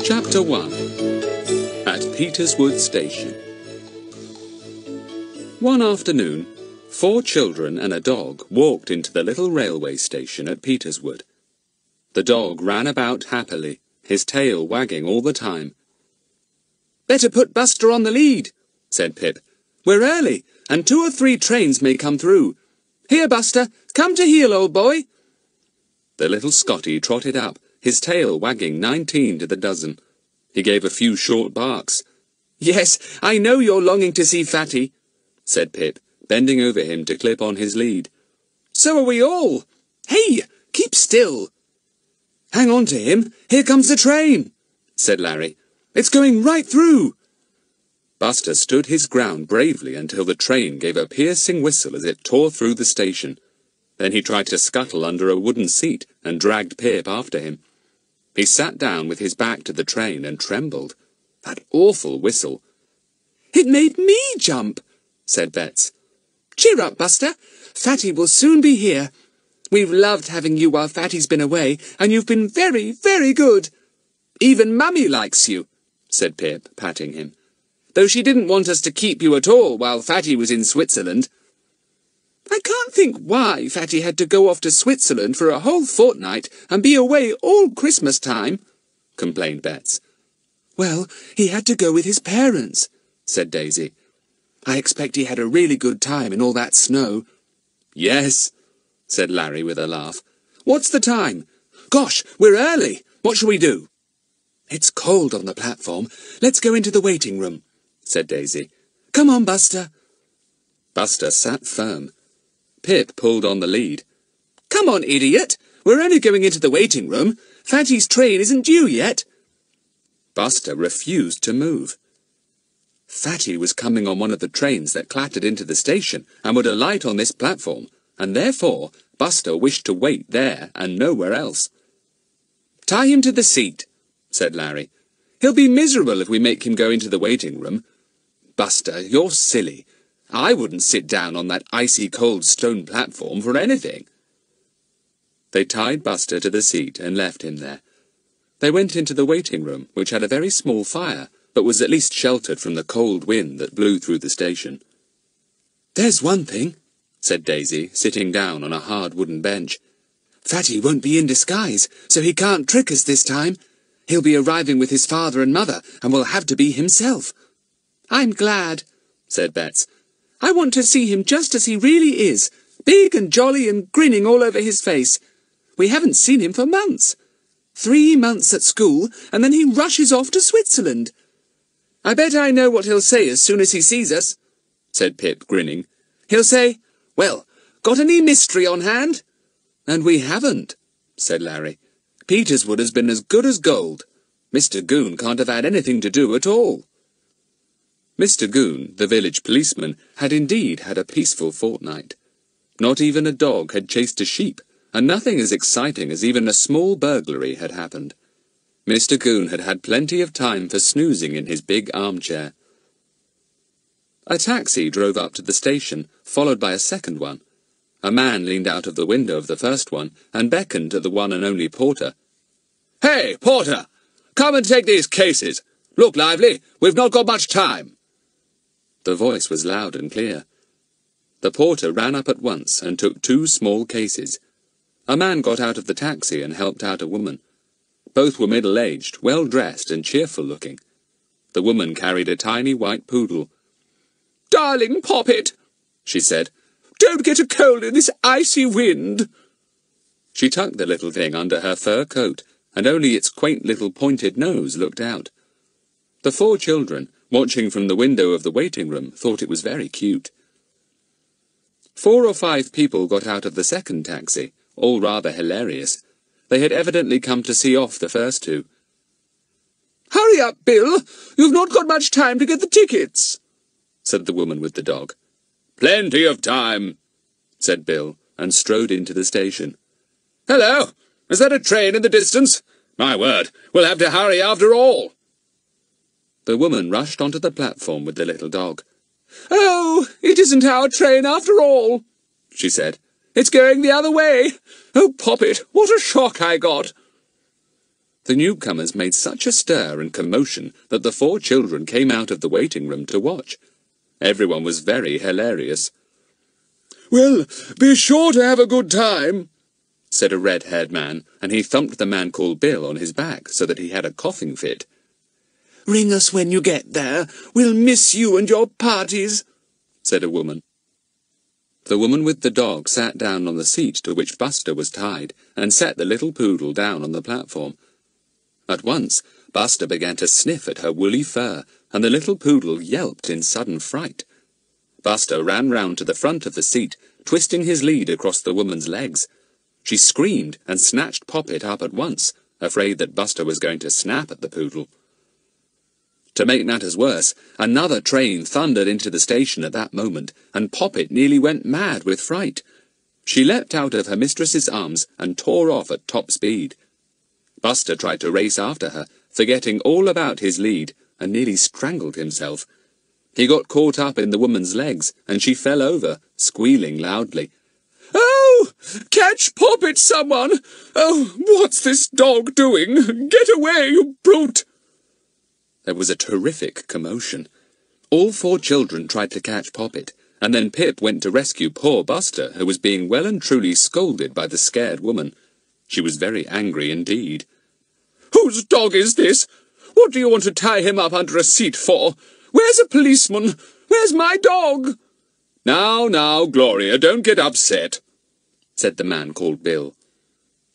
Chapter 1. At Peterswood Station. One afternoon, 4 children and a dog walked into the little railway station at Peterswood. The dog ran about happily, his tail wagging all the time. "Better put Buster on the lead," said Pip. "We're early, and 2 or 3 trains may come through. Here, Buster, come to heel, old boy." The little Scotty trotted up, his tail wagging 19 to the dozen. He gave a few short barks. "Yes, I know you're longing to see Fatty," said Pip, bending over him to clip on his lead. "So are we all. Hey, keep still." "Hang on to him, here comes the train," said Larry. "It's going right through." Buster stood his ground bravely until the train gave a piercing whistle as it tore through the station. Then he tried to scuttle under a wooden seat and dragged Pip after him. He sat down with his back to the train and trembled. That awful whistle. "It made me jump," said Bets. "Cheer up, Buster. Fatty will soon be here. We've loved having you while Fatty's been away, and you've been very, very good. Even Mummy likes you," said Pip, patting him. "Though she didn't want us to keep you at all while Fatty was in Switzerland." "I can't think why Fatty had to go off to Switzerland for a whole fortnight and be away all Christmas time," complained Bets. "Well, he had to go with his parents," said Daisy. "I expect he had a really good time in all that snow." "Yes," said Larry with a laugh. "What's the time? Gosh, we're early. What shall we do?" "It's cold on the platform. Let's go into the waiting room," said Daisy. "Come on, Buster." Buster sat firm. Pip pulled on the lead. "Come on, idiot. We're only going into the waiting room. Fatty's train isn't due yet." Buster refused to move. Fatty was coming on one of the trains that clattered into the station and would alight on this platform, and therefore Buster wished to wait there and nowhere else. "Tie him to the seat," said Larry. "He'll be miserable if we make him go into the waiting room." "Buster, you're silly. I wouldn't sit down on that icy cold stone platform for anything." They tied Buster to the seat and left him there. They went into the waiting room, which had a very small fire, but was at least sheltered from the cold wind that blew through the station. "There's one thing," said Daisy, sitting down on a hard wooden bench. "Fatty won't be in disguise, so he can't trick us this time. He'll be arriving with his father and mother, and will have to be himself." "I'm glad," said Bets. "I want to see him just as he really is, big and jolly and grinning all over his face. We haven't seen him for months. 3 months at school, and then he rushes off to Switzerland." "I bet I know what he'll say as soon as he sees us," said Pip, grinning. "He'll say, 'Well, got any mystery on hand?'" "And we haven't," said Larry. "Peterswood has been as good as gold. Mr. Goon can't have had anything to do at all." Mr. Goon, the village policeman, had indeed had a peaceful fortnight. Not even a dog had chased a sheep, and nothing as exciting as even a small burglary had happened. Mr. Goon had had plenty of time for snoozing in his big armchair. A taxi drove up to the station, followed by a second one. A man leaned out of the window of the first one and beckoned to the one and only porter. "Hey, porter! Come and take these cases! Look lively, we've not got much time!" The voice was loud and clear. The porter ran up at once and took 2 small cases. A man got out of the taxi and helped out a woman. Both were middle-aged, well-dressed and cheerful-looking. The woman carried a tiny white poodle. "Darling Poppet," she said, "don't get a cold in this icy wind." She tucked the little thing under her fur coat, and only its quaint little pointed nose looked out. The 4 children, watching from the window of the waiting room, thought it was very cute. 4 or 5 people got out of the second taxi, all rather hilarious. They had evidently come to see off the first 2. "Hurry up, Bill! You've not got much time to get the tickets," said the woman with the dog. "Plenty of time," said Bill, and strode into the station. "Hello! Is that a train in the distance? My word, we'll have to hurry after all." The woman rushed onto the platform with the little dog. "Oh, it isn't our train after all," she said. "It's going the other way. Oh, Poppet, what a shock I got." The newcomers made such a stir and commotion that the 4 children came out of the waiting room to watch. Everyone was very hilarious. "Well, be sure to have a good time," said a red-haired man, and he thumped the man called Bill on his back so that he had a coughing fit. "Ring us when you get there. We'll miss you and your parties," said a woman. The woman with the dog sat down on the seat to which Buster was tied and set the little poodle down on the platform. At once, Buster began to sniff at her woolly fur, and the little poodle yelped in sudden fright. Buster ran round to the front of the seat, twisting his lead across the woman's legs. She screamed and snatched Poppet up at once, afraid that Buster was going to snap at the poodle. To make matters worse, another train thundered into the station at that moment, and Poppet nearly went mad with fright. She leapt out of her mistress's arms and tore off at top speed. Buster tried to race after her, forgetting all about his lead, and nearly strangled himself. He got caught up in the woman's legs, and she fell over, squealing loudly. "Oh! Catch Poppet, someone! Oh, what's this dog doing? Get away, you brute!" There was a terrific commotion. All 4 children tried to catch Poppet, and then Pip went to rescue poor Buster, who was being well and truly scolded by the scared woman. She was very angry indeed. "Whose dog is this? What do you want to tie him up under a seat for? Where's a policeman? Where's my dog?" Now, Gloria, don't get upset," said the man called Bill.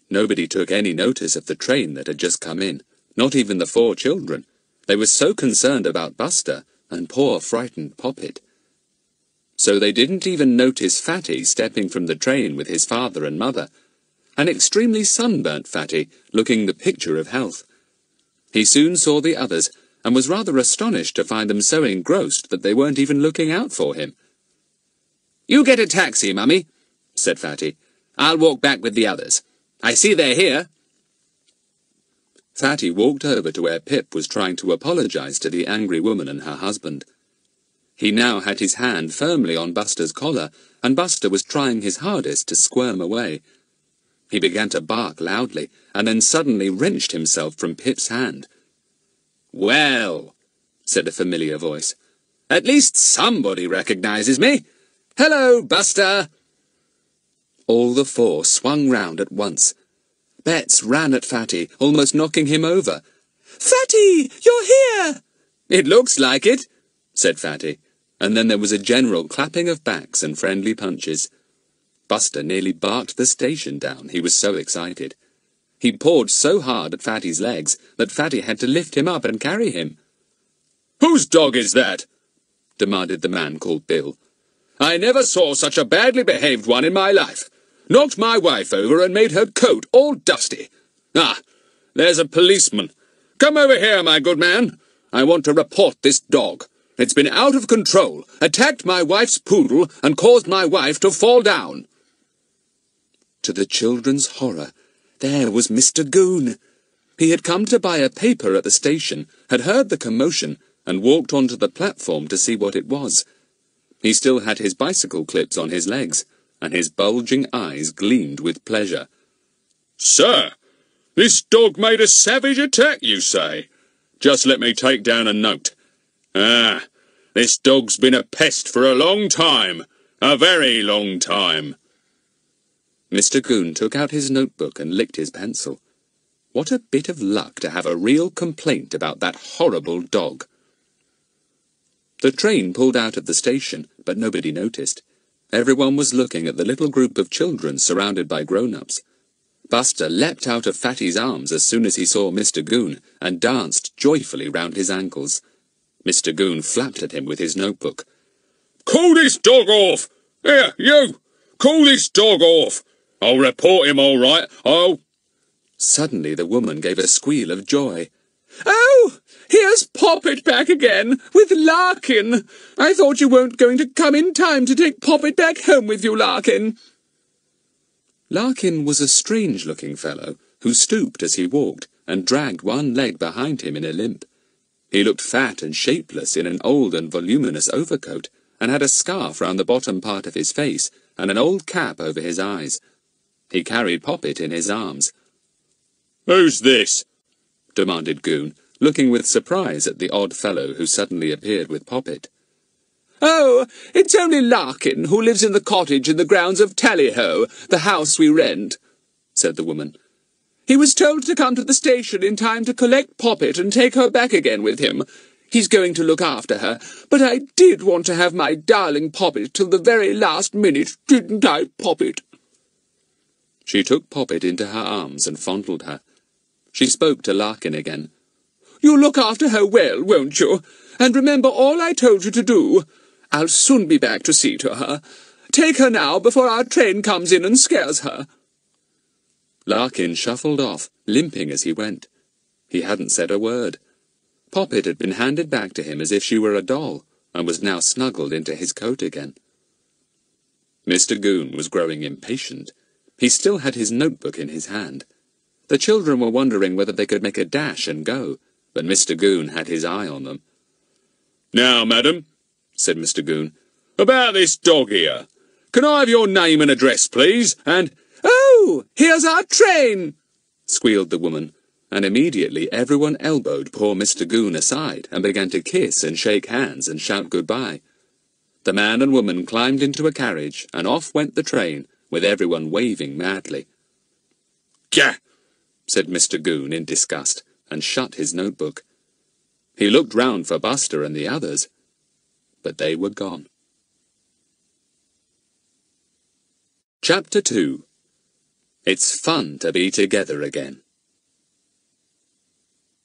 Nobody took any notice of the train that had just come in, not even the 4 children. They were so concerned about Buster and poor frightened Poppet. So they didn't even notice Fatty stepping from the train with his father and mother, an extremely sunburnt Fatty, looking the picture of health. He soon saw the others, and was rather astonished to find them so engrossed that they weren't even looking out for him. "You get a taxi, Mummy," said Fatty. "I'll walk back with the others. I see they're here." Fatty walked over to where Pip was trying to apologize to the angry woman and her husband. He now had his hand firmly on Buster's collar, and Buster was trying his hardest to squirm away. He began to bark loudly, and then suddenly wrenched himself from Pip's hand. "Well," said a familiar voice, "at least somebody recognizes me. Hello, Buster!" All the 4 swung round at once. Bets ran at Fatty, almost knocking him over. "Fatty, you're here!" "It looks like it," said Fatty, and then there was a general clapping of backs and friendly punches. Buster nearly barked the station down, he was so excited. He pawed so hard at Fatty's legs that Fatty had to lift him up and carry him. "Whose dog is that?" demanded the man called Bill. "I never saw such a badly behaved one in my life. Knocked my wife over and made her coat all dusty. Ah, there's a policeman. Come over here, my good man. I want to report this dog. It's been out of control, attacked my wife's poodle, and caused my wife to fall down." To the children's horror, there was Mr. Goon. He had come to buy a paper at the station, had heard the commotion, and walked onto the platform to see what it was. He still had his bicycle clips on his legs, and his bulging eyes gleamed with pleasure. "Sir, this dog made a savage attack, you say? Just let me take down a note. Ah, this dog's been a pest for a long time, a very long time." Mr. Goon took out his notebook and licked his pencil. What a bit of luck to have a real complaint about that horrible dog. The train pulled out of the station, but nobody noticed. Everyone was looking at the little group of children surrounded by grown-ups. Buster leapt out of Fatty's arms as soon as he saw Mr. Goon, and danced joyfully round his ankles. Mr. Goon flapped at him with his notebook. "Call this dog off! Here, you! Call this dog off! I'll report him all right, I'll—" Suddenly the woman gave a squeal of joy. "Oh, here's Poppet back again, with Larkin! I thought you weren't going to come in time to take Poppet back home with you, Larkin." Larkin was a strange-looking fellow, who stooped as he walked, and dragged one leg behind him in a limp. He looked fat and shapeless in an old and voluminous overcoat, and had a scarf round the bottom part of his face, and an old cap over his eyes. He carried Poppet in his arms. "Who's this?" demanded Goon, looking with surprise at the odd fellow who suddenly appeared with Poppet. "Oh, it's only Larkin, who lives in the cottage in the grounds of Tally-Ho, the house we rent," said the woman. "He was told to come to the station in time to collect Poppet and take her back again with him. He's going to look after her, but I did want to have my darling Poppet till the very last minute, didn't I, Poppet?" She took Poppet into her arms and fondled her. She spoke to Larkin again. "You'll look after her well, won't you? And remember all I told you to do. I'll soon be back to see to her. Take her now before our train comes in and scares her." Larkin shuffled off, limping as he went. He hadn't said a word. Poppet had been handed back to him as if she were a doll, and was now snuggled into his coat again. Mr. Goon was growing impatient. He still had his notebook in his hand. The children were wondering whether they could make a dash and go, but Mr. Goon had his eye on them. "Now, madam," said Mr. Goon, "about this dog here. Can I have your name and address, please, and—" "Oh, here's our train!" squealed the woman, and immediately everyone elbowed poor Mr. Goon aside and began to kiss and shake hands and shout goodbye. The man and woman climbed into a carriage, and off went the train, with everyone waving madly. "Gah!" said Mr. Goon in disgust, and shut his notebook. He looked round for Buster and the others, but they were gone. Chapter 2. It's Fun to Be Together Again.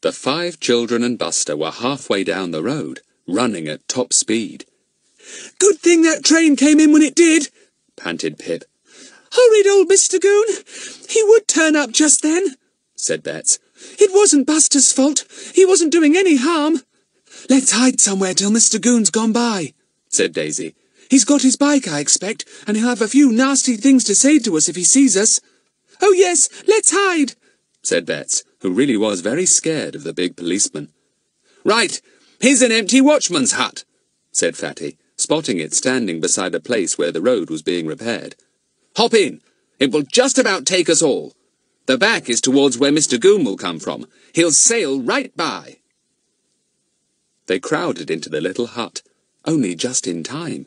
The 5 children and Buster were halfway down the road, running at top speed. "Good thing that train came in when it did," panted Pip. "Horrid old Mr. Goon! He would turn up just then," said Bets. "It wasn't Buster's fault. He wasn't doing any harm." "Let's hide somewhere till Mr. Goon's gone by," said Daisy. "He's got his bike, I expect, and he'll have a few nasty things to say to us if he sees us." "Oh, yes, let's hide," said Bets, who really was very scared of the big policeman. "Right, here's an empty watchman's hut," said Fatty, spotting it standing beside a place where the road was being repaired. "Hop in. It will just about take us all. The back is towards where Mr. Goon will come from. He'll sail right by." They crowded into the little hut, only just in time.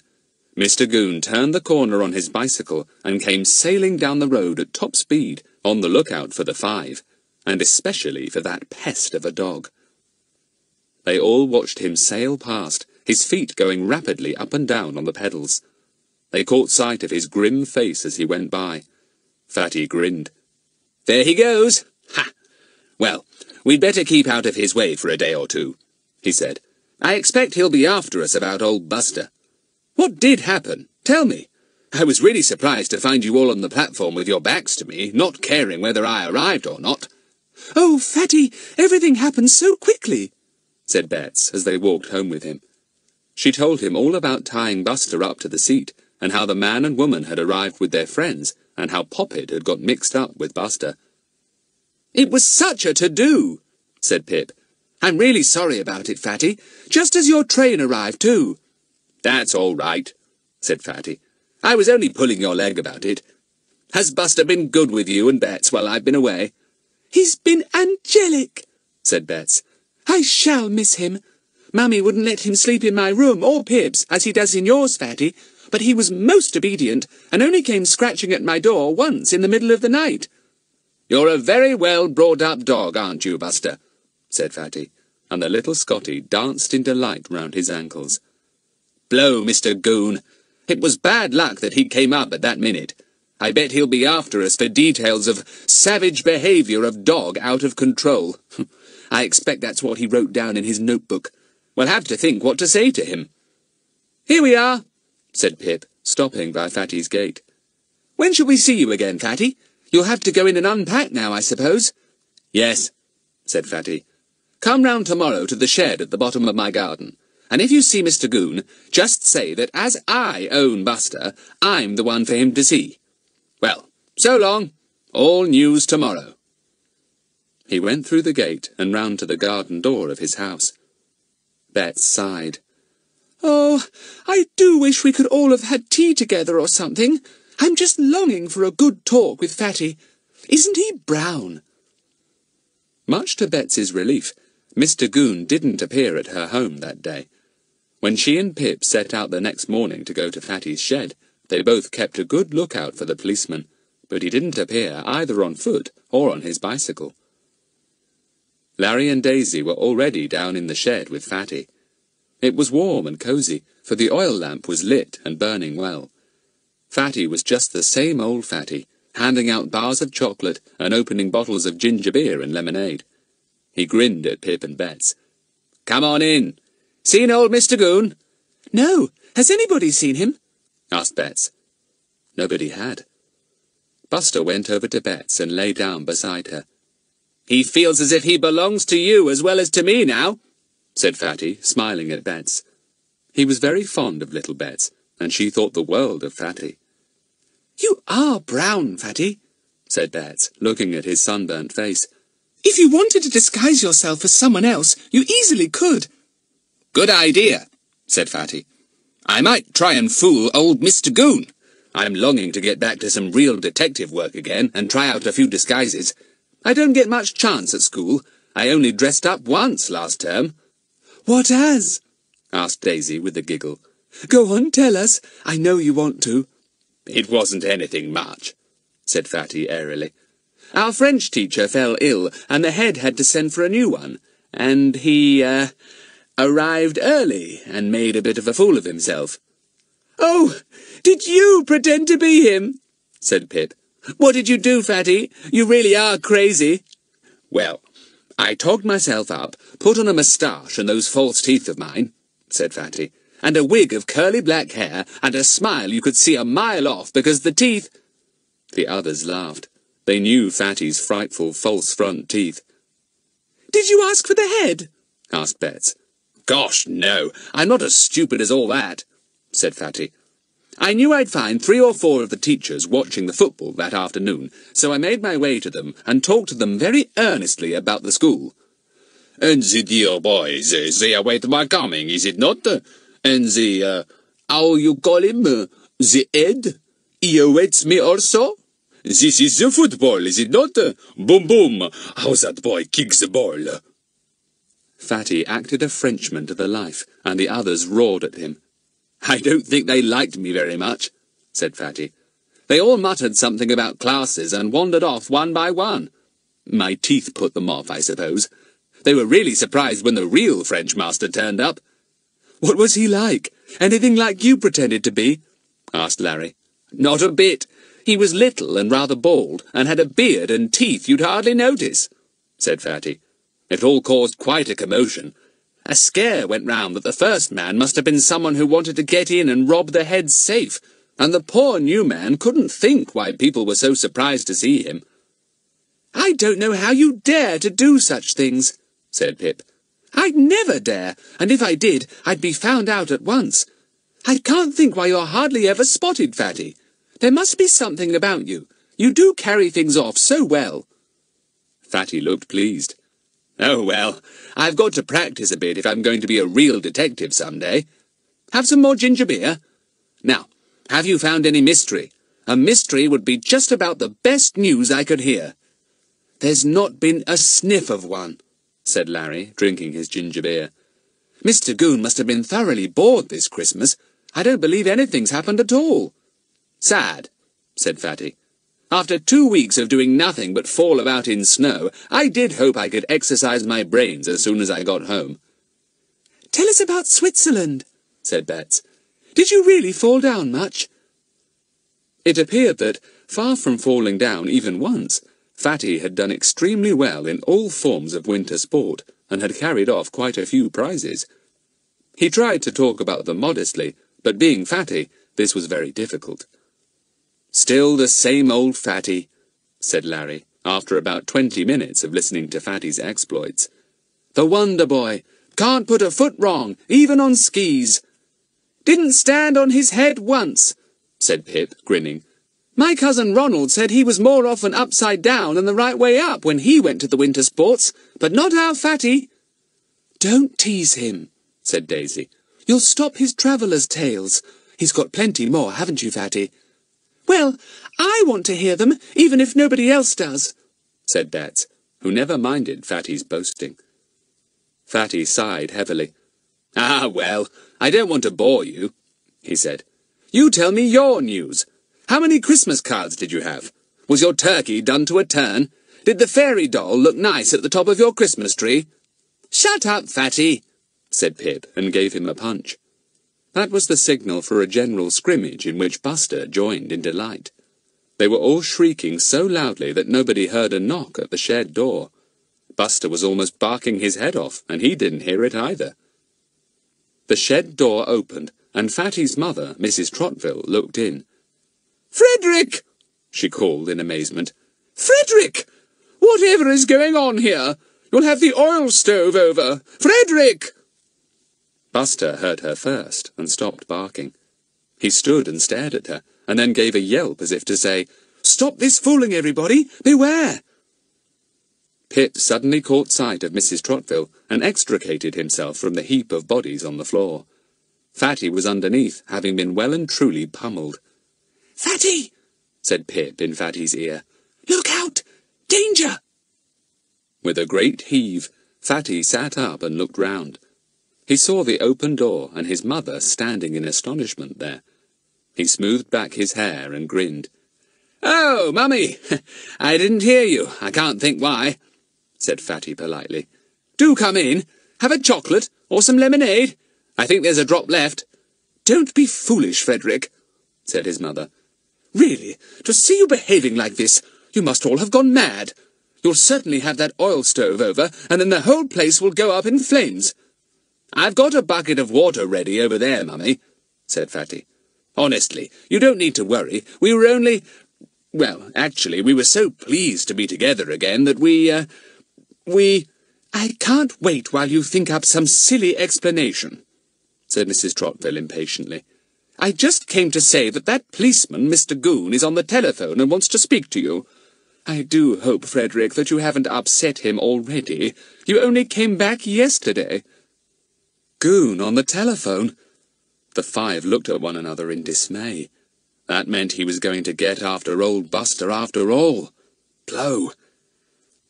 Mr. Goon turned the corner on his bicycle and came sailing down the road at top speed, on the lookout for the 5, and especially for that pest of a dog. They all watched him sail past, his feet going rapidly up and down on the pedals. They caught sight of his grim face as he went by. Fatty grinned. "There he goes! Ha! Well, we'd better keep out of his way for a day or two," he said. "I expect he'll be after us about old Buster. What did happen? Tell me. I was really surprised to find you all on the platform with your backs to me, not caring whether I arrived or not." "Oh, Fatty, everything happened so quickly," said Bets as they walked home with him. She told him all about tying Buster up to the seat, and how the man and woman had arrived with their friends, and how Poppet had got mixed up with Buster. "It was such a to-do," said Pip. "I'm really sorry about it, Fatty, just as your train arrived too." "That's all right," said Fatty. "I was only pulling your leg about it. Has Buster been good with you and Bets while I've been away?" "He's been angelic," said Bets. "I shall miss him. Mummy wouldn't let him sleep in my room or Pip's, as he does in yours, Fatty, but he was most obedient, and only came scratching at my door once in the middle of the night." "You're a very well brought-up dog, aren't you, Buster?" said Fatty, and the little Scotty danced in delight round his ankles. "Blow, Mr. Goon! It was bad luck that he came up at that minute. I bet he'll be after us for details of savage behaviour of dog out of control. I expect that's what he wrote down in his notebook. We'll have to think what to say to him." "Here we are," said Pip, stopping by Fatty's gate. "When shall we see you again, Fatty? You'll have to go in and unpack now, I suppose?" "Yes," said Fatty. "Come round tomorrow to the shed at the bottom of my garden, and if you see Mr. Goon, just say that as I own Buster, I'm the one for him to see. Well, so long. All news tomorrow." He went through the gate and round to the garden door of his house. Bets sighed. "Oh, I do wish we could all have had tea together or something. I'm just longing for a good talk with Fatty. Isn't he brown?" Much to Bets's relief, Mr. Goon didn't appear at her home that day. When she and Pip set out the next morning to go to Fatty's shed, they both kept a good lookout for the policeman, but he didn't appear either on foot or on his bicycle. Larry and Daisy were already down in the shed with Fatty. It was warm and cosy, for the oil lamp was lit and burning well. Fatty was just the same old Fatty, handing out bars of chocolate and opening bottles of ginger beer and lemonade. He grinned at Pip and Bets. "Come on in. Seen old Mr. Goon?" "No. Has anybody seen him?" asked Bets. Nobody had. Buster went over to Bets and lay down beside her. "He feels as if he belongs to you as well as to me now," said Fatty, smiling at Bets. He was very fond of little Bets, and she thought the world of Fatty. "You are brown, Fatty," said Bets, looking at his sunburnt face. "If you wanted to disguise yourself as someone else, you easily could." "Good idea," said Fatty. "I might try and fool old Mr. Goon. I'm longing to get back to some real detective work again and try out a few disguises. I don't get much chance at school. I only dressed up once last term." "What as?" asked Daisy with a giggle. "Go on, tell us. I know you want to." "It wasn't anything much," said Fatty airily. "Our French teacher fell ill, and the head had to send for a new one, and he, arrived early and made a bit of a fool of himself." "Oh, did you pretend to be him?" said Pip. "What did you do, Fatty? You really are crazy." "Well, I togged myself up, put on a moustache and those false teeth of mine," said Fatty, "and a wig of curly black hair, and a smile you could see a mile off because the teeth—" The others laughed. They knew Fatty's frightful false front teeth. "Did you ask for the head?" asked Bets. "Gosh, no, I'm not as stupid as all that," said Fatty. "I knew I'd find 3 or 4 of the teachers watching the football that afternoon, so I made my way to them and talked to them very earnestly about the school." "And the dear boys, they await my coming, is it not? And the, how you call him, the head, he awaits me also? This is the football, is it not? Boom, boom, how that boy kicks the ball." Fatty acted a Frenchman to the life, and the others roared at him. "I don't think they liked me very much," said Fatty. "They all muttered something about classes and wandered off one by one. My teeth put them off, I suppose. They were really surprised when the real French master turned up." "What was he like? Anything like you pretended to be?" asked Larry. "Not a bit. He was little and rather bald, and had a beard and teeth you'd hardly notice," said Fatty. "It all caused quite a commotion. A scare went round that the first man must have been someone who wanted to get in and rob the head's safe, and the poor new man couldn't think why people were so surprised to see him." "I don't know how you dare to do such things," said Pip. "I'd never dare, and if I did, I'd be found out at once. I can't think why you're hardly ever spotted, Fatty. There must be something about you. You do carry things off so well." Fatty looked pleased. "Oh, well, I've got to practice a bit if I'm going to be a real detective some day. Have some more ginger beer? Now, have you found any mystery? A mystery would be just about the best news I could hear." "There's not been a sniff of one," said Larry, drinking his ginger beer. "Mr. Goon must have been thoroughly bored this Christmas. I don't believe anything's happened at all." "Sad," said Fatty. "After 2 weeks of doing nothing but fall about in snow, I did hope I could exercise my brains as soon as I got home." "Tell us about Switzerland," said Bets. "Did you really fall down much?" It appeared that, far from falling down even once, Fatty had done extremely well in all forms of winter sport, and had carried off quite a few prizes. He tried to talk about them modestly, but being Fatty, this was very difficult. "Still the same old Fatty," said Larry, after about 20 minutes of listening to Fatty's exploits. "The wonder boy. Can't put a foot wrong, even on skis." "Didn't stand on his head once," said Pip, grinning. "My cousin Ronald said he was more often upside down than the right way up when he went to the winter sports, but not our Fatty." "Don't tease him," said Daisy. "You'll stop his traveller's tales. He's got plenty more, haven't you, Fatty?" "Well, I want to hear them, even if nobody else does," said Bets. who never minded Fatty's boasting. Fatty sighed heavily. "Ah, well, I don't want to bore you," he said. "You tell me your news. How many Christmas cards did you have? Was your turkey done to a turn? Did the fairy doll look nice at the top of your Christmas tree?" "Shut up, Fatty," said Pip, and gave him a punch. That was the signal for a general scrimmage in which Buster joined in delight. They were all shrieking so loudly that nobody heard a knock at the shed door. Buster was almost barking his head off, and he didn't hear it either. The shed door opened, and Fatty's mother, Mrs. Trotville, looked in. "Frederick!" she called in amazement. "Frederick! Whatever is going on here? You'll have the oil stove over. Frederick!" Buster heard her first and stopped barking. He stood and stared at her, and then gave a yelp as if to say, "Stop this fooling, everybody! Beware!" Pip suddenly caught sight of Mrs. Trotville and extricated himself from the heap of bodies on the floor. Fatty was underneath, having been well and truly pummeled. "Fatty!" said Pip in Fatty's ear. "Look out! Danger!" With a great heave, Fatty sat up and looked round. He saw the open door and his mother standing in astonishment there. He smoothed back his hair and grinned. "Oh, Mummy! I didn't hear you. I can't think why," said Fatty politely. "Do come in. Have a chocolate or some lemonade. I think there's a drop left." "Don't be foolish, Frederick," said his mother. "Really, to see you behaving like this, you must all have gone mad. You'll certainly have that oil stove over, and then the whole place will go up in flames." "I've got a bucket of water ready over there, Mummy," said Fatty. "Honestly, you don't need to worry. We were only... Well, actually, we were so pleased to be together again that we... "I can't wait while you think up some silly explanation," said Mrs. Trotville impatiently. "I just came to say that policeman, Mr. Goon, is on the telephone and wants to speak to you. I do hope, Frederick, that you haven't upset him already. You only came back yesterday." Goon on the telephone? The five looked at one another in dismay. That meant he was going to get after old Buster after all. Blow.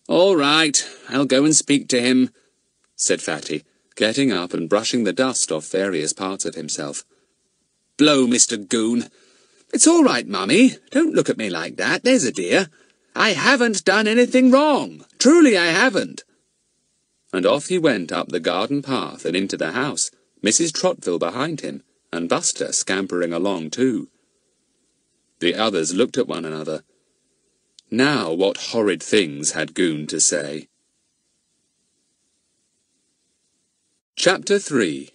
"All right, I'll go and speak to him," said Fatty, getting up and brushing the dust off various parts of himself. "Blow, Mr. Goon." "It's all right, Mummy. Don't look at me like that, there's a dear. I haven't done anything wrong. Truly I haven't." And off he went up the garden path and into the house, Mrs. Trotville behind him, and Buster scampering along too. The others looked at one another. Now what horrid things had Goon to say? Chapter 3.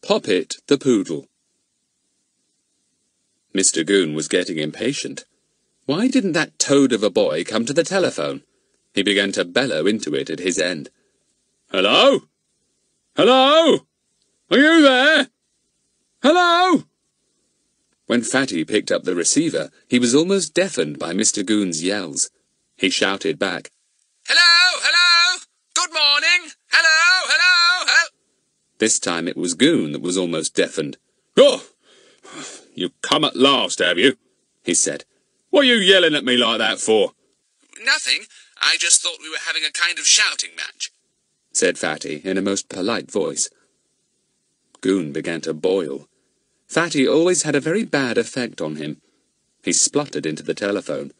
Poppet the Poodle. Mr. Goon was getting impatient. Why didn't that toad of a boy come to the telephone? He began to bellow into it at his end. "Hello? Hello? Are you there? Hello?" When Fatty picked up the receiver, he was almost deafened by Mr. Goon's yells. He shouted back, "Hello? Hello? Good morning? Hello? Hello? Hello?" This time it was Goon that was almost deafened. "Oh, you've come at last, have you?" he said. "What are you yelling at me like that for?" "Nothing. I just thought we were having a kind of shouting match," said Fatty in a most polite voice. Goon began to boil. Fatty always had a very bad effect on him. He spluttered into the telephone.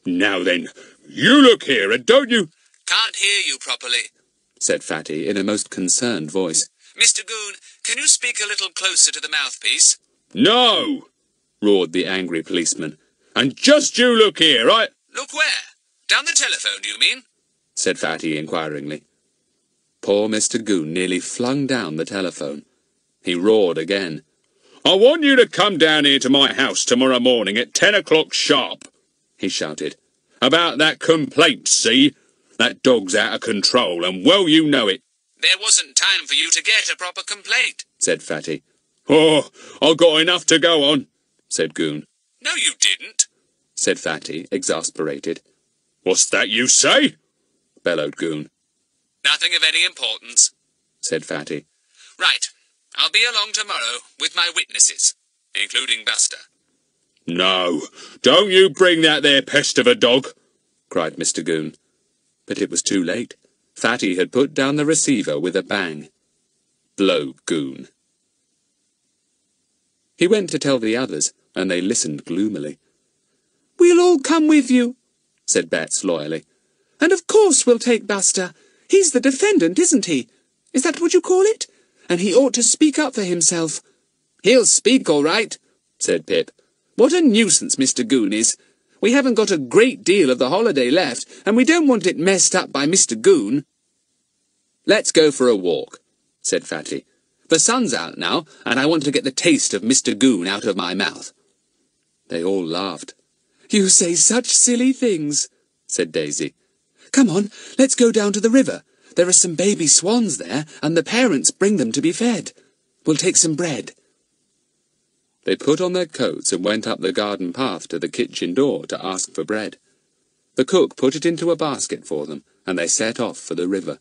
"Now then, you look here, and don't you—" "Can't hear you properly," said Fatty in a most concerned voice. "Mr. Goon, can you speak a little closer to the mouthpiece?" "No!" roared the angry policeman. "And just you look here, "Look where? Down the telephone, do you mean?" said Fatty inquiringly. Poor Mr. Goon nearly flung down the telephone. He roared again. "I want you to come down here to my house tomorrow morning at 10 o'clock sharp," he shouted. "About that complaint, see? That dog's out of control, and well you know it." "There wasn't time for you to get a proper complaint," said Fatty. "Oh, I got enough to go on," said Goon. "No, you didn't," said Fatty, exasperated. "What's that you say?" bellowed Goon. "Nothing of any importance," said Fatty. "Right. I'll be along tomorrow with my witnesses, including Buster." "No, don't you bring that there pest of a dog," cried Mr. Goon. But it was too late. Fatty had put down the receiver with a bang. Blow, goon. He went to tell the others, and they listened gloomily. "We'll all come with you," said Bets loyally. "And of course we'll take Buster. He's the defendant, isn't he? Is that what you call it? And he ought to speak up for himself." "He'll speak all right," said Pip. "What a nuisance Mr. Goon is. We haven't got a great deal of the holiday left, and we don't want it messed up by Mr. Goon." "Let's go for a walk," said Fatty. "The sun's out now, and I want to get the taste of Mr. Goon out of my mouth." They all laughed. "You say such silly things," said Daisy. "Come on, let's go down to the river. There are some baby swans there, and the parents bring them to be fed. We'll take some bread." They put on their coats and went up the garden path to the kitchen door to ask for bread. The cook put it into a basket for them, and they set off for the river.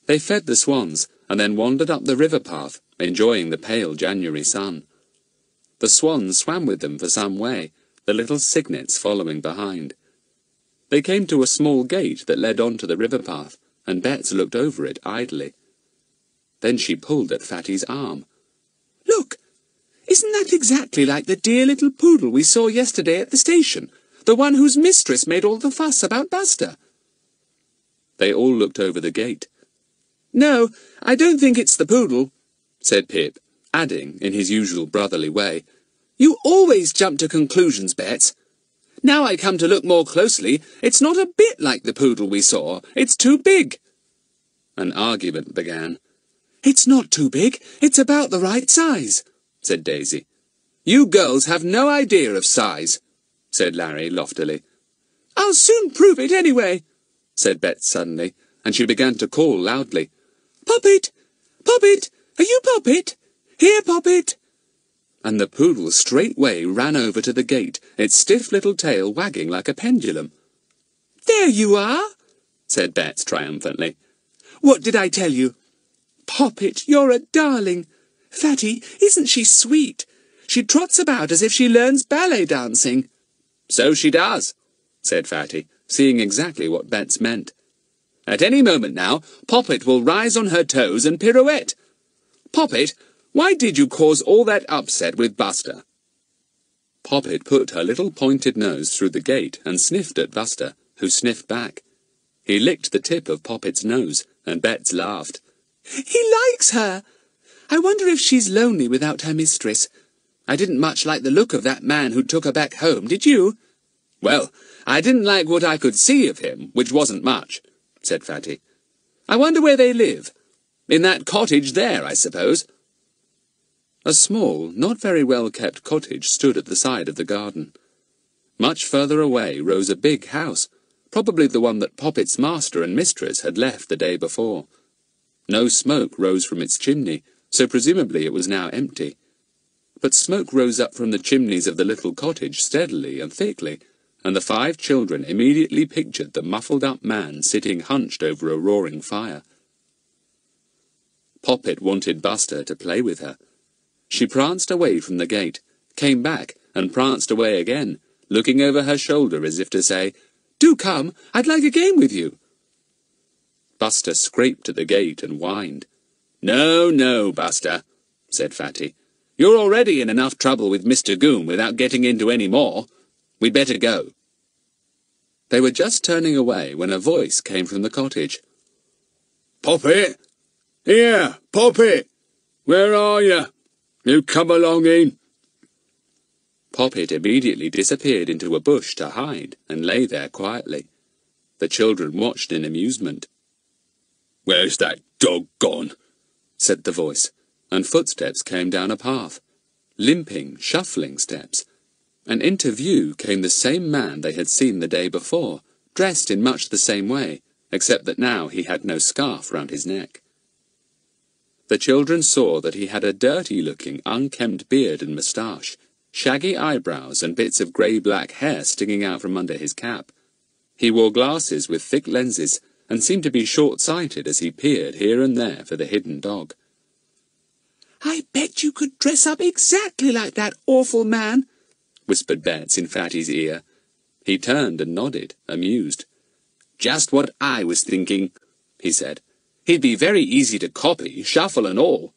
They fed the swans, and then wandered up the river path, enjoying the pale January sun. The swans swam with them for some way, the little cygnets following behind. They came to a small gate that led on to the river path, and Bets looked over it idly. Then she pulled at Fatty's arm. "Look! Isn't that exactly like the dear little poodle we saw yesterday at the station? The one whose mistress made all the fuss about Buster?" They all looked over the gate. "No, I don't think it's the poodle," said Pip, adding, in his usual brotherly way, "You always jump to conclusions, Bets. Now I come to look more closely, it's not a bit like the poodle we saw. It's too big." An argument began. "It's not too big, it's about the right size," said Daisy. "You girls have no idea of size," said Larry loftily. "I'll soon prove it anyway," said Bets suddenly, and she began to call loudly. "Poppet! Poppet! Are you Poppet? Here, Poppet!" And the poodle straightway ran over to the gate, its stiff little tail wagging like a pendulum. "There you are," said Bets triumphantly. "What did I tell you? Poppet, you're a darling. Fatty, isn't she sweet? She trots about as if she learns ballet dancing." "So she does," said Fatty, seeing exactly what Bets meant. "At any moment now, Poppet will rise on her toes and pirouette. Poppet, why did you cause all that upset with Buster?" Poppet put her little pointed nose through the gate and sniffed at Buster, who sniffed back. He licked the tip of Poppet's nose, and Bets laughed. "He likes her! I wonder if she's lonely without her mistress. I didn't much like the look of that man who took her back home, did you?" "Well, I didn't like what I could see of him, which wasn't much," said Fatty. "I wonder where they live. In that cottage there, I suppose." A small, not very well-kept cottage stood at the side of the garden. Much further away rose a big house, probably the one that Poppet's master and mistress had left the day before. No smoke rose from its chimney, so presumably it was now empty. But smoke rose up from the chimneys of the little cottage steadily and thickly, and the 5 children immediately pictured the muffled-up man sitting hunched over a roaring fire. Poppet wanted Buster to play with her. She pranced away from the gate, came back, and pranced away again, looking over her shoulder as if to say, "Do come, I'd like a game with you." Buster scraped at the gate and whined. "No, no, Buster," said Fatty. "You're already in enough trouble with Mr. Goon without getting into any more. We'd better go." They were just turning away when a voice came from the cottage. "Poppet! Here, Poppet! Where are you? You come along in." Poppet immediately disappeared into a bush to hide and lay there quietly. The children watched in amusement. "Where's that dog gone?" said the voice, and footsteps came down a path, limping, shuffling steps, and into view came the same man they had seen the day before, dressed in much the same way, except that now he had no scarf round his neck. The children saw that he had a dirty-looking, unkempt beard and moustache, shaggy eyebrows and bits of grey-black hair sticking out from under his cap. He wore glasses with thick lenses, and seemed to be short-sighted as he peered here and there for the hidden dog. "I bet you could dress up exactly like that awful man," whispered Bets in Fatty's ear. He turned and nodded, amused. Just what I was thinking, he said. He'd be very easy to copy, shuffle and all.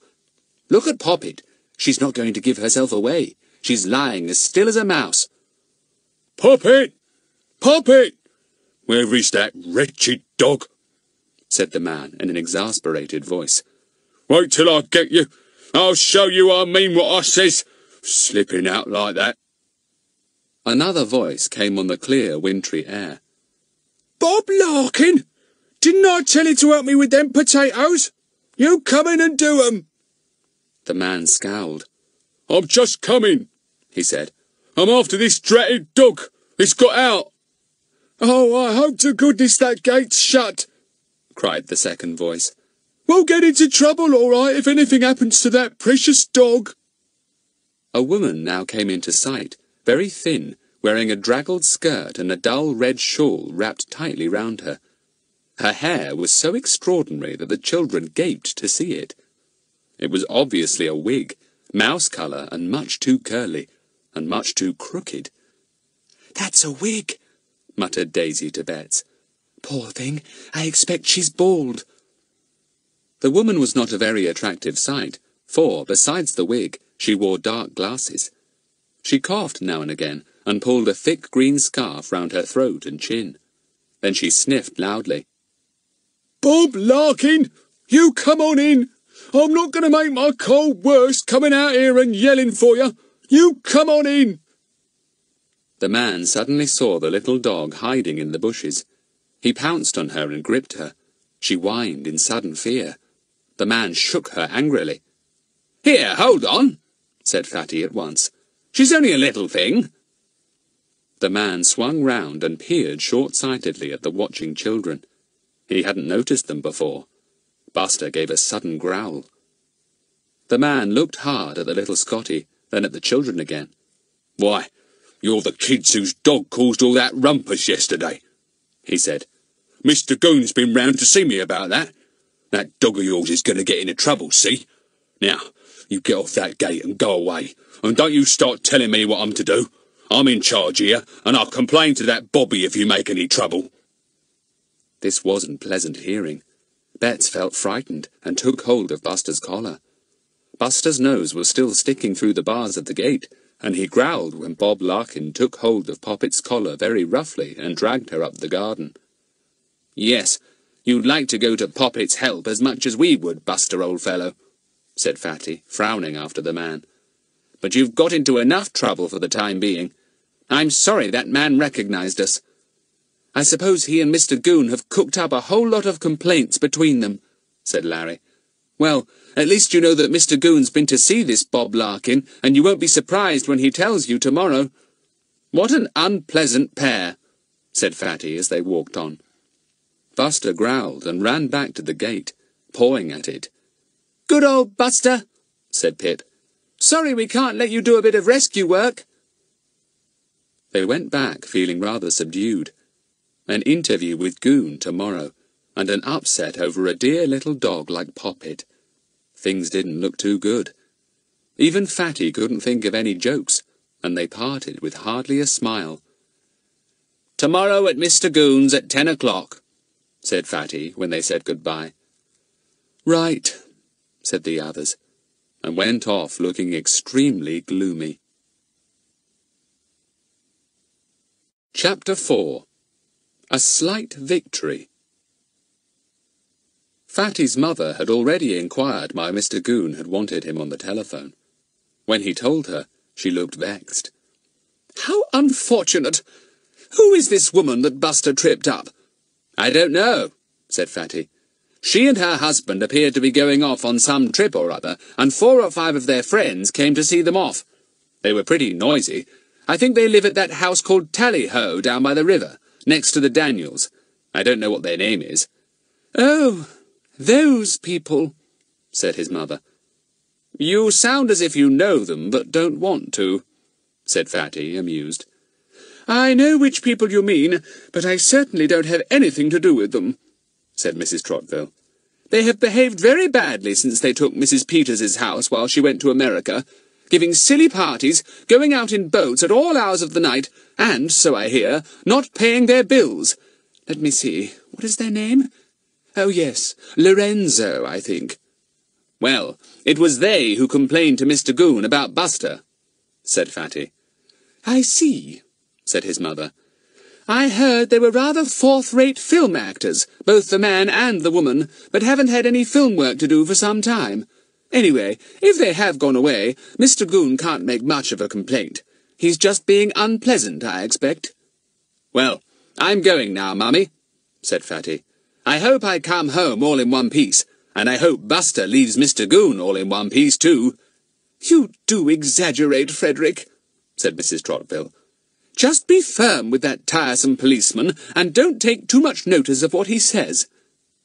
Look at Poppet. She's not going to give herself away. She's lying as still as a mouse. Poppet! Poppet! Where is that wretched dog? Said the man in an exasperated voice. Wait till I get you. I'll show you I mean what I says. Slipping out like that. Another voice came on the clear, wintry air. Bob Larkin! Didn't I tell you to help me with them potatoes? You come in and do 'em. The man scowled. I'm just coming, he said. I'm after this dratted dog. It's got out. Oh, I hope to goodness that gate's shut, cried the second voice. We'll get into trouble, all right, if anything happens to that precious dog. A woman now came into sight, very thin, wearing a draggled skirt and a dull red shawl wrapped tightly round her. Her hair was so extraordinary that the children gaped to see it. It was obviously a wig, mouse colour and much too curly, and much too crooked. That's a wig, muttered Daisy to Betts. Poor thing, I expect she's bald. The woman was not a very attractive sight, for, besides the wig, she wore dark glasses. She coughed now and again, and pulled a thick green scarf round her throat and chin. Then she sniffed loudly. Bob Larkin, you come on in. I'm not going to make my cold worse coming out here and yelling for you. You come on in. The man suddenly saw the little dog hiding in the bushes. He pounced on her and gripped her. She whined in sudden fear. The man shook her angrily. Here, hold on, said Fatty at once. She's only a little thing. The man swung round and peered short-sightedly at the watching children. He hadn't noticed them before. Buster gave a sudden growl. The man looked hard at the little Scotty, then at the children again. Why, you're the kids whose dog caused all that rumpus yesterday, he said. Mr. Goon's been round to see me about that. That dog of yours is going to get into trouble, see? Now, you get off that gate and go away, and don't you start telling me what I'm to do. I'm in charge here, and I'll complain to that Bobby if you make any trouble. This wasn't pleasant hearing. Betts felt frightened and took hold of Buster's collar. Buster's nose was still sticking through the bars of the gate, and he growled when Bob Larkin took hold of Poppet's collar very roughly and dragged her up the garden. Yes, you'd like to go to Poppet's help as much as we would, Buster, old fellow, said Fatty, frowning after the man. But you've got into enough trouble for the time being. I'm sorry that man recognized us. I suppose he and Mr. Goon have cooked up a whole lot of complaints between them, said Larry. Well, at least you know that Mr. Goon's been to see this Bob Larkin, and you won't be surprised when he tells you tomorrow. What an unpleasant pair, said Fatty as they walked on. Buster growled and ran back to the gate, pawing at it. Good old Buster, said Pip. Sorry we can't let you do a bit of rescue work. They went back feeling rather subdued. An interview with Goon tomorrow, and an upset over a dear little dog like Poppet. Things didn't look too good. Even Fatty couldn't think of any jokes, and they parted with hardly a smile. Tomorrow at Mr. Goon's at 10 o'clock, said Fatty when they said goodbye. Right, said the others, and went off looking extremely gloomy. Chapter 4. A Slight Victory. Fatty's mother had already inquired why Mr. Goon had wanted him on the telephone. When he told her, she looked vexed. How unfortunate! Who is this woman that Buster tripped up? I don't know, said Fatty. She and her husband appeared to be going off on some trip or other, and 4 or 5 of their friends came to see them off. They were pretty noisy. I think they live at that house called Tally-Ho down by the river, next to the Daniels. I don't know what their name is. Oh, those people, said his mother. You sound as if you know them, but don't want to, said Fatty, amused. I know which people you mean, but I certainly don't have anything to do with them, said Mrs. Trotville. They have behaved very badly since they took Mrs. Peters's house while she went to America, giving silly parties, going out in boats at all hours of the night, and, so I hear, not paying their bills. Let me see. What is their name? Oh, yes, Lorenzo, I think. Well, it was they who complained to Mr. Goon about Buster, said Fatty. I see, said his mother. I heard they were rather fourth-rate film actors, both the man and the woman, but haven't had any film work to do for some time. Anyway, if they have gone away, Mr. Goon can't make much of a complaint. He's just being unpleasant, I expect. Well, I'm going now, Mummy, said Fatty. I hope I come home all in one piece, and I hope Buster leaves Mr. Goon all in one piece, too. You do exaggerate, Frederick, said Mrs. Trottville. Just be firm with that tiresome policeman, and don't take too much notice of what he says.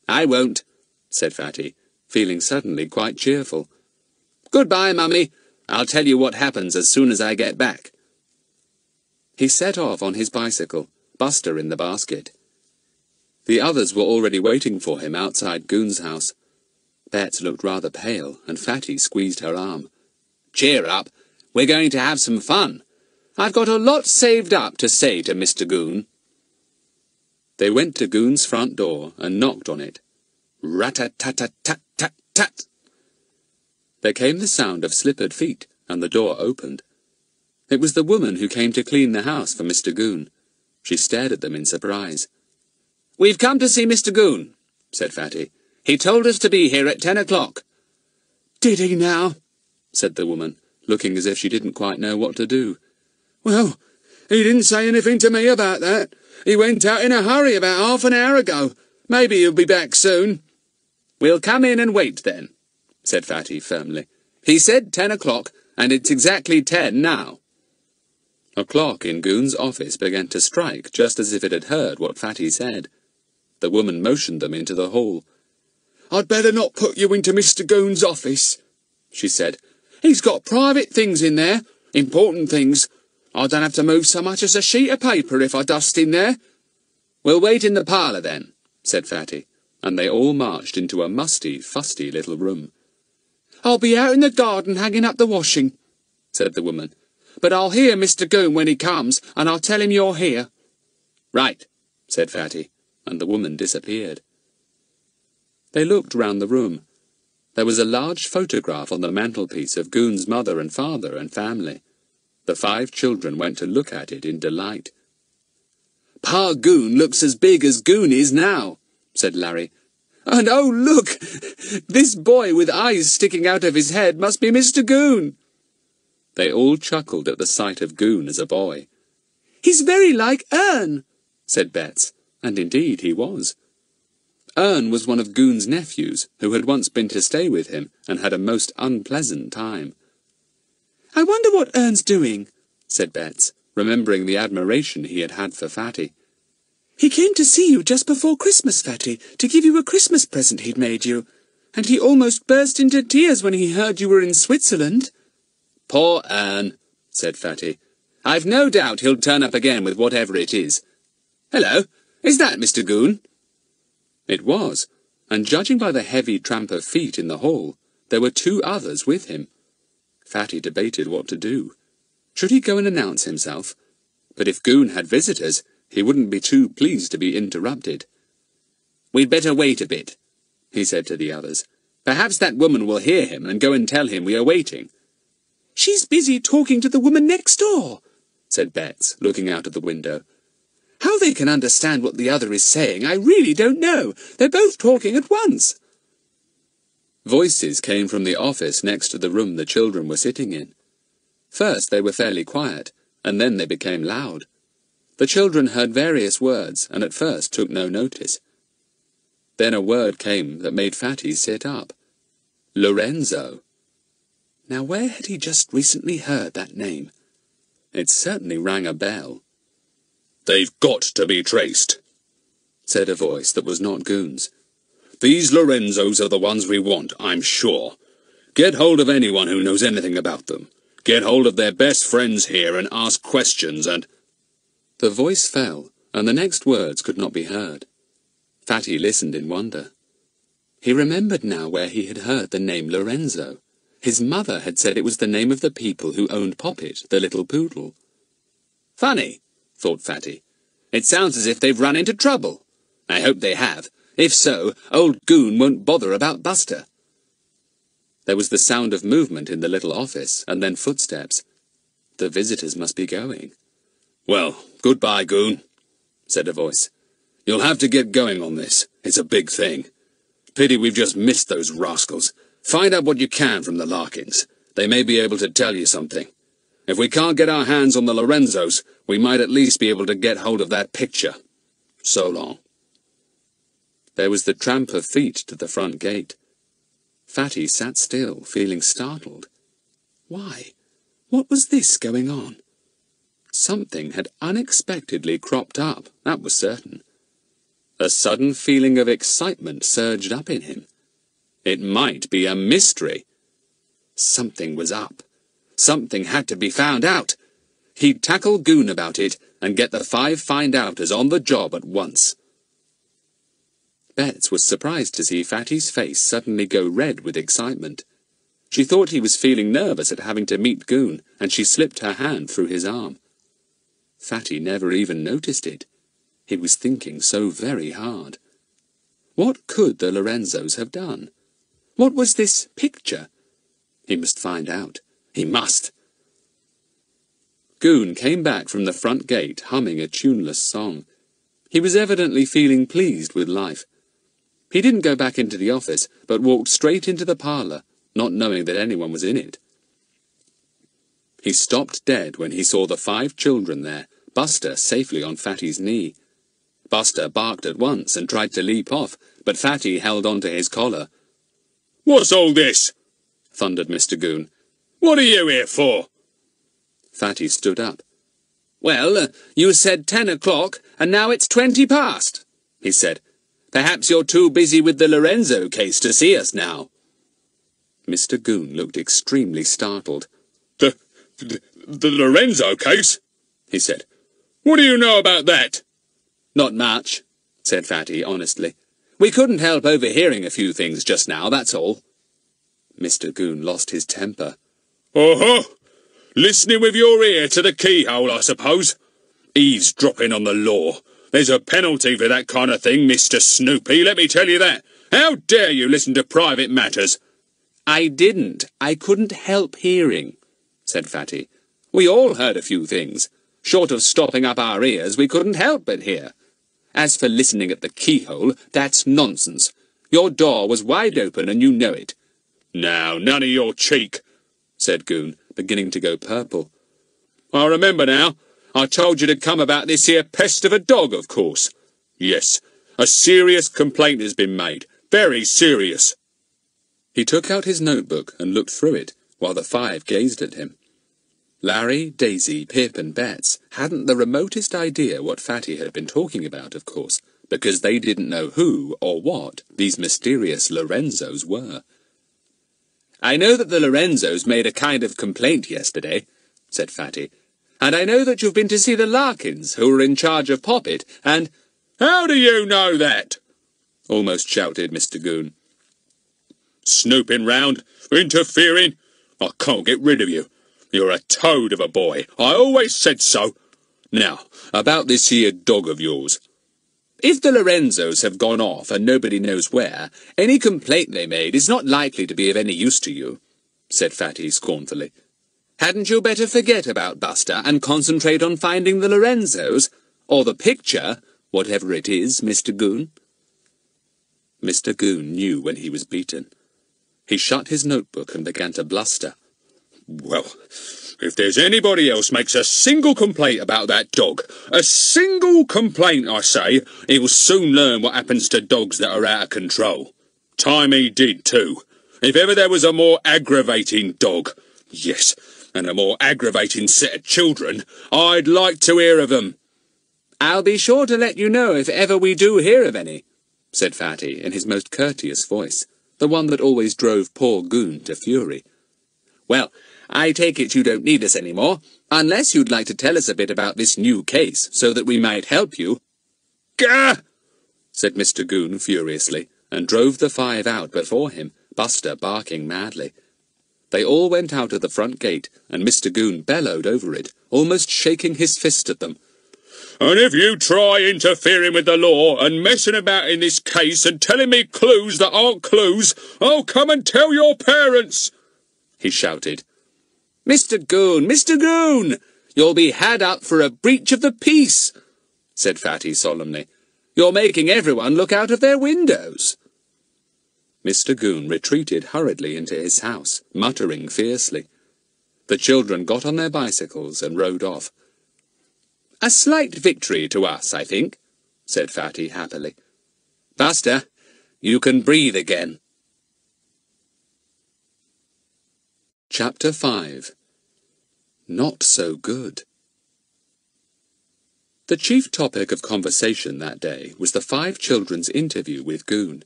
I won't, said Fatty, feeling suddenly quite cheerful. Goodbye, Mummy. I'll tell you what happens as soon as I get back. He set off on his bicycle, Buster in the basket. The others were already waiting for him outside Goon's house. Bet looked rather pale, and Fatty squeezed her arm. Cheer up. We're going to have some fun. I've got a lot saved up to say to Mr. Goon. They went to Goon's front door and knocked on it. Rat-a-tat-tat-tat-tat. There came the sound of slippered feet, and the door opened. It was the woman who came to clean the house for Mr. Goon. She stared at them in surprise. We've come to see Mr. Goon, said Fatty. He told us to be here at 10 o'clock. Did he now? Said the woman, looking as if she didn't quite know what to do. Well, he didn't say anything to me about that. He went out in a hurry about half an hour ago. Maybe he'll be back soon. We'll come in and wait then, said Fatty firmly. He said 10 o'clock, and it's exactly 10 now. A clock in Goon's office began to strike just as if it had heard what Fatty said. The woman motioned them into the hall. I'd better not put you into Mr. Goon's office, she said. He's got private things in there, important things. I don't have to move so much as a sheet of paper if I dust in there. We'll wait in the parlour then, said Fatty, and they all marched into a musty, fusty little room. I'll be out in the garden hanging up the washing, said the woman. But I'll hear Mr. Goon when he comes, and I'll tell him you're here. Right, said Fatty, and the woman disappeared. They looked round the room. There was a large photograph on the mantelpiece of Goon's mother and father and family. The 5 children went to look at it in delight. Pa Goon looks as big as Goon is now, said Larry. And oh, look! This boy with eyes sticking out of his head must be Mr. Goon. They all chuckled at the sight of Goon as a boy. He's very like Ern, said Betts, and indeed he was. Ern was one of Goon's nephews, who had once been to stay with him and had a most unpleasant time. I wonder what Ern's doing, said Betts, remembering the admiration he had had for Fatty. He came to see you just before Christmas, Fatty, to give you a Christmas present he'd made you, and he almost burst into tears when he heard you were in Switzerland. Poor Ern, said Fatty. I've no doubt he'll turn up again with whatever it is. Hello, is that Mr. Goon? It was, and judging by the heavy tramp of feet in the hall, there were 2 others with him. Fatty debated what to do. Should he go and announce himself? But if Goon had visitors, he wouldn't be too pleased to be interrupted. We'd better wait a bit, he said to the others. Perhaps that woman will hear him and go and tell him we are waiting. She's busy talking to the woman next door, said Betts, looking out of the window. How they can understand what the other is saying, I really don't know. They're both talking at once. Voices came from the office next to the room the children were sitting in. First they were fairly quiet, and then they became loud. The children heard various words, and at first took no notice. Then a word came that made Fatty sit up. Lorenzo. Now where had he just recently heard that name? It certainly rang a bell. They've got to be traced, said a voice that was not Goon's. These Lorenzos are the ones we want, I'm sure. Get hold of anyone who knows anything about them. Get hold of their best friends here and ask questions and... The voice fell, and the next words could not be heard. Fatty listened in wonder. He remembered now where he had heard the name Lorenzo. His mother had said it was the name of the people who owned Poppet, the little poodle. Funny, thought Fatty. It sounds as if they've run into trouble. I hope they have. If so, old Goon won't bother about Buster. There was the sound of movement in the little office, and then footsteps. The visitors must be going. "Well, goodbye, Goon," said a voice. "You'll have to get going on this. It's a big thing. Pity we've just missed those rascals. Find out what you can from the Larkins. They may be able to tell you something. If we can't get our hands on the Lorenzos, we might at least be able to get hold of that picture. So long." There was the tramp of feet to the front gate. Fatty sat still, feeling startled. Why? What was this going on? Something had unexpectedly cropped up, that was certain. A sudden feeling of excitement surged up in him. It might be a mystery. Something was up. Something had to be found out. He'd tackle Goon about it and get the 5 find-outers on the job at once. Bets was surprised to see Fatty's face suddenly go red with excitement. She thought he was feeling nervous at having to meet Goon, and she slipped her hand through his arm. Fatty never even noticed it. He was thinking so very hard. What could the Lorenzos have done? What was this picture? He must find out. He must! Goon came back from the front gate humming a tuneless song. He was evidently feeling pleased with life. He didn't go back into the office, but walked straight into the parlour, not knowing that anyone was in it. He stopped dead when he saw the 5 children there, Buster safely on Fatty's knee. Buster barked at once and tried to leap off, but Fatty held on to his collar. "What's all this?" thundered Mr. Goon. "What are you here for?" Fatty stood up. "Well, you said 10 o'clock, and now it's 20 past, he said. "Perhaps you're too busy with the Lorenzo case to see us now." Mr. Goon looked extremely startled. The Lorenzo case?" he said. "What do you know about that?" "Not much," said Fatty honestly. "We couldn't help overhearing a few things just now, that's all." Mr. Goon lost his temper. "Oh-ho! Listening with your ear to the keyhole, I suppose? Eavesdropping on the law. There's a penalty for that kind of thing, Mr. Snoopy, let me tell you that. How dare you listen to private matters?" "I didn't. I couldn't help hearing," said Fatty. "We all heard a few things. Short of stopping up our ears, we couldn't help but hear. As for listening at the keyhole, that's nonsense. Your door was wide open and you know it." "Now, none of your cheek," said Goon, beginning to go purple. "I remember now. I told you to come about this here pest of a dog, of course. Yes, a serious complaint has been made. Very serious." He took out his notebook and looked through it, while the 5 gazed at him. Larry, Daisy, Pip and Bets hadn't the remotest idea what Fatty had been talking about, of course, because they didn't know who or what these mysterious Lorenzos were. "I know that the Lorenzos made a kind of complaint yesterday," said Fatty. "And I know that you've been to see the Larkins, who were in charge of Poppet, and—" "How do you know that?" almost shouted Mr. Goon. "Snooping round, interfering. I can't get rid of you. You're a toad of a boy. I always said so. Now, about this here dog of yours." "If the Lorenzos have gone off and nobody knows where, any complaint they made is not likely to be of any use to you," said Fatty scornfully. "Hadn't you better forget about Buster and concentrate on finding the Lorenzos? Or the picture, whatever it is, Mr. Goon?" Mr. Goon knew when he was beaten. He shut his notebook and began to bluster. "Well, if there's anybody else makes a single complaint about that dog, a single complaint, I say, he'll soon learn what happens to dogs that are out of control. Time he did, too. If ever there was a more aggravating dog, yes, and a more aggravating set of children, I'd like to hear of them." "I'll be sure to let you know if ever we do hear of any," said Fatty in his most courteous voice, the one that always drove poor Goon to fury. "Well, I take it you don't need us any more, unless you'd like to tell us a bit about this new case, so that we might help you." "Gah!" said Mr. Goon furiously, and drove the 5 out before him, Buster barking madly. They all went out of the front gate, and Mr. Goon bellowed over it, almost shaking his fist at them. And if you try interfering with the law and messing about in this case and telling me clues that aren't clues, I'll come and tell your parents," he shouted. "Mr. Goon, Mr. Goon, you'll be had up for a breach of the peace," said Fatty solemnly. "You're making everyone look out of their windows." Mr. Goon retreated hurriedly into his house, muttering fiercely. The children got on their bicycles and rode off. "A slight victory to us, I think," said Fatty happily. "Buster, you can breathe again." Chapter 5. Not So Good. The chief topic of conversation that day was the 5 children's interview with Goon.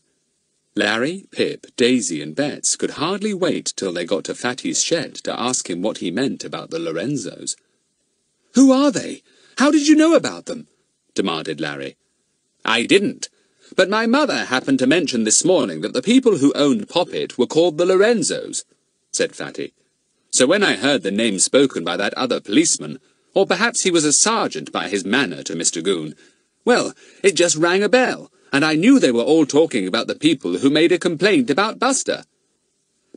Larry, Pip, Daisy and Betts could hardly wait till they got to Fatty's shed to ask him what he meant about the Lorenzos. "Who are they? How did you know about them?" demanded Larry. "I didn't, but my mother happened to mention this morning that the people who owned Poppet were called the Lorenzos," said Fatty. "So when I heard the name spoken by that other policeman, or perhaps he was a sergeant by his manner to Mr. Goon, well, it just rang a bell, and I knew they were all talking about the people who made a complaint about Buster."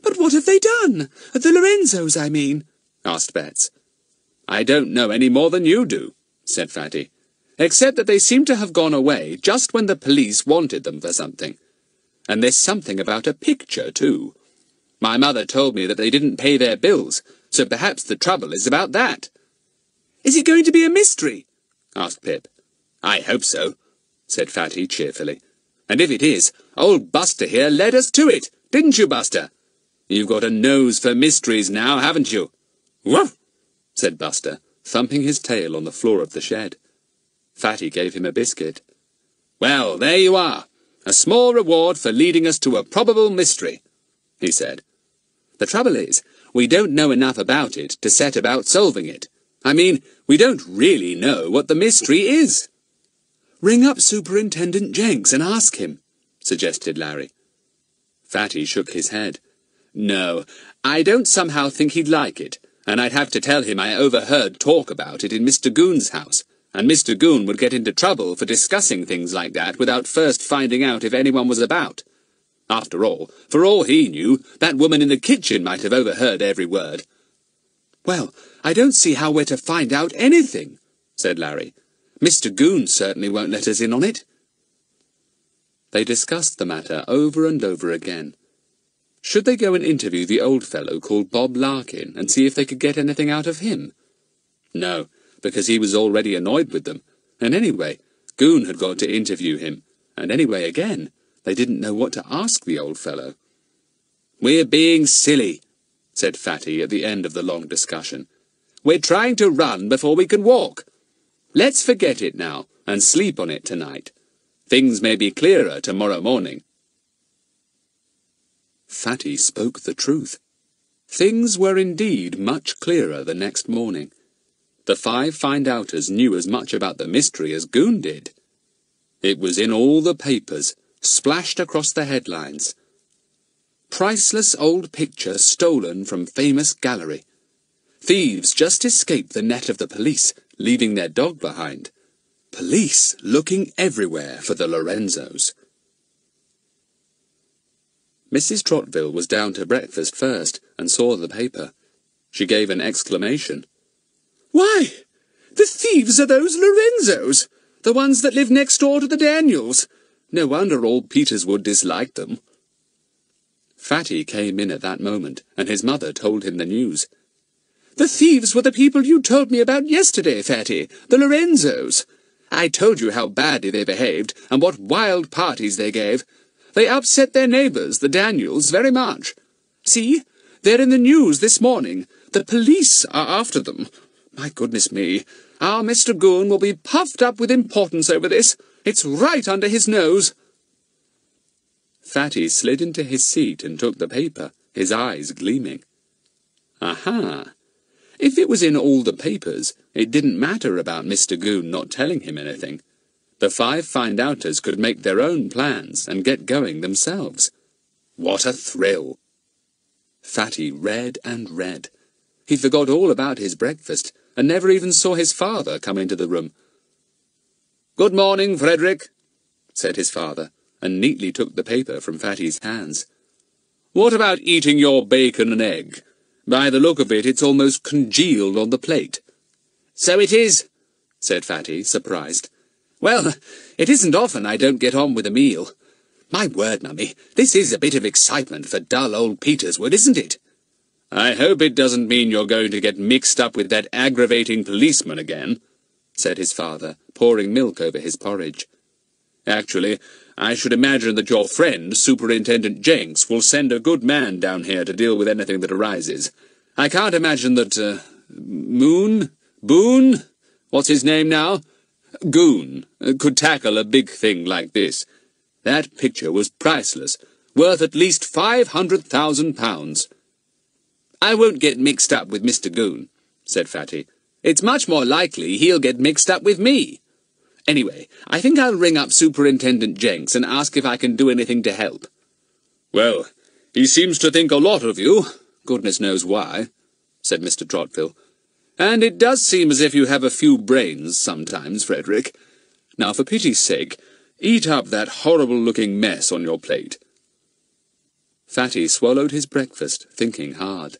"But what have they done? The Lorenzos, I mean?" asked Betts. "I don't know any more than you do," said Fatty, "except that they seem to have gone away just when the police wanted them for something. And there's something about a picture, too. My mother told me that they didn't pay their bills, so perhaps the trouble is about that." "Is it going to be a mystery?" asked Pip. "I hope so," said Fatty cheerfully. "And if it is, old Buster here led us to it, didn't you, Buster? You've got a nose for mysteries now, haven't you?" "Woof!" said Buster, thumping his tail on the floor of the shed. Fatty gave him a biscuit. "Well, there you are. A small reward for leading us to a probable mystery," he said. "The trouble is, we don't know enough about it to set about solving it. I mean, we don't really know what the mystery is." "Ring up Superintendent Jenks and ask him," suggested Larry. Fatty shook his head. "No, I don't somehow think he'd like it, and I'd have to tell him I overheard talk about it in Mr. Goon's house, and Mr. Goon would get into trouble for discussing things like that without first finding out if anyone was about. After all, for all he knew, that woman in the kitchen might have overheard every word." "Well, I don't see how we're to find out anything," said Larry. "Mr. Goon certainly won't let us in on it." They discussed the matter over and over again. Should they go and interview the old fellow called Bob Larkin and see if they could get anything out of him? No, because he was already annoyed with them, and anyway, Goon had got to interview him, and anyway again, they didn't know what to ask the old fellow. "We're being silly," said Fatty at the end of the long discussion. "We're trying to run before we can walk. Let's forget it now and sleep on it tonight. Things may be clearer tomorrow morning." Fatty spoke the truth. Things were indeed much clearer the next morning. The 5 find-outers knew as much about the mystery as Goon did. It was in all the papers, splashed across the headlines. "Priceless old picture stolen from famous gallery. Thieves just escaped the net of the police, leaving their dog behind. Police looking everywhere for the Lorenzos." Mrs. Trotville was down to breakfast first and saw the paper. She gave an exclamation. "Why, the thieves are those Lorenzos, the ones that live next door to the Daniels. No wonder all Peterswood disliked them." Fatty came in at that moment, and his mother told him the news. "The thieves were the people you told me about yesterday, Fatty, the Lorenzos. I told you how badly they behaved, and what wild parties they gave. They upset their neighbours, the Daniels, very much. See, they're in the news this morning. The police are after them. My goodness me, our Mr. Goon will be puffed up with importance over this. It's right under his nose." Fatty slid into his seat and took the paper, his eyes gleaming. Aha! If it was in all the papers, it didn't matter about Mr. Goon not telling him anything. The 5 find-outers could make their own plans and get going themselves. What a thrill! Fatty read and read. He forgot all about his breakfast, and never even saw his father come into the room. "Good morning, Frederick," said his father, and neatly took the paper from Fatty's hands. "What about eating your bacon and egg? By the look of it, it's almost congealed on the plate." "So it is," said Fatty, surprised. "Well, it isn't often I don't get on with a meal. My word, Mummy, this is a bit of excitement for dull old Peterswood, isn't it?" "I hope it doesn't mean you're going to get mixed up with that aggravating policeman again," said his father, pouring milk over his porridge. "Actually, I should imagine that your friend, Superintendent Jenks, will send a good man down here to deal with anything that arises. I can't imagine that, Boone? What's his name now? Goon, could tackle a big thing like this. That picture was priceless, worth at least £500,000. "I won't get mixed up with Mr. Goon," said Fatty. "It's much more likely he'll get mixed up with me. Anyway, I think I'll ring up Superintendent Jenks and ask if I can do anything to help." "Well, he seems to think a lot of you, goodness knows why," said Mr. Trotville. "And it does seem as if you have a few brains sometimes, Frederick. Now, for pity's sake, eat up that horrible-looking mess on your plate." Fatty swallowed his breakfast, thinking hard.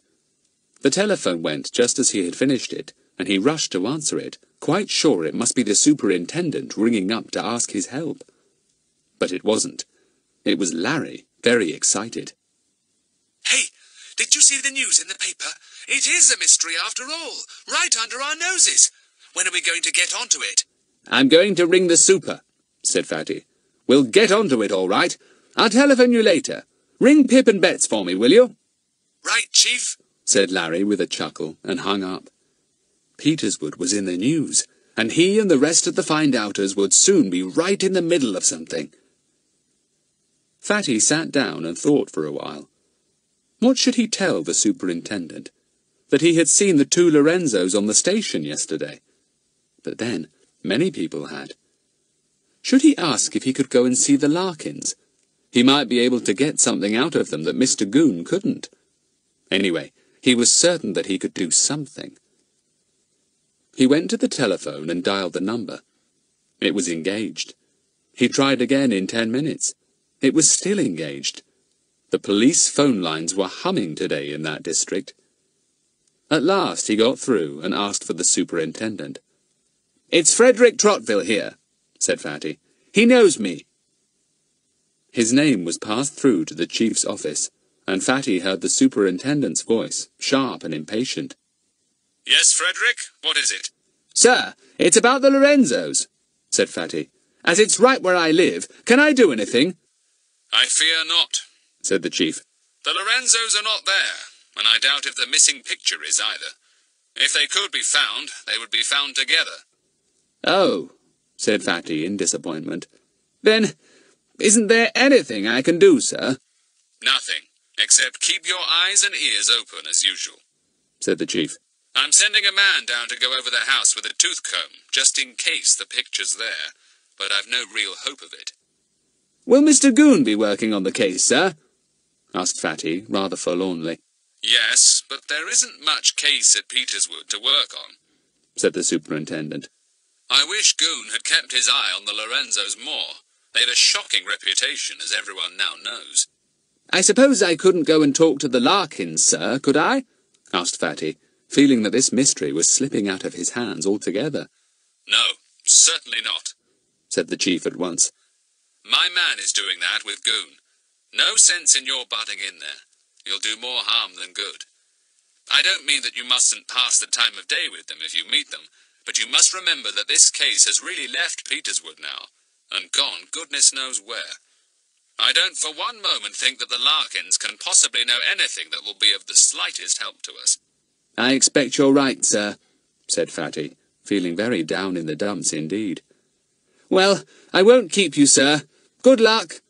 The telephone went just as he had finished it, and he rushed to answer it, quite sure it must be the superintendent ringing up to ask his help. But it wasn't. It was Larry, very excited. "Hey, did you see the news in the paper? It is a mystery after all, right under our noses. When are we going to get onto it?" "I'm going to ring the super," said Fatty. "We'll get onto it all right. I'll telephone you later. Ring Pip and Betts for me, will you?" "Right, Chief," said Larry with a chuckle, and hung up. Peterswood was in the news, and he and the rest of the find-outers would soon be right in the middle of something. Fatty sat down and thought for a while. What should he tell the superintendent? That he had seen the two Lorenzos on the station yesterday. But then, many people had. Should he ask if he could go and see the Larkins? He might be able to get something out of them that Mr. Goon couldn't. Anyway, he was certain that he could do something. He went to the telephone and dialed the number. It was engaged. He tried again in 10 minutes. It was still engaged. The police phone lines were humming today in that district. At last he got through and asked for the superintendent. "It's Frederick Trotville here," said Fatty. "He knows me." His name was passed through to the chief's office, and Fatty heard the superintendent's voice, sharp and impatient. "Yes, Frederick, what is it?" "Sir, it's about the Lorenzos," said Fatty. "As it's right where I live, can I do anything?" "I fear not," said the chief. "The Lorenzos are not there, and I doubt if the missing picture is either. If they could be found, they would be found together." "Oh," said Fatty in disappointment. "Then, isn't there anything I can do, sir?" "Nothing, except keep your eyes and ears open as usual," said the chief. "I'm sending a man down to go over the house with a tooth comb, just in case the picture's there, but I've no real hope of it." "Will Mr. Goon be working on the case, sir?" asked Fatty, rather forlornly. "Yes, but there isn't much case at Peterswood to work on," said the superintendent. "I wish Goon had kept his eye on the Lorenzos more. They've a shocking reputation, as everyone now knows." "I suppose I couldn't go and talk to the Larkins, sir, could I?" asked Fatty, feeling that this mystery was slipping out of his hands altogether. "No, certainly not," said the chief at once. "My man is doing that with Goon. No sense in your butting in there. You'll do more harm than good. I don't mean that you mustn't pass the time of day with them if you meet them, but you must remember that this case has really left Peterswood now, and gone goodness knows where. I don't for one moment think that the Larkins can possibly know anything that will be of the slightest help to us." "I expect you're right, sir," said Fatty, feeling very down in the dumps indeed. "Well, I won't keep you, sir. Good luck."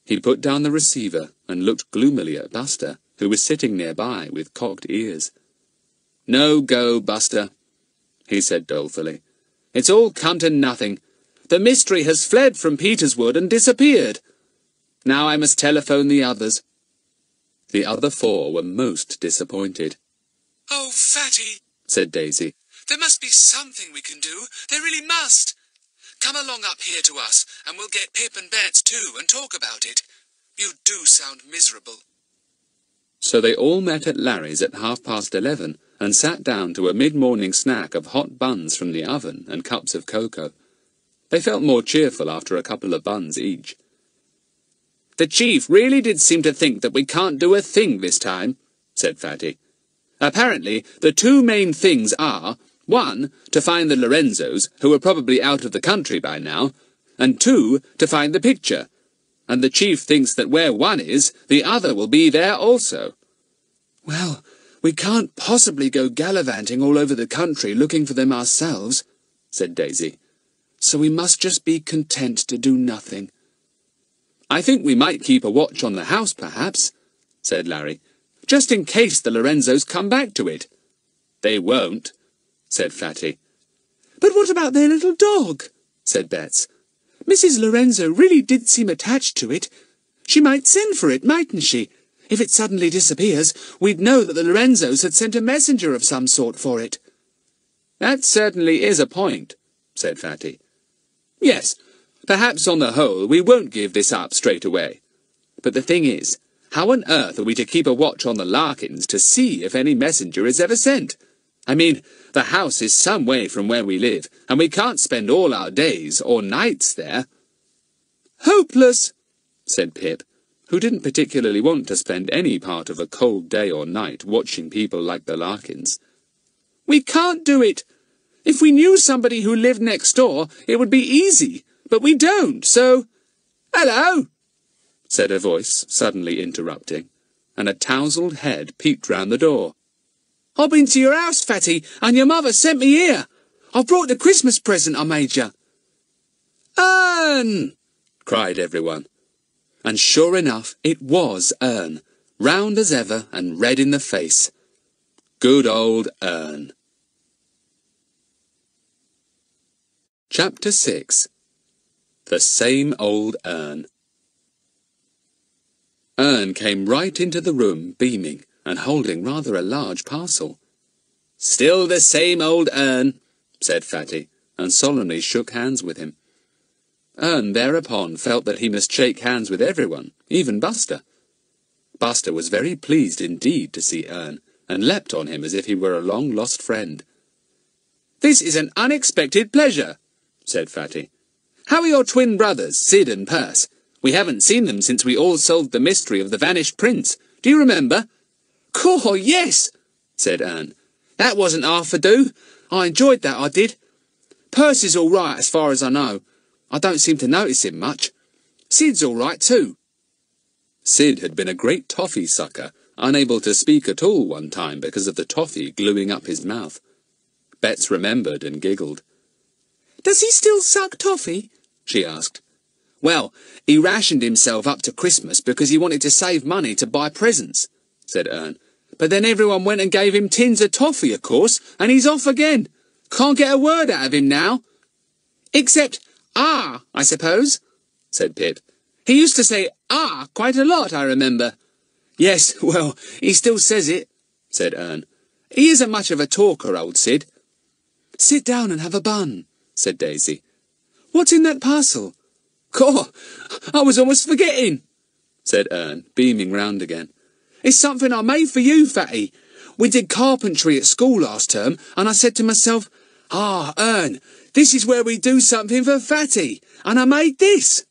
He put down the receiver and looked gloomily at Buster, who was sitting nearby with cocked ears. "No go, Buster," he said dolefully. "It's all come to nothing. The mystery has fled from Peterswood and disappeared. Now I must telephone the others." The other four were most disappointed. "Oh, Fatty," said Daisy. "there must be something we can do. There really must. Come along up here to us, and we'll get Pip and Bets too, and talk about it. You do sound miserable. So they all met at Larry's at 11:30 and sat down to a mid-morning snack of hot buns from the oven and cups of cocoa. They felt more cheerful after a couple of buns each. The chief really did seem to think that we can't do a thing this time, said Fatty. Apparently, the two main things are, 1, to find the Lorenzos, who are probably out of the country by now, and 2, to find the picture. And the chief thinks that where one is, the other will be there also. Well, we can't possibly go gallivanting all over the country looking for them ourselves, said Daisy. So we must just be content to do nothing. I think we might keep a watch on the house, perhaps, said Larry, just in case the Lorenzos come back to it. They won't, said Fatty. But what about their little dog? Said Bets. Mrs. Lorenzo really did seem attached to it. She might send for it, mightn't she? If it suddenly disappears, we'd know that the Lorenzos had sent a messenger of some sort for it. That certainly is a point, said Fatty. Yes, perhaps on the whole we won't give this up straight away. But the thing is, how on earth are we to keep a watch on the Larkins to see if any messenger is ever sent? I mean, the house is some way from where we live, and we can't spend all our days or nights there. Hopeless, said Pip, who didn't particularly want to spend any part of a cold day or night watching people like the Larkins. We can't do it. If we knew somebody who lived next door, it would be easy, but we don't, so— Hello, said a voice, suddenly interrupting, and a tousled head peeped round the door. I've been to your house, Fatty, and your mother sent me here. I've brought the Christmas present I made you. Ern! Cried everyone. And sure enough, it was Ern, round as ever and red in the face. Good old Ern. Chapter 6. The Same Old Ern. Ern came right into the room, beaming, and holding rather a large parcel. Still the same old Ern, said Fatty, and solemnly shook hands with him. Ern thereupon felt that he must shake hands with everyone, even Buster. Buster was very pleased indeed to see Ern, and leapt on him as if he were a long-lost friend. This is an unexpected pleasure, said Fatty. How are your twin brothers, Sid and Perce? We haven't seen them since we all solved the mystery of the vanished prince. Do you remember? Caw, yes, said Ern. That wasn't half a do. I enjoyed that, I did. Perce is all right as far as I know. I don't seem to notice him much. Sid's all right too. Sid had been a great toffee sucker, unable to speak at all one time because of the toffee gluing up his mouth. Bets remembered and giggled. Does he still suck toffee? She asked. Well, he rationed himself up to Christmas because he wanted to save money to buy presents, said Ern. But then everyone went and gave him tins of toffee, of course, and he's off again. Can't get a word out of him now. Except, ah, I suppose, said Pip. He used to say ah quite a lot, I remember. Yes, well, he still says it, said Ern. He isn't much of a talker, old Sid. Sit down and have a bun, said Daisy. What's in that parcel? Caw, I was almost forgetting, said Ern, beaming round again. It's something I made for you, Fatty. We did carpentry at school last term, and I said to myself, ah, Ern, this is where we do something for Fatty, and I made this.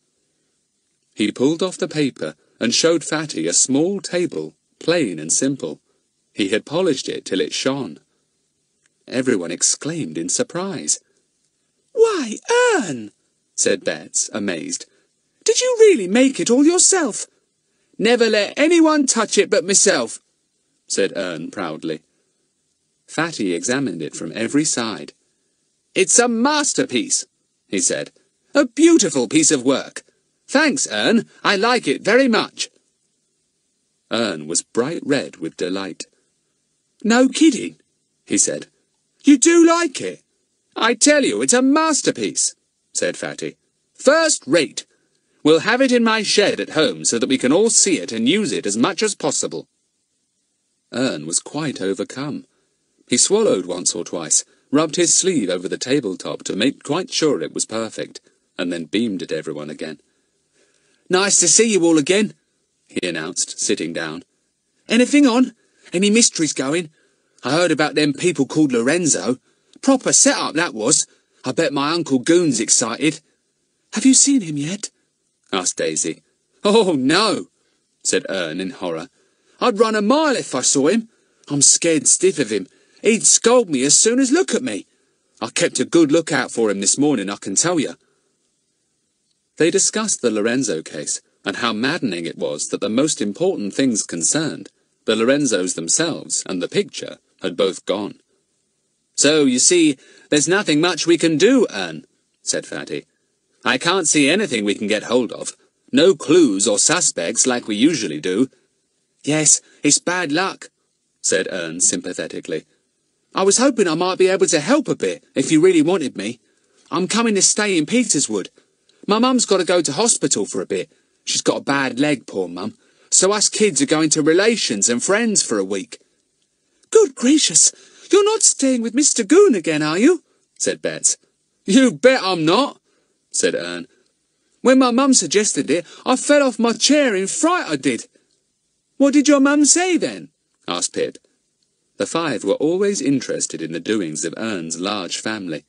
He pulled off the paper and showed Fatty a small table, plain and simple. He had polished it till it shone. Everyone exclaimed in surprise. Why, Ern, said Bets, amazed. Did you really make it all yourself? Never let anyone touch it but myself, said Ern proudly. Fatty examined it from every side. It's a masterpiece, he said. A beautiful piece of work. Thanks, Ern. I like it very much. Ern was bright red with delight. No kidding, he said. You do like it? I tell you, it's a masterpiece, said Fatty. First rate. We'll have it in my shed at home so that we can all see it and use it as much as possible. Ern was quite overcome. He swallowed once or twice, rubbed his sleeve over the tabletop to make quite sure it was perfect, and then beamed at everyone again. Nice to see you all again, he announced, sitting down. Anything on? Any mysteries going? I heard about them people called Lorenzo. Proper set-up, that was. I bet my Uncle Goon's excited. Have you seen him yet? Asked Daisy. Oh, no, said Ern in horror. I'd run a mile if I saw him. I'm scared stiff of him. He'd scold me as soon as look at me. I kept a good lookout for him this morning, I can tell you. They discussed the Lorenzo case, and how maddening it was that the most important things concerned, the Lorenzos themselves and the picture, had both gone. So, you see, there's nothing much we can do, Ern, said Fatty. I can't see anything we can get hold of. No clues or suspects like we usually do. Yes, it's bad luck, said Ern sympathetically. I was hoping I might be able to help a bit if you really wanted me. I'm coming to stay in Peterswood. My mum's got to go to hospital for a bit. She's got a bad leg, poor mum. So us kids are going to relations and friends for a week. Good gracious, you're not staying with Mr. Goon again, are you? Said Betts. You bet I'm not, said Ern. When my mum suggested it, I fell off my chair in fright, I did. What did your mum say then? Asked Pip. The five were always interested in the doings of Ern's large family.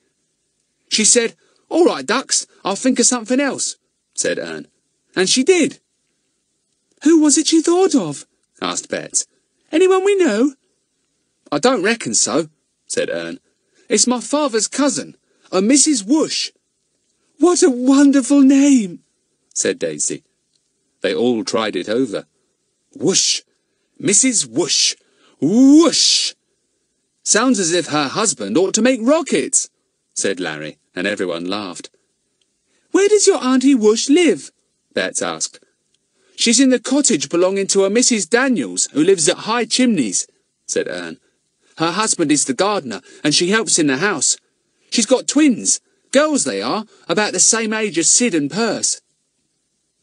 She said, all right, ducks, I'll think of something else, said Ern. And she did. Who was it she thought of? Asked Betts. Anyone we know? I don't reckon so, said Ern. It's my father's cousin, a Mrs. Whoosh. What a wonderful name, said Daisy. They all tried it over. Whoosh, Mrs. Whoosh, whoosh. Sounds as if her husband ought to make rockets, said Larry, and everyone laughed. Where does your Auntie Whoosh live? Betts asked. She's in the cottage belonging to a Mrs. Daniels, who lives at High Chimneys, said Ern. Her husband is the gardener, and she helps in the house. She's got twins, girls they are, about the same age as Sid and Perce.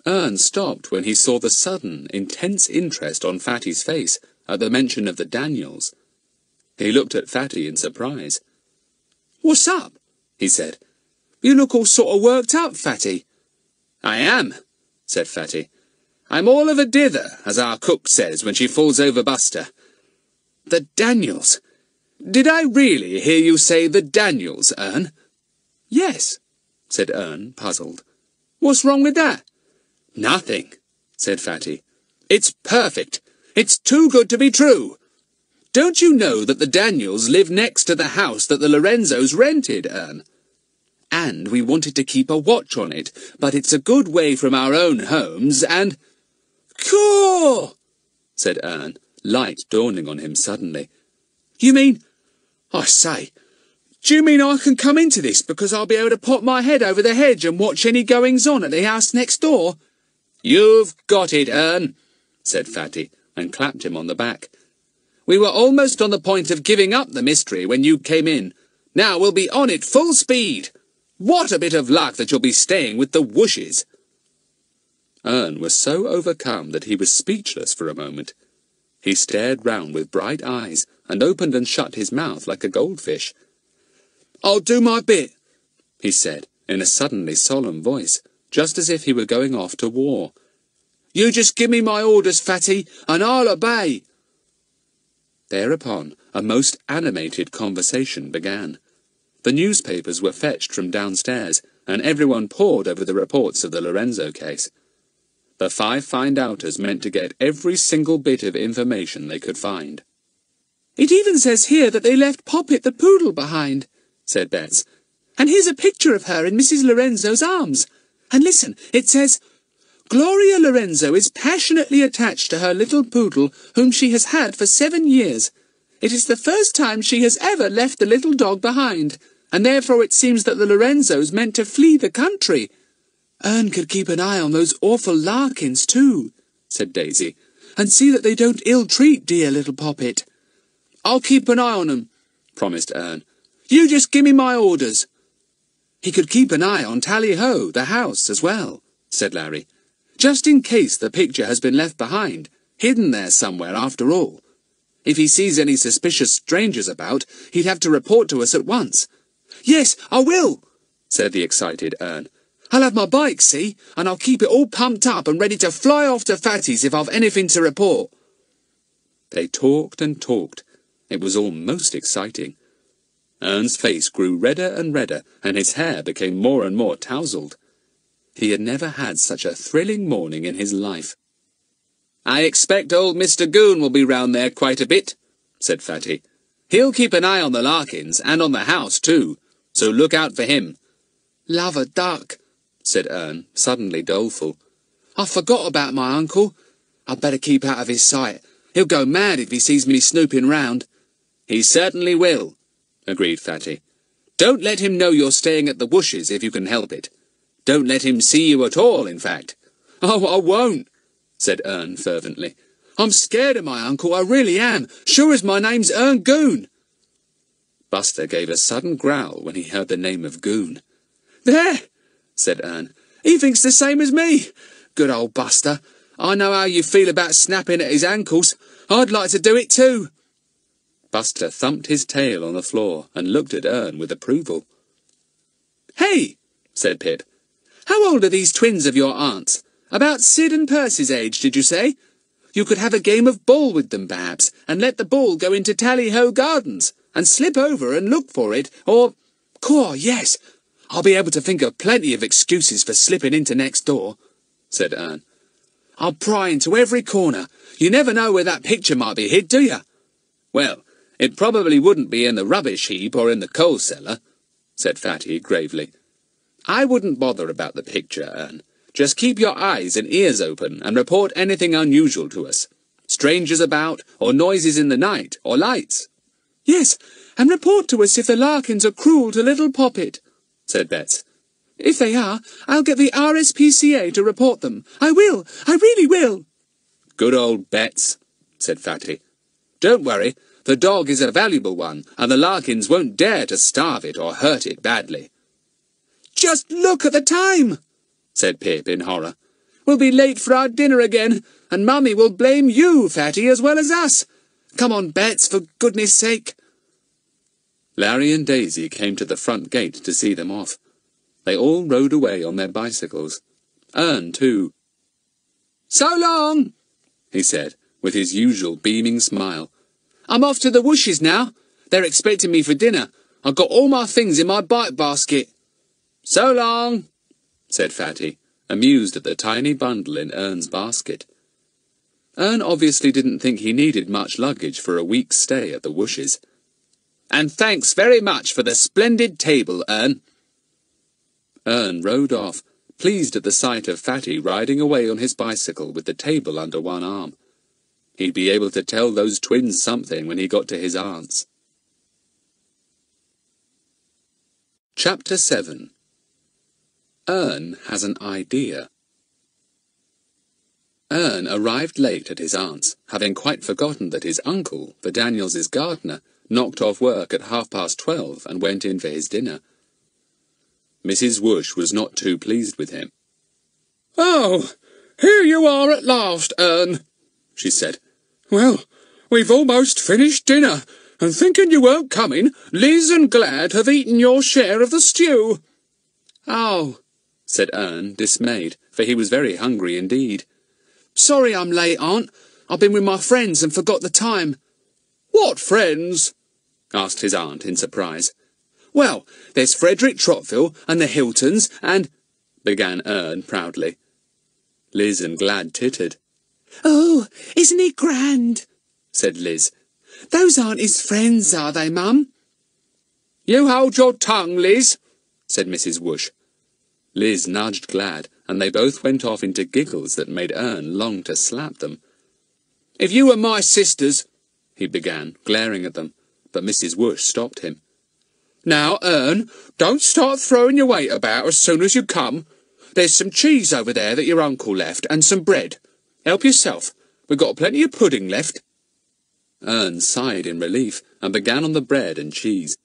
Ern stopped when he saw the sudden, intense interest on Fatty's face at the mention of the Daniels. He looked at Fatty in surprise. What's up? He said. You look all sort of worked up, Fatty. I am, said Fatty. I'm all of a dither, as our cook says when she falls over Buster. The Daniels. Did I really hear you say the Daniels, Ern? Yes, said Ern, puzzled. What's wrong with that? Nothing, said Fatty. It's perfect. It's too good to be true. Don't you know that the Daniels live next to the house that the Lorenzos rented, Ern? And we wanted to keep a watch on it, but it's a good way from our own homes, and... Cool, said Ern, light dawning on him suddenly. You mean... I say, do you mean I can come into this because I'll be able to pop my head over the hedge and watch any goings-on at the house next door? You've got it, Ern, said Fatty, and clapped him on the back. We were almost on the point of giving up the mystery when you came in. Now we'll be on it full speed. What a bit of luck that you'll be staying with the Whooshes. Ern was so overcome that he was speechless for a moment. He stared round with bright eyes, and opened and shut his mouth like a goldfish. I'll do my bit, he said, in a suddenly solemn voice, just as if he were going off to war. You just give me my orders, Fatty, and I'll obey. Thereupon, a most animated conversation began. The newspapers were fetched from downstairs, and everyone pored over the reports of the Lorenzo case. The five find-outers meant to get every single bit of information they could find. It even says here that they left Poppet the poodle behind, said Betts. And here's a picture of her in Mrs. Lorenzo's arms. And listen, it says, Gloria Lorenzo is passionately attached to her little poodle, whom she has had for 7 years. It is the first time she has ever left the little dog behind, and therefore it seems that the Lorenzos meant to flee the country. Ern could keep an eye on those awful Larkins, too, said Daisy, and see that they don't ill-treat dear little Poppet. I'll keep an eye on 'em, promised Ern. You just give me my orders. He could keep an eye on Tally-Ho, the house, as well, said Larry, just in case the picture has been left behind, hidden there somewhere after all. If he sees any suspicious strangers about, he'd have to report to us at once. Yes, I will, said the excited Ern. I'll have my bike, see, and I'll keep it all pumped up and ready to fly off to Fatty's if I've anything to report." They talked and talked. It was all most exciting. Ern's face grew redder and redder, and his hair became more and more tousled. He had never had such a thrilling morning in his life. "I expect old Mr. Goon will be round there quite a bit," said Fatty. "He'll keep an eye on the Larkins, and on the house too, so look out for him." "Love a duck," said Ern, suddenly doleful. "I forgot about my uncle. I'd better keep out of his sight. He'll go mad if he sees me snooping round." "He certainly will," agreed Fatty. "Don't let him know you're staying at the Wooshes if you can help it. Don't let him see you at all, in fact." "Oh, I won't," said Ern fervently. "I'm scared of my uncle, I really am, sure as my name's Ern Goon." Buster gave a sudden growl when he heard the name of Goon. "There," said Ern. "He thinks the same as me. Good old Buster. I know how you feel about snapping at his ankles. I'd like to do it too." Buster thumped his tail on the floor and looked at Ern with approval. "Hey," said Pip. "How old are these twins of your aunt's? About Sid and Percy's age, did you say? You could have a game of ball with them, perhaps, and let the ball go into Tally-Ho Gardens, and slip over and look for it, or... Caw, yes, I'll be able to think of plenty of excuses for slipping into next door," said Ern. "I'll pry into every corner. You never know where that picture might be hid, do you?" "Well, it probably wouldn't be in the rubbish heap or in the coal cellar," said Fatty gravely. "I wouldn't bother about the picture, Ern. Just keep your eyes and ears open and report anything unusual to us. Strangers about, or noises in the night, or lights." "Yes, and report to us if the Larkins are cruel to little Poppet," said Bets. "If they are, I'll get the RSPCA to report them. I will, I really will." "Good old Bets," said Fatty. "Don't worry, the dog is a valuable one, and the Larkins won't dare to starve it or hurt it badly." "Just look at the time," said Pip in horror. "We'll be late for our dinner again, and Mummy will blame you, Fatty, as well as us. Come on, Bets, for goodness sake." Larry and Daisy came to the front gate to see them off. They all rode away on their bicycles. Ern, too. "So long," he said, with his usual beaming smile. "I'm off to the Wooshes now. They're expecting me for dinner. I've got all my things in my bike basket." "So long," said Fatty, amused at the tiny bundle in Ern's basket. Ern obviously didn't think he needed much luggage for a week's stay at the Wooshes. "And thanks very much for the splendid table, Ern." Ern rode off, pleased at the sight of Fatty riding away on his bicycle with the table under one arm. He'd be able to tell those twins something when he got to his aunt's. Chapter 7. Ern has an idea. Ern arrived late at his aunt's, having quite forgotten that his uncle, the Daniels' gardener, knocked off work at 12:30 and went in for his dinner. Mrs. Woosh was not too pleased with him. "Oh, here you are at last, Ern," she said. "Well, we've almost finished dinner, and thinking you weren't coming, Liz and Glad have eaten your share of the stew." "Oh," said Ern, dismayed, for he was very hungry indeed. "Sorry I'm late, Aunt. I've been with my friends and forgot the time." "What friends?" asked his aunt in surprise. "Well, there's Frederick Trottville and the Hiltons and—" began Ern proudly. Liz and Glad tittered. "Oh, isn't he grand?" said Liz. "Those aren't his friends, are they, Mum?" "You hold your tongue, Liz," said Mrs. Woosh. Liz nudged Glad, and they both went off into giggles that made Ern long to slap them. "If you were my sisters—" he began, glaring at them, but Mrs. Woosh stopped him. "Now, Ern, don't start throwing your weight about as soon as you come. There's some cheese over there that your uncle left, and some bread. Help yourself. We've got plenty of pudding left." Ern sighed in relief, and began on the bread and cheese.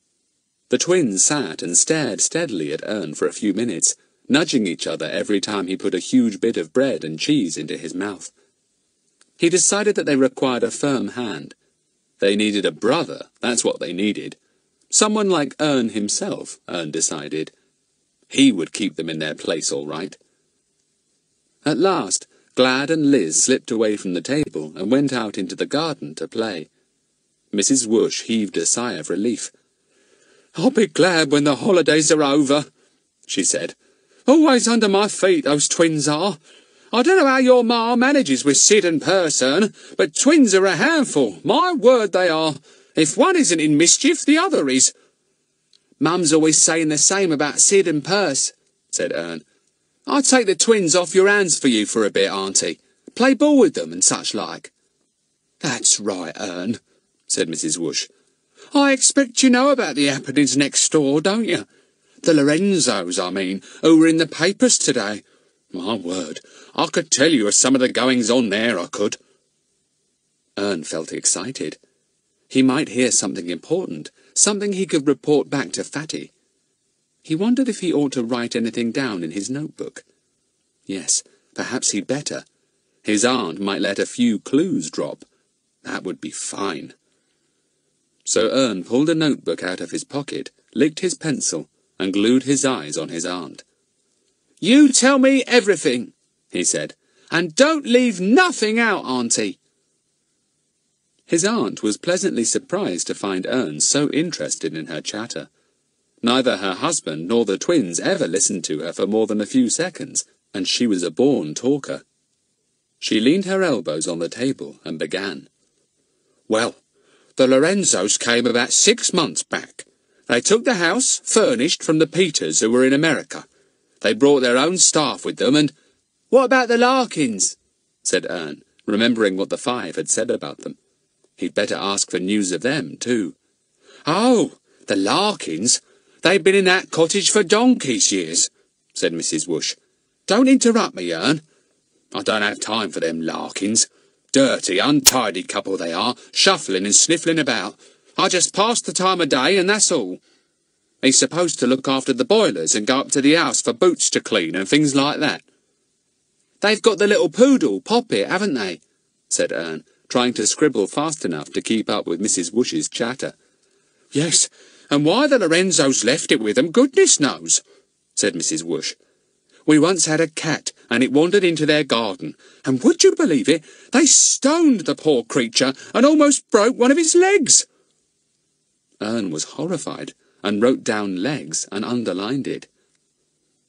The twins sat and stared steadily at Ern for a few minutes, nudging each other every time he put a huge bit of bread and cheese into his mouth. He decided that they required a firm hand. They needed a brother, that's what they needed. Someone like Ern himself, Ern decided. He would keep them in their place all right. At last, Glad and Liz slipped away from the table and went out into the garden to play. Mrs. Whoosh heaved a sigh of relief. "I'll be glad when the holidays are over," she said. "Always under my feet, those twins are. I don't know how your ma manages with Sid and Person, but twins are a handful, my word they are. If one isn't in mischief, the other is." "Mum's always saying the same about Sid and Perce," said Ern. "I'll take the twins off your hands for you for a bit, Auntie. Play ball with them and such like." "That's right, Ern," said Mrs. Whoosh. "I expect you know about the happenings next door, don't you? The Lorenzos, I mean, who were in the papers today. My word, I could tell you of some of the goings-on there, I could." Ern felt excited. He might hear something important, something he could report back to Fatty. He wondered if he ought to write anything down in his notebook. Yes, perhaps he'd better. His aunt might let a few clues drop. That would be fine. So Ern pulled a notebook out of his pocket, licked his pencil, and glued his eyes on his aunt. "You tell me everything," he said, "and don't leave nothing out, Auntie." His aunt was pleasantly surprised to find Ern so interested in her chatter. Neither her husband nor the twins ever listened to her for more than a few seconds, and she was a born talker. She leaned her elbows on the table and began. "Well, the Lorenzos came about 6 months back. They took the house, furnished, from the Peters who were in America. They brought their own staff with them and—" "What about the Larkins?" said Ern, remembering what the five had said about them. He'd better ask for news of them, too. "Oh, the Larkins! They've been in that cottage for donkey's years," said Mrs. Whoosh. "Don't interrupt me, Ern. I don't have time for them Larkins. Dirty, untidy couple they are, shuffling and sniffling about. I just pass the time of day, and that's all. He's supposed to look after the boilers and go up to the house for boots to clean and things like that." "They've got the little poodle, Poppet, haven't they?" said Ern, trying to scribble fast enough to keep up with Mrs. Whoosh's chatter. "Yes, and why the Lorenzos left it with them, goodness knows," said Mrs. Whoosh. "We once had a cat, and it wandered into their garden, and would you believe it, they stoned the poor creature and almost broke one of its legs." Ern was horrified, and wrote down legs and underlined it.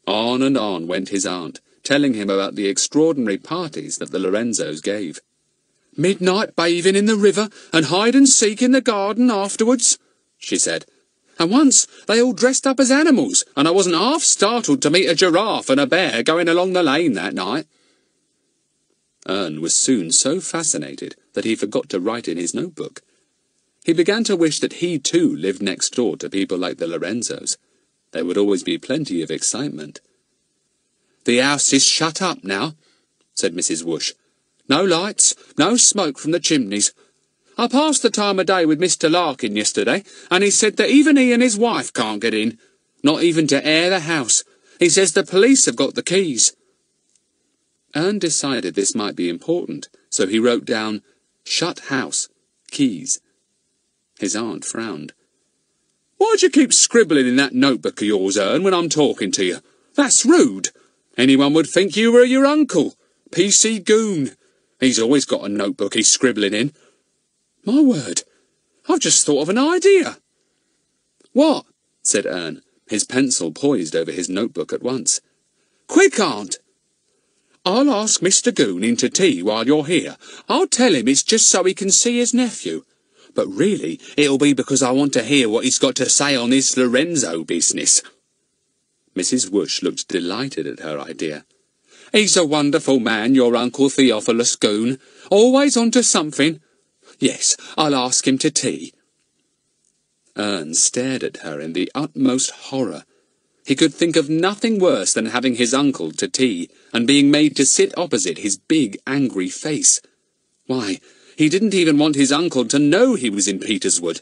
On and on went his aunt, telling him about the extraordinary parties that the Lorenzos gave. "Midnight bathing in the river and hide-and-seek in the garden afterwards," she said. "And once they all dressed up as animals, and I wasn't half startled to meet a giraffe and a bear going along the lane that night." Ern was soon so fascinated that he forgot to write in his notebook. He began to wish that he too lived next door to people like the Lorenzos. There would always be plenty of excitement. "The house is shut up now," said Mrs. Whoosh. "No lights, no smoke from the chimneys. I passed the time of day with Mr. Larkin yesterday, and he said that even he and his wife can't get in, not even to air the house. He says the police have got the keys." Ern decided this might be important, so he wrote down, "Shut house, keys." His aunt frowned. "Why do you keep scribbling in that notebook of yours, Ern, when I'm talking to you? That's rude. Anyone would think you were your uncle, P.C. Goon. He's always got a notebook he's scribbling in. My word, I've just thought of an idea." "What?" said Ern, his pencil poised over his notebook at once. "Quick, Aunt!" "I'll ask Mr. Goon in to tea while you're here. I'll tell him it's just so he can see his nephew. But really, it'll be because I want to hear what he's got to say on this Lorenzo business." Mrs. Whoosh looked delighted at her idea. "He's a wonderful man, your Uncle Theophilus Goon. Always on to something. Yes, I'll ask him to tea." Ern stared at her in the utmost horror. He could think of nothing worse than having his uncle to tea, and being made to sit opposite his big, angry face. Why, he didn't even want his uncle to know he was in Peterswood.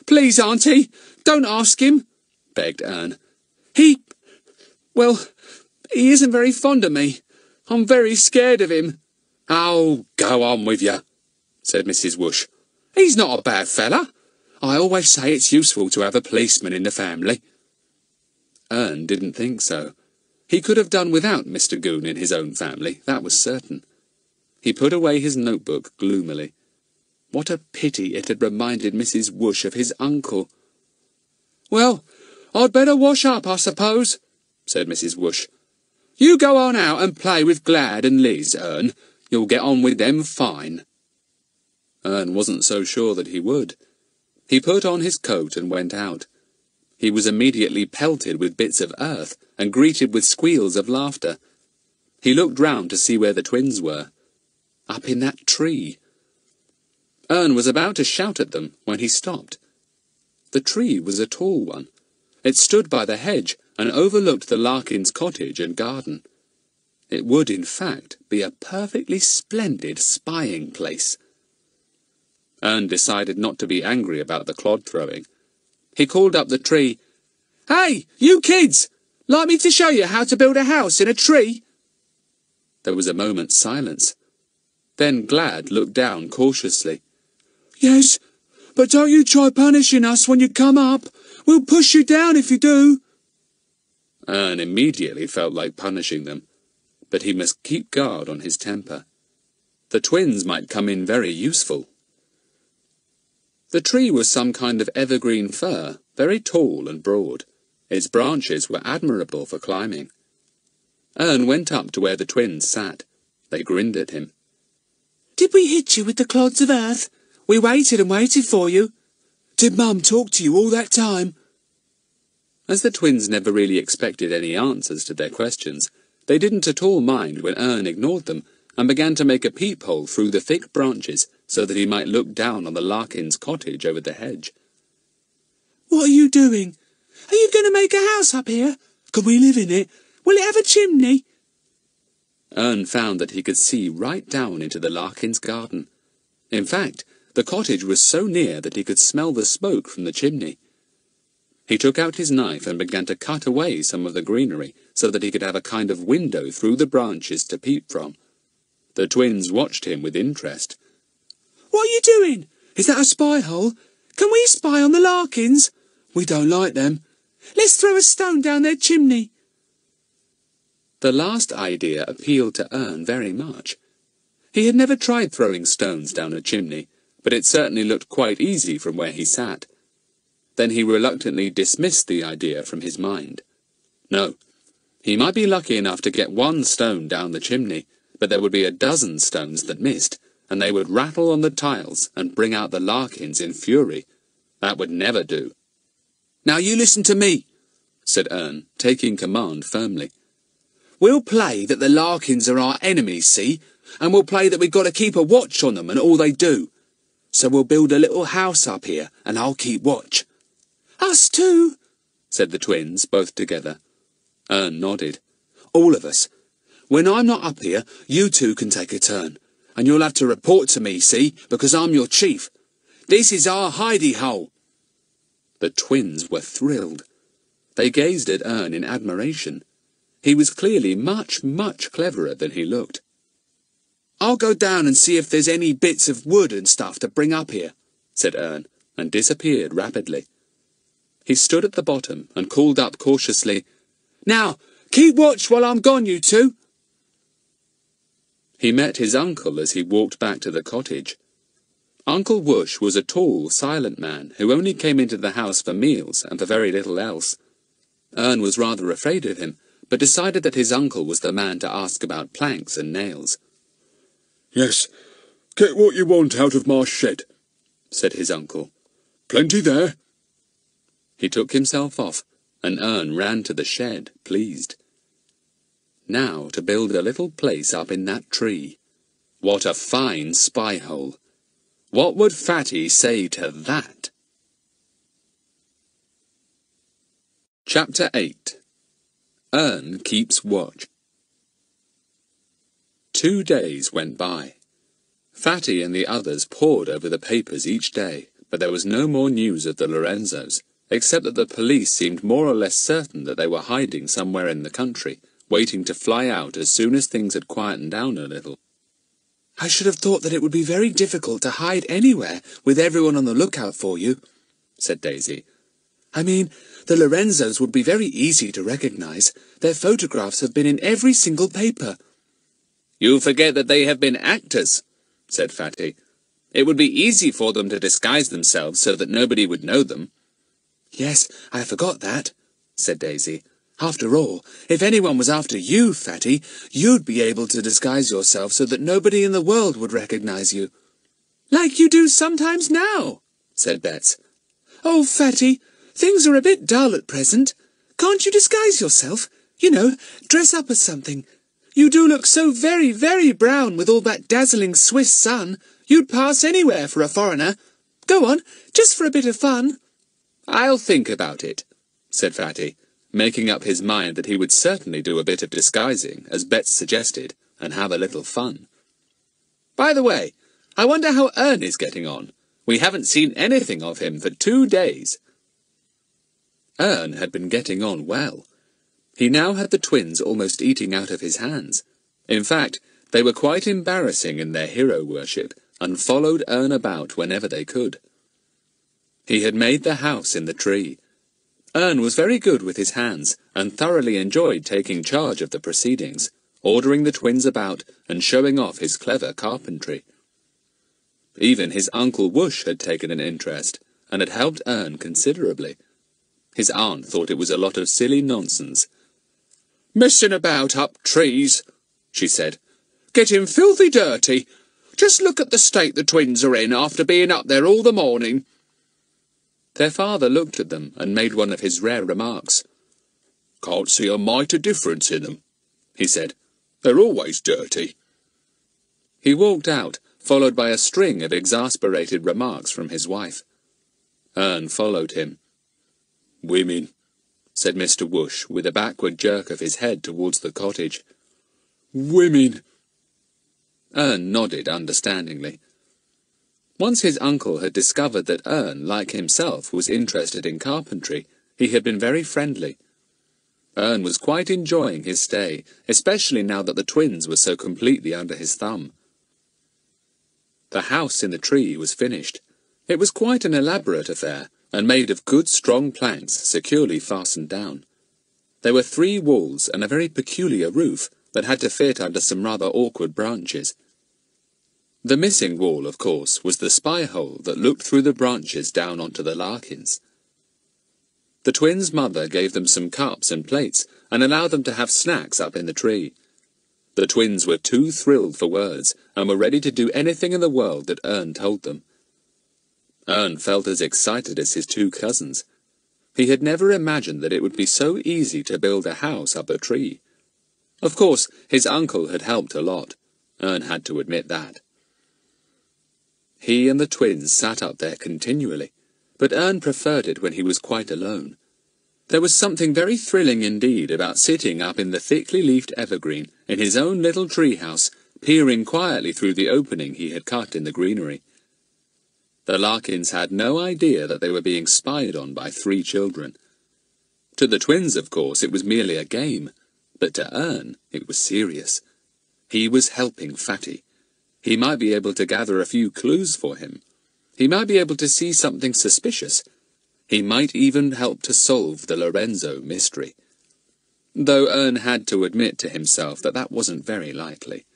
"Please, Auntie, don't ask him," begged Ern. He isn't very fond of me. I'm very scared of him." "Oh, go on with you," said Mrs. Whoosh. "He's not a bad fella. I always say it's useful to have a policeman in the family." Ern didn't think so. He could have done without Mr. Goon in his own family, that was certain. He put away his notebook gloomily. What a pity it had reminded Mrs. Whoosh of his uncle. "Well, I'd better wash up, I suppose," said Mrs. Whoosh. "You go on out and play with Glad and Liz, Ern. You'll get on with them fine." Ern wasn't so sure that he would. He put on his coat and went out. He was immediately pelted with bits of earth and greeted with squeals of laughter. He looked round to see where the twins were. Up in that tree. Ern was about to shout at them when he stopped. The tree was a tall one. It stood by the hedge and overlooked the Larkins' cottage and garden. It would, in fact, be a perfectly splendid spying place. Ern decided not to be angry about the clod throwing. He called up the tree. "Hey, you kids! Like me to show you how to build a house in a tree?" There was a moment's silence. Then Glad looked down cautiously. "Yes, but don't you try punishing us when you come up. We'll push you down if you do." Ern immediately felt like punishing them, but he must keep guard on his temper. The twins might come in very useful. The tree was some kind of evergreen fir, very tall and broad. Its branches were admirable for climbing. Ern went up to where the twins sat. They grinned at him. "Did we hit you with the clods of earth? We waited and waited for you. Did Mum talk to you all that time?" As the twins never really expected any answers to their questions, they didn't at all mind when Ern ignored them and began to make a peephole through the thick branches so that he might look down on the Larkins' cottage over the hedge. "What are you doing? Are you going to make a house up here? Can we live in it? Will it have a chimney?" Ern found that he could see right down into the Larkins' garden. In fact, the cottage was so near that he could smell the smoke from the chimney. He took out his knife and began to cut away some of the greenery so that he could have a kind of window through the branches to peep from. The twins watched him with interest. "What are you doing? Is that a spy hole? Can we spy on the Larkins? We don't like them. Let's throw a stone down their chimney." The last idea appealed to Ern very much. He had never tried throwing stones down a chimney, but it certainly looked quite easy from where he sat. Then he reluctantly dismissed the idea from his mind. No, he might be lucky enough to get one stone down the chimney, but there would be a dozen stones that missed, and they would rattle on the tiles and bring out the Larkins in fury. That would never do. "Now you listen to me," said Ern, taking command firmly. "We'll play that the Larkins are our enemies, see? And we'll play that we've got to keep a watch on them and all they do. So we'll build a little house up here, and I'll keep watch." "Us too," said the twins, both together. Ern nodded. "All of us. When I'm not up here, you two can take a turn. And you'll have to report to me, see, because I'm your chief. This is our hidey-hole." The twins were thrilled. They gazed at Ern in admiration. He was clearly much, much cleverer than he looked. "I'll go down and see if there's any bits of wood and stuff to bring up here," said Ern, and disappeared rapidly. He stood at the bottom and called up cautiously, "Now, keep watch while I'm gone, you two." He met his uncle as he walked back to the cottage. Uncle Whoosh was a tall, silent man who only came into the house for meals and for very little else. Ern was rather afraid of him, but decided that his uncle was the man to ask about planks and nails. "Yes, get what you want out of my shed," said his uncle. "Plenty there." He took himself off, and Ern ran to the shed, pleased. Now to build a little place up in that tree. What a fine spy-hole! What would Fatty say to that? Chapter 8. Ern keeps watch. 2 days went by. Fatty and the others pored over the papers each day, but there was no more news of the Lorenzos, except that the police seemed more or less certain that they were hiding somewhere in the country, waiting to fly out as soon as things had quietened down a little. "I should have thought that it would be very difficult to hide anywhere with everyone on the lookout for you," said Daisy. I mean, the Lorenzos would be very easy to recognize. Their photographs have been in every single paper. You forget that they have been actors, said Fatty. It would be easy for them to disguise themselves so that nobody would know them. Yes, I forgot that, said Daisy. After all, if anyone was after you, Fatty, you'd be able to disguise yourself so that nobody in the world would recognize you. Like you do sometimes now, said Bets. Oh, Fatty, things are a bit dull at present. Can't you disguise yourself? You know, dress up as something. You do look so very, very brown with all that dazzling Swiss sun. You'd pass anywhere for a foreigner. Go on, just for a bit of fun. I'll think about it, said Fatty, making up his mind that he would certainly do a bit of disguising, as Bets suggested, and have a little fun. By the way, I wonder how Ern is getting on. We haven't seen anything of him for 2 days. Ern had been getting on well. He now had the twins almost eating out of his hands. In fact, they were quite embarrassing in their hero worship, and followed Ern about whenever they could. He had made the house in the tree. Ern was very good with his hands, and thoroughly enjoyed taking charge of the proceedings, ordering the twins about and showing off his clever carpentry. Even his Uncle Whoosh had taken an interest, and had helped Ern considerably. His aunt thought it was a lot of silly nonsense. "Messing about up trees," she said. "Getting filthy dirty. Just look at the state the twins are in after being up there all the morning." Their father looked at them and made one of his rare remarks. "Can't see a mite of difference in them," he said. "They're always dirty." He walked out, followed by a string of exasperated remarks from his wife. Ern followed him. "Women," said Mr. Whoosh, with a backward jerk of his head towards the cottage. "Women." Ern nodded understandingly. Once his uncle had discovered that Ern, like himself, was interested in carpentry, he had been very friendly. Ern was quite enjoying his stay, especially now that the twins were so completely under his thumb. The house in the tree was finished. It was quite an elaborate affair, and made of good strong planks securely fastened down. There were 3 walls and a very peculiar roof that had to fit under some rather awkward branches. The missing wall, of course, was the spy-hole that looked through the branches down onto the Larkins. The twins' mother gave them some cups and plates and allowed them to have snacks up in the tree. The twins were too thrilled for words and were ready to do anything in the world that Ern told them. Ern felt as excited as his 2 cousins. He had never imagined that it would be so easy to build a house up a tree. Of course, his uncle had helped a lot. Ern had to admit that. He and the twins sat up there continually, but Ern preferred it when he was quite alone. There was something very thrilling indeed about sitting up in the thickly leafed evergreen in his own little tree-house, peering quietly through the opening he had cut in the greenery. The Larkins had no idea that they were being spied on by 3 children. To the twins, of course, it was merely a game, but to Ern it was serious. He was helping Fatty. He might be able to gather a few clues for him. He might be able to see something suspicious. He might even help to solve the Lorenzo mystery. Though Ern had to admit to himself that that wasn't very likely.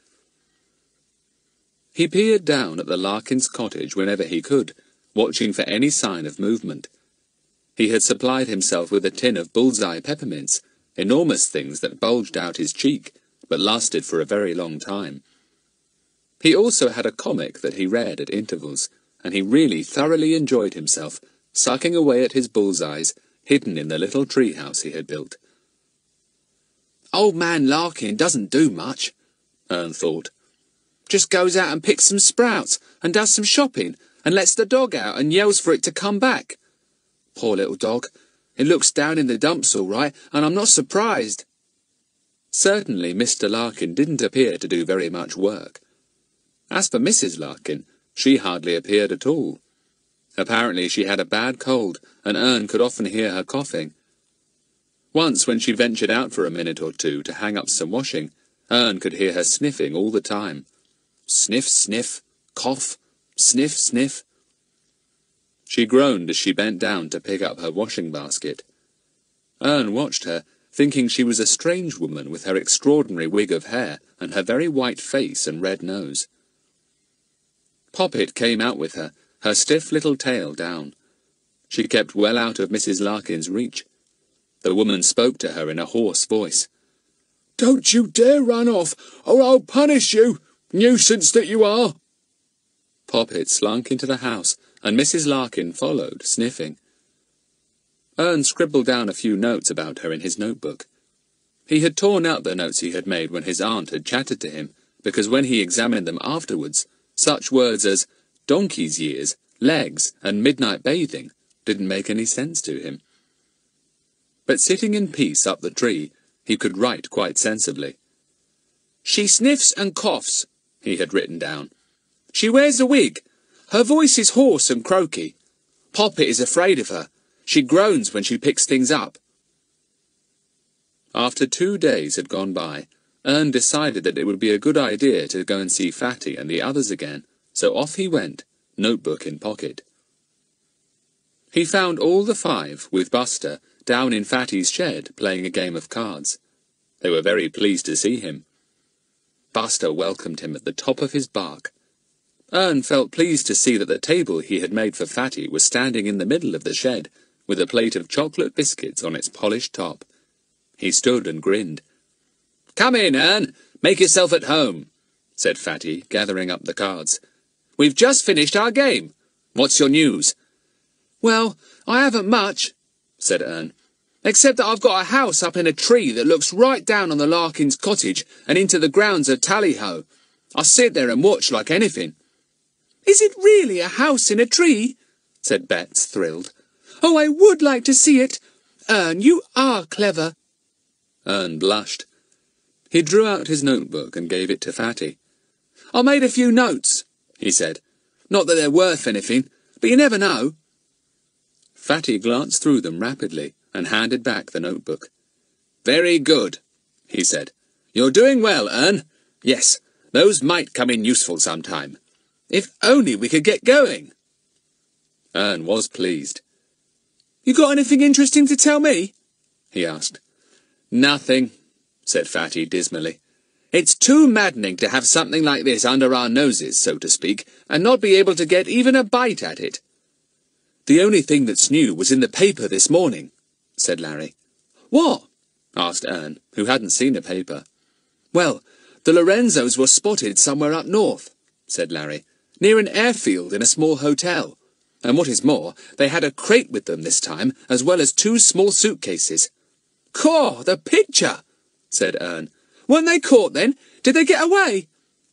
He peered down at the Larkins' cottage whenever he could, watching for any sign of movement. He had supplied himself with a tin of bullseye peppermints, enormous things that bulged out his cheek, but lasted for a very long time. He also had a comic that he read at intervals, and he really thoroughly enjoyed himself, sucking away at his bullseyes, hidden in the little tree-house he had built. "Old Man Larkin doesn't do much," Ern thought. "Just goes out and picks some sprouts, and does some shopping, and lets the dog out and yells for it to come back. Poor little dog. It looks down in the dumps all right, and I'm not surprised." Certainly Mr. Larkin didn't appear to do very much work. As for Mrs. Larkin, she hardly appeared at all. Apparently she had a bad cold, and Ern could often hear her coughing. Once, when she ventured out for a minute or 2 to hang up some washing, Ern could hear her sniffing all the time. Sniff, sniff, cough, sniff, sniff. She groaned as she bent down to pick up her washing basket. Ern watched her, thinking she was a strange woman with her extraordinary wig of hair and her very white face and red nose. Poppet came out with her, her stiff little tail down. She kept well out of Mrs. Larkin's reach. The woman spoke to her in a hoarse voice. "Don't you dare run off, or I'll punish you, nuisance that you are!" Poppet slunk into the house, and Mrs. Larkin followed, sniffing. Ern scribbled down a few notes about her in his notebook. He had torn out the notes he had made when his aunt had chatted to him, because when he examined them afterwards, such words as donkey's years, legs, and midnight bathing didn't make any sense to him. But sitting in peace up the tree, he could write quite sensibly. "She sniffs and coughs," he had written down. "She wears a wig. Her voice is hoarse and croaky. Poppet is afraid of her. She groans when she picks things up." After 2 days had gone by, Ern decided that it would be a good idea to go and see Fatty and the others again, so off he went, notebook in pocket. He found all the 5, with Buster, down in Fatty's shed playing a game of cards. They were very pleased to see him. Buster welcomed him at the top of his bark. Ern felt pleased to see that the table he had made for Fatty was standing in the middle of the shed, with a plate of chocolate biscuits on its polished top. He stood and grinned. "Come in, Ern. Make yourself at home," said Fatty, gathering up the cards. "We've just finished our game. What's your news?" "Well, I haven't much," said Ern, "except that I've got a house up in a tree that looks right down on the Larkins' cottage and into the grounds of Tally-Ho. I sit there and watch like anything." "Is it really a house in a tree?" said Bets, thrilled. "Oh, I would like to see it. Ern, you are clever." Ern blushed. He drew out his notebook and gave it to Fatty. "I made a few notes," he said. "Not that they're worth anything, but you never know." Fatty glanced through them rapidly and handed back the notebook. "Very good," he said. "You're doing well, Ern. Yes, those might come in useful sometime. If only we could get going." Ern was pleased. "You got anything interesting to tell me?" he asked. "Nothing," said Fatty dismally. "It's too maddening to have something like this under our noses, so to speak, and not be able to get even a bite at it." "The only thing that's new was in the paper this morning," said Larry. "What?" asked Ern, who hadn't seen a paper. "Well, the Lorenzos were spotted somewhere up north," said Larry, "near an airfield in a small hotel. And what is more, they had a crate with them this time, as well as 2 small suitcases." "Caw, the picture!" said Ern. "Weren't they caught then? Did they get away?"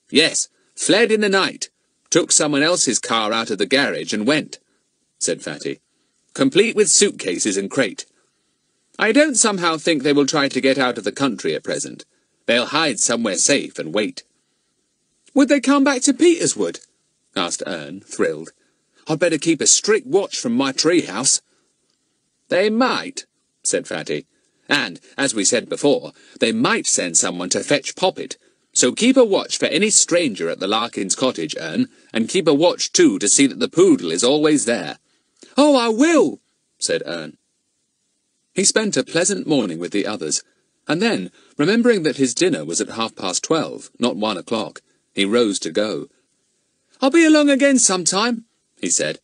"Yes, fled in the night. Took someone else's car out of the garage and went," said Fatty. "Complete with suitcases and crate. I don't somehow think they will try to get out of the country at present. They'll hide somewhere safe and wait." "Would they come back to Peterswood?" asked Ern, thrilled. "I'd better keep a strict watch from my treehouse." "They might," said Fatty. "And, as we said before, they might send someone to fetch Poppet. So keep a watch for any stranger at the Larkins' cottage, Ern, and keep a watch, too, to see that the poodle is always there." "Oh, I will," said Ern. He spent a pleasant morning with the others, and then, remembering that his dinner was at 12:30, not 1 o'clock, he rose to go. "I'll be along again sometime," he said.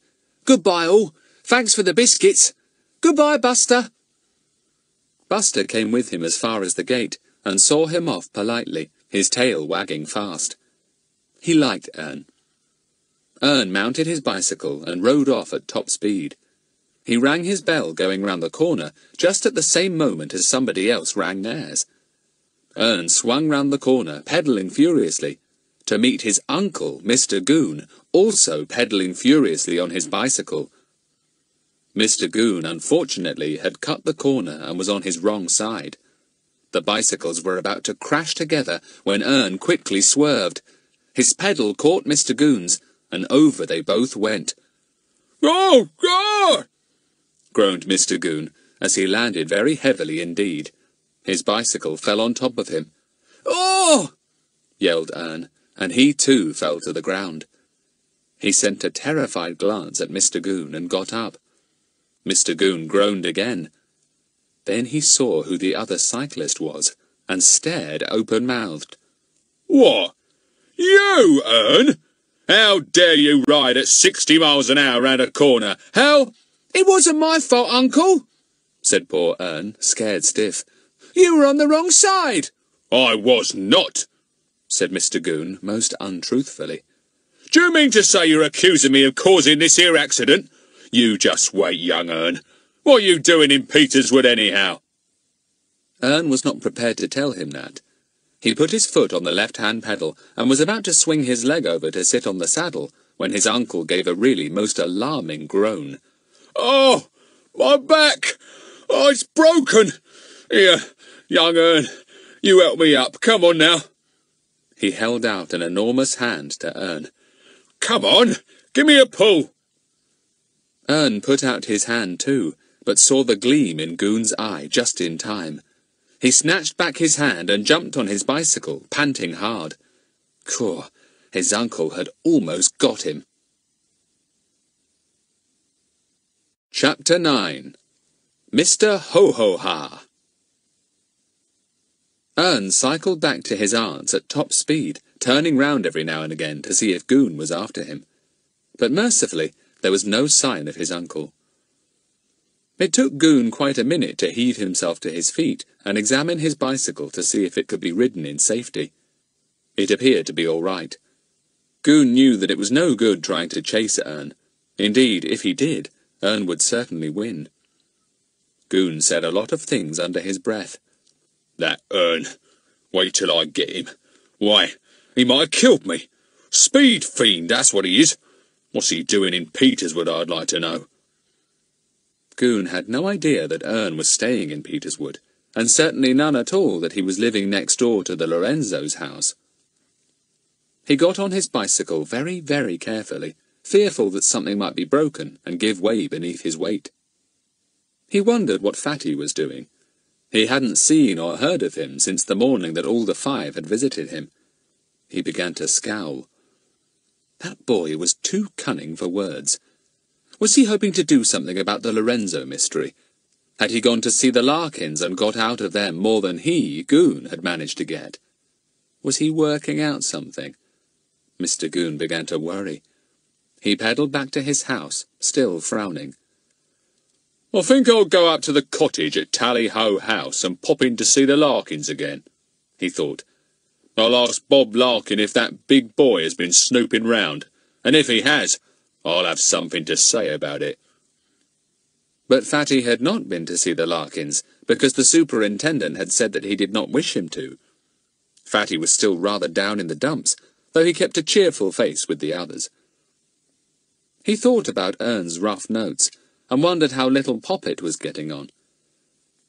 "Goodbye, all. Thanks for the biscuits. Goodbye, Buster." Buster came with him as far as the gate, and saw him off politely, his tail wagging fast. He liked Ern. Ern mounted his bicycle and rode off at top speed. He rang his bell going round the corner, just at the same moment as somebody else rang theirs. Ern swung round the corner, pedalling furiously, to meet his uncle, Mr. Goon, also pedalling furiously on his bicycle. Mr. Goon, unfortunately, had cut the corner and was on his wrong side. The bicycles were about to crash together when Ern quickly swerved. His pedal caught Mr. Goon's, and over they both went. "Oh, God!" groaned Mr. Goon, as he landed very heavily indeed. His bicycle fell on top of him. "Oh!" yelled Ern, and he too fell to the ground. He sent a terrified glance at Mr. Goon and got up. Mr. Goon groaned again. Then he saw who the other cyclist was, and stared open-mouthed. What? You, Ern? How dare you ride at 60 miles an hour round a corner? How? It wasn't my fault, Uncle, said poor Ern, scared stiff. You were on the wrong side. I was not, said Mr. Goon most untruthfully. Do you mean to say you're accusing me of causing this here accident? You just wait, young Ern. What are you doing in Peterswood anyhow? Ern was not prepared to tell him that. He put his foot on the left-hand pedal and was about to swing his leg over to sit on the saddle when his uncle gave a really most alarming groan. Oh, my back! Oh, it's broken! Here, young Ern, you help me up. Come on now. He held out an enormous hand to Ern. Come on, give me a pull. Ern put out his hand too, but saw the gleam in Goon's eye just in time. He snatched back his hand and jumped on his bicycle, panting hard. Caw, his uncle had almost got him. Chapter 9. Mr. Ho-Ho-Ha. Ern cycled back to his aunt's at top speed, turning round every now and again to see if Goon was after him. But mercifully, there was no sign of his uncle. It took Goon quite a minute to heave himself to his feet and examine his bicycle to see if it could be ridden in safety. It appeared to be all right. Goon knew that it was no good trying to chase Ern. Indeed, if he did, Ern would certainly win. Goon said a lot of things under his breath. That Ern. Wait till I get him. Why, he might have killed me. Speed fiend, that's what he is. What's he doing in Peterswood, I'd like to know. Goon had no idea that Ern was staying in Peterswood, and certainly none at all that he was living next door to the Lorenzo's house. He got on his bicycle very, very carefully, fearful that something might be broken and give way beneath his weight. He wondered what Fatty was doing. He hadn't seen or heard of him since the morning that all the five had visited him. He began to scowl. That boy was too cunning for words. Was he hoping to do something about the Lorenzo mystery? Had he gone to see the Larkins and got out of them more than he, Goon, had managed to get? Was he working out something? Mr. Goon began to worry. He pedalled back to his house, still frowning. I think I'll go up to the cottage at Tally-Ho House and pop in to see the Larkins again, he thought. I'll ask Bob Larkin if that big boy has been snooping round, and if he has, I'll have something to say about it. But Fatty had not been to see the Larkins, because the superintendent had said that he did not wish him to. Fatty was still rather down in the dumps, though he kept a cheerful face with the others. He thought about Ern's rough notes, and wondered how little Poppet was getting on.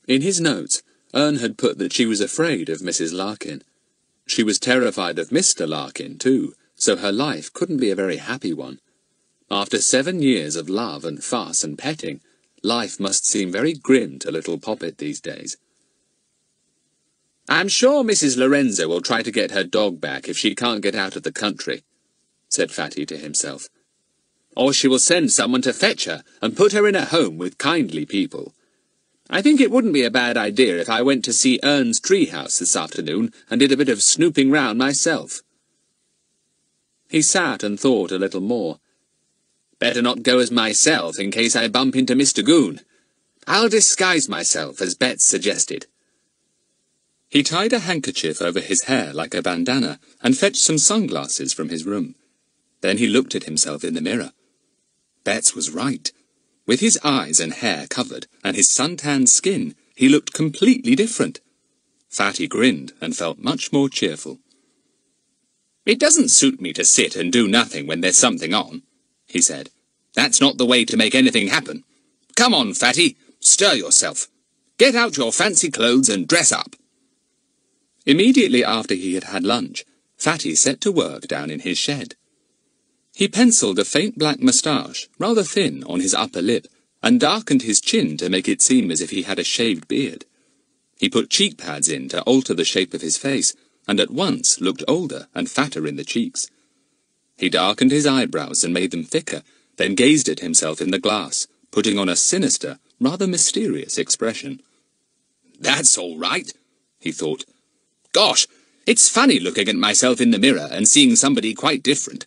In his notes, Ern had put that she was afraid of Mrs. Larkin. She was terrified of Mr. Larkin, too, so her life couldn't be a very happy one. After 7 years of love and fuss and petting, life must seem very grim to little Poppet these days. "I'm sure Mrs. Lorenzo will try to get her dog back if she can't get out of the country," said Fatty to himself. "Or she will send someone to fetch her and put her in a home with kindly people. I think it wouldn't be a bad idea if I went to see Ern's treehouse this afternoon and did a bit of snooping round myself." He sat and thought a little more. "Better not go as myself in case I bump into Mr. Goon. I'll disguise myself as Betts suggested." He tied a handkerchief over his hair like a bandana and fetched some sunglasses from his room. Then he looked at himself in the mirror. Betts was right. With his eyes and hair covered and his sun-tanned skin, he looked completely different. Fatty grinned and felt much more cheerful. "It doesn't suit me to sit and do nothing when there's something on," he said. "That's not the way to make anything happen. Come on, Fatty, stir yourself. Get out your fancy clothes and dress up." Immediately after he had had lunch, Fatty set to work down in his shed. He penciled a faint black moustache, rather thin, on his upper lip, and darkened his chin to make it seem as if he had a shaved beard. He put cheek pads in to alter the shape of his face, and at once looked older and fatter in the cheeks. He darkened his eyebrows and made them thicker, then gazed at himself in the glass, putting on a sinister, rather mysterious expression. That's all right, he thought. Gosh, it's funny looking at myself in the mirror and seeing somebody quite different.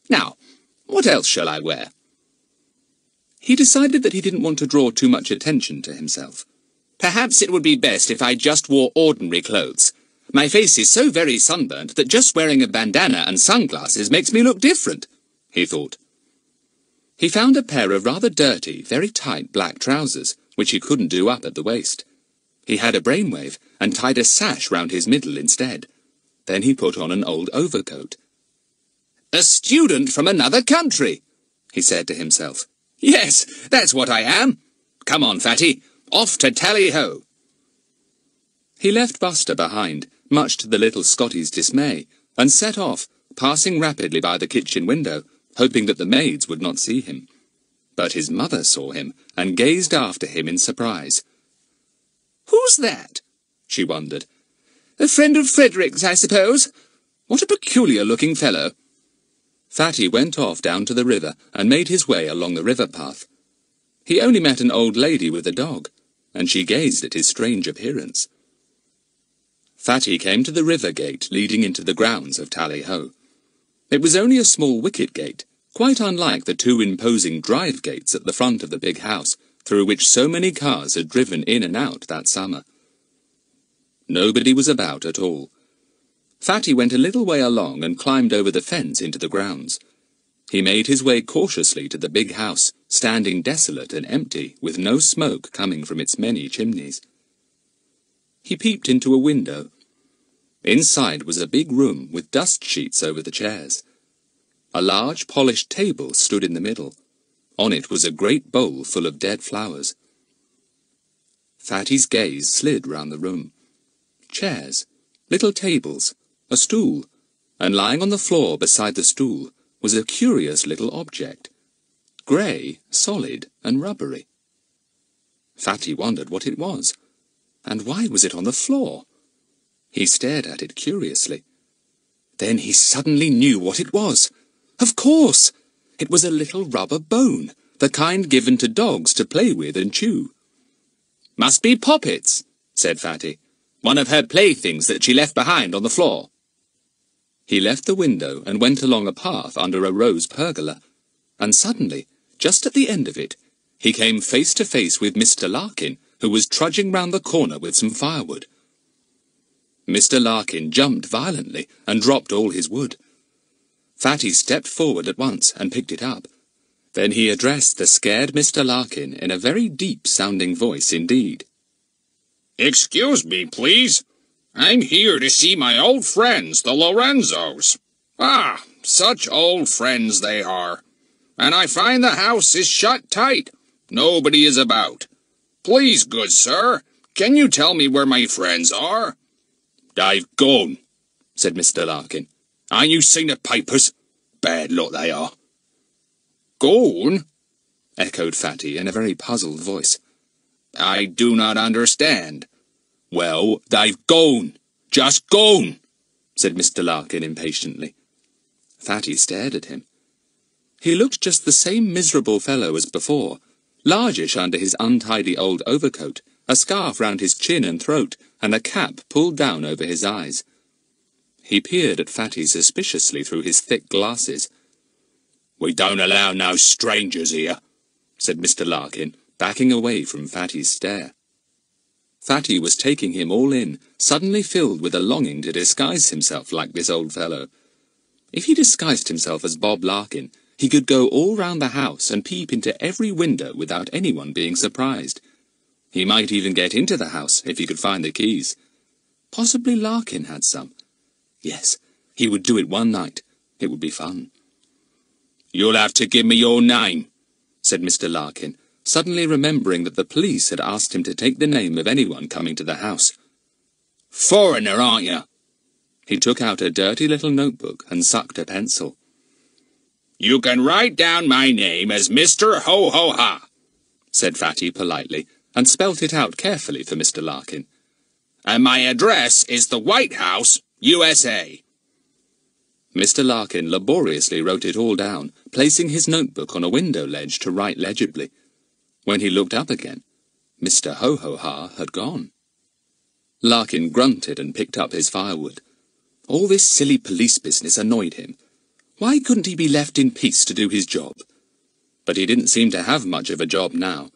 Now, what else shall I wear? He decided that he didn't want to draw too much attention to himself. Perhaps it would be best if I just wore ordinary clothes. My face is so very sunburnt that just wearing a bandana and sunglasses makes me look different, he thought. He found a pair of rather dirty, very tight black trousers, which he couldn't do up at the waist. He had a brainwave and tied a sash round his middle instead. Then he put on an old overcoat. A student from another country, he said to himself. Yes, that's what I am. Come on, Fatty, off to Tally-ho. He left Buster behind, much to the little Scotty's dismay, and set off, passing rapidly by the kitchen window, hoping that the maids would not see him. But his mother saw him, and gazed after him in surprise. Who's that? She wondered. A friend of Frederick's, I suppose. What a peculiar-looking fellow. Fatty went off down to the river and made his way along the river path. He only met an old lady with a dog, and she gazed at his strange appearance. Fatty came to the river gate leading into the grounds of Tally-ho. It was only a small wicket gate, quite unlike the two imposing drive gates at the front of the big house, through which so many cars had driven in and out that summer. Nobody was about at all. Fatty went a little way along and climbed over the fence into the grounds. He made his way cautiously to the big house, standing desolate and empty, with no smoke coming from its many chimneys. He peeped into a window. Inside was a big room with dust sheets over the chairs. A large polished table stood in the middle. On it was a great bowl full of dead flowers. Fatty's gaze slid round the room. Chairs, little tables, a stool, and lying on the floor beside the stool was a curious little object, grey, solid, and rubbery. Fatty wondered what it was, and why was it on the floor? He stared at it curiously. Then he suddenly knew what it was. Of course! It was a little rubber bone, the kind given to dogs to play with and chew. Must be Poppets, said Fatty. One of her playthings that she left behind on the floor. He left the window and went along a path under a rose pergola, and suddenly, just at the end of it, he came face to face with Mr. Larkin, who was trudging round the corner with some firewood. Mr. Larkin jumped violently and dropped all his wood. Fatty stepped forward at once and picked it up. Then he addressed the scared Mr. Larkin in a very deep-sounding voice indeed. Excuse me, please. I'm here to see my old friends, the Lorenzos. Ah, such old friends they are. And I find the house is shut tight. Nobody is about. Please, good sir, can you tell me where my friends are? They've gone, said Mr. Larkin. Ain't you seen the papers? Bad lot they are. Gone? Echoed Fatty in a very puzzled voice. I do not understand. Well, they've gone. Just gone, said Mr. Larkin impatiently. Fatty stared at him. He looked just the same miserable fellow as before, largish under his untidy old overcoat, a scarf round his chin and throat, and a cap pulled down over his eyes. He peered at Fatty suspiciously through his thick glasses. We don't allow no strangers here, said Mr. Larkin, backing away from Fatty's stare. Fatty was taking him all in, suddenly filled with a longing to disguise himself like this old fellow. If he disguised himself as Bob Larkin, he could go all round the house and peep into every window without anyone being surprised. He might even get into the house if he could find the keys. Possibly Larkin had some. Yes, he would do it one night. It would be fun. You'll have to give me your name, said Mr. Larkin, suddenly remembering that the police had asked him to take the name of anyone coming to the house. Foreigner, aren't you? He took out a dirty little notebook and sucked a pencil. You can write down my name as Mr. Ho-Ho-Ha, said Fatty politely, and spelt it out carefully for Mr. Larkin. And my address is the White House, USA. Mr. Larkin laboriously wrote it all down, placing his notebook on a window ledge to write legibly. When he looked up again, Mr. Ho-Ho-Ha had gone. Larkin grunted and picked up his firewood. All this silly police business annoyed him. Why couldn't he be left in peace to do his job? But he didn't seem to have much of a job now.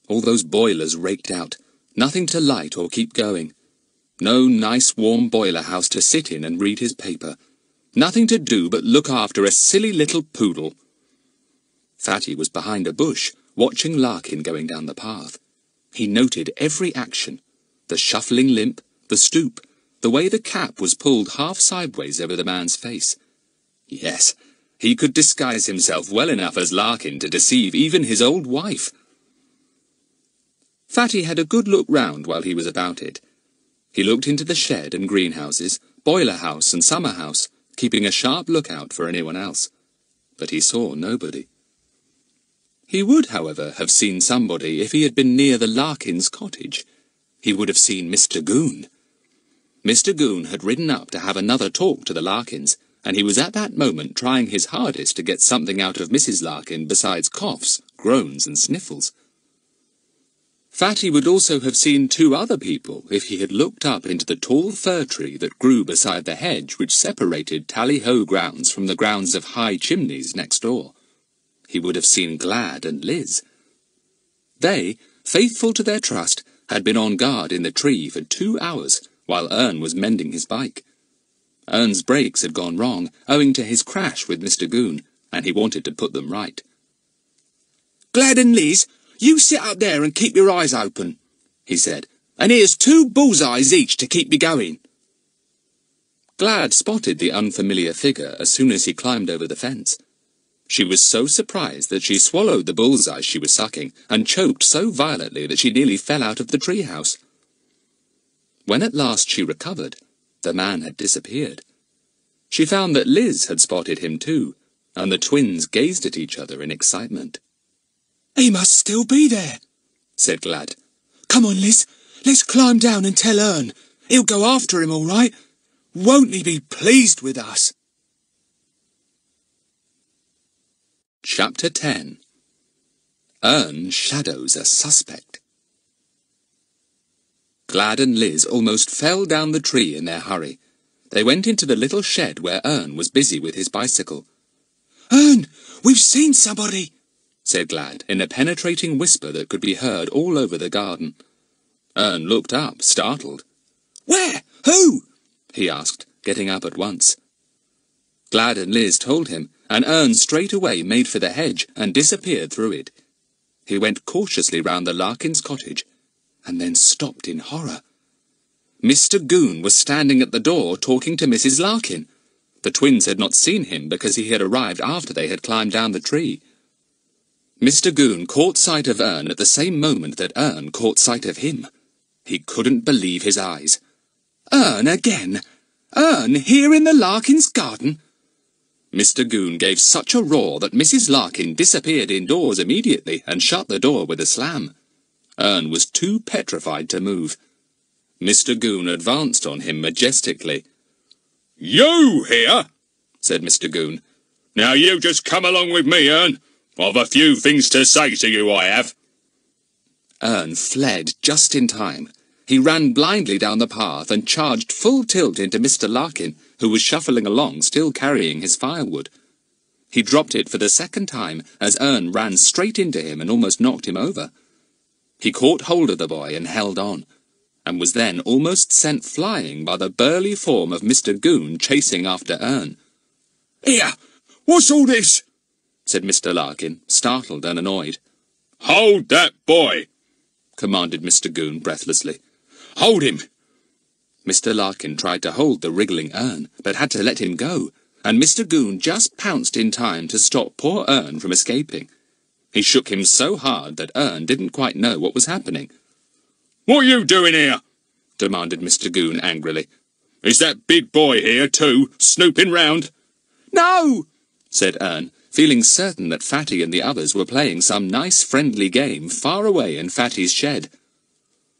All those boilers raked out, nothing to light or keep going. No nice warm boiler house to sit in and read his paper. Nothing to do but look after a silly little poodle. Fatty was behind a bush, watching Larkin going down the path. He noted every action. The shuffling limp, the stoop, the way the cap was pulled half sideways over the man's face. Yes, he could disguise himself well enough as Larkin to deceive even his old wife. Fatty had a good look round while he was about it. He looked into the shed and greenhouses, boiler house and summer house, keeping a sharp lookout for anyone else. But he saw nobody. He would, however, have seen somebody if he had been near the Larkins' cottage. He would have seen Mr. Goon. Mr. Goon had ridden up to have another talk to the Larkins, and he was at that moment trying his hardest to get something out of Mrs. Larkin besides coughs, groans, and sniffles. Fatty would also have seen two other people if he had looked up into the tall fir tree that grew beside the hedge which separated Tally-Ho grounds from the grounds of High Chimneys next door. He would have seen Glad and Liz. They, faithful to their trust, had been on guard in the tree for 2 hours, while Ern was mending his bike. Ern's brakes had gone wrong, owing to his crash with Mr. Goon, and he wanted to put them right. "Glad and Liz, you sit up there and keep your eyes open," he said, "and here's 2 bullseyes each to keep me going." Glad spotted the unfamiliar figure as soon as he climbed over the fence. She was so surprised that she swallowed the bullseye she was sucking, and choked so violently that she nearly fell out of the treehouse. When at last she recovered, the man had disappeared. She found that Liz had spotted him too, and the twins gazed at each other in excitement. "He must still be there," said Glad. "Come on, Liz, let's climb down and tell Ern. He'll go after him all right. Won't he be pleased with us?" Chapter 10. Ern shadows a suspect. Glad and Liz almost fell down the tree in their hurry. They went into the little shed where Ern was busy with his bicycle. "Ern, we've seen somebody," said Glad, in a penetrating whisper that could be heard all over the garden. Ern looked up, startled. "Where? Who?" he asked, getting up at once. Glad and Liz told him, and Ern straight away made for the hedge and disappeared through it. He went cautiously round the Larkins' cottage, and then stopped in horror. Mr. Goon was standing at the door talking to Mrs. Larkin. The twins had not seen him because he had arrived after they had climbed down the tree. Mr. Goon caught sight of Ern at the same moment that Ern caught sight of him. He couldn't believe his eyes. "Ern again? Ern here in the Larkins' garden?" Mr. Goon gave such a roar that Mrs. Larkin disappeared indoors immediately and shut the door with a slam. Ern was too petrified to move. Mr. Goon advanced on him majestically. "You here?" said Mr. Goon. "Now you just come along with me, Ern. I've a few things to say to you, I have." Ern fled just in time. He ran blindly down the path and charged full tilt into Mr. Larkin, who was shuffling along, still carrying his firewood. He dropped it for the second time as Ern ran straight into him and almost knocked him over. He caught hold of the boy and held on, and was then almost sent flying by the burly form of Mr. Goon chasing after Ern. "Here, what's all this?" said Mr. Larkin, startled and annoyed. "Hold that boy!" commanded Mr. Goon breathlessly. "Hold him!" Mr. Larkin tried to hold the wriggling Ern, but had to let him go, and Mr. Goon just pounced in time to stop poor Ern from escaping. He shook him so hard that Ern didn't quite know what was happening. "What are you doing here?" demanded Mr. Goon angrily. "Is that big boy here too, snooping round?" "No," said Ern, feeling certain that Fatty and the others were playing some nice friendly game far away in Fatty's shed.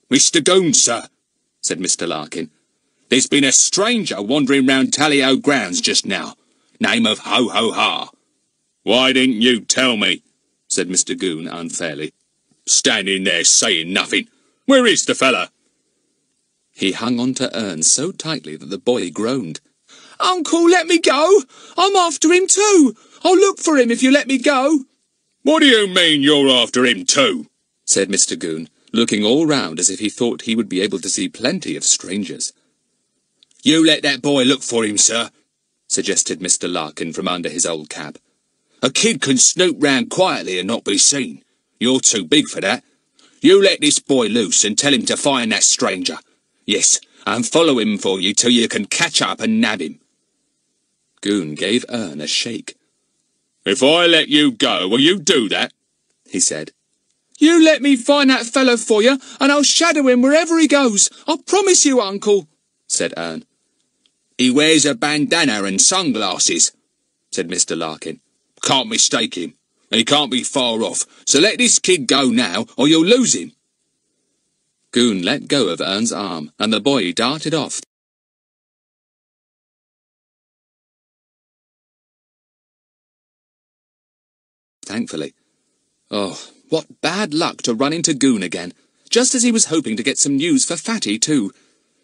"Mr. Goon, sir," said Mr. Larkin. "There's been a stranger wandering round Tally-Ho grounds just now. name of Ho-Ho-Ha." "Why didn't you tell me?" said Mr. Goon unfairly. "Standing there saying nothing. Where is the fella?" He hung on to Ern so tightly that the boy groaned. "Uncle, let me go! I'm after him too! I'll look for him if you let me go!" "What do you mean you're after him too?" said Mr. Goon, looking all round as if he thought he would be able to see plenty of strangers. "You let that boy look for him, sir," suggested Mr. Larkin from under his old cap. "A kid can snoop round quietly and not be seen. You're too big for that. You let this boy loose and tell him to find that stranger. Yes, and follow him for you till you can catch up and nab him." Goon gave Ern a shake. "If I let you go, will you do that?" he said. "You let me find that fellow for you, and I'll shadow him wherever he goes. I promise you, Uncle," said Ern. "He wears a bandana and sunglasses," said Mr. Larkin. "Can't mistake him, and he can't be far off, so let this kid go now, or you'll lose him." Goon let go of Ern's arm, and the boy darted off. Thankfully. Oh, what bad luck to run into Goon again, just as he was hoping to get some news for Fatty too.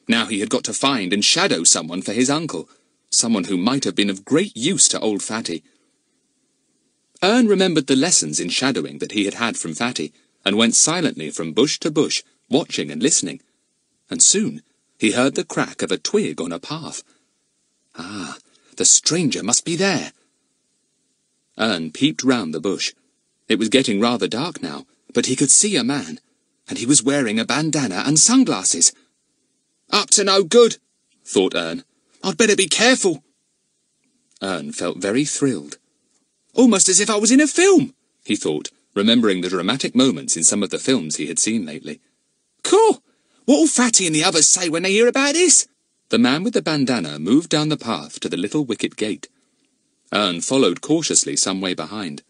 Now he had got to find and shadow someone for his uncle, someone who might have been of great use to old Fatty. Ern remembered the lessons in shadowing that he had had from Fatty, and went silently from bush to bush, watching and listening. And soon he heard the crack of a twig on a path. Ah, the stranger must be there. Ern peeped round the bush. It was getting rather dark now, but he could see a man, and he was wearing a bandana and sunglasses. "Up to no good," thought Ern. "I'd better be careful." Ern felt very thrilled. "Almost as if I was in a film," he thought, remembering the dramatic moments in some of the films he had seen lately. "Cool! What'll Fatty and the others say when they hear about this?" The man with the bandana moved down the path to the little wicket gate. Ern followed cautiously some way behind.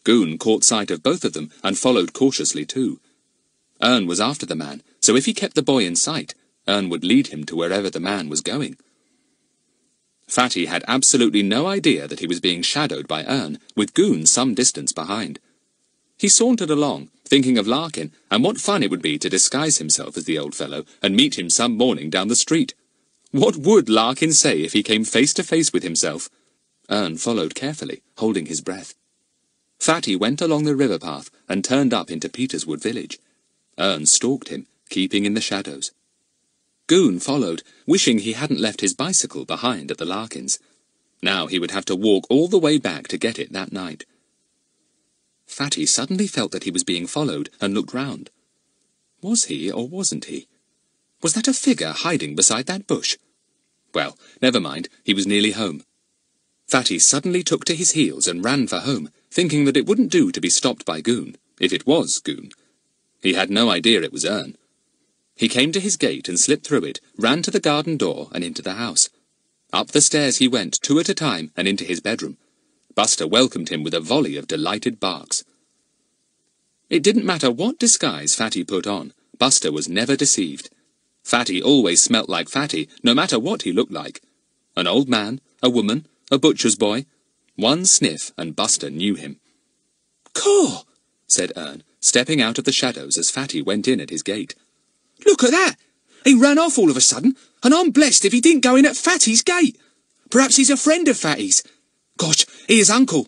Goon caught sight of both of them and followed cautiously too. Ern was after the man, so if he kept the boy in sight, Ern would lead him to wherever the man was going. Fatty had absolutely no idea that he was being shadowed by Ern, with Goon some distance behind. He sauntered along, thinking of Larkin, and what fun it would be to disguise himself as the old fellow and meet him some morning down the street. What would Larkin say if he came face to face with himself? Ern followed carefully, holding his breath. Fatty went along the river path and turned up into Peterswood village. Ern stalked him, keeping in the shadows. Goon followed, wishing he hadn't left his bicycle behind at the Larkins. Now he would have to walk all the way back to get it that night. Fatty suddenly felt that he was being followed and looked round. Was he or wasn't he? Was that a figure hiding beside that bush? Well, never mind, he was nearly home. Fatty suddenly took to his heels and ran for home, thinking that it wouldn't do to be stopped by Goon, if it was Goon. He had no idea it was Ern. He came to his gate and slipped through it, ran to the garden door and into the house. Up the stairs he went, 2 at a time, and into his bedroom. Buster welcomed him with a volley of delighted barks. It didn't matter what disguise Fatty put on, Buster was never deceived. Fatty always smelt like Fatty, no matter what he looked like. An old man, a woman, a butcher's boy. One sniff and Buster knew him. "Caw!" said Ern, stepping out of the shadows as Fatty went in at his gate. "Look at that! He ran off all of a sudden, and I'm blessed if he didn't go in at Fatty's gate. Perhaps he's a friend of Fatty's. Gosh, he is Uncle."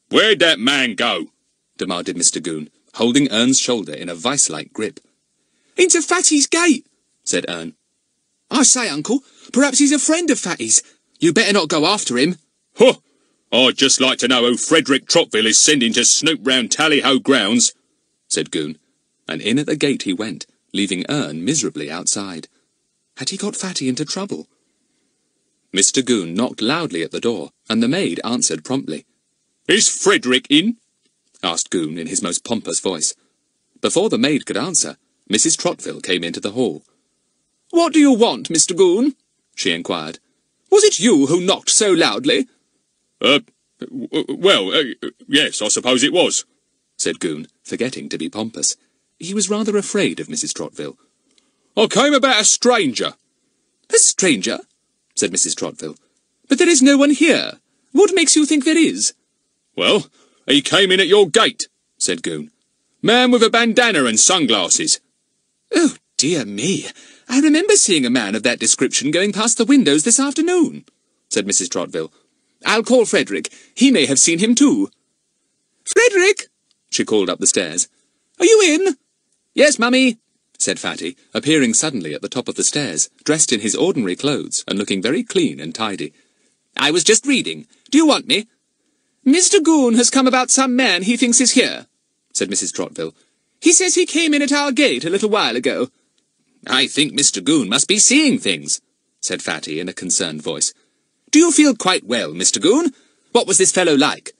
"Where'd that man go?" demanded Mr. Goon, holding Ern's shoulder in a vice-like grip. "Into Fatty's gate," said Ern. "I say, Uncle, perhaps he's a friend of Fatty's. You better not go after him." "Huh! I'd just like to know who Frederick Trottville is sending to snoop round Tally-Ho grounds," said Goon, and in at the gate he went, leaving Ern miserably outside. Had he got Fatty into trouble? Mr. Goon knocked loudly at the door, and the maid answered promptly. "Is Frederick in?" asked Goon in his most pompous voice. Before the maid could answer, Mrs. Trottville came into the hall. "What do you want, Mr. Goon?" she inquired. "Was it you who knocked so loudly?" Yes, I suppose it was," said Goon, forgetting to be pompous. He was rather afraid of Mrs. Trottville. "I came about a stranger." "A stranger?" said Mrs. Trottville. "But there is no one here. What makes you think there is? Well, he came in at your gate, said Goon. Man with a bandana and sunglasses. Oh, dear me. I remember seeing a man of that description going past the windows this afternoon, said Mrs. Trottville. I'll call Frederick. He may have seen him too. Frederick, she called up the stairs. Are you in? Yes, Mummy, said Fatty, appearing suddenly at the top of the stairs, dressed in his ordinary clothes and looking very clean and tidy. I was just reading. Do you want me? Mr. Goon has come about some man he thinks is here, said Mrs. Trottville. He says he came in at our gate a little while ago. I think Mr. Goon must be seeing things, said Fatty in a concerned voice. Do you feel quite well, Mr. Goon? What was this fellow like?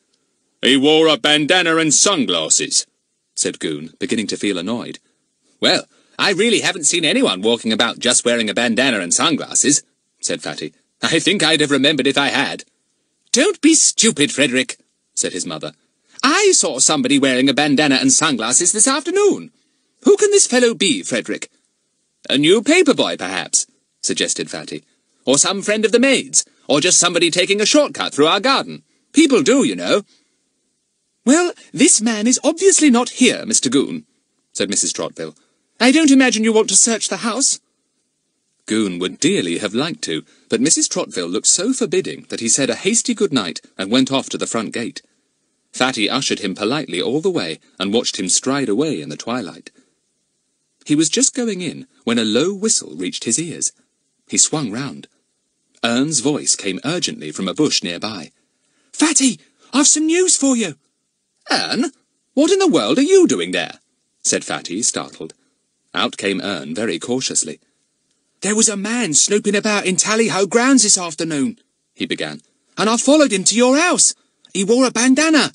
He wore a bandana and sunglasses, said Goon, beginning to feel annoyed. Well, I really haven't seen anyone walking about just wearing a bandana and sunglasses, said Fatty. I think I'd have remembered if I had. Don't be stupid, Frederick, said his mother. I saw somebody wearing a bandana and sunglasses this afternoon. Who can this fellow be, Frederick? A new paper boy, perhaps, suggested Fatty. Or some friend of the maid's, or just somebody taking a shortcut through our garden. People do, you know. Well, this man is obviously not here, Mr. Goon, said Mrs. Trottville. I don't imagine you want to search the house. Goon would dearly have liked to, but Mrs. Trottville looked so forbidding that he said a hasty good night and went off to the front gate. Fatty ushered him politely all the way and watched him stride away in the twilight. He was just going in when a low whistle reached his ears. He swung round. Ern's voice came urgently from a bush nearby. Fatty, I've some news for you. Ern, what in the world are you doing there? Said Fatty, startled. Out came Ern very cautiously. There was a man snooping about in Tally-Ho grounds this afternoon, he began, and I followed him to your house. He wore a bandana.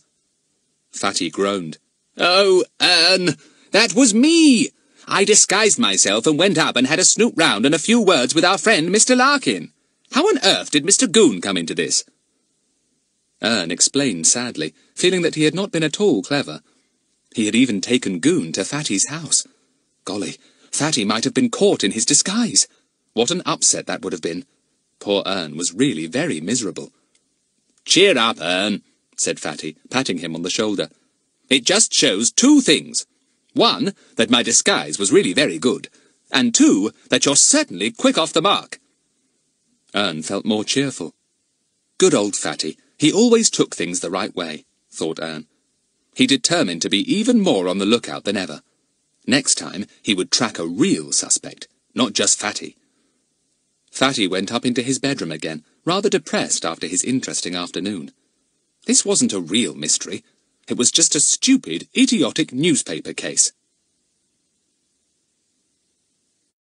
Fatty groaned. Oh, Ern, that was me. I disguised myself and went up and had a snoop round and a few words with our friend Mr. Larkin. How on earth did Mr. Goon come into this? Ern explained sadly, feeling that he had not been at all clever. He had even taken Goon to Fatty's house. Golly, Fatty might have been caught in his disguise. What an upset that would have been. Poor Ern was really very miserable. Cheer up, Ern, said Fatty, patting him on the shoulder. It just shows two things. One, that my disguise was really very good, and two, that you're certainly quick off the mark. Ern felt more cheerful. Good old Fatty. He always took things the right way, thought Ern. He determined to be even more on the lookout than ever. Next time, he would track a real suspect, not just Fatty. Fatty went up into his bedroom again, rather depressed after his interesting afternoon. This wasn't a real mystery. It was just a stupid, idiotic newspaper case.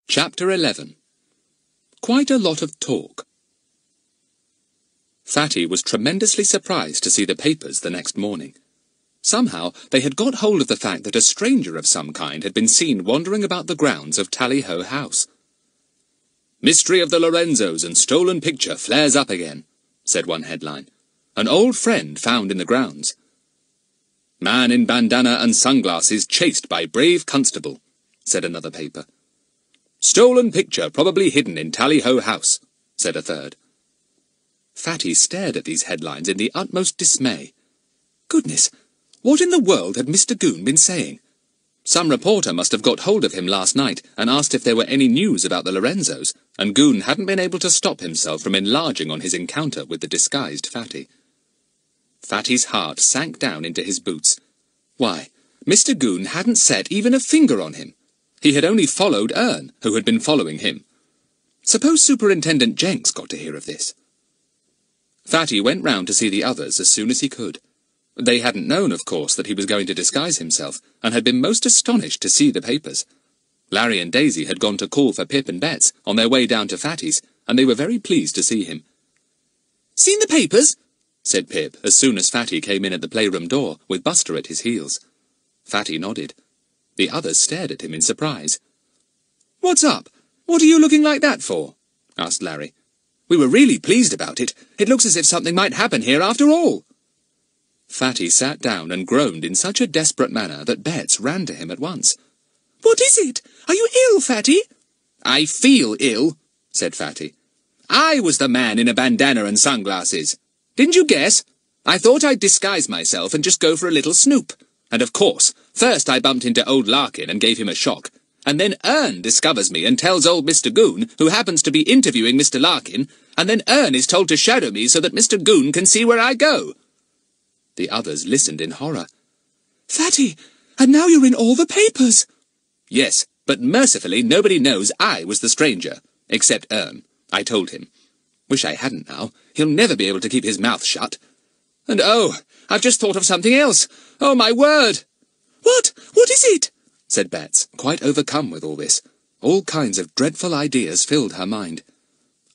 Chapter 11. Quite a lot of talk. Fatty was tremendously surprised to see the papers the next morning. Somehow they had got hold of the fact that a stranger of some kind had been seen wandering about the grounds of Tally-Ho House. Mystery of the Lorenzos and stolen picture flares up again, said one headline. An old friend found in the grounds. Man in bandana and sunglasses chased by brave constable, said another paper. Stolen picture probably hidden in Tally-Ho House, said a third. Fatty stared at these headlines in the utmost dismay. Goodness, what in the world had Mr. Goon been saying? Some reporter must have got hold of him last night and asked if there were any news about the Lorenzos, and Goon hadn't been able to stop himself from enlarging on his encounter with the disguised Fatty. Fatty's heart sank down into his boots. Why, Mr. Goon hadn't set even a finger on him. He had only followed Ern, who had been following him. Suppose Superintendent Jenks got to hear of this? Fatty went round to see the others as soon as he could. They hadn't known, of course, that he was going to disguise himself, and had been most astonished to see the papers. Larry and Daisy had gone to call for Pip and Betts on their way down to Fatty's, and they were very pleased to see him. "Seen the papers?" said Pip, as soon as Fatty came in at the playroom door, with Buster at his heels. Fatty nodded. The others stared at him in surprise. "What's up? What are you looking like that for?" asked Larry. "We were really pleased about it. It looks as if something might happen here after all." Fatty sat down and groaned in such a desperate manner that Betts ran to him at once. "What is it? Are you ill, Fatty?" "I feel ill," said Fatty. "I was the man in a bandana and sunglasses," Didn't you guess? I thought I'd disguise myself and just go for a little snoop. And of course, first I bumped into old Larkin and gave him a shock. And then Ern discovers me and tells old Mr. Goon, who happens to be interviewing Mr. Larkin, and then Ern is told to shadow me so that Mr. Goon can see where I go. The others listened in horror. Fatty, and now you're in all the papers. Yes, but mercifully nobody knows I was the stranger, except Ern. I told him. Wish I hadn't now. He'll never be able to keep his mouth shut. And oh, I've just thought of something else. Oh, my word! What? What is it? Said Bats, quite overcome with all this. All kinds of dreadful ideas filled her mind.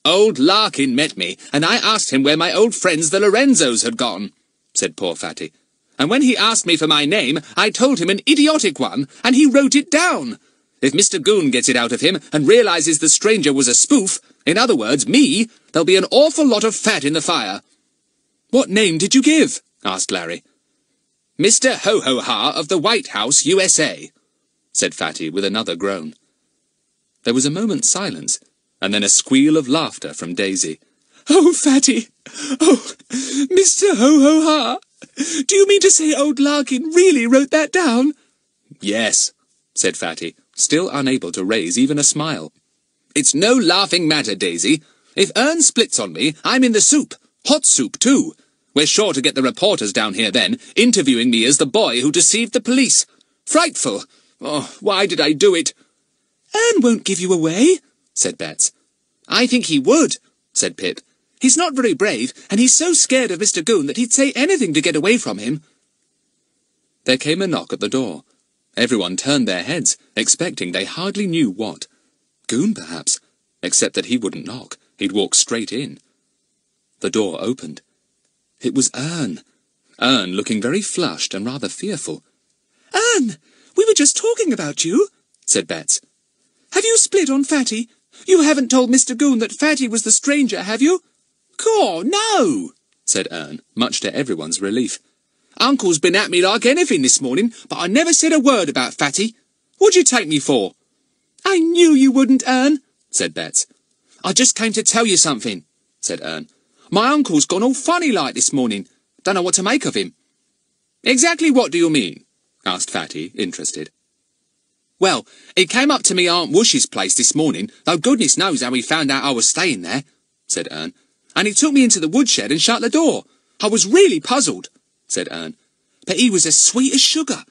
Old Larkin met me, and I asked him where my old friends the Lorenzos had gone, said poor Fatty. And when he asked me for my name, I told him an idiotic one, and he wrote it down. If Mr. Goon gets it out of him and realizes the stranger was a spoof, in other words, me, there'll be an awful lot of fat in the fire. What name did you give? Asked Larry. Mr. Ho-Ho-Ha of the White House, USA, said Fatty with another groan. There was a moment's silence, and then a squeal of laughter from Daisy. Oh, Fatty! Oh, Mr. Ho-Ho-Ha! Do you mean to say old Larkin really wrote that down? Yes, said Fatty, still unable to raise even a smile. It's no laughing matter, Daisy. If Ern splits on me, I'm in the soup. Hot soup, too. We're sure to get the reporters down here then, interviewing me as the boy who deceived the police. Frightful! Oh, why did I do it? Ern won't give you away, said Bats. I think he would, said Pip. He's not very brave, and he's so scared of Mr. Goon that he'd say anything to get away from him. There came a knock at the door. Everyone turned their heads, expecting they hardly knew what. Goon, perhaps, except that he wouldn't knock. He'd walk straight in. The door opened. It was Ern. Ern looking very flushed and rather fearful. Ern, we were just talking about you, said Bats. Have you split on Fatty? You haven't told Mr. Goon that Fatty was the stranger, have you? Caw, no, said Ern, much to everyone's relief. Uncle's been at me like anything this morning, but I never said a word about Fatty. What'd you take me for? I knew you wouldn't, Ern, said Bats. I just came to tell you something, said Ern. My uncle's gone all funny-like this morning. Don't know what to make of him. Exactly what do you mean? Asked Fatty, interested. Well, he came up to me Aunt Whoosh's place this morning, though goodness knows how he found out I was staying there, said Ern. And he took me into the woodshed and shut the door. I was really puzzled, said Ern. But he was as sweet as sugar.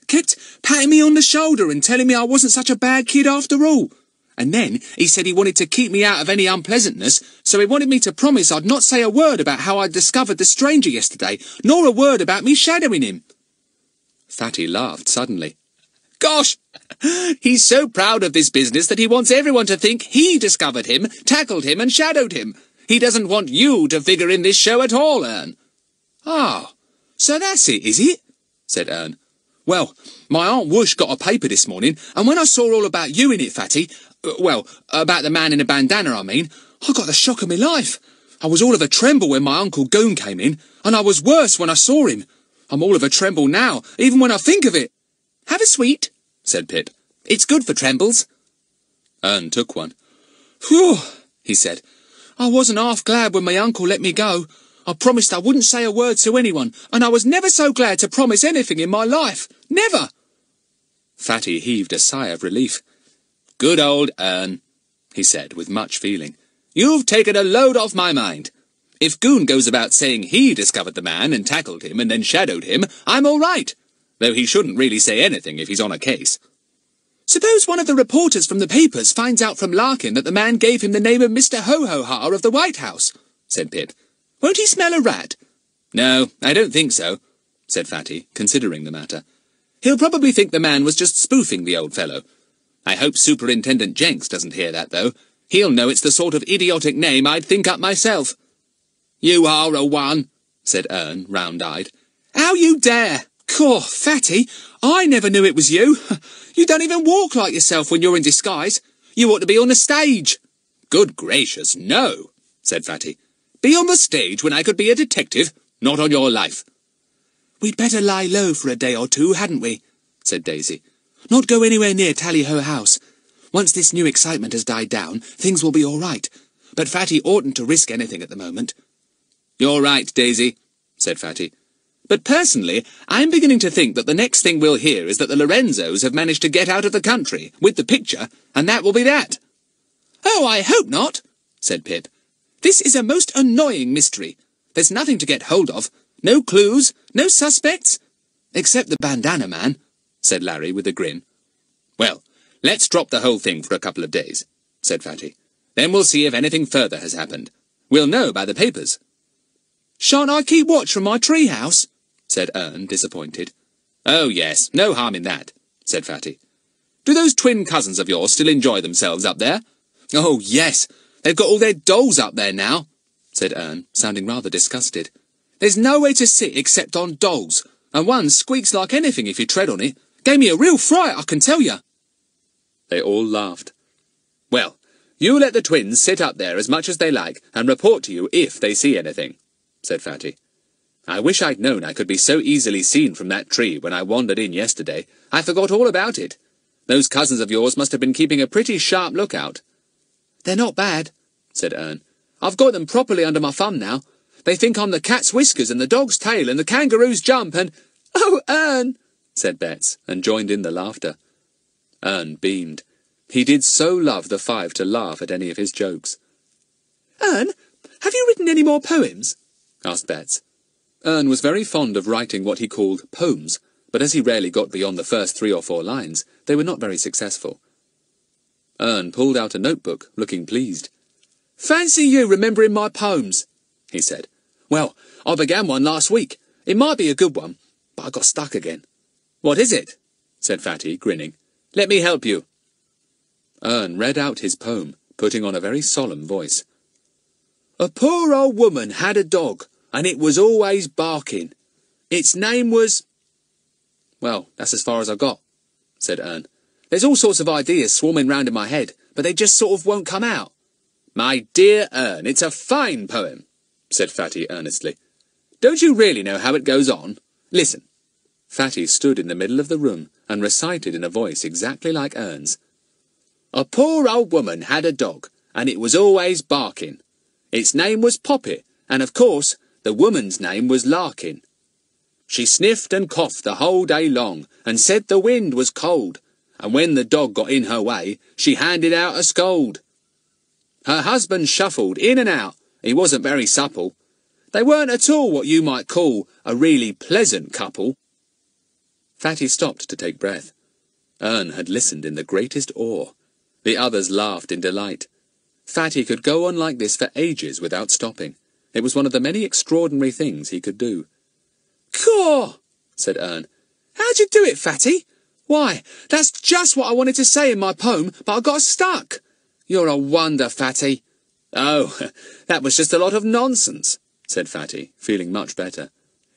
Kept patting me on the shoulder and telling me I wasn't such a bad kid after all. And then he said he wanted to keep me out of any unpleasantness, so he wanted me to promise I'd not say a word about how I'd discovered the stranger yesterday, nor a word about me shadowing him. Fatty laughed suddenly. Gosh! He's so proud of this business that he wants everyone to think he discovered him, tackled him and shadowed him. He doesn't want you to figure in this show at all, Ern. Oh, so that's it, is it? Said Ern. Well, my Aunt Whoosh got a paper this morning, and when I saw all about you in it, Fatty, well, about the man in the bandana, I mean, I got the shock of my life. I was all of a tremble when my Uncle Goon came in, and I was worse when I saw him. I'm all of a tremble now, even when I think of it. Have a sweet, said Pip. It's good for trembles. Ern took one. Phew, he said. I wasn't half glad when my uncle let me go. I promised I wouldn't say a word to anyone, and I was never so glad to promise anything in my life. Never! Fatty heaved a sigh of relief. Good old Ern, he said with much feeling. You've taken a load off my mind. If Goon goes about saying he discovered the man and tackled him and then shadowed him, I'm all right, though he shouldn't really say anything if he's on a case. Suppose one of the reporters from the papers finds out from Larkin that the man gave him the name of Mr. Ho-Ho-Ha of the White House, said Pip. Won't he smell a rat? No, I don't think so, said Fatty, considering the matter. He'll probably think the man was just spoofing the old fellow. I hope Superintendent Jenks doesn't hear that, though. He'll know it's the sort of idiotic name I'd think up myself. You are a one, said Ern, round-eyed. How you dare? Caw, Fatty, I never knew it was you. You don't even walk like yourself when you're in disguise. You ought to be on the stage. Good gracious, no, said Fatty. Be on the stage when I could be a detective, not on your life. We'd better lie low for a day or two, hadn't we? Said Daisy. Not go anywhere near Tally-Ho House. Once this new excitement has died down, things will be all right. But Fatty oughtn't to risk anything at the moment. You're right, Daisy, said Fatty. But personally, I'm beginning to think that the next thing we'll hear is that the Lorenzos have managed to get out of the country, with the picture, and that will be that. Oh, I hope not, said Pip. This is a most annoying mystery. There's nothing to get hold of. No clues, no suspects. Except the bandana man, said Larry with a grin. Well, let's drop the whole thing for a couple of days, said Fatty. Then we'll see if anything further has happened. We'll know by the papers. Shan't I keep watch from my treehouse? Said Ern, disappointed. Oh, yes, no harm in that, said Fatty. Do those twin cousins of yours still enjoy themselves up there? Oh, yes, they've got all their dolls up there now, said Ern, sounding rather disgusted. There's nowhere to sit except on dolls, and one squeaks like anything if you tread on it. Gave me a real fright, I can tell you. They all laughed. Well, you let the twins sit up there as much as they like, and report to you if they see anything, said Fatty. I wish I'd known I could be so easily seen from that tree when I wandered in yesterday. I forgot all about it. Those cousins of yours must have been keeping a pretty sharp lookout. They're not bad, said Ern. I've got them properly under my thumb now. They think I'm the cat's whiskers and the dog's tail and the kangaroo's jump and... Oh, Ern, said Betts, and joined in the laughter. Ern beamed. He did so love the five to laugh at any of his jokes. Ern, have you written any more poems? Asked Betts. Ern was very fond of writing what he called poems, but as he rarely got beyond the first 3 or 4 lines, they were not very successful. Ern pulled out a notebook, looking pleased. Fancy you remembering my poems, he said. Well, I began one last week. It might be a good one, but I got stuck again. What is it? Said Fatty, grinning. Let me help you. Ern read out his poem, putting on a very solemn voice. A poor old woman had a dog, and it was always barking. Its name was... Well, that's as far as I got, said Ern. There's all sorts of ideas swarming round in my head, but they just sort of won't come out. My dear Ern, it's a fine poem, said Fatty earnestly. Don't you really know how it goes on? Listen. Fatty stood in the middle of the room and recited in a voice exactly like Ern's. A poor old woman had a dog, and it was always barking. Its name was Poppet, and of course, the woman's name was Larkin. She sniffed and coughed the whole day long, and said the wind was cold, and when the dog got in her way, she handed out a scold. Her husband shuffled in and out. He wasn't very supple. They weren't at all what you might call a really pleasant couple. Fatty stopped to take breath. Ern had listened in the greatest awe. The others laughed in delight. Fatty could go on like this for ages without stopping. It was one of the many extraordinary things he could do. Caw, said Ern. How'd you do it, Fatty? Why, that's just what I wanted to say in my poem, but I got stuck. You're a wonder, Fatty. Oh, that was just a lot of nonsense, said Fatty, feeling much better.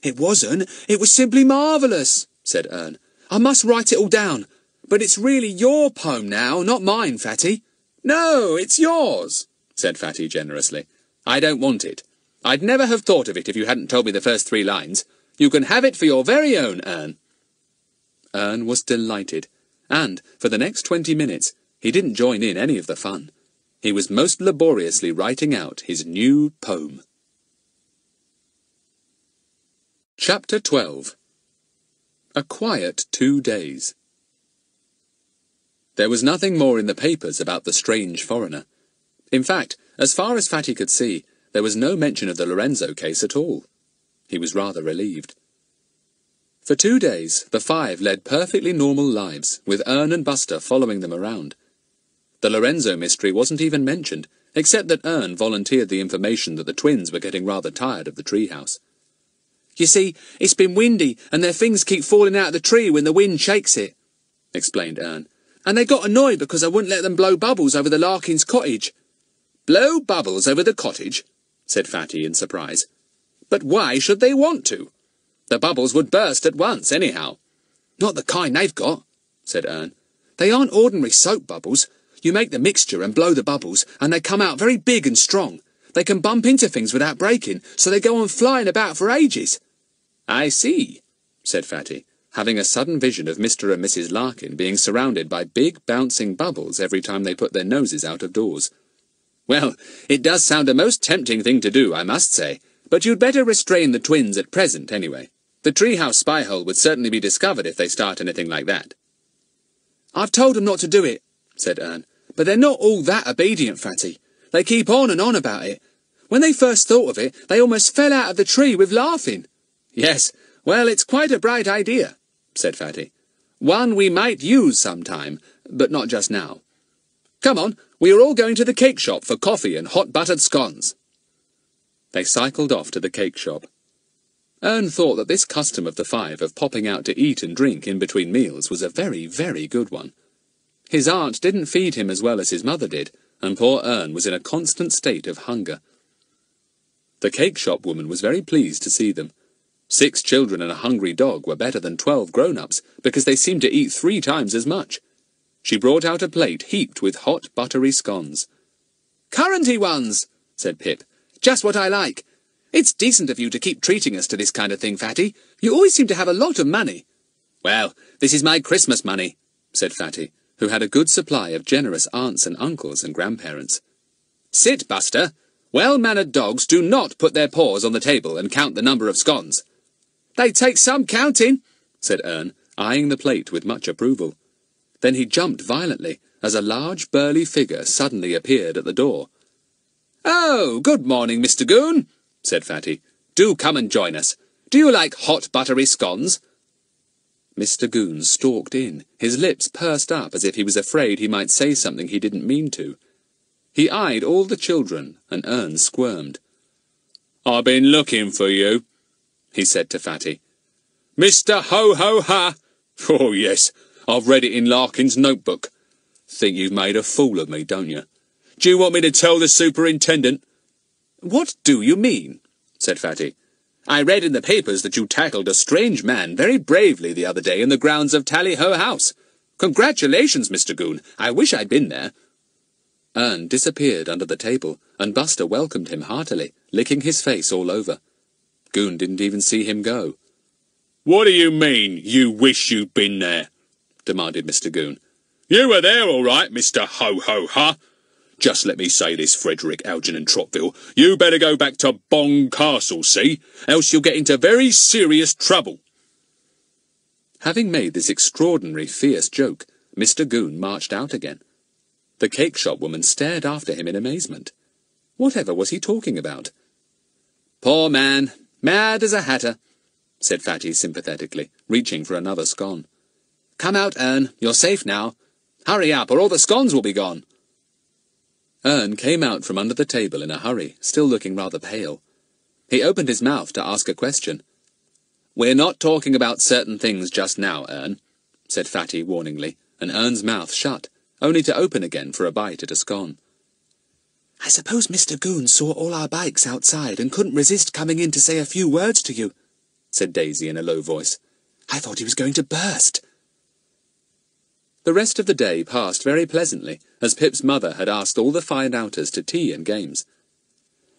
It wasn't. It was simply marvellous, said Ern. I must write it all down. But it's really your poem now, not mine, Fatty. No, it's yours, said Fatty generously. I don't want it. I'd never have thought of it if you hadn't told me the first 3 lines. You can have it for your very own, Ern. Ern was delighted, and for the next 20 minutes he didn't join in any of the fun. He was most laboriously writing out his new poem. Chapter 12. A Quiet 2 Days. There was nothing more in the papers about the strange foreigner. In fact, as far as Fatty could see, there was no mention of the Lorenzo case at all. He was rather relieved. For 2 days, the 5 led perfectly normal lives, with Ern and Buster following them around. The Lorenzo mystery wasn't even mentioned, except that Ern volunteered the information that the twins were getting rather tired of the treehouse. You see, it's been windy, and their things keep falling out of the tree when the wind shakes it, explained Ern. And they got annoyed because I wouldn't let them blow bubbles over the Larkins' cottage. Blow bubbles over the cottage? Said Fatty in surprise. But why should they want to? The bubbles would burst at once, anyhow. Not the kind they've got, said Ern. They aren't ordinary soap bubbles. You make the mixture and blow the bubbles, and they come out very big and strong. They can bump into things without breaking, so they go on flying about for ages. I see, said Fatty, having a sudden vision of Mr. and Mrs. Larkin being surrounded by big bouncing bubbles every time they put their noses out of doors. Well, it does sound a most tempting thing to do, I must say, But you'd better restrain the twins at present, anyway. The treehouse spy hole would certainly be discovered if they start anything like that. I've told them not to do it, said Ern, but they're not all that obedient, Fatty. They keep on and on about it. When they first thought of it, they almost fell out of the tree with laughing. Yes, well, it's quite a bright idea, said Fatty. One we might use sometime, but not just now. Come on, we are all going to the cake shop for coffee and hot buttered scones. They cycled off to the cake shop. Ern thought that this custom of the five of popping out to eat and drink in between meals was a very, very good one. His aunt didn't feed him as well as his mother did, and poor Ern was in a constant state of hunger. The cake shop woman was very pleased to see them. 6 children and a hungry dog were better than 12 grown-ups, because they seemed to eat 3 times as much. She brought out a plate heaped with hot, buttery scones. "Curranty ones," said Pip. "Just what I like. It's decent of you to keep treating us to this kind of thing, Fatty. You always seem to have a lot of money." "Well, this is my Christmas money," said Fatty, who had a good supply of generous aunts and uncles and grandparents. "Sit, Buster. Well-mannered dogs do not put their paws on the table and count the number of scones." "They take some counting," said Ern, eyeing the plate with much approval. Then he jumped violently as a large burly figure suddenly appeared at the door. "Oh, good morning, Mr. Goon," said Fatty. "Do come and join us. Do you like hot buttery scones?" Mr. Goon stalked in, his lips pursed up as if he was afraid he might say something he didn't mean to. He eyed all the children, and Ern squirmed. "I've been looking for you," he said to Fatty. "Mr. Ho-Ho-Ha! Oh, yes, I've read it in Larkin's notebook. Think you've made a fool of me, don't you? Do you want me to tell the superintendent?" "What do you mean?" said Fatty. "I read in the papers that you tackled a strange man very bravely the other day in the grounds of Tally-Ho House. Congratulations, Mr. Goon. I wish I'd been there." Ern disappeared under the table, and Buster welcomed him heartily, licking his face all over. Goon didn't even see him go. "What do you mean, you wish you'd been there?" demanded Mr. Goon. "You were there all right, Mr. Ho-Ho-Ha. Just let me say this, Frederick, Algernon Trottville. You better go back to Bong Castle, see? Else you'll get into very serious trouble." Having made this extraordinary fierce joke, Mr. Goon marched out again. The cake shop woman stared after him in amazement. Whatever was he talking about? "Poor man, mad as a hatter," said Fatty sympathetically, reaching for another scone. "Come out, Ern. You're safe now. Hurry up, or all the scones will be gone." Ern came out from under the table in a hurry, still looking rather pale. He opened his mouth to ask a question. "We're not talking about certain things just now, Ern," said Fatty warningly, and Ern's mouth shut, only to open again for a bite at a scone. "I suppose Mr. Goon saw all our bikes outside and couldn't resist coming in to say a few words to you," said Daisy in a low voice. "I thought he was going to burst." The rest of the day passed very pleasantly, as Pip's mother had asked all the find-outers to tea and games.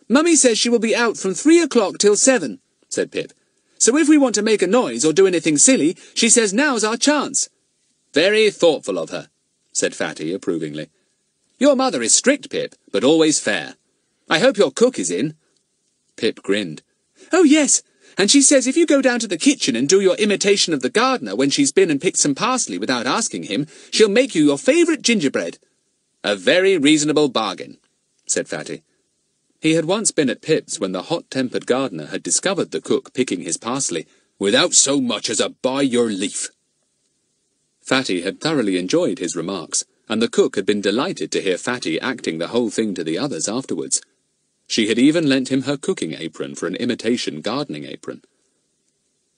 "Mummy says she will be out from 3 o'clock till 7, said Pip. "So if we want to make a noise or do anything silly, she says now's our chance." "Very thoughtful of her," said Fatty approvingly. "Your mother is strict, Pip, but always fair. I hope your cook is in." Pip grinned. "Oh, yes. And she says if you go down to the kitchen and do your imitation of the gardener when she's been and picked some parsley without asking him, she'll make you your favourite gingerbread." "A very reasonable bargain," said Fatty. He had once been at Pip's when the hot-tempered gardener had discovered the cook picking his parsley without so much as a by-your-leaf. Fatty had thoroughly enjoyed his remarks, and the cook had been delighted to hear Fatty acting the whole thing to the others afterwards. She had even lent him her cooking apron for an imitation gardening apron.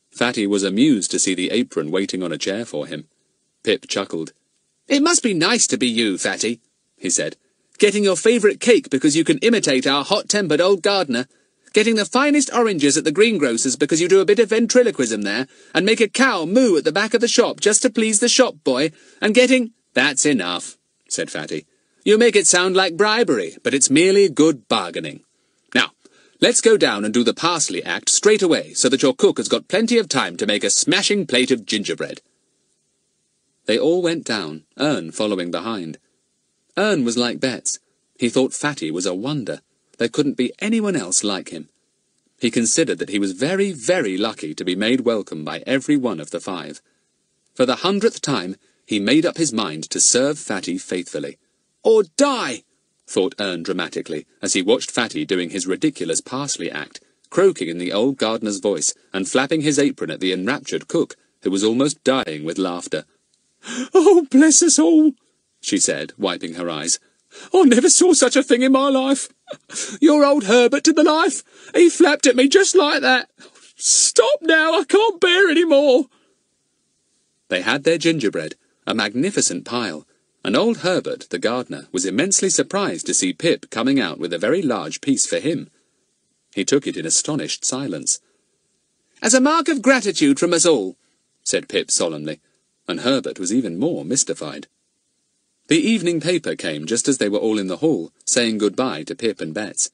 Fatty was amused to see the apron waiting on a chair for him. Pip chuckled. "It must be nice to be you, Fatty," he said. "Getting your favourite cake because you can imitate our hot-tempered old gardener. Getting the finest oranges at the greengrocer's because you do a bit of ventriloquism there, and make a cow moo at the back of the shop just to please the shop boy, and getting—" "That's enough," said Fatty. "You make it sound like bribery, but it's merely good bargaining. Now, let's go down and do the parsley act straight away, so that your cook has got plenty of time to make a smashing plate of gingerbread." They all went down, Ern following behind. Ern was like Betts. He thought Fatty was a wonder. There couldn't be anyone else like him. He considered that he was very, very lucky to be made welcome by every one of the 5. For the 100th time, he made up his mind to serve Fatty faithfully. Or die, thought Ern dramatically, as he watched Fatty doing his ridiculous parsley act, croaking in the old gardener's voice, and flapping his apron at the enraptured cook, who was almost dying with laughter. Oh, bless us all, she said, wiping her eyes. I never saw such a thing in my life. Your old Herbert to the life. He flapped at me just like that. Stop now, I can't bear any more. They had their gingerbread, a magnificent pile, and old Herbert, the gardener, was immensely surprised to see Pip coming out with a very large piece for him. He took it in astonished silence. As a mark of gratitude from us all, said Pip solemnly, and Herbert was even more mystified. The evening paper came just as they were all in the hall, saying goodbye to Pip and Betts.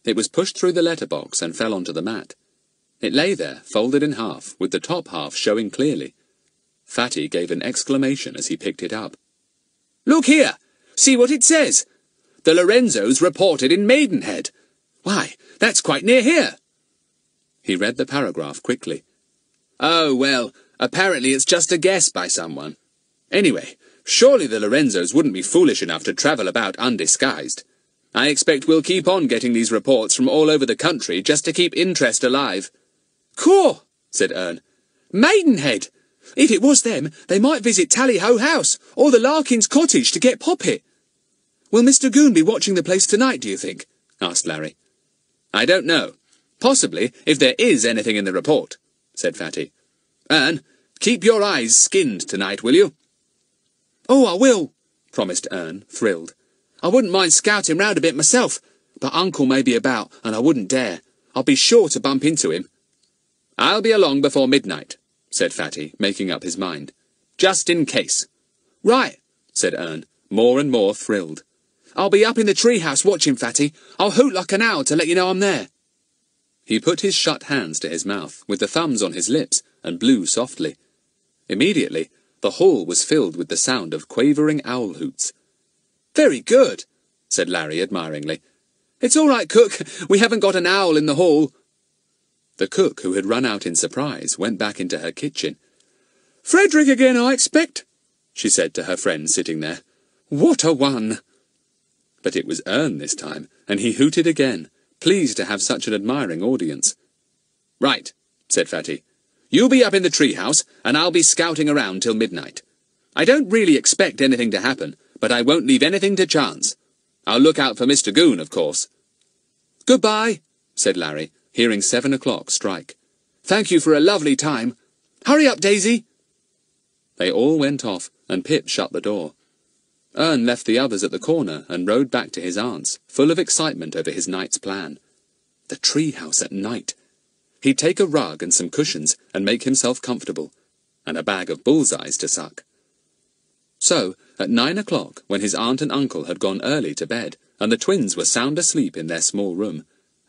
It was pushed through the letterbox and fell onto the mat. It lay there, folded in half, with the top half showing clearly. Fatty gave an exclamation as he picked it up. Look here! See what it says! The Lorenzos reported in Maidenhead. Why, that's quite near here. He read the paragraph quickly. Oh, well, apparently it's just a guess by someone. Anyway, surely the Lorenzos wouldn't be foolish enough to travel about undisguised. I expect we'll keep on getting these reports from all over the country just to keep interest alive. Caw, said Ern. Maidenhead! If it was them, they might visit Tally-Ho House or the Larkins' cottage to get Poppet. Will Mr. Goon be watching the place tonight, do you think? Asked Larry. I don't know. Possibly, if there is anything in the report, said Fatty. Ern, keep your eyes skinned tonight, will you? Oh, I will, promised Ern, thrilled. I wouldn't mind scouting round a bit myself, but Uncle may be about, and I wouldn't dare. I'll be sure to bump into him. I'll be along before midnight, said Fatty, making up his mind. Just in case. Right, said Ern, more and more thrilled. I'll be up in the treehouse watching, Fatty. I'll hoot like an owl to let you know I'm there. He put his shut hands to his mouth, with the thumbs on his lips, and blew softly. Immediately, the hall was filled with the sound of quavering owl hoots. Very good, said Larry admiringly. It's all right, cook. We haven't got an owl in the hall. The cook, who had run out in surprise, went back into her kitchen. Frederick again, I expect, she said to her friend sitting there. What a one! But it was Ern this time, and he hooted again, pleased to have such an admiring audience. Right, said Fatty. You'll be up in the treehouse, and I'll be scouting around till midnight. I don't really expect anything to happen, but I won't leave anything to chance. I'll look out for Mr. Goon, of course. Goodbye, said Larry, hearing 7 o'clock strike. Thank you for a lovely time. Hurry up, Daisy. They all went off, and Pip shut the door. Ern left the others at the corner and rode back to his aunt's, full of excitement over his night's plan. The treehouse at night. He'd take a rug and some cushions and make himself comfortable, and a bag of bullseyes to suck. So, at 9 o'clock, when his aunt and uncle had gone early to bed, and the twins were sound asleep in their small room,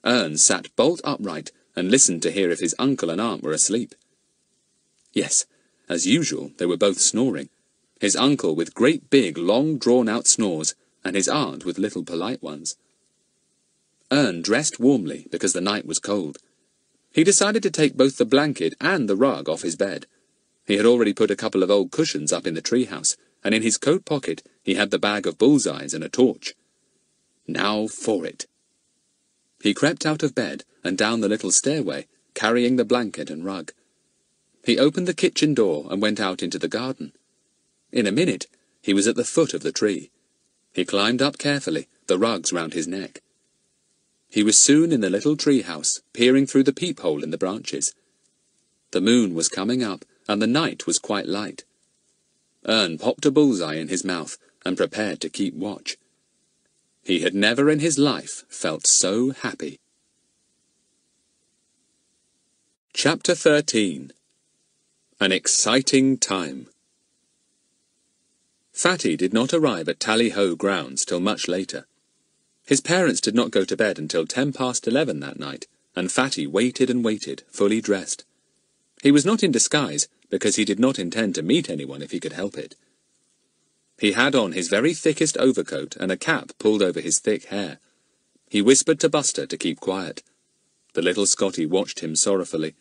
Ern sat bolt upright and listened to hear if his uncle and aunt were asleep. Yes, as usual, they were both snoring. His uncle with great big, long drawn-out snores, and his aunt with little polite ones. Ern dressed warmly because the night was cold. He decided to take both the blanket and the rug off his bed. He had already put a couple of old cushions up in the treehouse, and in his coat pocket he had the bag of bullseyes and a torch. Now for it. He crept out of bed and down the little stairway, carrying the blanket and rug. He opened the kitchen door and went out into the garden. In a minute, he was at the foot of the tree. He climbed up carefully, the rugs round his neck. He was soon in the little tree-house, peering through the peephole in the branches. The moon was coming up, and the night was quite light. Ern popped a bullseye in his mouth and prepared to keep watch. He had never in his life felt so happy. Chapter 13. An exciting time. Fatty did not arrive at Tally-Ho grounds till much later. His parents did not go to bed until 11:10 that night, and Fatty waited and waited, fully dressed. He was not in disguise, because he did not intend to meet anyone if he could help it. He had on his very thickest overcoat and a cap pulled over his thick hair. He whispered to Buster to keep quiet. The little Scotty watched him sorrowfully.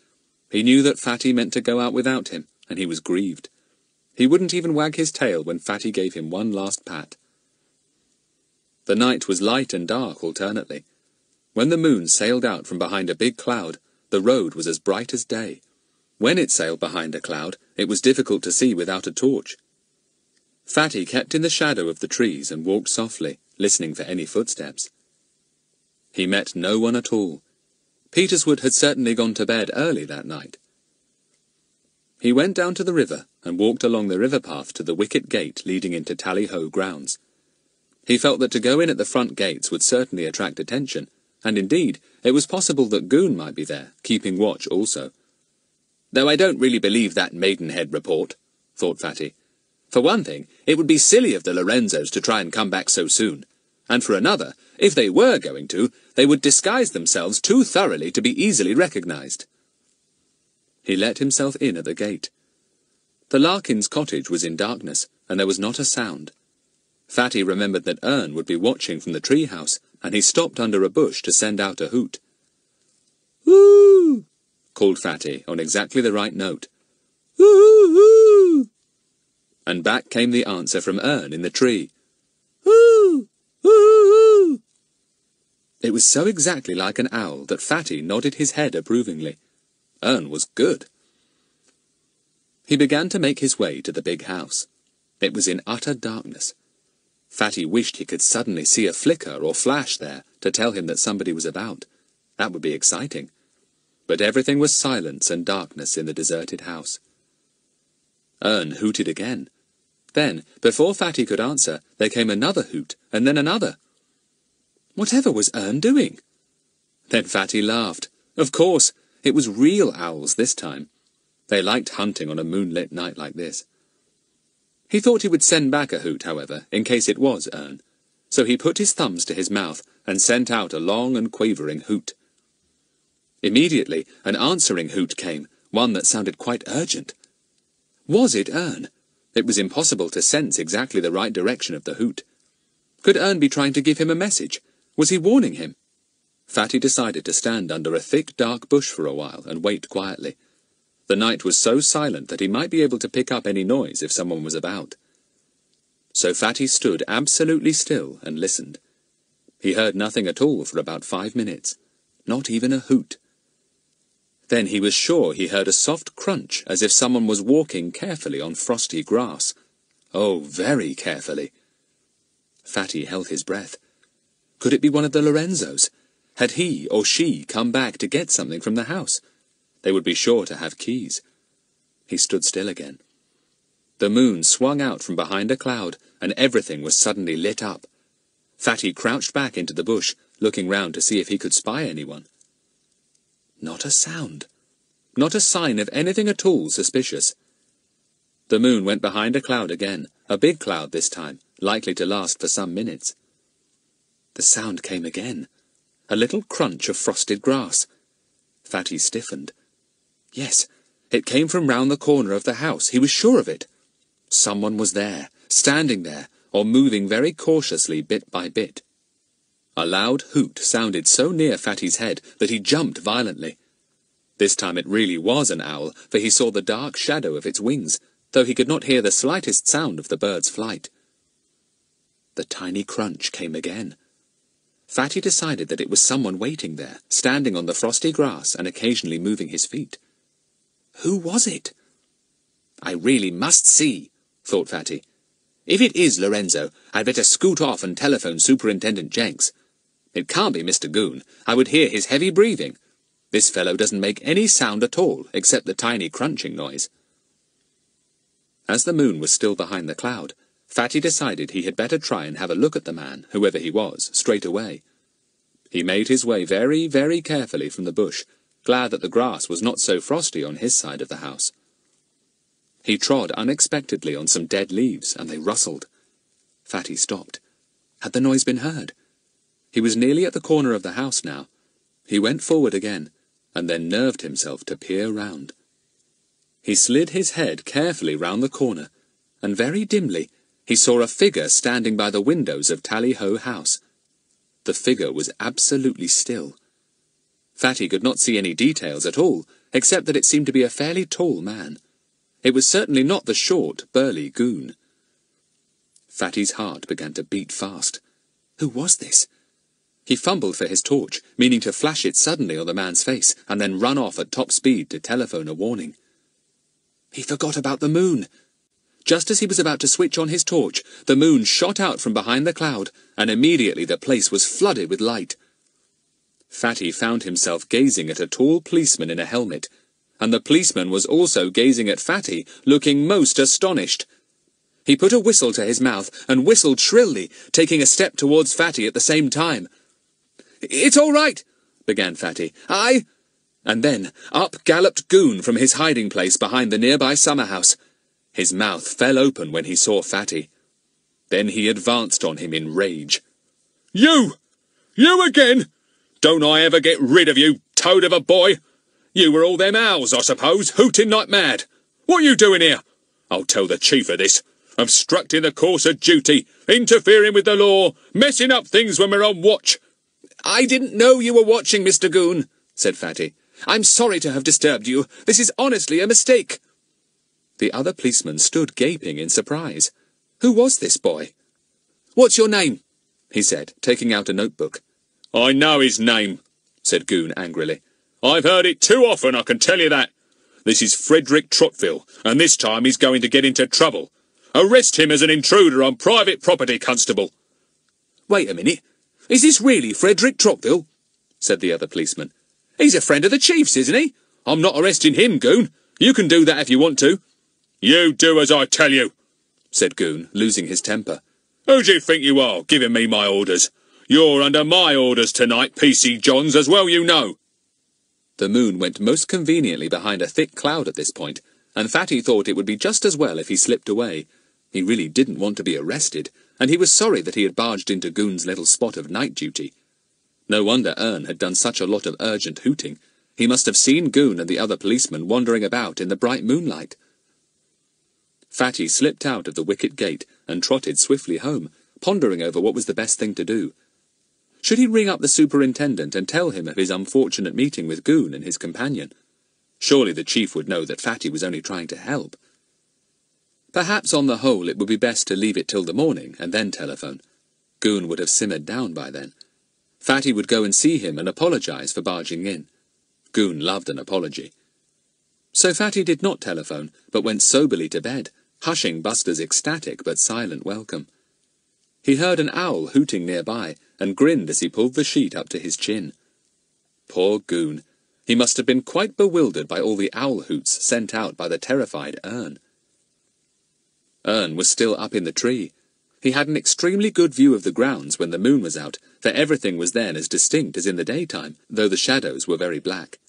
He knew that Fatty meant to go out without him, and he was grieved. He wouldn't even wag his tail when Fatty gave him one last pat. The night was light and dark alternately. When the moon sailed out from behind a big cloud, the road was as bright as day. When it sailed behind a cloud, it was difficult to see without a torch. Fatty kept in the shadow of the trees and walked softly, listening for any footsteps. He met no one at all. Peterswood had certainly gone to bed early that night. He went down to the river and walked along the river path to the wicket gate leading into Tally-Ho grounds. He felt that to go in at the front gates would certainly attract attention, and indeed, it was possible that Goon might be there, keeping watch also. "Though I don't really believe that Maidenhead report," thought Fatty. "For one thing, it would be silly of the Lorenzos to try and come back so soon. And for another, if they were going to, they would disguise themselves too thoroughly to be easily recognized." He let himself in at the gate. The Larkins' cottage was in darkness, and there was not a sound. Fatty remembered that Ern would be watching from the tree-house, and he stopped under a bush to send out a hoot. "Woo!" called Fatty on exactly the right note. "Woo-hoo-hoo!" And back came the answer from Ern in the tree. "Woo! Woo-hoo-hoo!" It was so exactly like an owl that Fatty nodded his head approvingly. Ern was good. He began to make his way to the big house. It was in utter darkness. Fatty wished he could suddenly see a flicker or flash there to tell him that somebody was about. That would be exciting. But everything was silence and darkness in the deserted house. Ern hooted again. Then, before Fatty could answer, there came another hoot, and then another. Whatever was Ern doing? Then Fatty laughed. Of course, it was real owls this time. They liked hunting on a moonlit night like this. He thought he would send back a hoot, however, in case it was Ern. So he put his thumbs to his mouth and sent out a long and quavering hoot. Immediately, an answering hoot came, one that sounded quite urgent. Was it Ern? It was impossible to sense exactly the right direction of the hoot. Could Ern be trying to give him a message? Was he warning him? Fatty decided to stand under a thick, dark bush for a while and wait quietly. The night was so silent that he might be able to pick up any noise if someone was about. So Fatty stood absolutely still and listened. He heard nothing at all for about 5 minutes. Not even a hoot. Then he was sure he heard a soft crunch as if someone was walking carefully on frosty grass. Oh, very carefully. Fatty held his breath. Could it be one of the Lorenzos? Had he or she come back to get something from the house? They would be sure to have keys. He stood still again. The moon swung out from behind a cloud, and everything was suddenly lit up. Fatty crouched back into the bush, looking round to see if he could spy anyone. Not a sound. Not a sign of anything at all suspicious. The moon went behind a cloud again, a big cloud this time, likely to last for some minutes. The sound came again. A little crunch of frosted grass. Fatty stiffened. Yes, it came from round the corner of the house. He was sure of it. Someone was there, standing there, or moving very cautiously bit by bit. A loud hoot sounded so near Fatty's head that he jumped violently. This time it really was an owl, for he saw the dark shadow of its wings, though he could not hear the slightest sound of the bird's flight. The tiny crunch came again. Fatty decided that it was someone waiting there, standing on the frosty grass and occasionally moving his feet. Who was it? I really must see, thought Fatty. If it is Lorenzo, I'd better scoot off and telephone Superintendent Jenks. It can't be Mr. Goon. I would hear his heavy breathing. This fellow doesn't make any sound at all, except the tiny crunching noise. As the moon was still behind the cloud, Fatty decided he had better try and have a look at the man, whoever he was, straight away. He made his way very, very carefully from the bush, glad that the grass was not so frosty on his side of the house. He trod unexpectedly on some dead leaves, and they rustled. Fatty stopped. Had the noise been heard? He was nearly at the corner of the house now. He went forward again, and then nerved himself to peer round. He slid his head carefully round the corner, and very dimly he saw a figure standing by the windows of Tally-Ho House. The figure was absolutely still. Fatty could not see any details at all, except that it seemed to be a fairly tall man. It was certainly not the short, burly goon. Fatty's heart began to beat fast. Who was this? He fumbled for his torch, meaning to flash it suddenly on the man's face, and then run off at top speed to telephone a warning. He forgot about the moon. Just as he was about to switch on his torch, the moon shot out from behind the cloud, and immediately the place was flooded with light. Fatty found himself gazing at a tall policeman in a helmet, and the policeman was also gazing at Fatty, looking most astonished. He put a whistle to his mouth and whistled shrilly, taking a step towards Fatty at the same time. "It's all right," began Fatty. And then up galloped Goon from his hiding place behind the nearby summer house. His mouth fell open when he saw Fatty. Then he advanced on him in rage. "You! You again! Don't I ever get rid of you, toad of a boy? You were all them owls, I suppose, hooting like mad. What you doing here? I'll tell the chief of this. Obstructing the course of duty, interfering with the law, messing up things when we're on watch." "I didn't know you were watching, Mr. Goon," said Fatty. "I'm sorry to have disturbed you. This is honestly a mistake." The other policeman stood gaping in surprise. Who was this boy? "What's your name?" he said, taking out a notebook. "I know his name," said Goon angrily. "I've heard it too often, I can tell you that. This is Frederick Trotville, and this time he's going to get into trouble. Arrest him as an intruder on private property, Constable." "Wait a minute. Is this really Frederick Trotville?" said the other policeman. "He's a friend of the chief's, isn't he? I'm not arresting him, Goon. You can do that if you want to." "You do as I tell you," said Goon, losing his temper. "Who do you think you are, giving me my orders? You're under my orders tonight, P.C. Johns, as well you know." The moon went most conveniently behind a thick cloud at this point, and Fatty thought it would be just as well if he slipped away. He really didn't want to be arrested, and he was sorry that he had barged into Goon's little spot of night duty. No wonder Ern had done such a lot of urgent hooting. He must have seen Goon and the other policeman wandering about in the bright moonlight. Fatty slipped out of the wicket gate and trotted swiftly home, pondering over what was the best thing to do. Should he ring up the superintendent and tell him of his unfortunate meeting with Goon and his companion? Surely the chief would know that Fatty was only trying to help. Perhaps on the whole it would be best to leave it till the morning and then telephone. Goon would have simmered down by then. Fatty would go and see him and apologize for barging in. Goon loved an apology. So Fatty did not telephone, but went soberly to bed, hushing Buster's ecstatic but silent welcome. He heard an owl hooting nearby, and grinned as he pulled the sheet up to his chin. Poor Goon. He must have been quite bewildered by all the owl hoots sent out by the terrified Ern. Ern was still up in the tree. He had an extremely good view of the grounds when the moon was out, for everything was then as distinct as in the daytime, though the shadows were very black.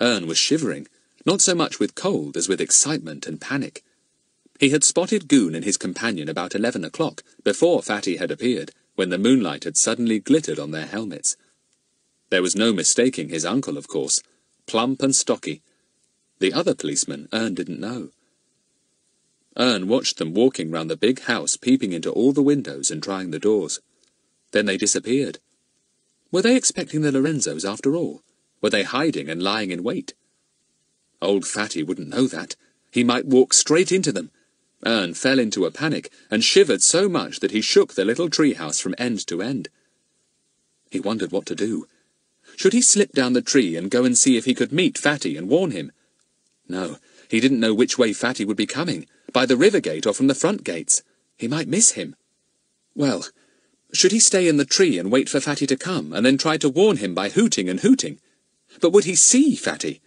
Ern was shivering, not so much with cold as with excitement and panic. He had spotted Goon and his companion about 11 o'clock, before Fatty had appeared, when the moonlight had suddenly glittered on their helmets. There was no mistaking his uncle, of course, plump and stocky. The other policeman Ern didn't know. Ern watched them walking round the big house, peeping into all the windows and trying the doors. Then they disappeared. Were they expecting the Lorenzos after all? Were they hiding and lying in wait? Old Fatty wouldn't know that. He might walk straight into them. Ern fell into a panic and shivered so much that he shook the little treehouse from end to end. He wondered what to do. Should he slip down the tree and go and see if he could meet Fatty and warn him? No, he didn't know which way Fatty would be coming, by the river gate or from the front gates. He might miss him. Well, should he stay in the tree and wait for Fatty to come, and then try to warn him by hooting and hooting? But would he see Fatty?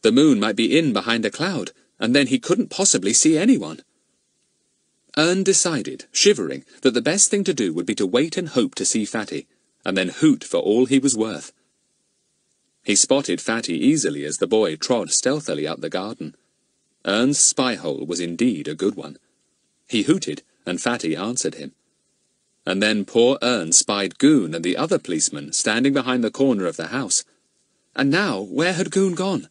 The moon might be in behind a cloud, and then he couldn't possibly see anyone. Ern decided, shivering, that the best thing to do would be to wait and hope to see Fatty, and then hoot for all he was worth. He spotted Fatty easily as the boy trod stealthily up the garden. Ern's spy-hole was indeed a good one. He hooted, and Fatty answered him. And then poor Ern spied Goon and the other policeman standing behind the corner of the house. And now, where had Goon gone?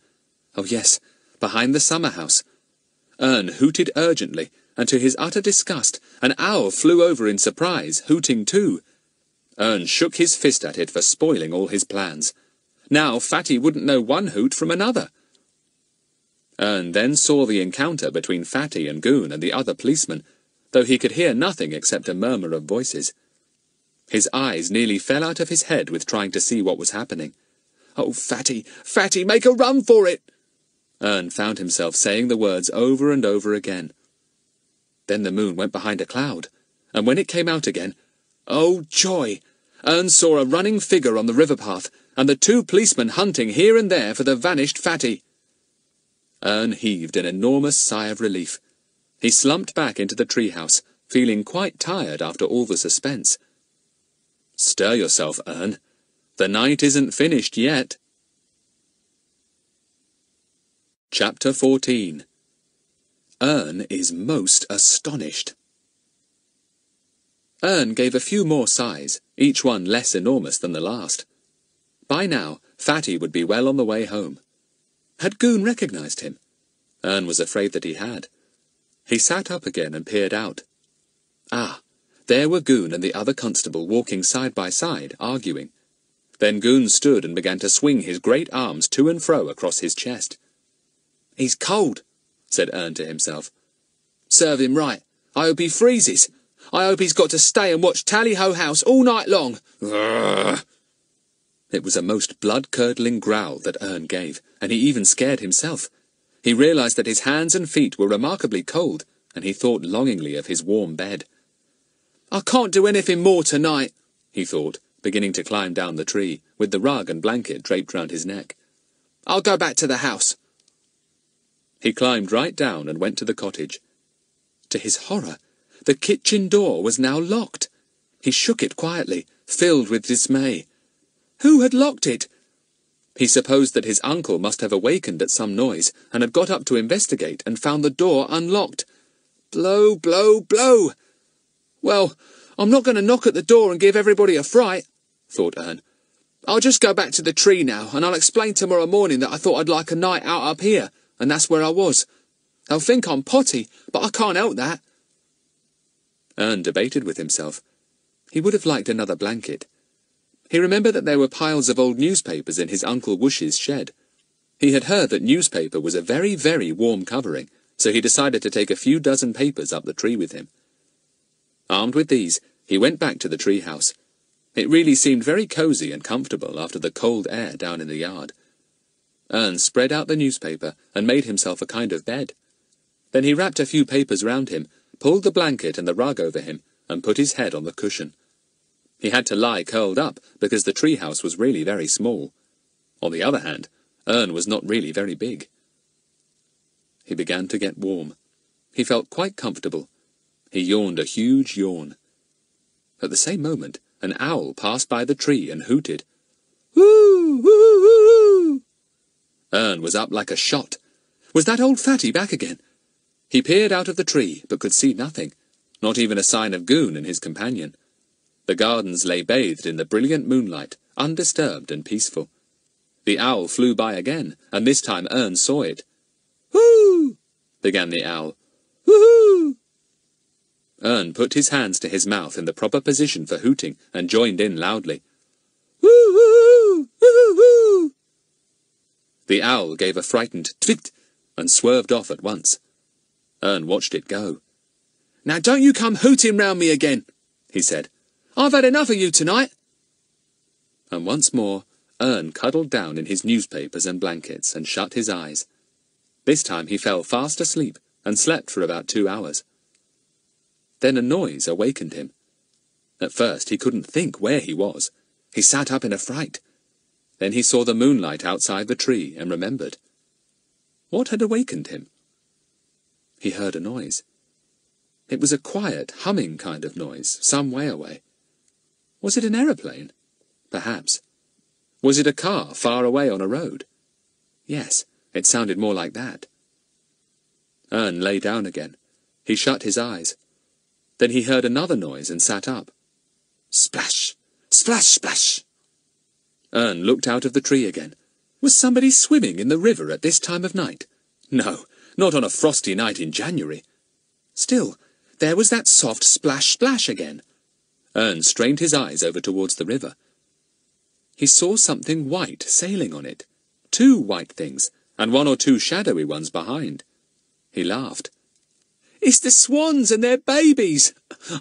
Oh yes, behind the summer house. Ern hooted urgently, and to his utter disgust, an owl flew over in surprise, hooting too. Ern shook his fist at it for spoiling all his plans. Now Fatty wouldn't know one hoot from another. Ern then saw the encounter between Fatty and Goon and the other policeman, though he could hear nothing except a murmur of voices. His eyes nearly fell out of his head with trying to see what was happening. "Oh, Fatty, Fatty, make a run for it!" Ern found himself saying the words over and over again. Then the moon went behind a cloud, and when it came out again, oh joy! Ern saw a running figure on the river path, and the two policemen hunting here and there for the vanished Fatty. Ern heaved an enormous sigh of relief. He slumped back into the treehouse, feeling quite tired after all the suspense. "Stir yourself, Ern. The night isn't finished yet." Chapter 14. Ern is most astonished. Ern gave a few more sighs, each one less enormous than the last. By now, Fatty would be well on the way home. Had Goon recognized him? Ern was afraid that he had. He sat up again and peered out. Ah, there were Goon and the other constable walking side by side, arguing. Then Goon stood and began to swing his great arms to and fro across his chest. "He's cold," said Ern to himself. "Serve him right. I hope he freezes. I hope he's got to stay and watch Tally-Ho House all night long." Urgh. It was a most blood-curdling growl that Ern gave, and he even scared himself. He realized that his hands and feet were remarkably cold, and he thought longingly of his warm bed. "I can't do anything more tonight," he thought, beginning to climb down the tree, with the rug and blanket draped round his neck. "I'll go back to the house." He climbed right down and went to the cottage. To his horror, the kitchen door was now locked. He shook it quietly, filled with dismay. Who had locked it? He supposed that his uncle must have awakened at some noise, and had got up to investigate, and found the door unlocked. Blow, blow, blow! "Well, I'm not going to knock at the door and give everybody a fright," thought Ern. "I'll just go back to the tree now, and I'll explain tomorrow morning that I thought I'd like a night out up here, and that's where I was. They'll think I'm potty, but I can't help that." Ern debated with himself. He would have liked another blanket. He remembered that there were piles of old newspapers in his Uncle Whoosh's shed. He had heard that newspaper was a very, very warm covering, so he decided to take a few dozen papers up the tree with him. Armed with these, he went back to the treehouse. It really seemed very cosy and comfortable after the cold air down in the yard. Ern spread out the newspaper and made himself a kind of bed. Then he wrapped a few papers round him, pulled the blanket and the rug over him, and put his head on the cushion. He had to lie curled up, because the treehouse was really very small. On the other hand, Ern was not really very big. He began to get warm. He felt quite comfortable. He yawned a huge yawn. At the same moment, an owl passed by the tree and hooted. "Woo! Woo! Woo!" Ern was up like a shot. Was that old Fatty back again? He peered out of the tree, but could see nothing, not even a sign of Goon and his companion. The gardens lay bathed in the brilliant moonlight, undisturbed and peaceful. The owl flew by again, and this time Ern saw it. "Whoo!" began the owl. "Woo-hoo!" Ern put his hands to his mouth in the proper position for hooting, and joined in loudly. "Woo-hoo! Woo-hoo!" The owl gave a frightened twit and swerved off at once. Ern watched it go. "Now don't you come hooting round me again," he said. "I've had enough of you tonight." And once more, Ern cuddled down in his newspapers and blankets and shut his eyes. This time he fell fast asleep and slept for about 2 hours. Then a noise awakened him. At first he couldn't think where he was. He sat up in a fright. Then he saw the moonlight outside the tree and remembered. What had awakened him? He heard a noise. It was a quiet, humming kind of noise, some way away. Was it an aeroplane? Perhaps. Was it a car far away on a road? Yes, it sounded more like that. Ern lay down again. He shut his eyes. Then he heard another noise and sat up. Splash! Splash! Splash! Ern looked out of the tree again. Was somebody swimming in the river at this time of night? No, not on a frosty night in January. Still, there was that soft splash-splash again. Ern strained his eyes over towards the river. He saw something white sailing on it. 2 white things, and 1 or 2 shadowy ones behind. He laughed. "It's the swans and their babies!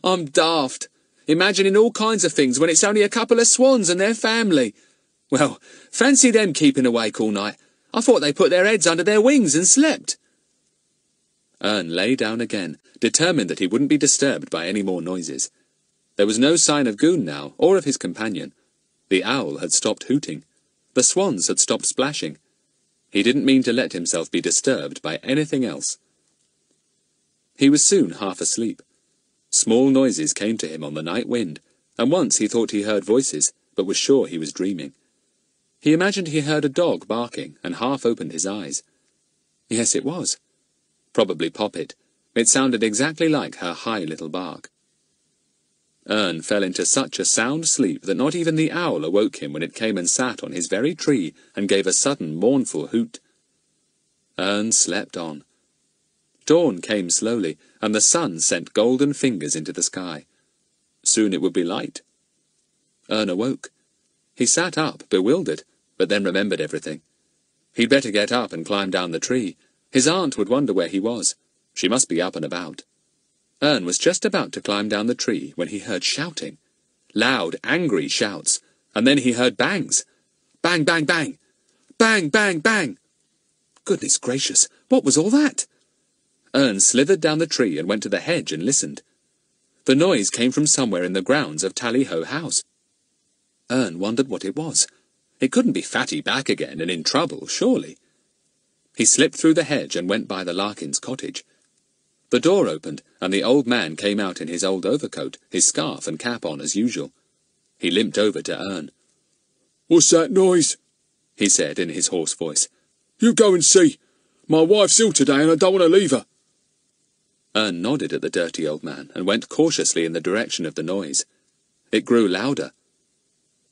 I'm daft, imagining all kinds of things when it's only a couple of swans and their family. Well, fancy them keeping awake all night. I thought they put their heads under their wings and slept." Ern lay down again, determined that he wouldn't be disturbed by any more noises. There was no sign of Goon now, or of his companion. The owl had stopped hooting. The swans had stopped splashing. He didn't mean to let himself be disturbed by anything else. He was soon half asleep. Small noises came to him on the night wind, and once he thought he heard voices, but was sure he was dreaming. He imagined he heard a dog barking, and half opened his eyes. Yes, it was. Probably Poppet. It sounded exactly like her high little bark. Ern fell into such a sound sleep that not even the owl awoke him when it came and sat on his very tree and gave a sudden mournful hoot. Ern slept on. Dawn came slowly, and the sun sent golden fingers into the sky. Soon it would be light. Ern awoke. He sat up, bewildered, but then remembered everything. He'd better get up and climb down the tree. His aunt would wonder where he was. She must be up and about. Ern was just about to climb down the tree when he heard shouting. Loud, angry shouts, and then he heard bangs. Bang, bang, bang! Bang, bang, bang! Goodness gracious, what was all that? Ern slithered down the tree and went to the hedge and listened. The noise came from somewhere in the grounds of Tally-Ho House. Ern wondered what it was. It couldn't be Fatty back again and in trouble, surely. He slipped through the hedge and went by the Larkins' cottage. The door opened, and the old man came out in his old overcoat, his scarf and cap on as usual. He limped over to Ern. "What's that noise?" he said in his hoarse voice. "You go and see. My wife's ill today and I don't want to leave her." Ern nodded at the dirty old man and went cautiously in the direction of the noise. It grew louder.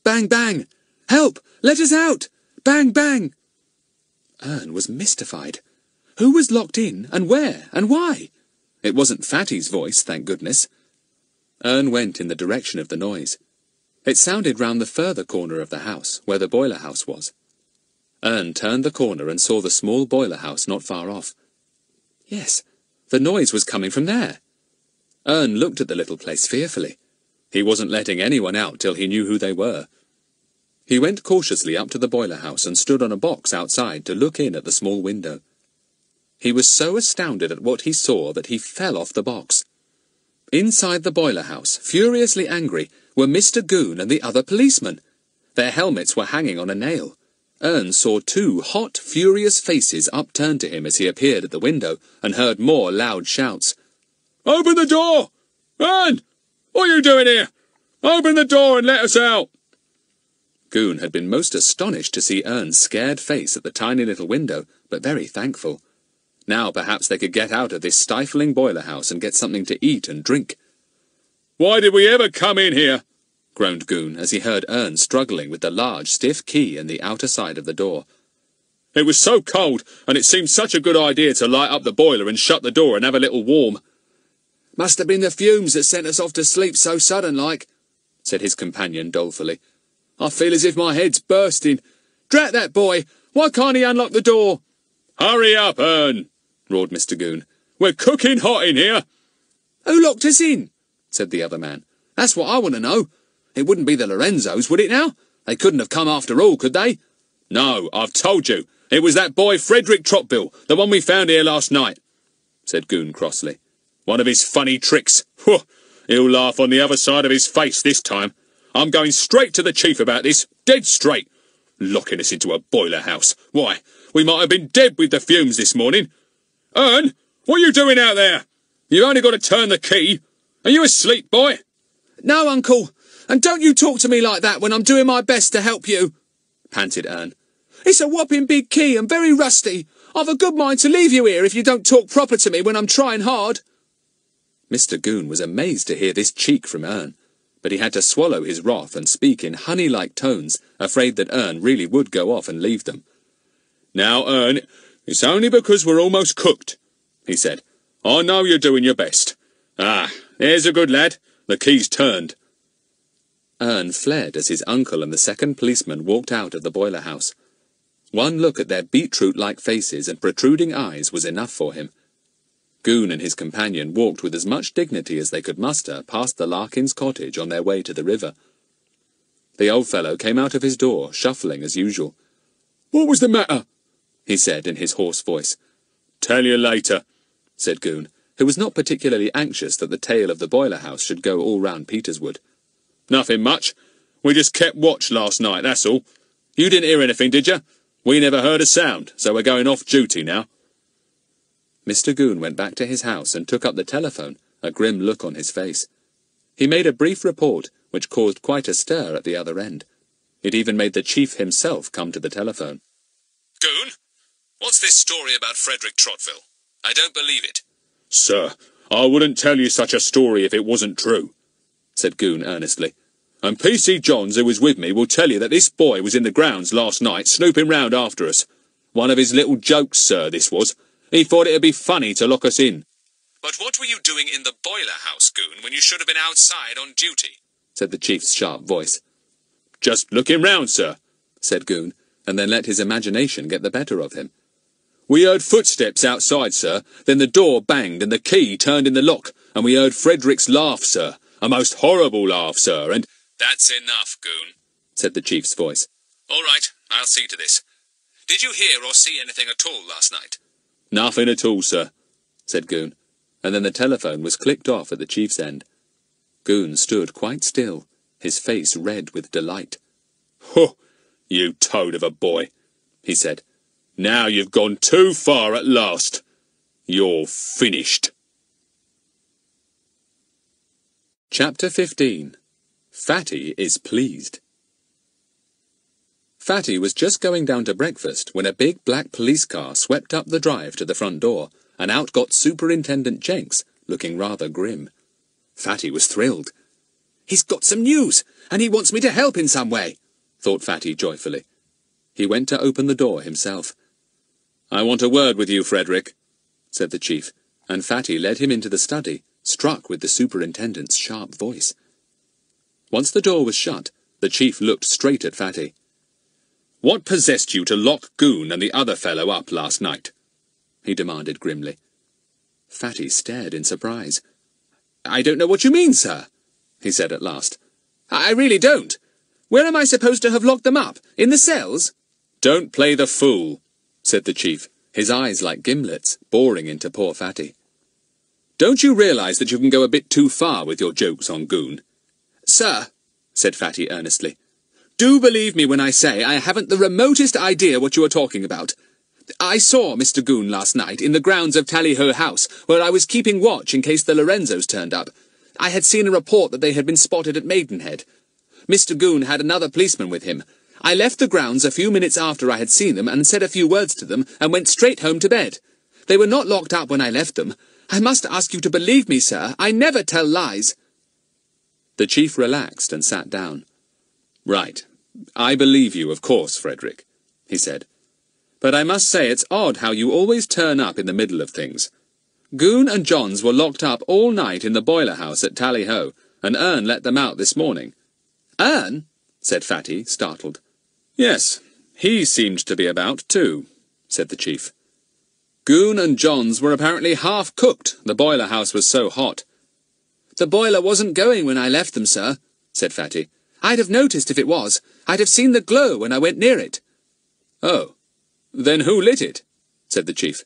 "Bang, bang! Help! Let us out! Bang, bang!" Ern was mystified. Who was locked in, and where, and why? It wasn't Fatty's voice, thank goodness. Ern went in the direction of the noise. It sounded round the further corner of the house, where the boiler house was. Ern turned the corner and saw the small boiler house not far off. Yes, the noise was coming from there. Ern looked at the little place fearfully. He wasn't letting anyone out till he knew who they were. He went cautiously up to the boiler house and stood on a box outside to look in at the small window. He was so astounded at what he saw that he fell off the box. Inside the boiler house, furiously angry, were Mr. Goon and the other policemen. Their helmets were hanging on a nail. Ern saw 2 hot, furious faces upturned to him as he appeared at the window, and heard more loud shouts. "Open the door! Ern! What are you doing here? Open the door and let us out!" Goon had been most astonished to see Ern's scared face at the tiny little window, but very thankful. Now perhaps they could get out of this stifling boiler house and get something to eat and drink. "Why did we ever come in here?" groaned Goon as he heard Ern struggling with the large, stiff key in the outer side of the door. "It was so cold, and it seemed such a good idea to light up the boiler and shut the door and have a little warm." "Must have been the fumes that sent us off to sleep so sudden-like," said his companion dolefully. "I feel as if my head's bursting. Drat that boy! Why can't he unlock the door?" "Hurry up, Ern!" roared Mr. Goon. "We're cooking hot in here." "Who locked us in?" said the other man. "That's what I want to know. It wouldn't be the Lorenzos, would it now? They couldn't have come after all, could they?" "No, I've told you. It was that boy Frederick Trotbill, the one we found here last night," said Goon crossly. "One of his funny tricks. He'll laugh on the other side of his face this time. I'm going straight to the chief about this, dead straight. Locking us into a boiler house. Why, we might have been dead with the fumes this morning. Ern, what are you doing out there? You've only got to turn the key. Are you asleep, boy?" "No, Uncle, and don't you talk to me like that when I'm doing my best to help you," panted Ern. "It's a whopping big key and very rusty. I've a good mind to leave you here if you don't talk proper to me when I'm trying hard." Mr. Goon was amazed to hear this cheek from Ern, but he had to swallow his wrath and speak in honey-like tones, afraid that Ern really would go off and leave them. "Now, Ern, it's only because we're almost cooked," he said. "I know you're doing your best. Ah, there's a good lad. The key's turned." Ern fled as his uncle and the second policeman walked out of the boiler house. One look at their beetroot-like faces and protruding eyes was enough for him. Goon and his companion walked with as much dignity as they could muster past the Larkins' cottage on their way to the river. The old fellow came out of his door, shuffling as usual. "What was the matter?" he said in his hoarse voice. "Tell you later," said Goon, who was not particularly anxious that the tale of the boiler house should go all round Peterswood. "Nothing much. We just kept watch last night, that's all. You didn't hear anything, did you? We never heard a sound, so we're going off duty now." Mr. Goon went back to his house and took up the telephone, a grim look on his face. He made a brief report, which caused quite a stir at the other end. It even made the chief himself come to the telephone. "Goon, what's this story about Frederick Trottville? I don't believe it." "Sir, I wouldn't tell you such a story if it wasn't true," said Goon earnestly. "And P.C. Johns, who was with me, will tell you that this boy was in the grounds last night, snooping round after us. One of his little jokes, sir, this was. He thought it'd be funny to lock us in." "But what were you doing in the boiler house, Goon, when you should have been outside on duty?" said the chief's sharp voice. "Just looking round, sir," said Goon, and then let his imagination get the better of him. "We heard footsteps outside, sir, then the door banged and the key turned in the lock, and we heard Frederick's laugh, sir, a most horrible laugh, sir, and—" "That's enough, Goon," said the chief's voice. "All right, I'll see to this. Did you hear or see anything at all last night?" "Nothing at all, sir," said Goon, and then the telephone was clicked off at the chief's end. Goon stood quite still, his face red with delight. "Ho, you toad of a boy," he said. "Now you've gone too far at last. You're finished." Chapter 15. Fatty is pleased. Fatty was just going down to breakfast when a big black police car swept up the drive to the front door, and out got Superintendent Jenks, looking rather grim. Fatty was thrilled. "He's got some news, and he wants me to help in some way," thought Fatty joyfully. He went to open the door himself. "I want a word with you, Frederick," said the chief, and Fatty led him into the study, struck with the superintendent's sharp voice. Once the door was shut, the chief looked straight at Fatty. "What possessed you to lock Goon and the other fellow up last night?" he demanded grimly. Fatty stared in surprise. "I don't know what you mean, sir," he said at last. "I really don't. Where am I supposed to have locked them up? In the cells?" "Don't play the fool," said the chief, his eyes like gimlets, boring into poor Fatty. "Don't you realize that you can go a bit too far with your jokes on Goon?" "Sir," said Fatty earnestly, "do believe me when I say I haven't the remotest idea what you are talking about. I saw Mr. Goon last night in the grounds of Tally-Ho House, where I was keeping watch in case the Lorenzos turned up. I had seen a report that they had been spotted at Maidenhead. Mr. Goon had another policeman with him. I left the grounds a few minutes after I had seen them and said a few words to them and went straight home to bed. They were not locked up when I left them. I must ask you to believe me, sir. I never tell lies." The chief relaxed and sat down. "Right. I believe you, of course, Frederick," he said. "But I must say it's odd how you always turn up in the middle of things. Goon and Johns were locked up all night in the boiler house at Tally-Ho, and Ern let them out this morning." "Ern?" said Fatty, startled. "Yes, he seemed to be about, too," said the chief. "Goon and Johns were apparently half-cooked. The boiler house was so hot." "The boiler wasn't going when I left them, sir," said Fatty. "I'd have noticed if it was. I'd have seen the glow when I went near it." "Oh, then who lit it?" said the chief.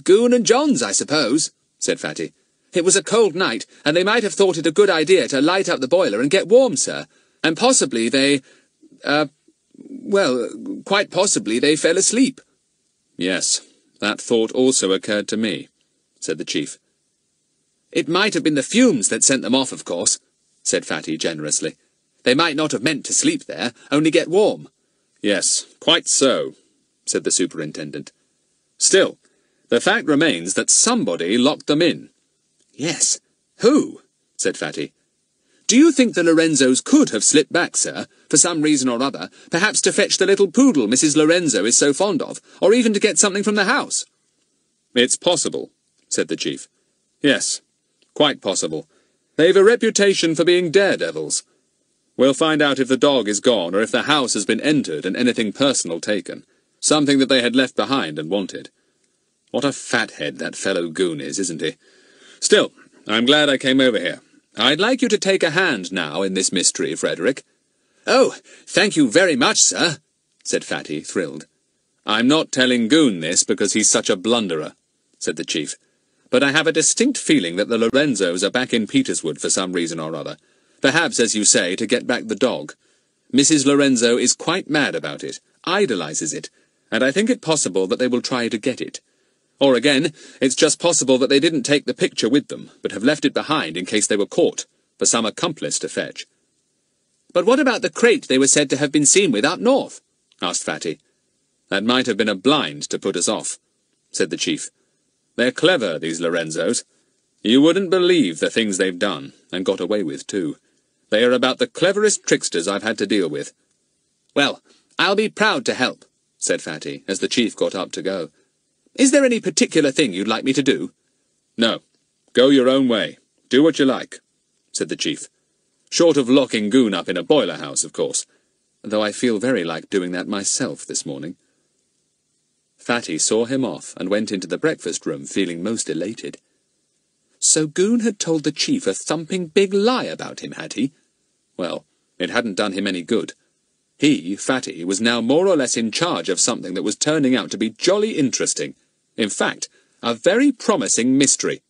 "Goon and Johns, I suppose," said Fatty. "It was a cold night, and they might have thought it a good idea to light up the boiler and get warm, sir. And possibly they, quite possibly they fell asleep." "Yes, that thought also occurred to me," said the chief. "It might have been the fumes that sent them off, of course," said Fatty generously. "They might not have meant to sleep there, only get warm." "Yes, quite so," said the superintendent. "Still, the fact remains that somebody locked them in." "Yes. Who?" said Fatty. "Do you think the Lorenzos could have slipped back, sir, for some reason or other, perhaps to fetch the little poodle Mrs. Lorenzo is so fond of, or even to get something from the house?" "It's possible," said the chief. "Yes, quite possible. They've a reputation for being daredevils. We'll find out if the dog is gone or if the house has been entered and anything personal taken. Something that they had left behind and wanted. What a fathead that fellow Goon is, isn't he? Still, I'm glad I came over here. I'd like you to take a hand now in this mystery, Frederick. Oh, thank you very much, sir, said Fatty, thrilled. I'm not telling Goon this because he's such a blunderer, said the chief. But I have a distinct feeling that the Lorenzos are back in Peterswood for some reason or other. Perhaps, as you say, to get back the dog. Mrs. Lorenzo is quite mad about it, idolizes it, and I think it possible that they will try to get it. Or again, it's just possible that they didn't take the picture with them, but have left it behind in case they were caught, for some accomplice to fetch. But what about the crate they were said to have been seen with up north? Asked Fatty. That might have been a blind to put us off, said the chief. They're clever, these Lorenzos. You wouldn't believe the things they've done, and got away with, too. They are about the cleverest tricksters I've had to deal with. Well, I'll be proud to help, said Fatty, as the chief got up to go. Is there any particular thing you'd like me to do? No. Go your own way. Do what you like, said the chief. Short of locking Goon up in a boiler house, of course, though I feel very like doing that myself this morning. Fatty saw him off and went into the breakfast room feeling most elated. So Goon had told the chief a thumping big lie about him, had he? Well, it hadn't done him any good. He, Fatty, was now more or less in charge of something that was turning out to be jolly interesting. In fact, a very promising mystery.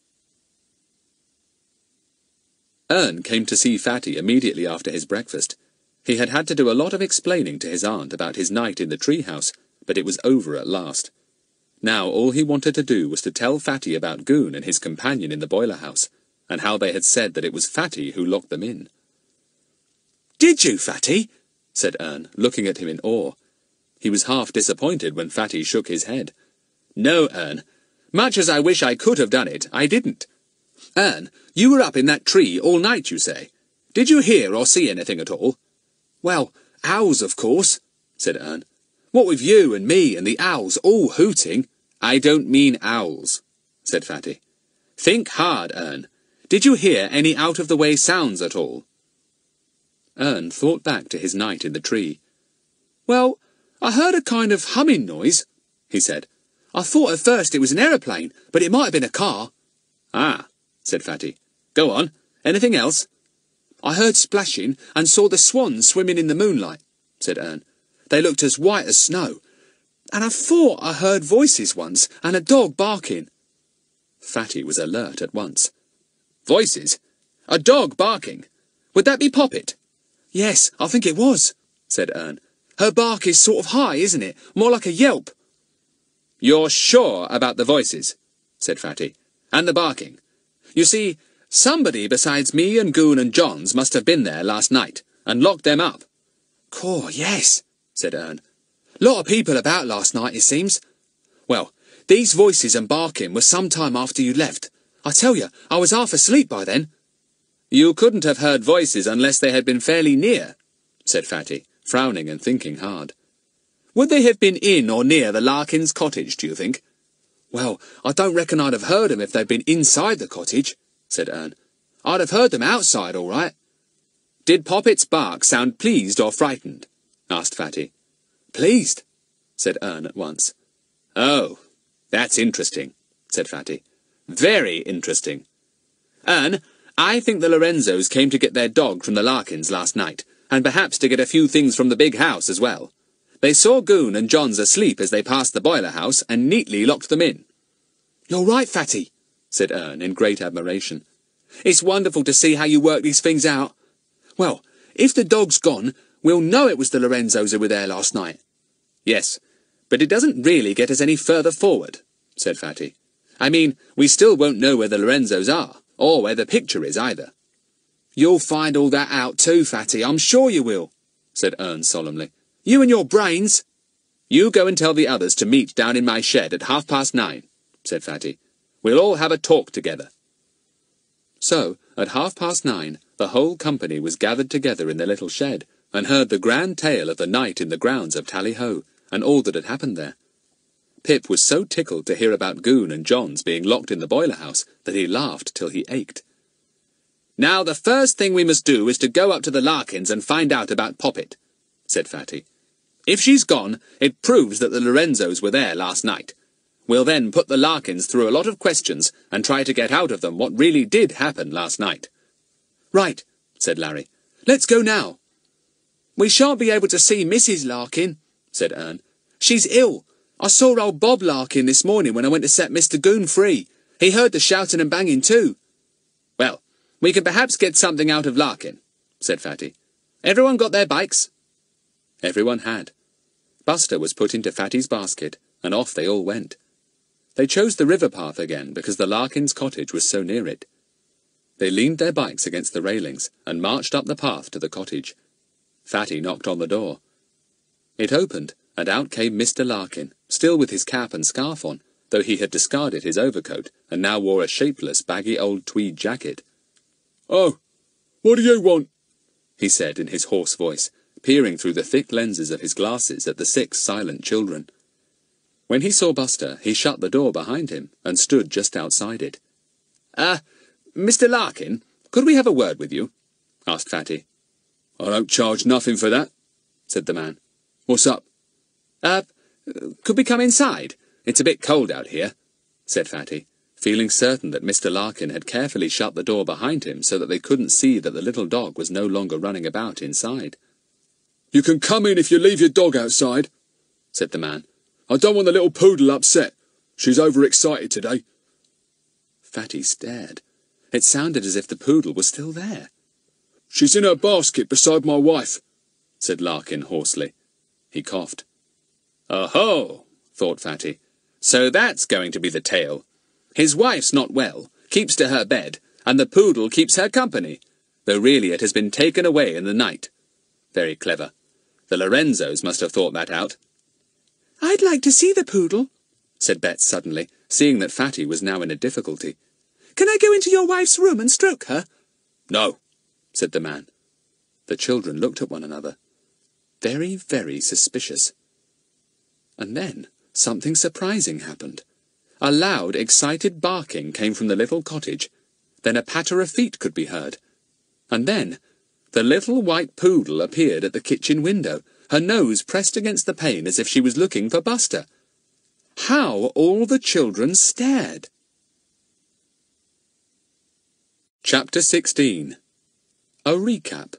Ern came to see Fatty immediately after his breakfast. He had had to do a lot of explaining to his aunt about his night in the treehouse, but it was over at last. Now all he wanted to do was to tell Fatty about Goon and his companion in the boiler house, and how they had said that it was Fatty who locked them in. "Did you, Fatty?" said Ern, looking at him in awe. He was half disappointed when Fatty shook his head. "No, Ern. Much as I wish I could have done it, I didn't. Ern, you were up in that tree all night, you say. Did you hear or see anything at all?" "Well, owls, of course," said Ern. "What with you and me and the owls all hooting—" "I don't mean owls," said Fatty. "Think hard, Ern. Did you hear any out-of-the-way sounds at all?" Ern thought back to his night in the tree. "Well, I heard a kind of humming noise," he said. "I thought at first it was an aeroplane, but it might have been a car." "Ah," said Fatty. "Go on. Anything else?" "I heard splashing and saw the swans swimming in the moonlight," said Ern. "They looked as white as snow. And I thought I heard voices once and a dog barking." Fatty was alert at once. "Voices? A dog barking? Would that be Poppet?" "Yes, I think it was," said Ern. "Her bark is sort of high, isn't it? More like a yelp." "You're sure about the voices?" said Fatty. "And the barking? You see, somebody besides me and Goon and Johns must have been there last night, and locked them up." "Caw, yes," said Ern. "Lot of people about last night, it seems. Well, these voices and barking were some time after you left. I tell you, I was half asleep by then." "You couldn't have heard voices unless they had been fairly near," said Fatty, frowning and thinking hard. "Would they have been in or near the Larkins' cottage, do you think?" "Well, I don't reckon I'd have heard them if they'd been inside the cottage," said Ern. "I'd have heard them outside, all right." "Did Poppet's bark sound pleased or frightened?" asked Fatty. "Pleased," said Ern at once. "Oh, that's interesting," said Fatty. "Very interesting. Ern, I think the Lorenzos came to get their dog from the Larkins last night, and perhaps to get a few things from the big house as well. They saw Goon and Johns asleep as they passed the boiler house, and neatly locked them in." "You're right, Fatty," said Ern in great admiration. "It's wonderful to see how you work these things out. Well, if the dog's gone, we'll know it was the Lorenzos who were there last night." "Yes, but it doesn't really get us any further forward," said Fatty. "I mean, we still won't know where the Lorenzos are, or where the picture is either." "You'll find all that out too, Fatty, I'm sure you will," said Ern solemnly. "You and your brains." "You go and tell the others to meet down in my shed at 9:30, said Fatty. "We'll all have a talk together." So, at 9:30, the whole company was gathered together in the little shed, and heard the grand tale of the night in the grounds of Tally-Ho, and all that had happened there. Pip was so tickled to hear about Goon and Johns being locked in the boiler house that he laughed till he ached. Now the first thing we must do is to go up to the Larkins and find out about Poppet, said Fatty. If she's gone, it proves that the Lorenzos were there last night. We'll then put the Larkins through a lot of questions and try to get out of them what really did happen last night. Right, said Larry. Let's go now. We shan't be able to see Mrs. Larkin, said Ern. She's ill. I saw old Bob Larkin this morning when I went to set Mr. Goon free. He heard the shouting and banging too. Well, we can perhaps get something out of Larkin, said Fatty. Everyone got their bikes? Everyone had. Buster was put into Fatty's basket, and off they all went. They chose the river path again because the Larkins' cottage was so near it. They leaned their bikes against the railings and marched up the path to the cottage. Fatty knocked on the door. It opened, and out came Mr. Larkin, still with his cap and scarf on, though he had discarded his overcoat and now wore a shapeless, baggy old tweed jacket. "Oh, what do you want?" he said in his hoarse voice, peering through the thick lenses of his glasses at the 6 silent children. When he saw Buster, he shut the door behind him and stood just outside it. Mr. Larkin, could we have a word with you?" asked Fatty. "I don't charge nothing for that," said the man. "What's up?" Could we come inside? It's a bit cold out here," said Fatty, feeling certain that Mr. Larkin had carefully shut the door behind him so that they couldn't see that the little dog was no longer running about inside. "You can come in if you leave your dog outside," said the man. "I don't want the little poodle upset. She's overexcited today." Fatty stared. It sounded as if the poodle was still there. "She's in her basket beside my wife," said Larkin hoarsely. He coughed. "Oh-ho," thought Fatty. "So that's going to be the tale. His wife's not well, keeps to her bed, and the poodle keeps her company, though really it has been taken away in the night. Very clever. The Lorenzos must have thought that out." "I'd like to see the poodle," said Bet suddenly, seeing that Fatty was now in a difficulty. "Can I go into your wife's room and stroke her?" "No," said the man. The children looked at one another. Very, very suspicious. And then something surprising happened. A loud, excited barking came from the little cottage. Then a patter of feet could be heard. And then the little white poodle appeared at the kitchen window, her nose pressed against the pane as if she was looking for Buster. How all the children stared! Chapter 16. A Recap.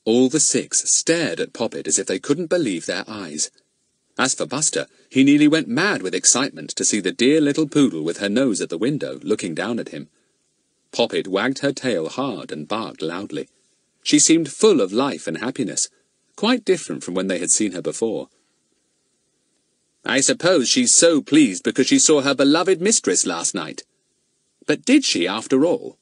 All the 6 stared at Poppet as if they couldn't believe their eyes. As for Buster, he nearly went mad with excitement to see the dear little poodle with her nose at the window, looking down at him. Poppet wagged her tail hard and barked loudly. She seemed full of life and happiness, quite different from when they had seen her before. "I suppose she's so pleased because she saw her beloved mistress last night. But did she, after all?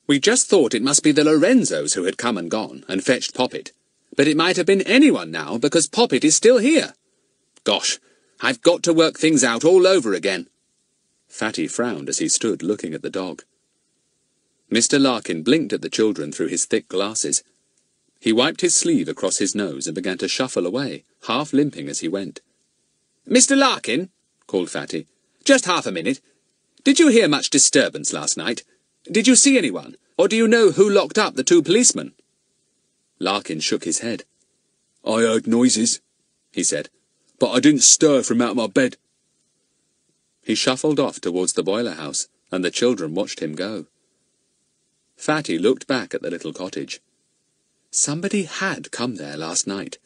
We just thought it must be the Lorenzos who had come and gone and fetched Poppet, but it might have been anyone now because Poppet is still here. Gosh, I've got to work things out all over again." Fatty frowned as he stood looking at the dog. Mr. Larkin blinked at the children through his thick glasses. He wiped his sleeve across his nose and began to shuffle away, half limping as he went. "Mr. Larkin," called Fatty, "just half a minute. Did you hear much disturbance last night? Did you see anyone, or do you know who locked up the 2 policemen?" Larkin shook his head. "I heard noises," he said, "but I didn't stir from out my bed." He shuffled off towards the boiler house, and the children watched him go. Fatty looked back at the little cottage. Somebody had come there last night.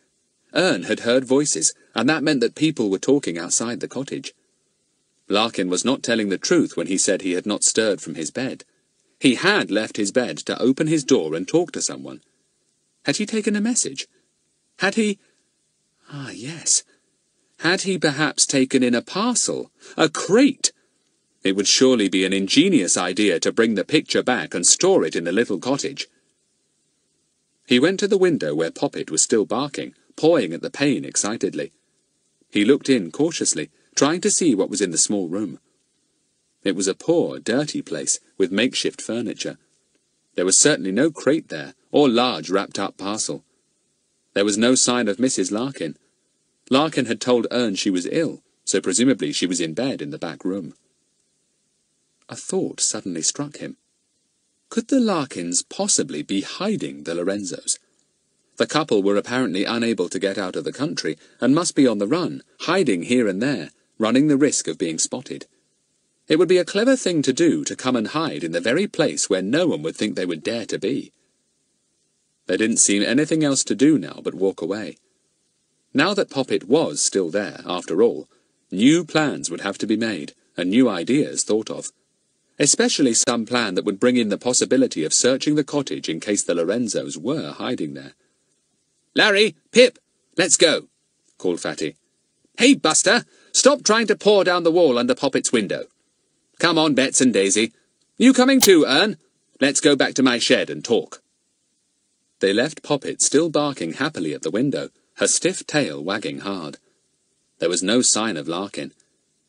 Ern had heard voices, and that meant that people were talking outside the cottage. Larkin was not telling the truth when he said he had not stirred from his bed. He had left his bed to open his door and talk to someone. Had he taken a message? Had he... Ah, yes. Had he perhaps taken in a parcel? A crate? It would surely be an ingenious idea to bring the picture back and store it in the little cottage. He went to the window where Poppet was still barking, pawing at the pane excitedly. He looked in cautiously, trying to see what was in the small room. It was a poor, dirty place, with makeshift furniture. There was certainly no crate there, or large wrapped-up parcel. There was no sign of Mrs. Larkin. Larkin had told Ern she was ill, so presumably she was in bed in the back room. A thought suddenly struck him. Could the Larkins possibly be hiding the Lorenzos? The couple were apparently unable to get out of the country, and must be on the run, hiding here and there, running the risk of being spotted. It would be a clever thing to do to come and hide in the very place where no one would think they would dare to be. There didn't seem anything else to do now but walk away. Now that Poppet was still there, after all, new plans would have to be made, and new ideas thought of. Especially some plan that would bring in the possibility of searching the cottage in case the Lorenzos were hiding there. "Larry, Pip, let's go," called Fatty. "Hey, Buster, stop trying to pour down the wall under Poppet's window. Come on, Bets and Daisy. You coming too, Ern? Let's go back to my shed and talk." They left Poppet still barking happily at the window, her stiff tail wagging hard. There was no sign of Larkin.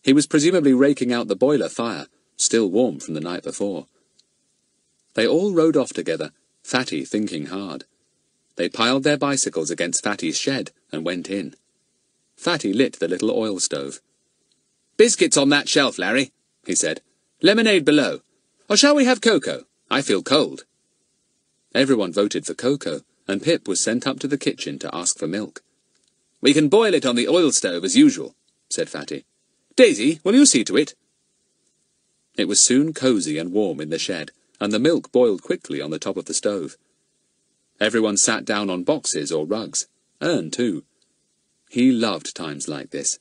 He was presumably raking out the boiler fire, still warm from the night before. They all rode off together, Fatty thinking hard. They piled their bicycles against Fatty's shed and went in. Fatty lit the little oil stove. "Biscuits on that shelf, Larry," he said. "Lemonade below. Or shall we have cocoa? I feel cold." Everyone voted for cocoa, and Pip was sent up to the kitchen to ask for milk. "We can boil it on the oil stove as usual," said Fatty. "Daisy, will you see to it?" It was soon cosy and warm in the shed, and the milk boiled quickly on the top of the stove. Everyone sat down on boxes or rugs, Ern too. He loved times like this.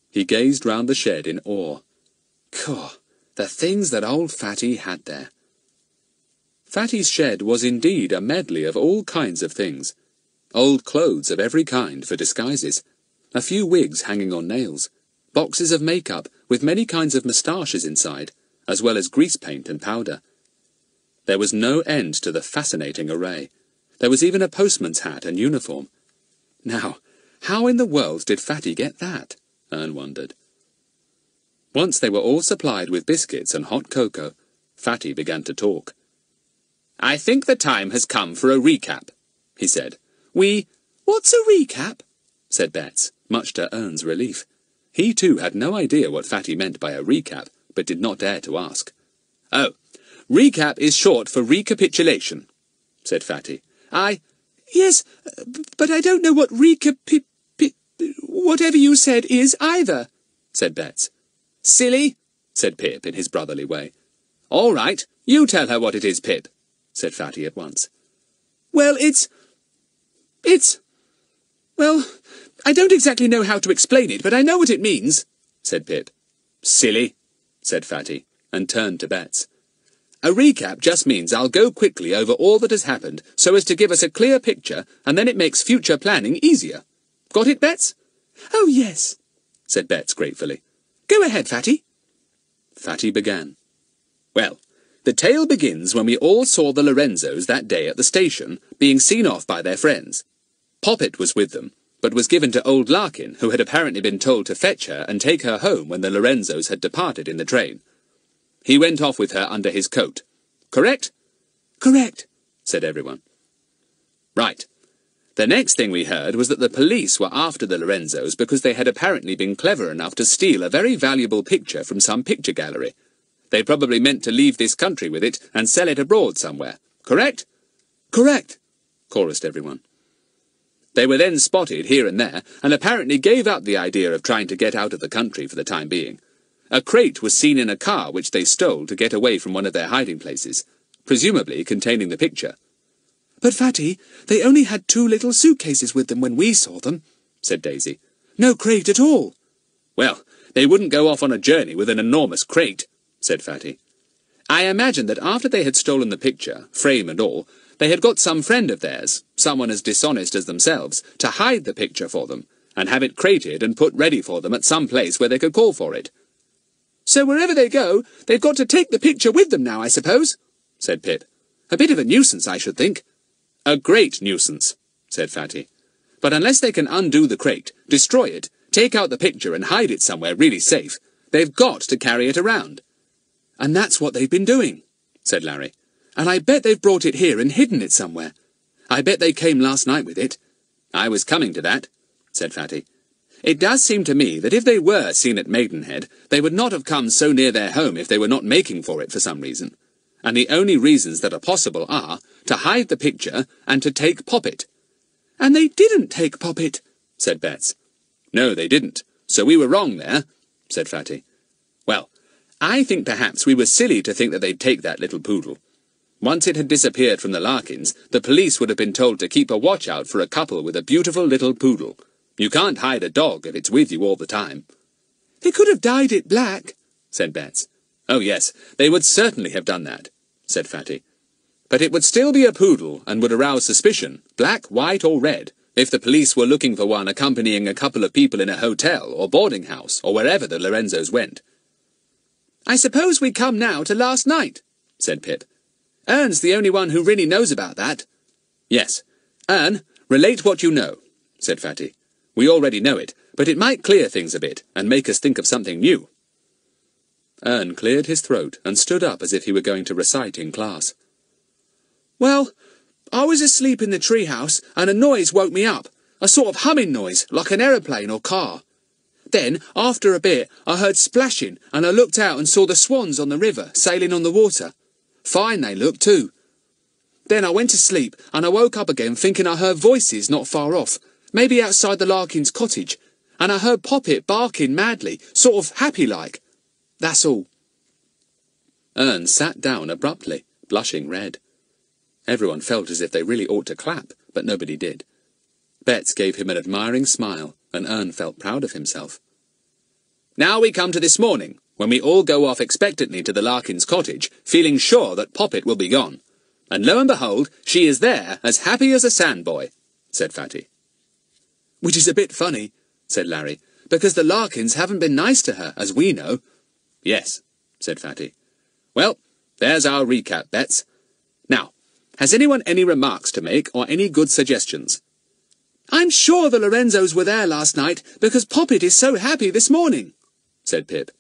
He gazed round the shed in awe. Caw, the things that old Fatty had there. Fatty's shed was indeed a medley of all kinds of things. Old clothes of every kind for disguises, a few wigs hanging on nails, boxes of makeup with many kinds of moustaches inside, as well as grease paint and powder. There was no end to the fascinating array. There was even a postman's hat and uniform. Now, how in the world did Fatty get that? Ern wondered. Once they were all supplied with biscuits and hot cocoa, Fatty began to talk. "I think the time has come for a recap," he said. "What's a recap?" said Bets, much to Ern's relief. He too had no idea what Fatty meant by a recap, but did not dare to ask. "Oh, recap is short for recapitulation," said Fatty. Yes, but I don't know what whatever you said is either," said Bets. "Silly," said Pip in his brotherly way. "All right, you tell her what it is, Pip," said Fatty at once. "Well, well, I don't exactly know how to explain it, but I know what it means," said Pip. "Silly," said Fatty, and turned to Bets. "A recap just means I'll go quickly over all that has happened so as to give us a clear picture, and then it makes future planning easier. Got it, Bets?" "Oh, yes," said Bets gratefully. "Go ahead, Fatty." Fatty began. "Well, the tale begins when we all saw the Lorenzos that day at the station, being seen off by their friends. Poppet was with them, but was given to old Larkin, who had apparently been told to fetch her and take her home when the Lorenzos had departed in the train. He went off with her under his coat. Correct?" "Correct," said everyone. "Right. The next thing we heard was that the police were after the Lorenzos because they had apparently been clever enough to steal a very valuable picture from some picture gallery. They probably meant to leave this country with it and sell it abroad somewhere. Correct?" "Correct," chorused everyone. They were then spotted here and there, and apparently gave up the idea of trying to get out of the country for the time being. A crate was seen in a car which they stole to get away from one of their hiding places, presumably containing the picture. "But, Fatty, they only had 2 little suitcases with them when we saw them," said Daisy. "No crate at all." "Well, they wouldn't go off on a journey with an enormous crate," said Fatty. "I imagine that after they had stolen the picture, frame and all, they had got some friend of theirs, someone as dishonest as themselves, to hide the picture for them, and have it crated and put ready for them at some place where they could call for it." "So wherever they go, they've got to take the picture with them now, I suppose," said Pip. "A bit of a nuisance, I should think." "A great nuisance," said Fatty. "But unless they can undo the crate, destroy it, take out the picture and hide it somewhere really safe, they've got to carry it around." "And that's what they've been doing," said Larry. "And I bet they've brought it here and hidden it somewhere. I bet they came last night with it." "I was coming to that," said Fatty. "It does seem to me that if they were seen at Maidenhead, they would not have come so near their home if they were not making for it for some reason. and the only reasons that are possible are to hide the picture and to take Poppet. And they didn't take Poppet, said Betts. No, they didn't, so we were wrong there, said Fatty. Well, I think perhaps we were silly to think that they'd take that little poodle. Once it had disappeared from the Larkins, the police would have been told to keep a watch out for a couple with a beautiful little poodle. You can't hide a dog if it's with you all the time. They could have dyed it black, said Betts. Oh, yes, they would certainly have done that, said Fatty. But it would still be a poodle and would arouse suspicion, black, white or red, if the police were looking for one accompanying a couple of people in a hotel or boarding house or wherever the Lorenzos went. I suppose we come now to last night, said Pip. Ern's the only one who really knows about that. Yes. Ern, relate what you know, said Fatty. We already know it, but it might clear things a bit and make us think of something new. Ern cleared his throat and stood up as if he were going to recite in class. Well, I was asleep in the treehouse and a noise woke me up, a sort of humming noise, like an aeroplane or car. Then, after a bit, I heard splashing and I looked out and saw the swans on the river, sailing on the water. Fine they looked, too. Then I went to sleep and I woke up again thinking I heard voices not far off, maybe outside the Larkins' cottage, and I heard Poppet barking madly, sort of happy-like. That's all. Ern sat down abruptly, blushing red. Everyone felt as if they really ought to clap, but nobody did. Betts gave him an admiring smile, and Ern felt proud of himself. Now we come to this morning, when we all go off expectantly to the Larkins' cottage, feeling sure that Poppet will be gone. And lo and behold, she is there, as happy as a sandboy, said Fatty. Which is a bit funny, said Larry, because the Larkins haven't been nice to her, as we know. Yes, said Fatty. Well, there's our recap, Betts. Now, has anyone any remarks to make or any good suggestions? I'm sure the Lorenzos were there last night because Poppet is so happy this morning, said Pip.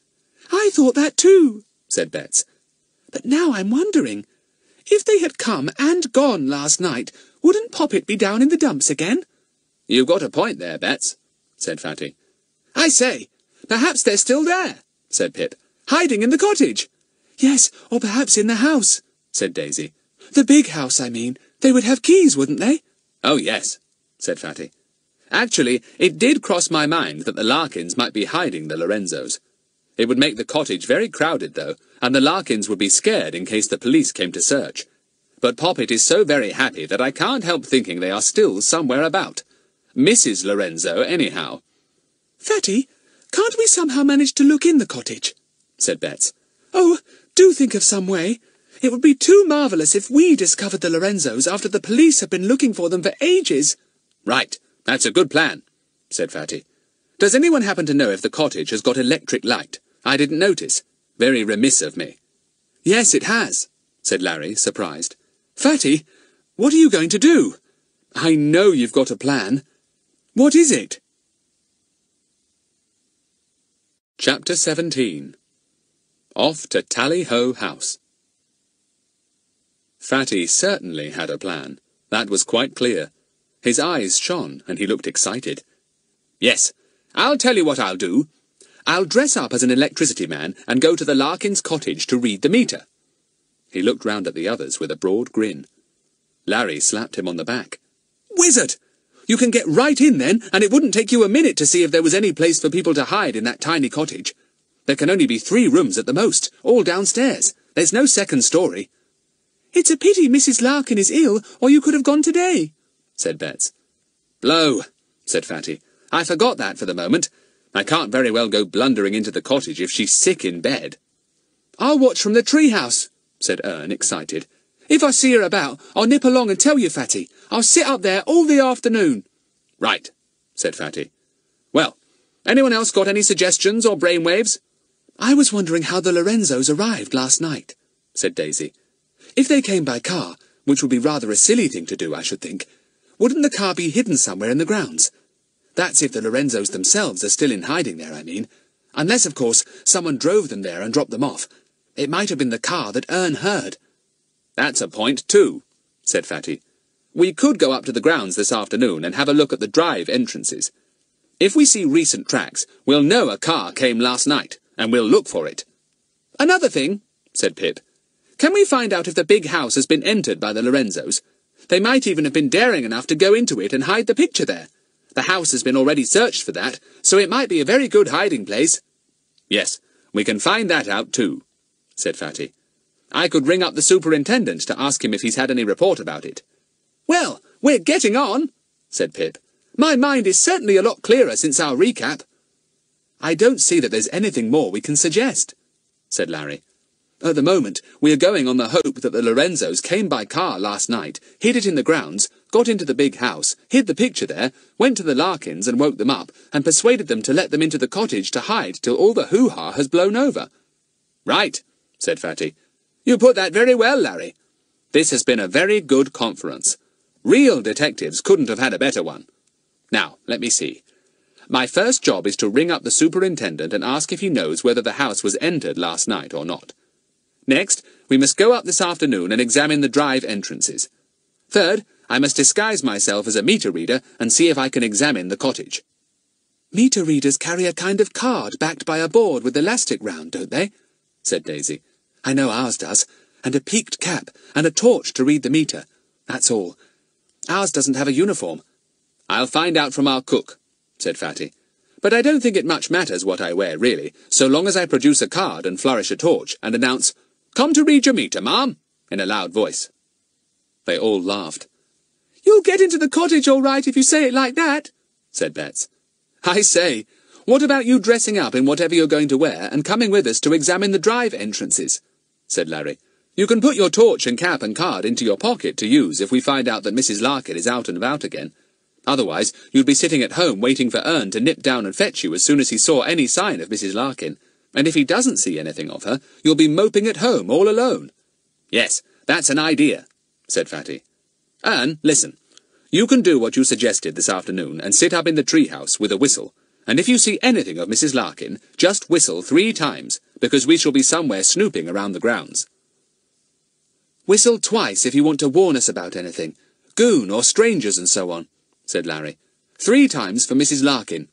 I thought that too, said Betts. But now I'm wondering, if they had come and gone last night, wouldn't Poppet be down in the dumps again? You've got a point there, Betts, said Fatty. I say, perhaps they're still there, said Pip, hiding in the cottage. Yes, or perhaps in the house, said Daisy. The big house, I mean. They would have keys, wouldn't they? Oh, yes, said Fatty. Actually, it did cross my mind that the Larkins might be hiding the Lorenzos. It would make the cottage very crowded, though, and the Larkins would be scared in case the police came to search. But Poppet is so very happy that I can't help thinking they are still somewhere about. Mrs. Lorenzo, anyhow. Fatty, can't we somehow manage to look in the cottage? Said Betts. Oh, do think of some way. It would be too marvellous if we discovered the Lorenzos after the police have been looking for them for ages. Right, that's a good plan, said Fatty. Does anyone happen to know if the cottage has got electric light? I didn't notice. Very remiss of me. Yes, it has, said Larry, surprised. Fatty, what are you going to do? I know you've got a plan. What is it? Chapter 17. Off to Tally-Ho House. Fatty certainly had a plan. That was quite clear. His eyes shone, and he looked excited. Yes, I'll tell you what I'll do. I'll dress up as an electricity man and go to the Larkins' cottage to read the meter. He looked round at the others with a broad grin. Larry slapped him on the back. Wizard! You can get right in then, and it wouldn't take you a minute to see if there was any place for people to hide in that tiny cottage. There can only be 3 rooms at the most, all downstairs. There's no second story. It's a pity Mrs. Larkin is ill, or you could have gone today, said Betts. Blow, said Fatty. I forgot that for the moment. I can't very well go blundering into the cottage if she's sick in bed. I'll watch from the treehouse, said Ern, excited. If I see her about, I'll nip along and tell you, Fatty. I'll sit up there all the afternoon. Right, said Fatty. Well, anyone else got any suggestions or brainwaves? I was wondering how the Lorenzos arrived last night, said Daisy. If they came by car, which would be rather a silly thing to do, I should think, wouldn't the car be hidden somewhere in the grounds? That's if the Lorenzos themselves are still in hiding there, I mean. Unless, of course, someone drove them there and dropped them off. It might have been the car that Ern heard. That's a point, too, said Fatty. We could go up to the grounds this afternoon and have a look at the drive entrances. If we see recent tracks, we'll know a car came last night, and we'll look for it. Another thing, said Pip. Can we find out if the big house has been entered by the Lorenzos? They might even have been daring enough to go into it and hide the picture there. The house has been already searched for that, so it might be a very good hiding place." "Yes, we can find that out too," said Fatty. "I could ring up the superintendent to ask him if he's had any report about it." "Well, we're getting on," said Pip. "My mind is certainly a lot clearer since our recap." "I don't see that there's anything more we can suggest," said Larry. "At the moment, we are going on the hope that the Lorenzos came by car last night, hid it in the grounds, got into the big house, hid the picture there, went to the Larkins and woke them up, and persuaded them to let them into the cottage to hide till all the hoo-ha has blown over." "Right," said Fatty. "You put that very well, Larry. This has been a very good conference. Real detectives couldn't have had a better one. Now, let me see. My first job is to ring up the superintendent and ask if he knows whether the house was entered last night or not. Next, we must go up this afternoon and examine the drive entrances. Third, I must disguise myself as a meter reader and see if I can examine the cottage." "Meter readers carry a kind of card backed by a board with elastic round, don't they?" said Daisy. "I know ours does, and a peaked cap and a torch to read the meter. That's all. Ours doesn't have a uniform." "I'll find out from our cook," said Fatty. "But I don't think it much matters what I wear, really, so long as I produce a card and flourish a torch and announce, 'Come to read your meter, ma'am,' in a loud voice." They all laughed. "You'll get into the cottage all right if you say it like that," said Betts. "I say, what about you dressing up in whatever you're going to wear and coming with us to examine the drive entrances?" said Larry. "You can put your torch and cap and card into your pocket to use if we find out that Mrs. Larkin is out and about again. Otherwise, you'd be sitting at home waiting for Ern to nip down and fetch you as soon as he saw any sign of Mrs. Larkin. And if he doesn't see anything of her, you'll be moping at home all alone." "Yes, that's an idea," said Fatty. "Ern, listen. You can do what you suggested this afternoon and sit up in the treehouse with a whistle. And if you see anything of Mrs. Larkin, just whistle 3 times, because we shall be somewhere snooping around the grounds." "Whistle twice if you want to warn us about anything. Goon or strangers and so on," said Larry. 3 times for Mrs. Larkin.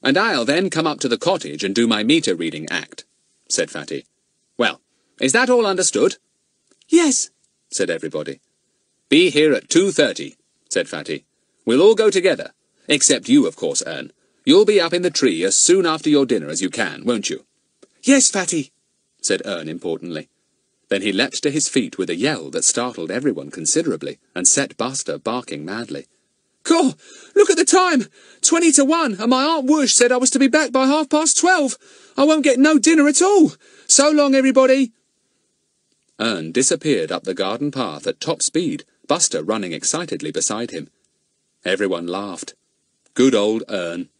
"And I'll then come up to the cottage and do my meter-reading act," said Fatty. "Well, is that all understood?" "Yes," said everybody. "Be here at 2:30, said Fatty. "We'll all go together, except you, of course, Ern. You'll be up in the tree as soon after your dinner as you can, won't you?" "Yes, Fatty," said Ern importantly. Then he leapt to his feet with a yell that startled everyone considerably and set Buster barking madly. "Cool! Look at the time! 20 to 1, and my Aunt Whoosh said I was to be back by 12:30. I won't get no dinner at all. So long, everybody!" Ern disappeared up the garden path at top speed, Buster running excitedly beside him. Everyone laughed. Good old Ern.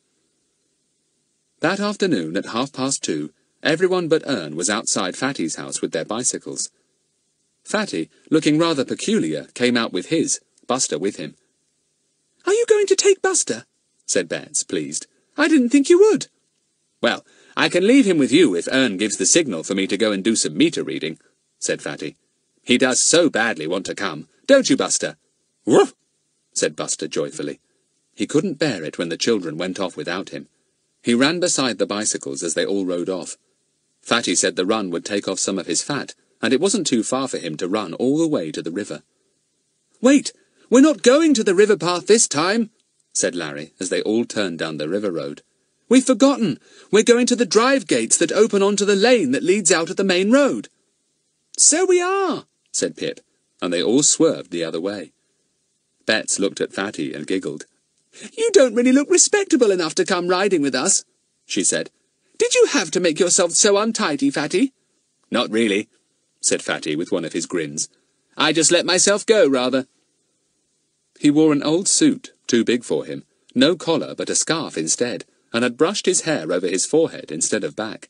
That afternoon at 2:30, everyone but Ern was outside Fatty's house with their bicycles. Fatty, looking rather peculiar, came out with his, Buster with him. "Are you going to take Buster?" said Betts, pleased. "I didn't think you would." "Well, I can leave him with you if Ern gives the signal for me to go and do some meter reading," said Fatty. "He does so badly want to come, don't you, Buster?" "Woof!" said Buster joyfully. He couldn't bear it when the children went off without him. He ran beside the bicycles as they all rode off. Fatty said the run would take off some of his fat, and it wasn't too far for him to run all the way to the river. "Wait! We're not going to the river path this time," said Larry as they all turned down the river road. "We've forgotten. We're going to the drive gates that open onto the lane that leads out at the main road." "So we are," said Pip, and they all swerved the other way. Betts looked at Fatty and giggled. "You don't really look respectable enough to come riding with us," she said. "Did you have to make yourself so untidy, Fatty?" "Not really," said Fatty with one of his grins. "I just let myself go, rather." He wore an old suit, too big for him, no collar but a scarf instead, and had brushed his hair over his forehead instead of back.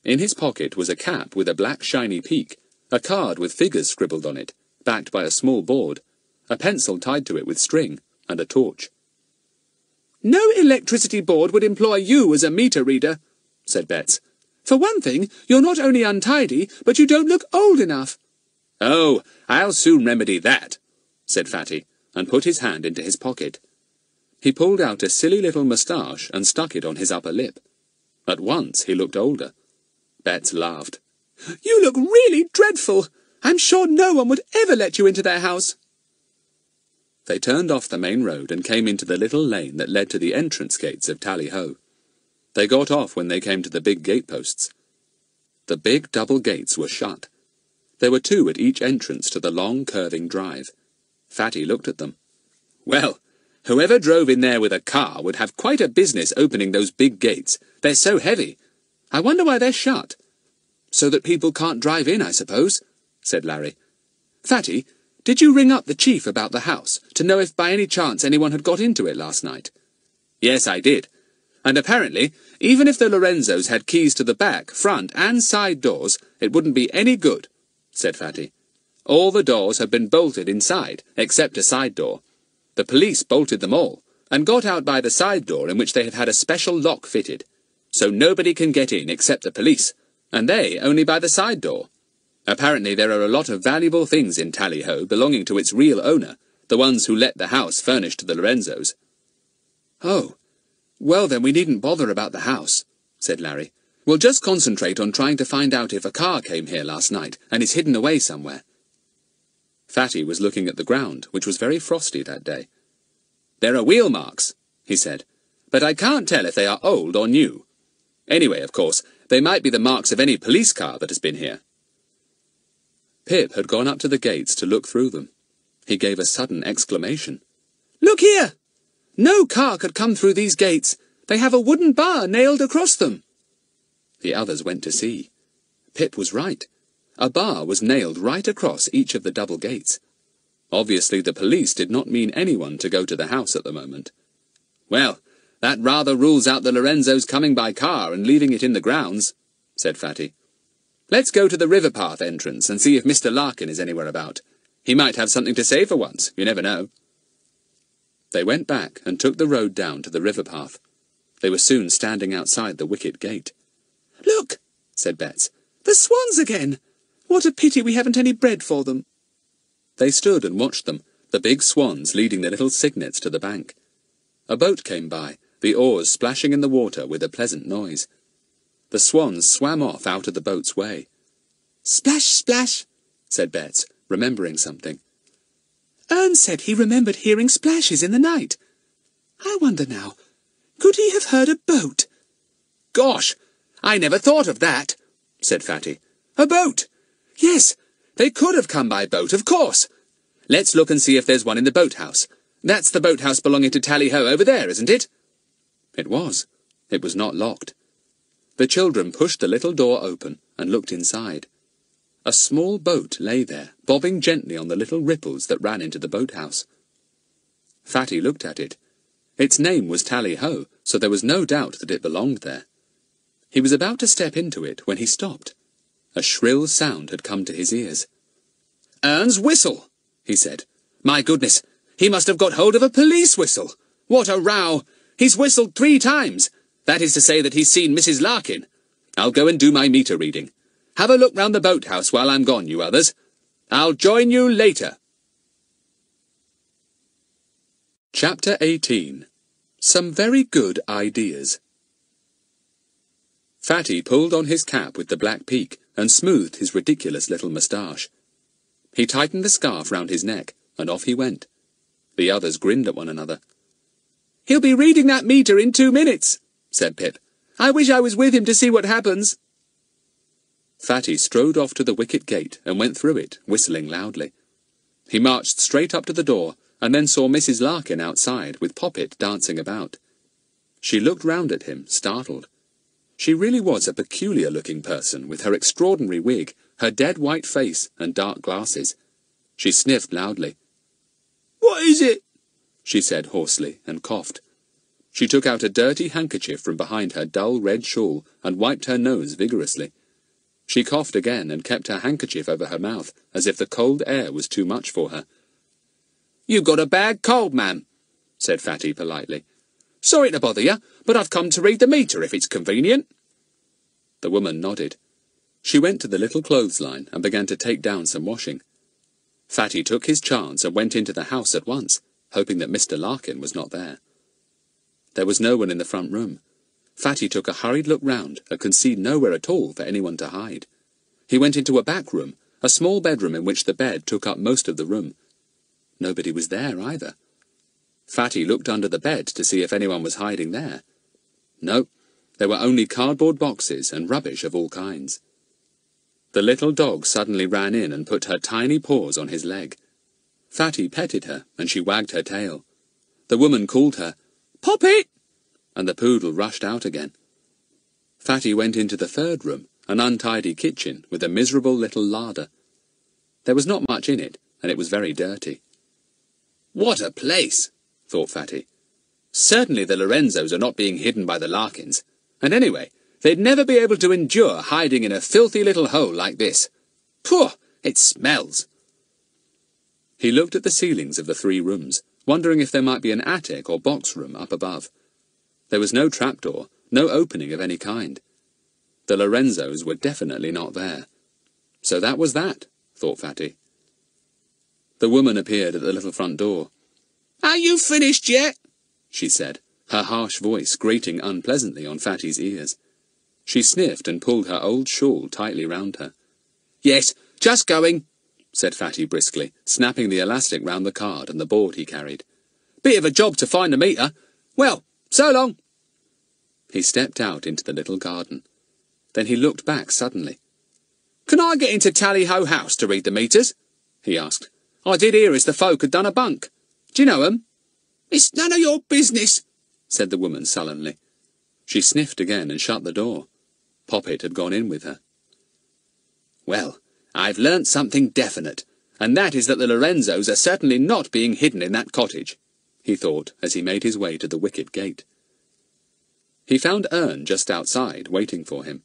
In his pocket was a cap with a black shiny peak, a card with figures scribbled on it, backed by a small board, a pencil tied to it with string, and a torch. "No electricity board would employ you as a meter reader," said Betts. "For one thing, you're not only untidy, but you don't look old enough." "Oh, I'll soon remedy that," said Fatty, and put his hand into his pocket. He pulled out a silly little moustache and stuck it on his upper lip. At once he looked older. Betts laughed. "You look really dreadful," I'm sure no one would ever let you into their house." They turned off the main road and came into the little lane that led to the entrance gates of Tally-Ho. They got off when they came to the big gateposts. The big double gates were shut. There were 2 at each entrance to the long, curving drive. Fatty looked at them. "Well, whoever drove in there with a car would have quite a business opening those big gates. They're so heavy. I wonder why they're shut." "So that people can't drive in, I suppose," said Larry. "Fatty, did you ring up the chief about the house to know if by any chance anyone had got into it last night?" "Yes, I did. And apparently, even if the Lorenzos had keys to the back, front, and side doors, it wouldn't be any good," said Fatty. "All the doors have been bolted inside, except a side door. The police bolted them all, and got out by the side door in which they have had a special lock fitted. So nobody can get in except the police, and they only by the side door. Apparently there are a lot of valuable things in Tally-Ho belonging to its real owner, the ones who let the house furnished to the Lorenzos." "Oh, well then we needn't bother about the house," said Larry. "We'll just concentrate on trying to find out if a car came here last night and is hidden away somewhere." Fatty was looking at the ground, which was very frosty that day. "There are wheel marks," he said, "but I can't tell if they are old or new. Anyway, of course, they might be the marks of any police car that has been here." Pip had gone up to the gates to look through them. He gave a sudden exclamation. "Look here! No car could come through these gates. They have a wooden bar nailed across them." The others went to see. Pip was right. A bar was nailed right across each of the double gates. Obviously the police did not mean anyone to go to the house at the moment. "Well, that rather rules out the Lorenzos coming by car and leaving it in the grounds," said Fatty. "Let's go to the River Path entrance and see if Mr. Larkin is anywhere about. He might have something to say for once, you never know." They went back and took the road down to the river path. They were soon standing outside the wicket gate. "Look," said Bets, "the swans again! What a pity we haven't any bread for them." They stood and watched them, the big swans leading the little cygnets to the bank. A boat came by, the oars splashing in the water with a pleasant noise. The swans swam off out of the boat's way. "Splash, splash," said Bets, remembering something. "Ern said he remembered hearing splashes in the night. I wonder now, could he have heard a boat?" "Gosh, I never thought of that," said Fatty. "A boat! Yes, they could have come by boat, of course. Let's look and see if there's one in the boathouse. That's the boathouse belonging to Tally-Ho over there, isn't it?" It was. It was not locked. The children pushed the little door open and looked inside. A small boat lay there, bobbing gently on the little ripples that ran into the boathouse. Fatty looked at it. Its name was Tally-Ho, so there was no doubt that it belonged there. He was about to step into it when he stopped. A shrill sound had come to his ears. "Ern's whistle," he said. "My goodness, he must have got hold of a police whistle. What a row! He's whistled 3 times. That is to say that he's seen Mrs. Larkin. I'll go and do my meter reading. Have a look round the boathouse while I'm gone, you others. I'll join you later." Chapter 18. Some Very Good Ideas. Fatty pulled on his cap with the black peak and smoothed his ridiculous little moustache. He tightened the scarf round his neck, and off he went. The others grinned at one another. "He'll be reading that meter in 2 minutes," said Pip. "I wish I was with him to see what happens." Fatty strode off to the wicket gate and went through it, whistling loudly. He marched straight up to the door, and then saw Mrs. Larkin outside, with Poppet dancing about. She looked round at him, startled. She really was a peculiar-looking person, with her extraordinary wig, her dead white face, and dark glasses. She sniffed loudly. "What is it?" she said hoarsely, and coughed. She took out a dirty handkerchief from behind her dull red shawl and wiped her nose vigorously. She coughed again and kept her handkerchief over her mouth, as if the cold air was too much for her. "You've got a bad cold, ma'am," said Fatty politely. "Sorry to bother you, but I've come to read the meter if it's convenient." The woman nodded. She went to the little clothesline and began to take down some washing. Fatty took his chance and went into the house at once, hoping that Mr. Larkin was not there. There was no one in the front room. Fatty took a hurried look round and could see nowhere at all for anyone to hide. He went into a back room a small bedroom in which the bed took up most of the room. Nobody was there either. Fatty looked under the bed to see if anyone was hiding there. No, there were only cardboard boxes and rubbish of all kinds. The little dog suddenly ran in and put her tiny paws on his leg. Fatty petted her, and she wagged her tail. The woman called her, "Poppet!" and the poodle rushed out again. Fatty went into the third room, an untidy kitchen with a miserable little larder. There was not much in it, and it was very dirty. "What a place!" thought Fatty. "Certainly the Lorenzos are not being hidden by the Larkins, and anyway, they'd never be able to endure hiding in a filthy little hole like this. Pooh! It smells!" He looked at the ceilings of the 3 rooms, wondering if there might be an attic or box room up above. There was no trapdoor, no opening of any kind. The Lorenzos were definitely not there. So that was that, thought Fatty. The woman appeared at the little front door. "Are you finished yet?" she said, her harsh voice grating unpleasantly on Fatty's ears. She sniffed and pulled her old shawl tightly round her. "Yes, just going," said Fatty briskly, snapping the elastic round the card and the board he carried. "Bit of a job to find the meter. Well, so long." He stepped out into the little garden. Then he looked back suddenly. "Can I get into Tally-Ho House to read the meters?" he asked. "I did hear as the folk had done a bunk. Do you know 'em?" "It's none of your business," said the woman sullenly. She sniffed again and shut the door. Poppet had gone in with her. "Well, I've learnt something definite, and that is that the Lorenzos are certainly not being hidden in that cottage," he thought as he made his way to the wicket gate. He found Ern just outside, waiting for him.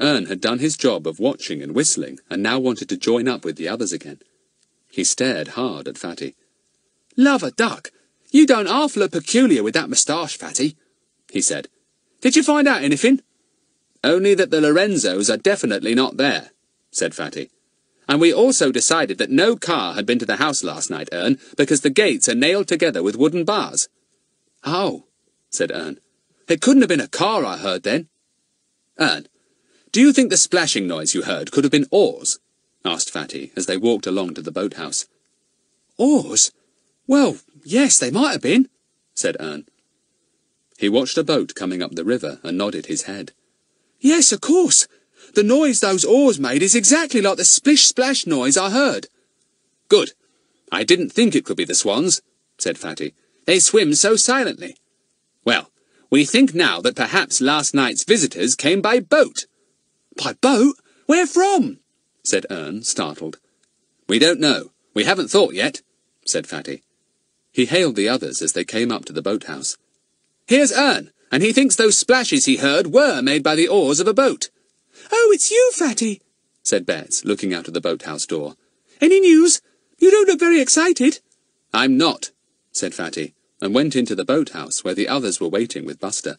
Ern had done his job of watching and whistling, and now wanted to join up with the others again. He stared hard at Fatty. "Love a duck! You don't half look peculiar with that moustache, Fatty," he said. "Did you find out anything?" "Only that the Lorenzos are definitely not there," said Fatty. "And we also decided that no car had been to the house last night, Ern, because the gates are nailed together with wooden bars." "Oh," said Ern. "It couldn't have been a car I heard, then." "Ern, do you think the splashing noise you heard could have been oars?" asked Fatty, as they walked along to the boathouse. "Oars? Well, yes, they might have been," said Ern. He watched a boat coming up the river and nodded his head. "Yes, of course. The noise those oars made is exactly like the splish-splash noise I heard." "Good. I didn't think it could be the swans," said Fatty. "They swim so silently. Well, we think now that perhaps last night's visitors came by boat." "By boat? Where from?" said Ern, startled. "We don't know. We haven't thought yet," said Fatty. He hailed the others as they came up to the boathouse. "Here's Ern, and he thinks those splashes he heard were made by the oars of a boat." "Oh, it's you, Fatty," said Bets, looking out of the boathouse door. "Any news? You don't look very excited." "I'm not," said Fatty, and went into the boathouse where the others were waiting with Buster.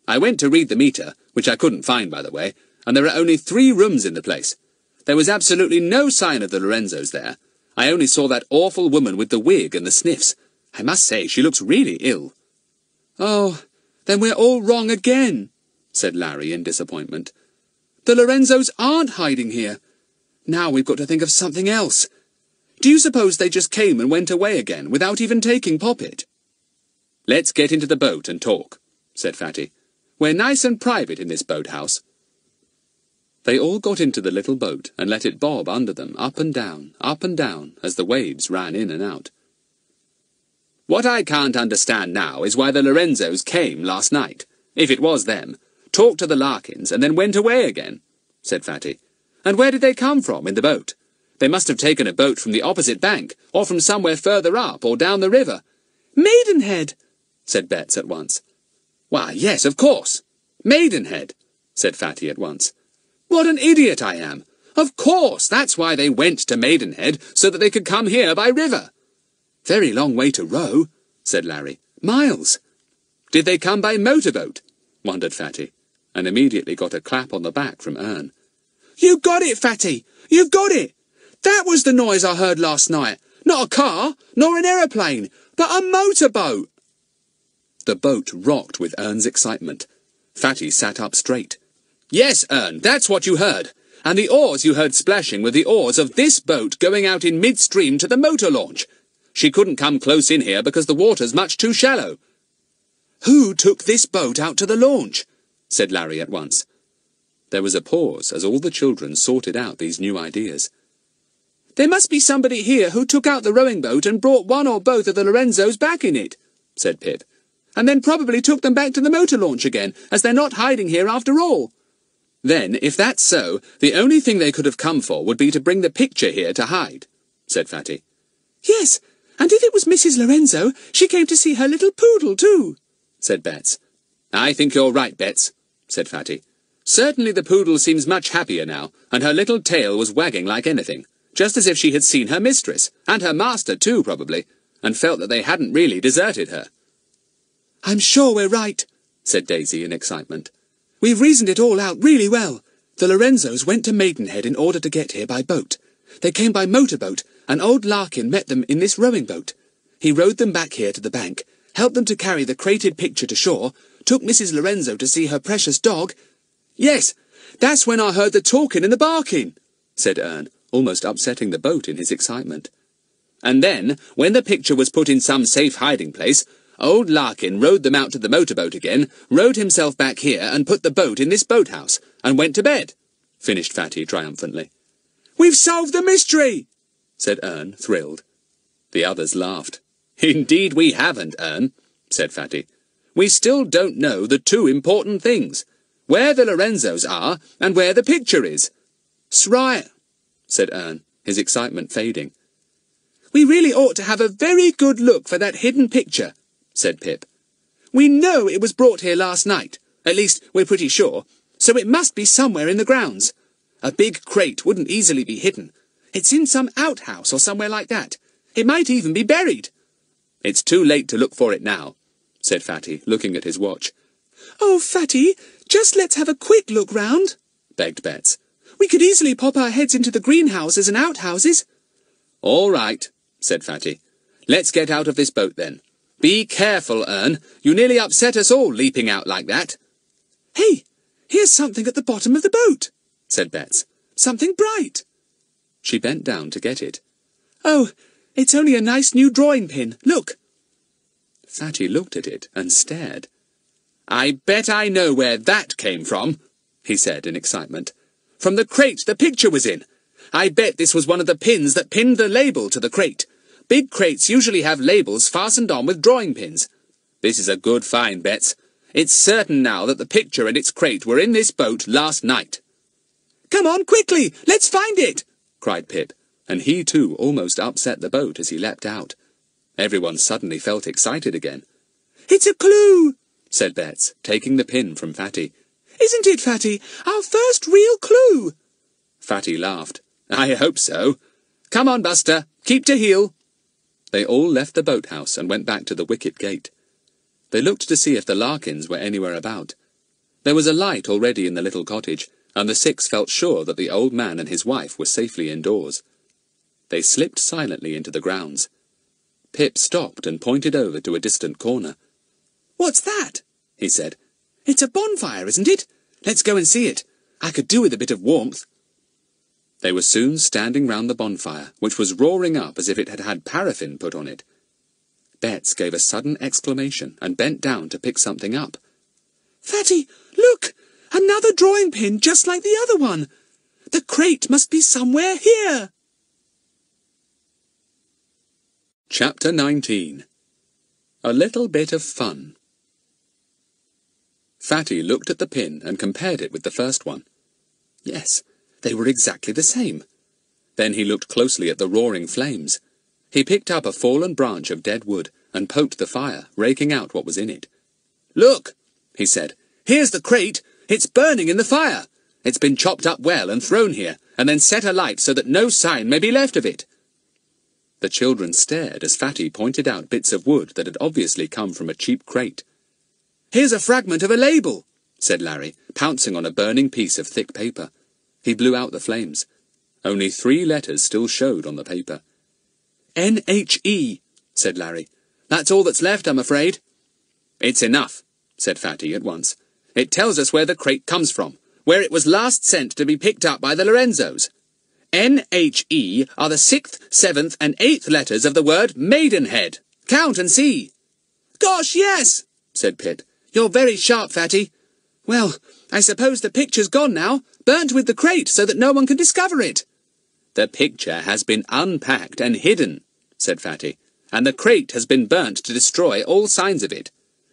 "I went to read the meter, which I couldn't find, by the way, and there are only 3 rooms in the place. There was absolutely no sign of the Lorenzos there. I only saw that awful woman with the wig and the sniffs. I must say, she looks really ill." "Oh, then we're all wrong again," said Larry in disappointment. "The Lorenzos aren't hiding here. Now we've got to think of something else. Do you suppose they just came and went away again without even taking Poppet?" "Let's get into the boat and talk," said Fatty. "We're nice and private in this boathouse." They all got into the little boat and let it bob under them up and down, as the waves ran in and out. "What I can't understand now is why the Lorenzos came last night, if it was them, talked to the Larkins, and then went away again," said Fatty. "And where did they come from in the boat? They must have taken a boat from the opposite bank, or from somewhere further up or down the river." "Maidenhead," said Bets at once. "Why, yes, of course. Maidenhead," said Fatty at once. "What an idiot I am! Of course, that's why they went to Maidenhead, so that they could come here by river." "Very long way to row," said Larry. "Miles." "Did they come by motorboat?" wondered Fatty, and immediately got a clap on the back from Ern. "You got it, Fatty! You've got it! That was the noise I heard last night. Not a car, nor an aeroplane, but a motorboat." The boat rocked with Ern's excitement. Fatty sat up straight. "Yes, Ern, that's what you heard. And the oars you heard splashing were the oars of this boat going out in midstream to the motor launch. She couldn't come close in here because the water's much too shallow." "Who took this boat out to the launch?" said Larry at once. There was a pause as all the children sorted out these new ideas. "There must be somebody here who took out the rowing boat and brought one or both of the Lorenzos back in it," said Pip, "and then probably took them back to the motor launch again, as they're not hiding here after all." "Then, if that's so, the only thing they could have come for would be to bring the picture here to hide," said Fatty. "Yes, and if it was Mrs. Lorenzo, she came to see her little poodle too," said Betts. "I think you're right, Betts," said Fatty. "Certainly the poodle seems much happier now, and her little tail was wagging like anything, just as if she had seen her mistress, and her master too, probably, and felt that they hadn't really deserted her." "I'm sure we're right," said Daisy in excitement. "We've reasoned it all out really well. The Lorenzos went to Maidenhead in order to get here by boat. They came by motorboat, and old Larkin met them in this rowing boat. He rowed them back here to the bank, helped them to carry the crated picture to shore, took Mrs. Lorenzo to see her precious dog—" "Yes, that's when I heard the talking and the barking," said Ern, almost upsetting the boat in his excitement. "And then, when the picture was put in some safe hiding place, old Larkin rowed them out to the motorboat again, rowed himself back here and put the boat in this boathouse, and went to bed," finished Fatty triumphantly. "We've solved the mystery," said Ern, thrilled. The others laughed. "Indeed we haven't, Ern," said Fatty. "We still don't know the two important things, where the Lorenzos are and where the picture is." "'Sright," said Ern, his excitement fading. "We really ought to have a very good look for that hidden picture," said Pip. "We know it was brought here last night. At least, we're pretty sure. So it must be somewhere in the grounds. A big crate wouldn't easily be hidden. It's in some outhouse or somewhere like that. It might even be buried." "It's too late to look for it now," said Fatty, looking at his watch. "Oh, Fatty, just let's have a quick look round," begged Betts. "We could easily pop our heads into the greenhouses and outhouses." "All right," said Fatty. "Let's get out of this boat then. Be careful, Ern. You nearly upset us all leaping out like that." "Hey, here's something at the bottom of the boat," said Betts. "Something bright." She bent down to get it. "Oh, it's only a nice new drawing pin. Look." Fatty looked at it and stared. "I bet I know where that came from," he said in excitement. "From the crate the picture was in. I bet this was one of the pins that pinned the label to the crate. Big crates usually have labels fastened on with drawing pins. This is a good find, Betts. It's certain now that the picture and its crate were in this boat last night." "Come on, quickly! Let's find it!" cried Pip, and he too almost upset the boat as he leapt out. Everyone suddenly felt excited again. "It's a clue!" said Betts, taking the pin from Fatty. "Isn't it, Fatty? Our first real clue!" Fatty laughed. "I hope so. Come on, Buster. Keep to heel." They all left the boathouse and went back to the wicket gate. They looked to see if the Larkins were anywhere about. There was a light already in the little cottage, and the six felt sure that the old man and his wife were safely indoors. They slipped silently into the grounds. Pip stopped and pointed over to a distant corner. "What's that?" he said. "It's a bonfire, isn't it? Let's go and see it. I could do with a bit of warmth." They were soon standing round the bonfire, which was roaring up as if it had had paraffin put on it. Betts gave a sudden exclamation and bent down to pick something up. "Fatty, look! Another drawing pin just like the other one! The crate must be somewhere here!" Chapter 19. A Little Bit of Fun. Fatty looked at the pin and compared it with the first one. Yes, they were exactly the same. Then he looked closely at the roaring flames. He picked up a fallen branch of dead wood and poked the fire, raking out what was in it. "Look," he said. "Here's the crate. It's burning in the fire. It's been chopped up well and thrown here, and then set alight so that no sign may be left of it." The children stared as Fatty pointed out bits of wood that had obviously come from a cheap crate. "Here's a fragment of a label," said Larry, pouncing on a burning piece of thick paper. He blew out the flames. Only 3 letters still showed on the paper. "N-H-E," said Larry. "That's all that's left, I'm afraid." "It's enough," said Fatty at once. "It tells us where the crate comes from. where it was last sent to be picked up by the Lorenzos. N-H-E are the 6th, 7th and 8th letters of the word Maidenhead. Count and see. Gosh, yes, said Pip. You're very sharp, Fatty. Well, I suppose the picture's gone now, burnt with the crate so that no one can discover it. The picture has been unpacked and hidden, said Fatty, and the crate has been burnt to destroy all signs of it.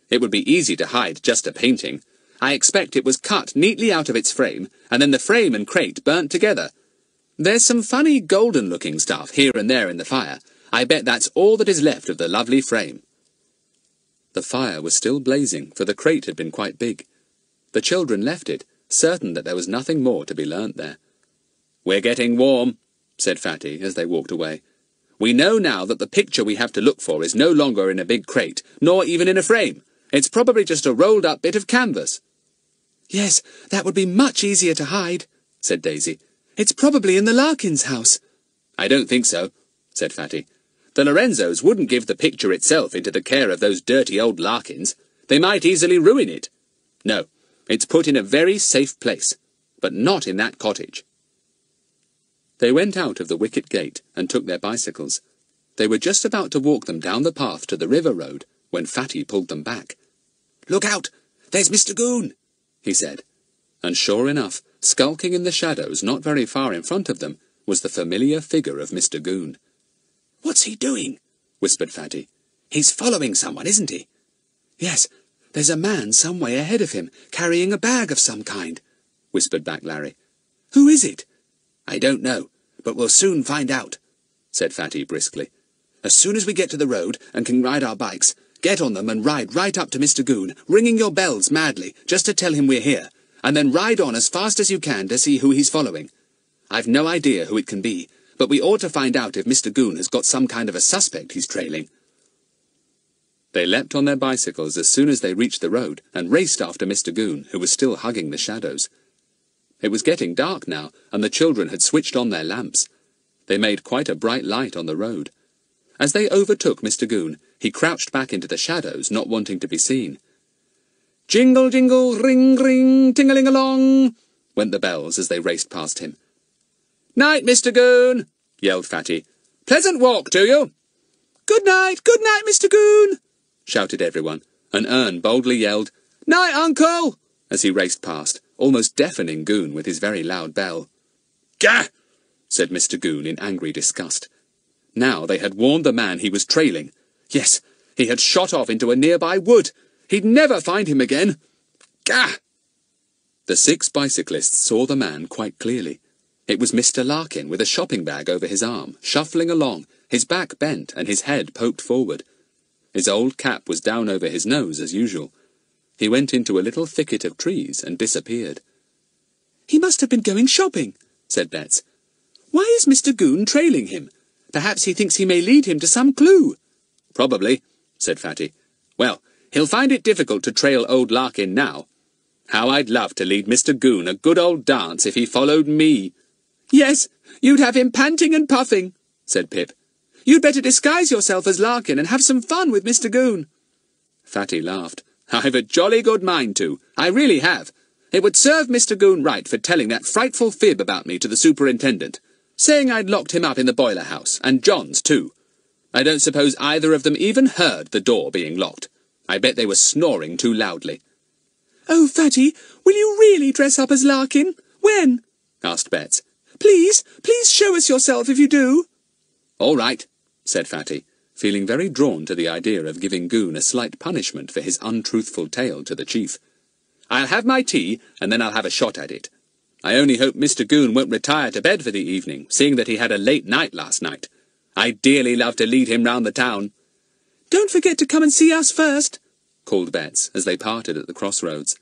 It would be easy to hide just a painting. I expect it was cut neatly out of its frame, and then the frame and crate burnt together. There's some funny golden-looking stuff here and there in the fire. I bet that's all that is left of the lovely frame. The fire was still blazing, for the crate had been quite big. The children left it, certain that there was nothing more to be learnt there. "We're getting warm," said Fatty as they walked away. "We know now that the picture we have to look for is no longer in a big crate, nor even in a frame. It's probably just a rolled-up bit of canvas." "Yes, that would be much easier to hide," said Daisy. "It's probably in the Larkins' house." "I don't think so," said Fatty. "The Lorenzos wouldn't give the picture itself into the care of those dirty old Larkins. They might easily ruin it. No, it's put in a very safe place, but not in that cottage." They went out of the wicket gate and took their bicycles. They were just about to walk them down the path to the river road when Fatty pulled them back. "Look out! There's Mr. Goon!" he said. And sure enough, skulking in the shadows not very far in front of them, was the familiar figure of Mr. Goon. "What's he doing?" whispered Fatty. "He's following someone, isn't he?" "Yes, there's a man some way ahead of him, carrying a bag of some kind," whispered back Larry. "Who is it?" "I don't know, but we'll soon find out," said Fatty briskly. "As soon as we get to the road and can ride our bikes, get on them and ride right up to Mr. Goon, ringing your bells madly, just to tell him we're here, and then ride on as fast as you can to see who he's following. I've no idea who it can be, but we ought to find out if Mr. Goon has got some kind of a suspect he's trailing." They leapt on their bicycles as soon as they reached the road and raced after Mr. Goon, who was still hugging the shadows. It was getting dark now, and the children had switched on their lamps. They made quite a bright light on the road. As they overtook Mr. Goon, he crouched back into the shadows, not wanting to be seen. "Jingle, jingle, ring, ring, ting-a-ling-along," went the bells as they raced past him. "Night, Mr. Goon," yelled Fatty. "Pleasant walk to you." Good night, Mr. Goon," shouted everyone, and Ern boldly yelled, "Night, Uncle," as he raced past, almost deafening Goon with his very loud bell. "Gah!" said Mr. Goon in angry disgust. Now they had warned the man he was trailing. Yes, he had shot off into a nearby wood. He'd never find him again. Gah! The 6 bicyclists saw the man quite clearly. It was Mr. Larkin with a shopping bag over his arm, shuffling along, his back bent and his head poked forward. His old cap was down over his nose as usual. He went into a little thicket of trees and disappeared. "He must have been going shopping," said Betts. "Why is Mr. Goon trailing him? Perhaps he thinks he may lead him to some clue." "Probably," said Fatty. "Well, he'll find it difficult to trail old Larkin now. How I'd love to lead Mr. Goon a good old dance if he followed me." "Yes, you'd have him panting and puffing," said Pip. "You'd better disguise yourself as Larkin and have some fun with Mr. Goon." Fatty laughed. "I've a jolly good mind to. I really have. It would serve Mr. Goon right for telling that frightful fib about me to the superintendent, saying I'd locked him up in the boiler house, and John's too. I don't suppose either of them even heard the door being locked. I bet they were snoring too loudly." "Oh, Fatty, will you really dress up as Larkin? When?" asked Betts. Please show us yourself if you do." "All right," said Fatty, feeling very drawn to the idea of giving Goon a slight punishment for his untruthful tale to the chief. "I'll have my tea, and then I'll have a shot at it. I only hope Mr. Goon won't retire to bed for the evening, seeing that he had a late night last night. I'd dearly love to lead him round the town." "Don't forget to come and see us first," called Betts as they parted at the crossroads.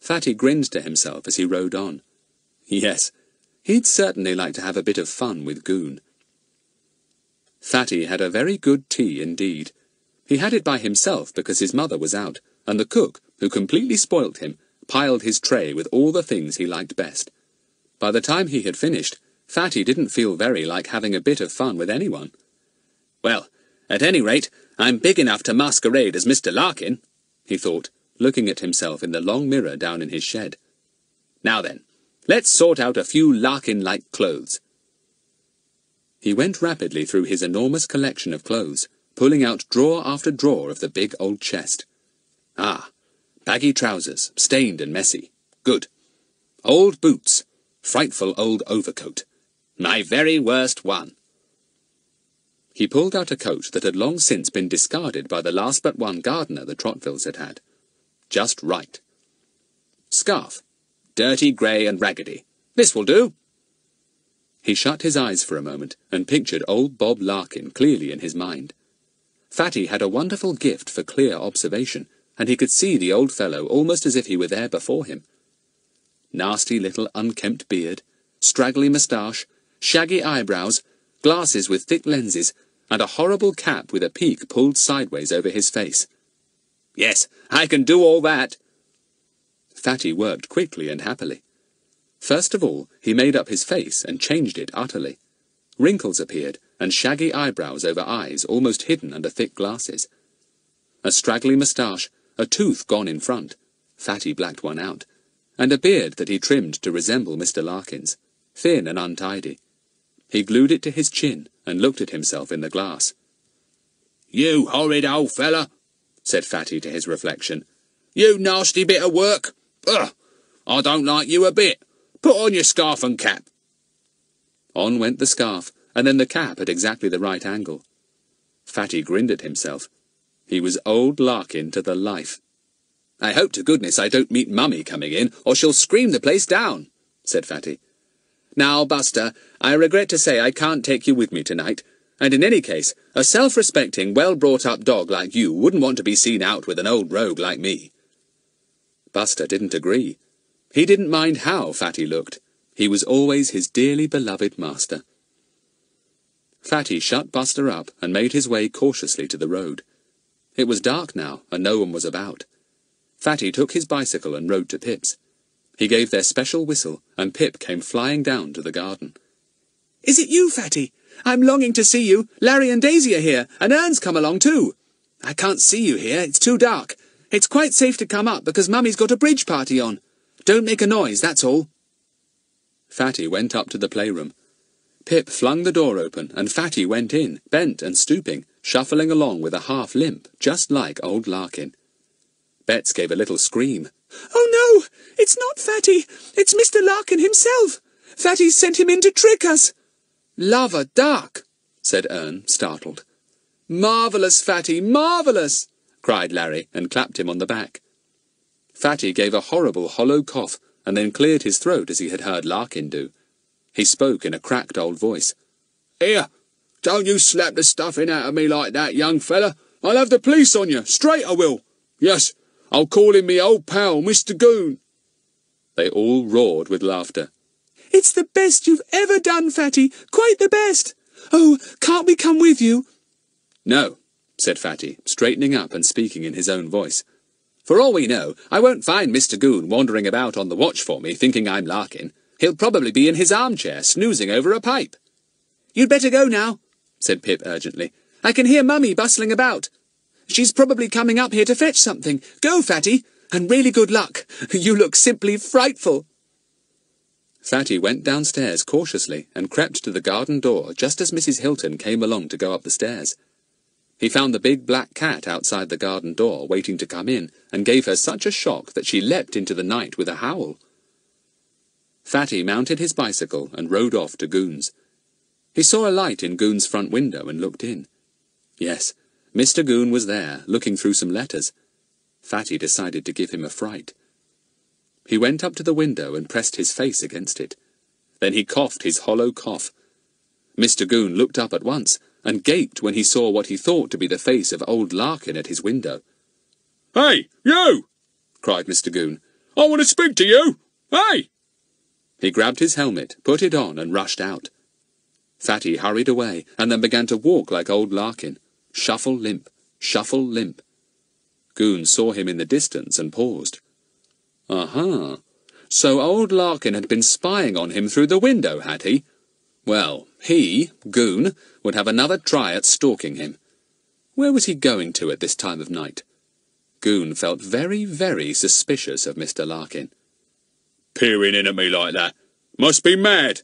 Fatty grinned to himself as he rode on. Yes, he'd certainly like to have a bit of fun with Goon. Fatty had a very good tea indeed. He had it by himself because his mother was out, and the cook, who completely spoilt him, piled his tray with all the things he liked best. By the time he had finished, Fatty didn't feel very like having a bit of fun with anyone. "Well, at any rate, I'm big enough to masquerade as Mr. Larkin," he thought, looking at himself in the long mirror down in his shed. Now then, let's sort out a few Larkin-like clothes. He went rapidly through his enormous collection of clothes, pulling out drawer after drawer of the big old chest. Ah, baggy trousers, stained and messy. Good. Old boots. Frightful old overcoat. My very worst one. He pulled out a coat that had long since been discarded by the last but one gardener the Trotvilles had had. Just right. Scarf. Dirty, grey and raggedy. This will do. He shut his eyes for a moment and pictured old Bob Larkin clearly in his mind. Fatty had a wonderful gift for clear observation, and he could see the old fellow almost as if he were there before him. Nasty little unkempt beard, straggly moustache, shaggy eyebrows, glasses with thick lenses, and a horrible cap with a peak pulled sideways over his face. Yes, I can do all that. Fatty worked quickly and happily. First of all, he made up his face and changed it utterly. Wrinkles appeared, and shaggy eyebrows over eyes almost hidden under thick glasses. A straggly moustache, a tooth gone in front, Fatty blacked one out, and a beard that he trimmed to resemble Mr. Larkin's, thin and untidy. He glued it to his chin and looked at himself in the glass. "You horrid old fella," said Fatty to his reflection. "You nasty bit of work. Ugh! I don't like you a bit. Put on your scarf and cap." On went the scarf, and then the cap at exactly the right angle. Fatty grinned at himself. He was old Larkin to the life. "I hope to goodness I don't meet Mummy coming in, or she'll scream the place down," said Fatty. "Now, Buster, I regret to say I can't take you with me tonight, and in any case, a self-respecting, well-brought-up dog like you wouldn't want to be seen out with an old rogue like me." Buster didn't agree. He didn't mind how Fatty looked. He was always his dearly beloved master. Fatty shut Buster up and made his way cautiously to the road. It was dark now, and no one was about. Fatty took his bicycle and rode to Pip's. He gave their special whistle, and Pip came flying down to the garden. "Is it you, Fatty? I'm longing to see you. Larry and Daisy are here, and Ern's come along too. I can't see you here, it's too dark. It's quite safe to come up because Mummy's got a bridge party on. Don't make a noise, that's all." Fatty went up to the playroom. Pip flung the door open, and Fatty went in, bent and stooping, shuffling along with a half-limp, just like old Larkin. Bets gave a little scream. "Oh, no! It's not Fatty! It's Mr. Larkin himself! Fatty's sent him in to trick us!" "Lava duck!" said Ern, startled. "Marvellous, Fatty, marvellous!" cried Larry, and clapped him on the back. Fatty gave a horrible hollow cough, and then cleared his throat as he had heard Larkin do. He spoke in a cracked old voice. "Here, don't you slap the stuffing out of me like that, young fella. I'll have the police on you, straight I will. Yes, I'll call in me old pal, Mr. Goon." They all roared with laughter. "It's the best you've ever done, Fatty, quite the best. Oh, can't we come with you?" "No," said Fatty, straightening up and speaking in his own voice. "For all we know, I won't find Mr. Goon wandering about on the watch for me, thinking I'm Larkin. He'll probably be in his armchair, snoozing over a pipe." "You'd better go now," said Pip urgently. "I can hear Mummy bustling about. She's probably coming up here to fetch something. Go, Fatty, and really good luck. You look simply frightful." Fatty went downstairs cautiously and crept to the garden door just as Mrs. Hilton came along to go up the stairs. He found the big black cat outside the garden door waiting to come in, and gave her such a shock that she leapt into the night with a howl. Fatty mounted his bicycle and rode off to Goon's. He saw a light in Goon's front window and looked in. Yes, Mr. Goon was there, looking through some letters. Fatty decided to give him a fright. He went up to the window and pressed his face against it. Then he coughed his hollow cough. Mr. Goon looked up at once, and gaped when he saw what he thought to be the face of old Larkin at his window. "Hey, you!" cried Mr. Goon. "I want to speak to you! Hey!" He grabbed his helmet, put it on, and rushed out. Fatty hurried away, and then began to walk like old Larkin. Shuffle, limp, shuffle, limp. Goon saw him in the distance and paused. Aha! So old Larkin had been spying on him through the window, had he? Well, he, Goon, would have another try at stalking him. Where was he going to at this time of night? Goon felt very, very suspicious of Mr. Larkin. peering in at me like that? Must be mad.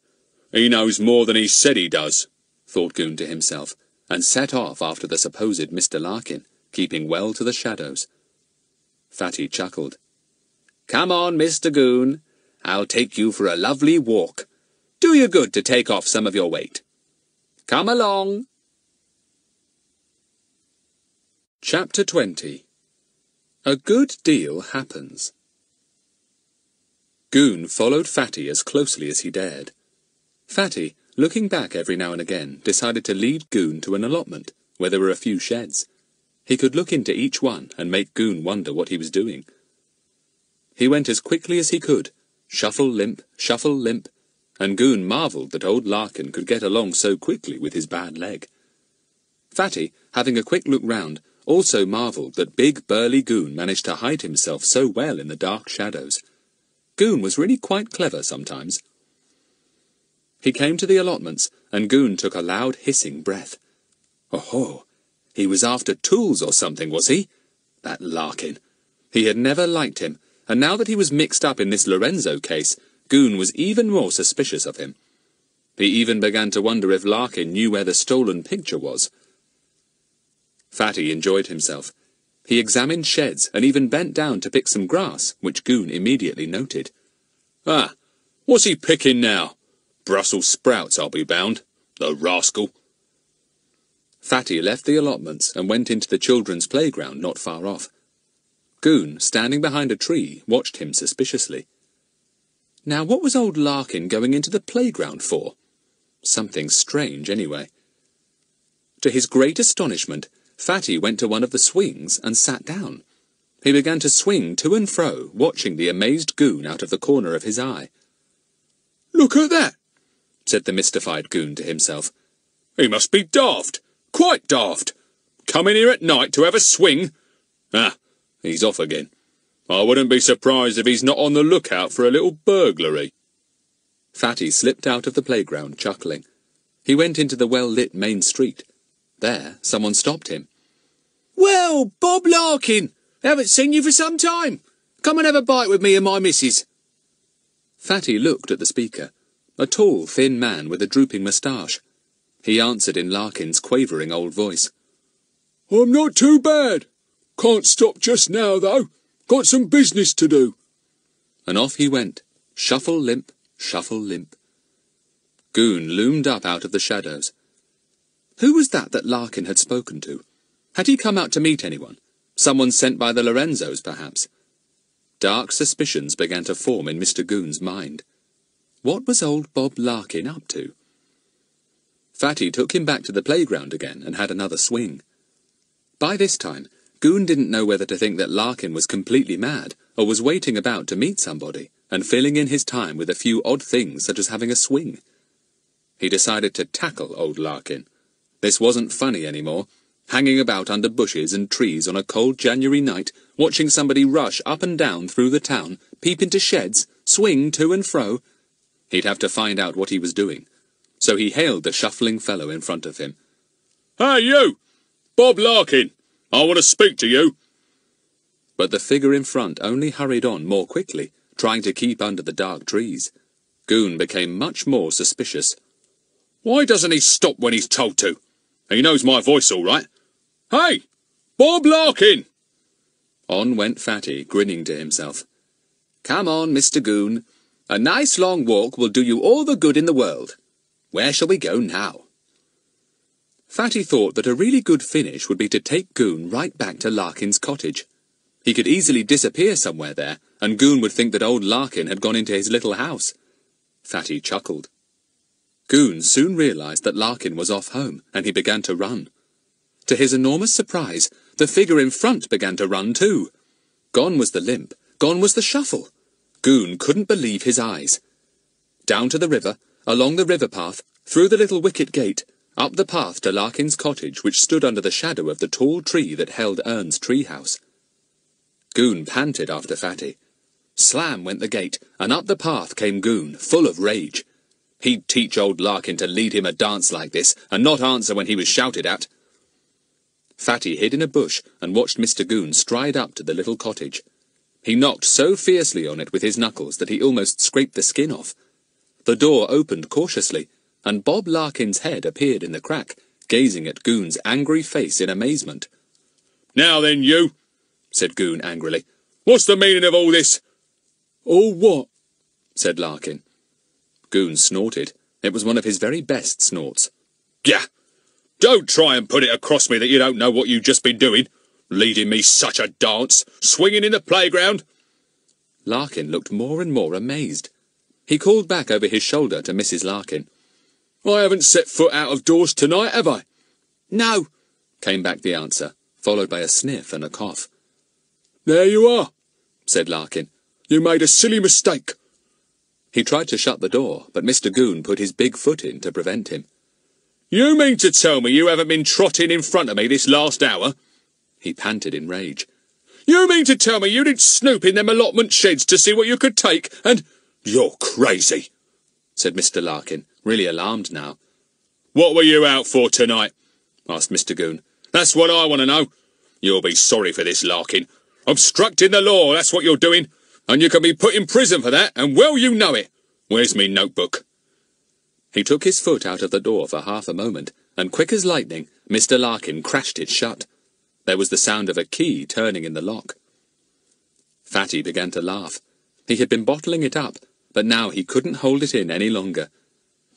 He knows more than he said he does, thought Goon to himself, and set off after the supposed Mr. Larkin, keeping well to the shadows. Fatty chuckled. Come on, Mr. Goon. I'll take you for a lovely walk. Do you good to take off some of your weight. Come along. Chapter 20. A Good Deal Happens. Goon followed Fatty as closely as he dared. Fatty, looking back every now and again, decided to lead Goon to an allotment, where there were a few sheds. He could look into each one and make Goon wonder what he was doing. He went as quickly as he could, shuffle, limp, and Goon marvelled that old Larkin could get along so quickly with his bad leg. Fatty, having a quick look round, also marvelled that big burly Goon managed to hide himself so well in the dark shadows. Goon was really quite clever sometimes. He came to the allotments, and Goon took a loud hissing breath. Oh, he was after tools or something, was he? That Larkin. He had never liked him, and now that he was mixed up in this Lorenzo case, Goon was even more suspicious of him. He even began to wonder if Larkin knew where the stolen picture was. Fatty enjoyed himself. He examined sheds and even bent down to pick some grass, which Goon immediately noted. Ah, what's he picking now? Brussels sprouts, I'll be bound. The rascal. Fatty left the allotments and went into the children's playground not far off. Goon, standing behind a tree, watched him suspiciously. Now, what was old Larkin going into the playground for? Something strange, anyway. To his great astonishment, Fatty went to one of the swings and sat down. He began to swing to and fro, watching the amazed Goon out of the corner of his eye. Look at that, said the mystified Goon to himself. He must be daft, quite daft. Come in here at night to have a swing? Ah, he's off again. I wouldn't be surprised if he's not on the lookout for a little burglary. Fatty slipped out of the playground, chuckling. He went into the well-lit main street. There, someone stopped him. Well, Bob Larkin, haven't seen you for some time. Come and have a bite with me and my missus. Fatty looked at the speaker, a tall, thin man with a drooping moustache. He answered in Larkin's quavering old voice. I'm not too bad. Can't stop just now, though. Got some business to do. And off he went, shuffle, limp, shuffle, limp. Goon loomed up out of the shadows. Who was that Larkin had spoken to? Had he come out to meet anyone? Someone sent by the Lorenzos, perhaps? Dark suspicions began to form in Mr. Goon's mind. What was old Bob Larkin up to? Fatty took him back to the playground again and had another swing. By this time, Goon didn't know whether to think that Larkin was completely mad or was waiting about to meet somebody and filling in his time with a few odd things such as having a swing. He decided to tackle old Larkin. This wasn't funny anymore. Hanging about under bushes and trees on a cold January night, watching somebody rush up and down through the town, peep into sheds, swing to and fro. He'd have to find out what he was doing. So he hailed the shuffling fellow in front of him. Hey, you! Bob Larkin! I want to speak to you. But the figure in front only hurried on more quickly, trying to keep under the dark trees. Goon became much more suspicious. Why doesn't he stop when he's told to? He knows my voice all right. Hey! Bob Larkin! On went Fatty, grinning to himself. Come on, Mr. Goon. A nice long walk will do you all the good in the world. Where shall we go now? Fatty thought that a really good finish would be to take Goon right back to Larkin's cottage. He could easily disappear somewhere there, and Goon would think that old Larkin had gone into his little house. Fatty chuckled. Goon soon realized that Larkin was off home, and he began to run. To his enormous surprise, the figure in front began to run too. Gone was the limp, gone was the shuffle. Goon couldn't believe his eyes. Down to the river, along the river path, through the little wicket gate, up the path to Larkin's cottage, which stood under the shadow of the tall tree that held Ern's treehouse. Goon panted after Fatty. Slam went the gate, and up the path came Goon, full of rage. He'd teach old Larkin to lead him a dance like this, and not answer when he was shouted at. Fatty hid in a bush and watched Mr. Goon stride up to the little cottage. He knocked so fiercely on it with his knuckles that he almost scraped the skin off. The door opened cautiously, and Bob Larkin's head appeared in the crack, gazing at Goon's angry face in amazement. "Now then, you," said Goon angrily. "What's the meaning of all this?" "All what?" said Larkin. Goon snorted. It was one of his very best snorts. "Yah! Don't try and put it across me that you don't know what you've just been doing. Leading me such a dance, swinging in the playground." Larkin looked more and more amazed. He called back over his shoulder to Mrs. Larkin. "I haven't set foot out of doors tonight, have I?" "No," came back the answer, followed by a sniff and a cough. "There you are," said Larkin. "You made a silly mistake." He tried to shut the door, but Mr. Goon put his big foot in to prevent him. "You mean to tell me you haven't been trotting in front of me this last hour?" He panted in rage. "You mean to tell me you didn't snoop in them allotment sheds to see what you could take, and—" "You're crazy," said Mr. Larkin, really alarmed now. "What were you out for tonight?" asked Mr. Goon. "That's what I want to know. You'll be sorry for this, Larkin. Obstructing the law, that's what you're doing, and you can be put in prison for that, and well you know it. Where's me notebook?" He took his foot out of the door for half a moment, and quick as lightning, Mr. Larkin crashed it shut. There was the sound of a key turning in the lock. Fatty began to laugh. He had been bottling it up, but now he couldn't hold it in any longer.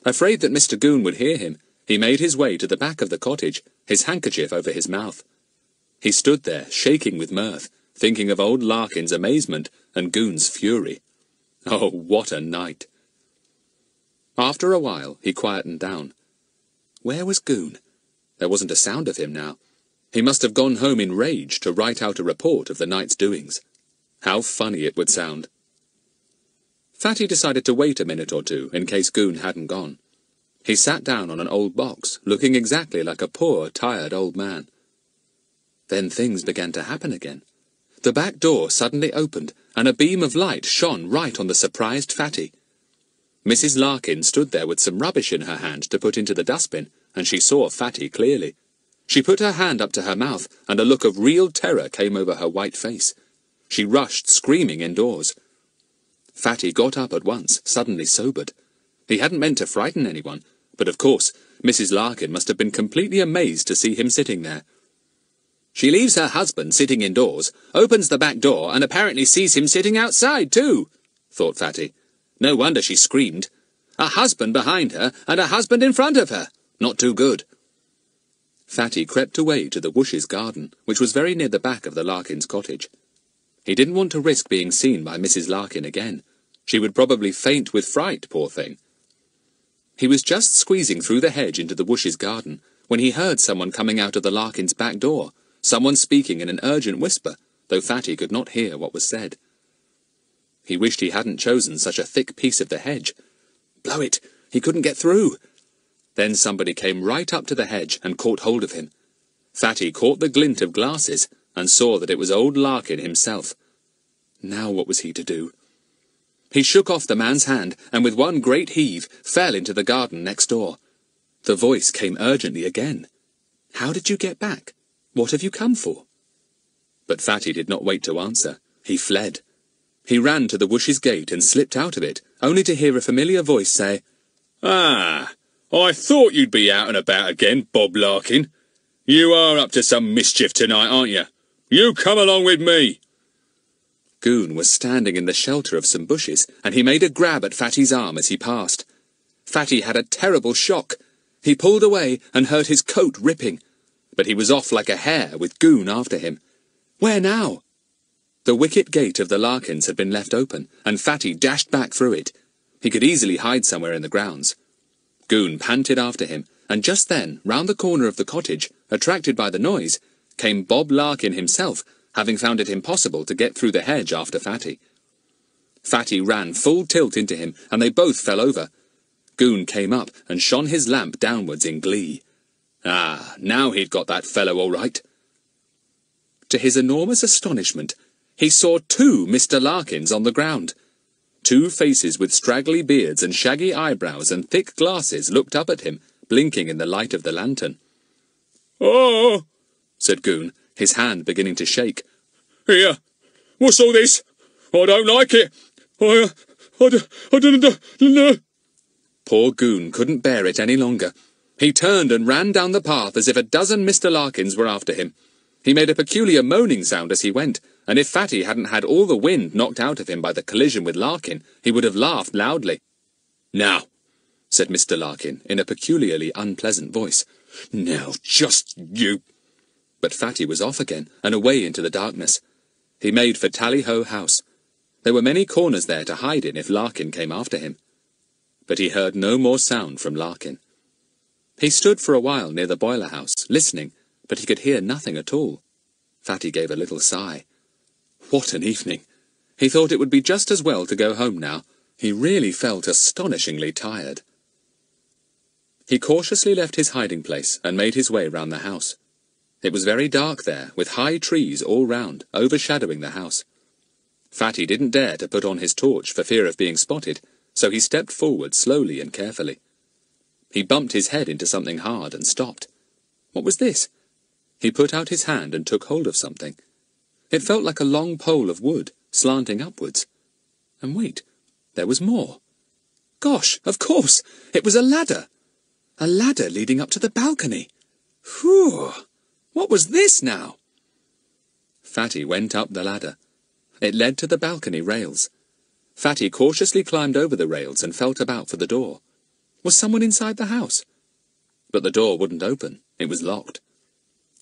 Afraid that Mr. Goon would hear him, he made his way to the back of the cottage, his handkerchief over his mouth. He stood there, shaking with mirth, thinking of old Larkin's amazement and Goon's fury. Oh, what a night! After a while, he quietened down. Where was Goon? There wasn't a sound of him now. He must have gone home in rage to write out a report of the night's doings. How funny it would sound. Fatty decided to wait a minute or two in case Goon hadn't gone. He sat down on an old box, looking exactly like a poor, tired old man. Then things began to happen again. The back door suddenly opened, and a beam of light shone right on the surprised Fatty. Mrs. Larkin stood there with some rubbish in her hand to put into the dustbin, and she saw Fatty clearly. She put her hand up to her mouth, and a look of real terror came over her white face. She rushed screaming indoors. Fatty got up at once, suddenly sobered. He hadn't meant to frighten anyone, but of course Mrs. Larkin must have been completely amazed to see him sitting there. She leaves her husband sitting indoors, opens the back door, and apparently sees him sitting outside too, thought Fatty. No wonder she screamed. A husband behind her, and a husband in front of her. Not too good. Fatty crept away to the Woosh's garden, which was very near the back of the Larkins' cottage. He didn't want to risk being seen by Mrs. Larkin again. She would probably faint with fright, poor thing. He was just squeezing through the hedge into the Woosh's garden when he heard someone coming out of the Larkins' back door, someone speaking in an urgent whisper, though Fatty could not hear what was said. He wished he hadn't chosen such a thick piece of the hedge. Blow it! He couldn't get through! Then somebody came right up to the hedge and caught hold of him. Fatty caught the glint of glasses and saw that it was old Larkin himself. Now what was he to do? He shook off the man's hand and with one great heave fell into the garden next door. The voice came urgently again. How did you get back? What have you come for? But Fatty did not wait to answer. He fled. He ran to the Woosh's gate and slipped out of it, only to hear a familiar voice say, "Ah, I thought you'd be out and about again, Bob Larkin. You are up to some mischief tonight, aren't you? You come along with me." Goon was standing in the shelter of some bushes, and he made a grab at Fatty's arm as he passed. Fatty had a terrible shock. He pulled away and heard his coat ripping, but he was off like a hare with Goon after him. Where now? The wicket gate of the Larkins had been left open, and Fatty dashed back through it. He could easily hide somewhere in the grounds. Goon panted after him, and just then, round the corner of the cottage, attracted by the noise, came Bob Larkin himself, having found it impossible to get through the hedge after Fatty. Fatty ran full tilt into him, and they both fell over. Goon came up and shone his lamp downwards in glee. Ah, now he'd got that fellow all right. To his enormous astonishment, he saw two Mr. Larkins on the ground. Two faces with straggly beards and shaggy eyebrows and thick glasses looked up at him, blinking in the light of the lantern. "Oh," said Goon, his hand beginning to shake. "Here, what's all this? I don't like it. I don't know. Poor Goon couldn't bear it any longer. He turned and ran down the path as if a dozen Mr. Larkins were after him. He made a peculiar moaning sound as he went, and if Fatty hadn't had all the wind knocked out of him by the collision with Larkin, he would have laughed loudly. "Now," said Mr. Larkin, in a peculiarly unpleasant voice. "Now, just you—" But Fatty was off again, and away into the darkness. He made for Tally-Ho House. There were many corners there to hide in if Larkin came after him. But he heard no more sound from Larkin. He stood for a while near the boiler house, listening, but he could hear nothing at all. Fatty gave a little sigh. What an evening! He thought it would be just as well to go home now. He really felt astonishingly tired. He cautiously left his hiding place and made his way round the house. It was very dark there, with high trees all round, overshadowing the house. Fatty didn't dare to put on his torch for fear of being spotted, so he stepped forward slowly and carefully. He bumped his head into something hard and stopped. What was this? He put out his hand and took hold of something. It felt like a long pole of wood, slanting upwards. And wait, there was more. Gosh, of course, it was a ladder. A ladder leading up to the balcony. Whew! What was this now? Fatty went up the ladder. It led to the balcony rails. Fatty cautiously climbed over the rails and felt about for the door. Was someone inside the house? But the door wouldn't open. It was locked.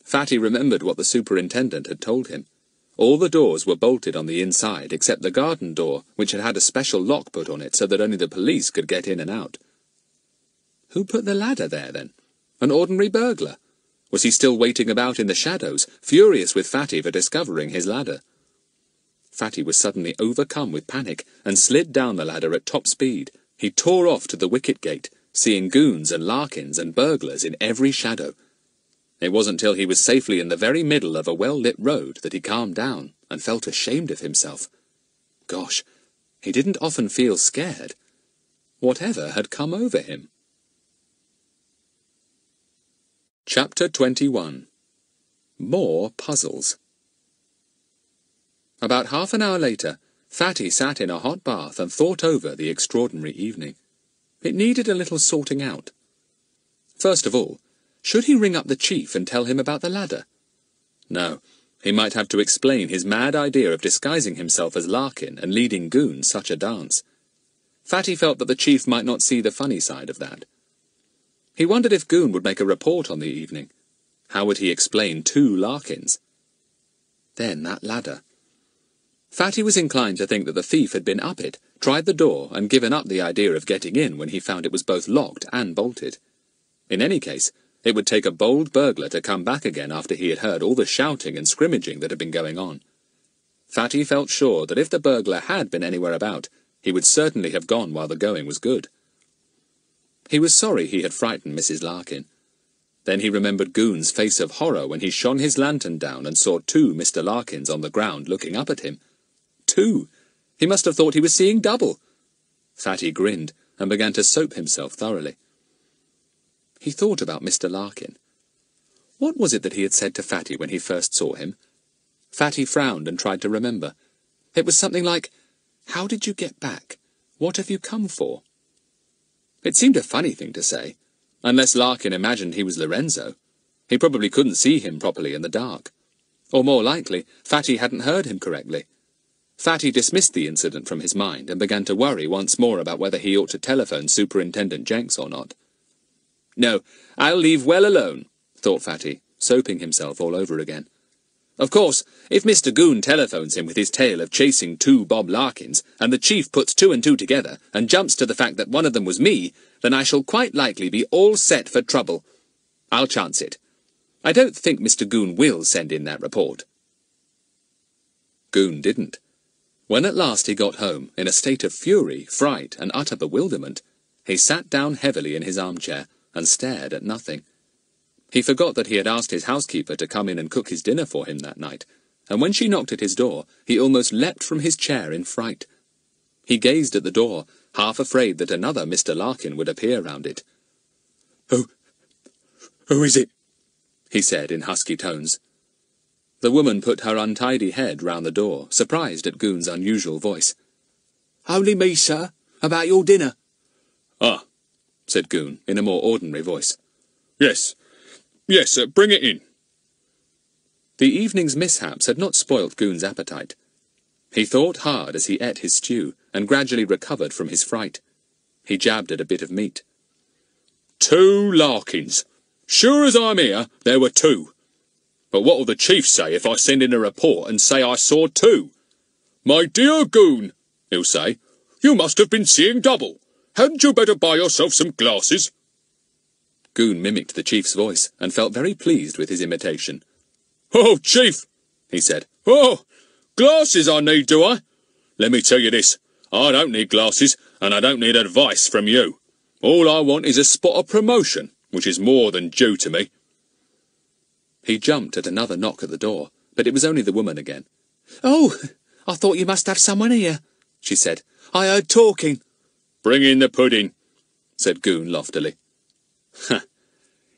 Fatty remembered what the superintendent had told him. All the doors were bolted on the inside except the garden door, which had had a special lock put on it so that only the police could get in and out. Who put the ladder there, then? An ordinary burglar? Was he still waiting about in the shadows, furious with Fatty for discovering his ladder? Fatty was suddenly overcome with panic and slid down the ladder at top speed. He tore off to the wicket gate, seeing goons and Larkins and burglars in every shadow. It wasn't till he was safely in the very middle of a well-lit road that he calmed down and felt ashamed of himself. Gosh, he didn't often feel scared. Whatever had come over him? Chapter 21. More Puzzles. About half an hour later, Fatty sat in a hot bath and thought over the extraordinary evening. It needed a little sorting out. First of all, should he ring up the chief and tell him about the ladder? No, he might have to explain his mad idea of disguising himself as Larkin and leading goons such a dance. Fatty felt that the chief might not see the funny side of that. He wondered if Goon would make a report on the evening. How would he explain 2 Larkins? Then that ladder. Fatty was inclined to think that the thief had been up it, tried the door, and given up the idea of getting in when he found it was both locked and bolted. In any case, it would take a bold burglar to come back again after he had heard all the shouting and scrimmaging that had been going on. Fatty felt sure that if the burglar had been anywhere about, he would certainly have gone while the going was good. He was sorry he had frightened Mrs. Larkin. Then he remembered Goon's face of horror when he shone his lantern down and saw 2 Mr. Larkins on the ground looking up at him. 2! He must have thought he was seeing double. Fatty grinned and began to soap himself thoroughly. He thought about Mr. Larkin. What was it that he had said to Fatty when he first saw him? Fatty frowned and tried to remember. It was something like, "How did you get back? What have you come for?" It seemed a funny thing to say, unless Larkin imagined he was Lorenzo. He probably couldn't see him properly in the dark. Or more likely, Fatty hadn't heard him correctly. Fatty dismissed the incident from his mind and began to worry once more about whether he ought to telephone Superintendent Jenks or not. "No, I'll leave well alone," thought Fatty, soaping himself all over again. "Of course, if Mr. Goon telephones him with his tale of chasing 2 Bob Larkins, and the chief puts 2 and 2 together, and jumps to the fact that one of them was me, then I shall quite likely be all set for trouble. I'll chance it. I don't think Mr. Goon will send in that report." Goon didn't. When at last he got home, in a state of fury, fright, and utter bewilderment, he sat down heavily in his armchair and stared at nothing. He forgot that he had asked his housekeeper to come in and cook his dinner for him that night, and when she knocked at his door, he almost leapt from his chair in fright. He gazed at the door, half afraid that another Mr. Larkin would appear round it. "Who is it?" he said in husky tones. The woman put her untidy head round the door, surprised at Goon's unusual voice. "Only me, sir. About your dinner." "Ah," said Goon, in a more ordinary voice. Yes, bring it in." The evening's mishaps had not spoilt Goon's appetite. He thought hard as he ate his stew, and gradually recovered from his fright. He jabbed at a bit of meat. 2 Larkins. Sure as I'm here, there were 2. But what'll the chief say if I send in a report and say I saw 2? My dear Goon, he'll say, you must have been seeing double. Hadn't you better buy yourself some glasses? Goon mimicked the chief's voice, and felt very pleased with his imitation. Oh, Chief, he said. Oh, glasses I need, do I? Let me tell you this. I don't need glasses, and I don't need advice from you. All I want is a spot of promotion, which is more than due to me. He jumped at another knock at the door, but it was only the woman again. "Oh, I thought you must have someone here," she said. "I heard talking." "Bring in the pudding," said Goon loftily.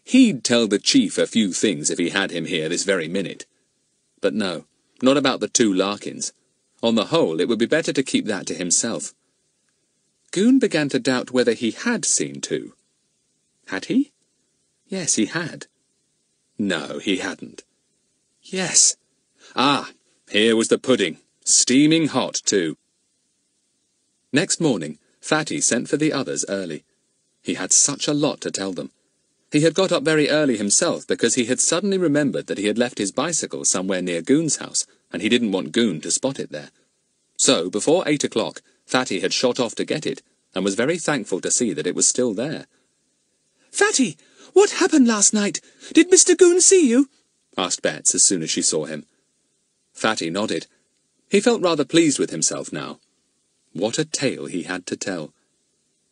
He'd tell the chief a few things if he had him here this very minute. But no, not about the 2 Larkins. On the whole, it would be better to keep that to himself. Goon began to doubt whether he had seen 2. Had he? Yes, he had. No, he hadn't. Yes. Ah, here was the pudding, steaming hot too. Next morning, Fatty sent for the others early. He had such a lot to tell them. He had got up very early himself because he had suddenly remembered that he had left his bicycle somewhere near Goon's house, and he didn't want Goon to spot it there. So, before 8 o'clock, Fatty had shot off to get it, and was very thankful to see that it was still there. "Fatty, what happened last night? Did Mr. Goon see you?" asked Betts as soon as she saw him. Fatty nodded. He felt rather pleased with himself now. What a tale he had to tell.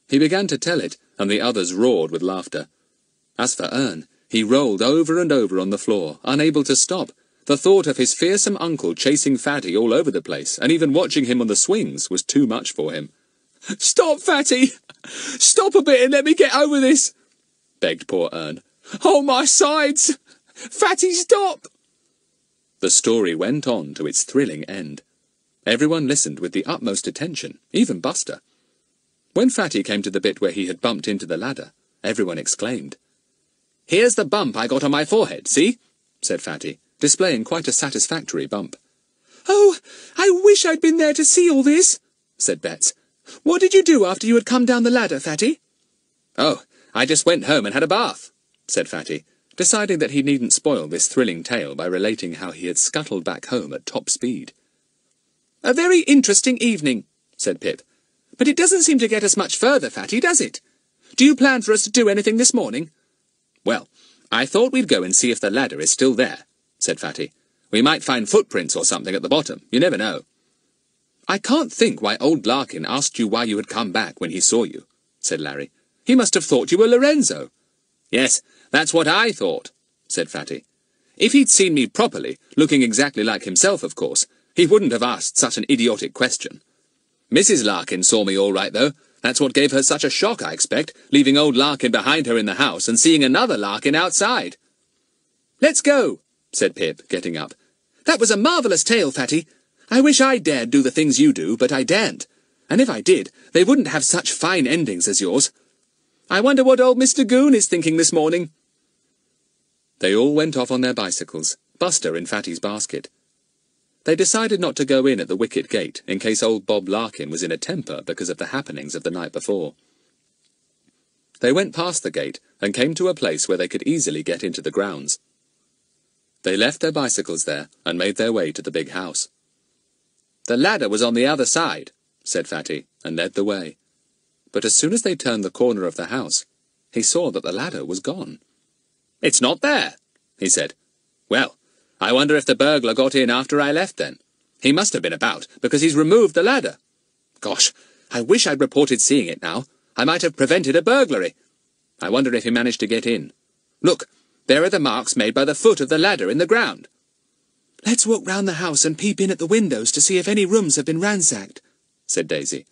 He began to tell it, and the others roared with laughter. As for Ern, he rolled over and over on the floor, unable to stop. The thought of his fearsome uncle chasing Fatty all over the place, and even watching him on the swings, was too much for him. "Stop, Fatty! Stop a bit and let me get over this!" begged poor Ern. "Oh, my sides! Fatty, stop!" The story went on to its thrilling end. Everyone listened with the utmost attention, even Buster. When Fatty came to the bit where he had bumped into the ladder, everyone exclaimed. "Here's the bump I got on my forehead, see?" said Fatty, displaying quite a satisfactory bump. "Oh, I wish I'd been there to see all this," said Betts. "What did you do after you had come down the ladder, Fatty?" "Oh, I just went home and had a bath," said Fatty, deciding that he needn't spoil this thrilling tale by relating how he had scuttled back home at top speed. "A very interesting evening," said Pip. "But it doesn't seem to get us much further, Fatty, does it? Do you plan for us to do anything this morning?" "Well, I thought we'd go and see if the ladder is still there," said Fatty. "We might find footprints or something at the bottom. You never know." "I can't think why old Larkin asked you why you had come back when he saw you," said Larry. "He must have thought you were Lorenzo." "Yes, that's what I thought," said Fatty. "If he'd seen me properly, looking exactly like himself, of course, he wouldn't have asked such an idiotic question. Mrs. Larkin saw me all right, though. That's what gave her such a shock, I expect, leaving old Larkin behind her in the house and seeing another Larkin outside." "Let's go," said Pip, getting up. "That was a marvellous tale, Fatty. I wish I dared do the things you do, but I daren't. And if I did, they wouldn't have such fine endings as yours. I wonder what old Mr. Goon is thinking this morning." They all went off on their bicycles, Buster in Fatty's basket. They decided not to go in at the wicket gate in case old Bob Larkin was in a temper because of the happenings of the night before. They went past the gate and came to a place where they could easily get into the grounds. They left their bicycles there and made their way to the big house. "The ladder was on the other side," said Fatty, and led the way. But as soon as they turned the corner of the house, he saw that the ladder was gone. "It's not there," he said. "Well, I wonder if the burglar got in after I left then. He must have been about, because he's removed the ladder. Gosh, I wish I'd reported seeing it now. I might have prevented a burglary. I wonder if he managed to get in. Look, there are the marks made by the foot of the ladder in the ground." "Let's walk round the house and peep in at the windows to see if any rooms have been ransacked," said Daisy.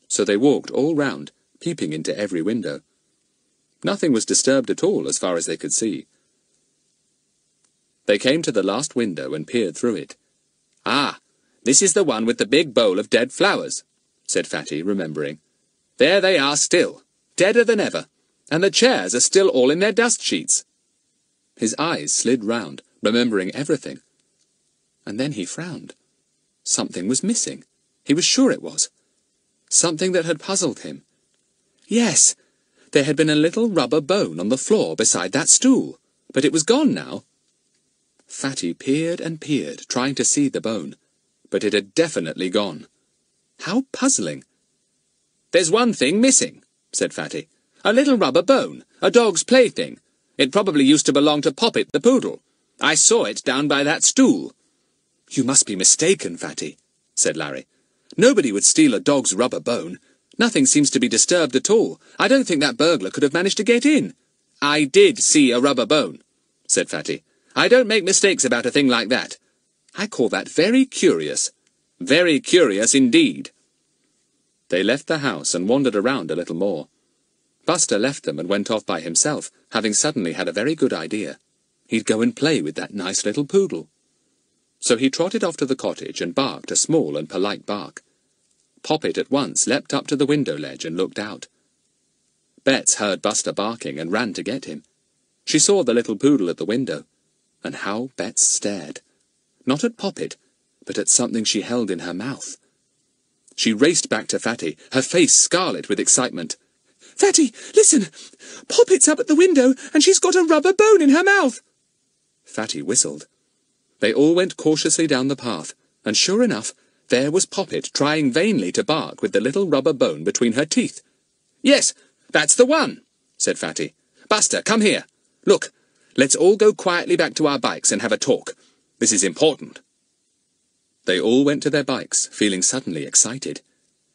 So they walked all round, peeping into every window. Nothing was disturbed at all as far as they could see. They came to the last window and peered through it. "Ah, this is the one with the big bowl of dead flowers," said Fatty, remembering. "There they are still, deader than ever, and the chairs are still all in their dust sheets." His eyes slid round, remembering everything. And then he frowned. Something was missing. He was sure it was. Something that had puzzled him. Yes, there had been a little rubber bone on the floor beside that stool, but it was gone now. Fatty peered and peered, trying to see the bone, but it had definitely gone. How puzzling. "There's one thing missing," said Fatty. "A little rubber bone, a dog's plaything. It probably used to belong to Poppet the poodle. I saw it down by that stool." "You must be mistaken, Fatty," said Larry. "Nobody would steal a dog's rubber bone. Nothing seems to be disturbed at all. I don't think that burglar could have managed to get in." "I did see a rubber bone," said Fatty. "I don't make mistakes about a thing like that. I call that very curious. Very curious indeed." They left the house and wandered around a little more. Buster left them and went off by himself, having suddenly had a very good idea. He'd go and play with that nice little poodle. So he trotted off to the cottage and barked a small and polite bark. Poppet at once leapt up to the window ledge and looked out. Bets heard Buster barking and ran to get him. She saw the little poodle at the window, and how Bets stared. Not at Poppet, but at something she held in her mouth. She raced back to Fatty, her face scarlet with excitement. "Fatty, listen! Poppet's up at the window, and she's got a rubber bone in her mouth!" Fatty whistled. They all went cautiously down the path, and sure enough, there was Poppet trying vainly to bark with the little rubber bone between her teeth. "Yes, that's the one," said Fatty. "Buster, come here. Look, let's all go quietly back to our bikes and have a talk. This is important." They all went to their bikes, feeling suddenly excited.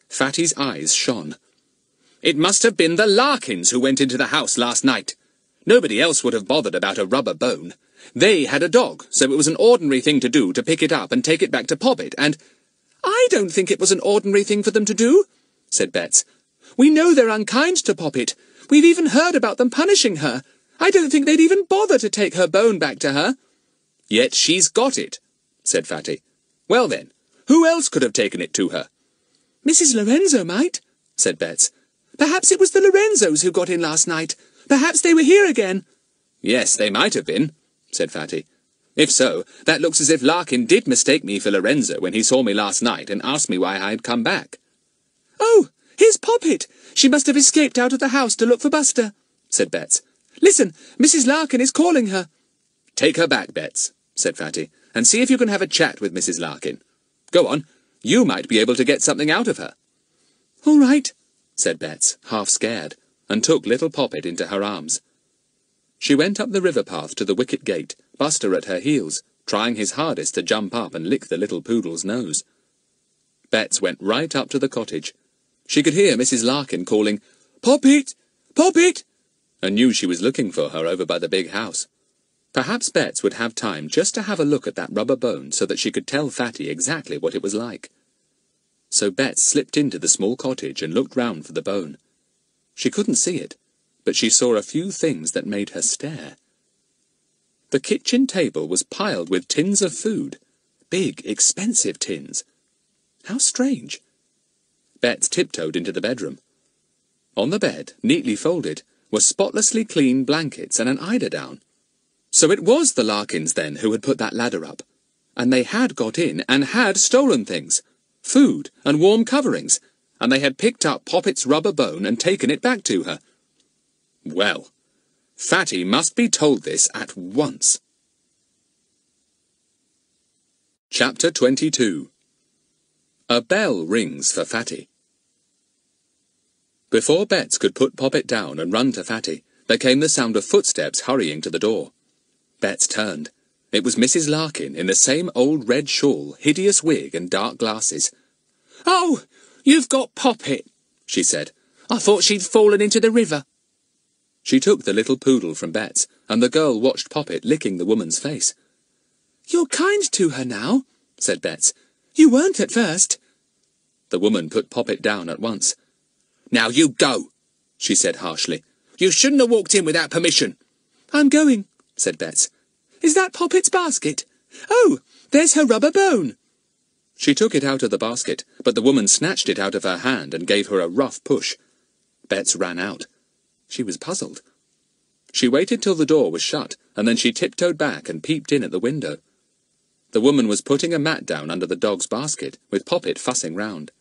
Fatty's eyes shone. "It must have been the Larkins who went into the house last night. Nobody else would have bothered about a rubber bone. They had a dog, so it was an ordinary thing to do to pick it up and take it back to Poppet, and—" "I don't think it was an ordinary thing for them to do," said Bets. "We know they're unkind to Poppet. We've even heard about them punishing her. I don't think they'd even bother to take her bone back to her." "Yet she's got it," said Fatty. "Well then, who else could have taken it to her?" "Mrs. Lorenzo might," said Bets. "Perhaps it was the Lorenzos who got in last night. Perhaps they were here again." "Yes, they might have been," said Fatty. "If so, that looks as if Larkin did mistake me for Lorenzo when he saw me last night and asked me why I had come back." "Oh, here's Poppet. She must have escaped out of the house to look for Buster," said Bets. "Listen, Mrs. Larkin is calling her." "Take her back, Bets," said Fatty, "and see if you can have a chat with Mrs. Larkin. Go on, you might be able to get something out of her." "All right," said Bets, half scared, and took little Poppet into her arms. She went up the river path to the wicket gate, Buster at her heels, trying his hardest to jump up and lick the little poodle's nose. Bets went right up to the cottage. She could hear Mrs. Larkin calling, "Poppet! Poppet!" and knew she was looking for her over by the big house. Perhaps Bets would have time just to have a look at that rubber bone so that she could tell Fatty exactly what it was like. So Bets slipped into the small cottage and looked round for the bone. She couldn't see it, but she saw a few things that made her stare. The kitchen table was piled with tins of food, big, expensive tins. How strange. Bets tiptoed into the bedroom. On the bed, neatly folded, were spotlessly clean blankets and an eiderdown. So it was the Larkins, then, who had put that ladder up. And they had got in and had stolen things, food and warm coverings, and they had picked up Poppet's rubber bone and taken it back to her. Well, Fatty must be told this at once. Chapter 22. A bell rings for Fatty. Before Bets could put Poppet down and run to Fatty, there came the sound of footsteps hurrying to the door. Bets turned. It was Mrs. Larkin in the same old red shawl, hideous wig and dark glasses. "Oh, you've got Poppet," she said. "I thought she'd fallen into the river." She took the little poodle from Bets, and the girl watched Poppet licking the woman's face. "You're kind to her now," said Bets. "You weren't at first." The woman put Poppet down at once. "Now you go," she said harshly. "You shouldn't have walked in without permission." "I'm going," said Bets. Is that Poppet's basket? Oh, there's her rubber bone. She took it out of the basket, but the woman snatched it out of her hand and gave her a rough push. Bets ran out. She was puzzled. She waited till the door was shut, and then she tiptoed back and peeped in at the window. The woman was putting a mat down under the dog's basket, with Poppet fussing round.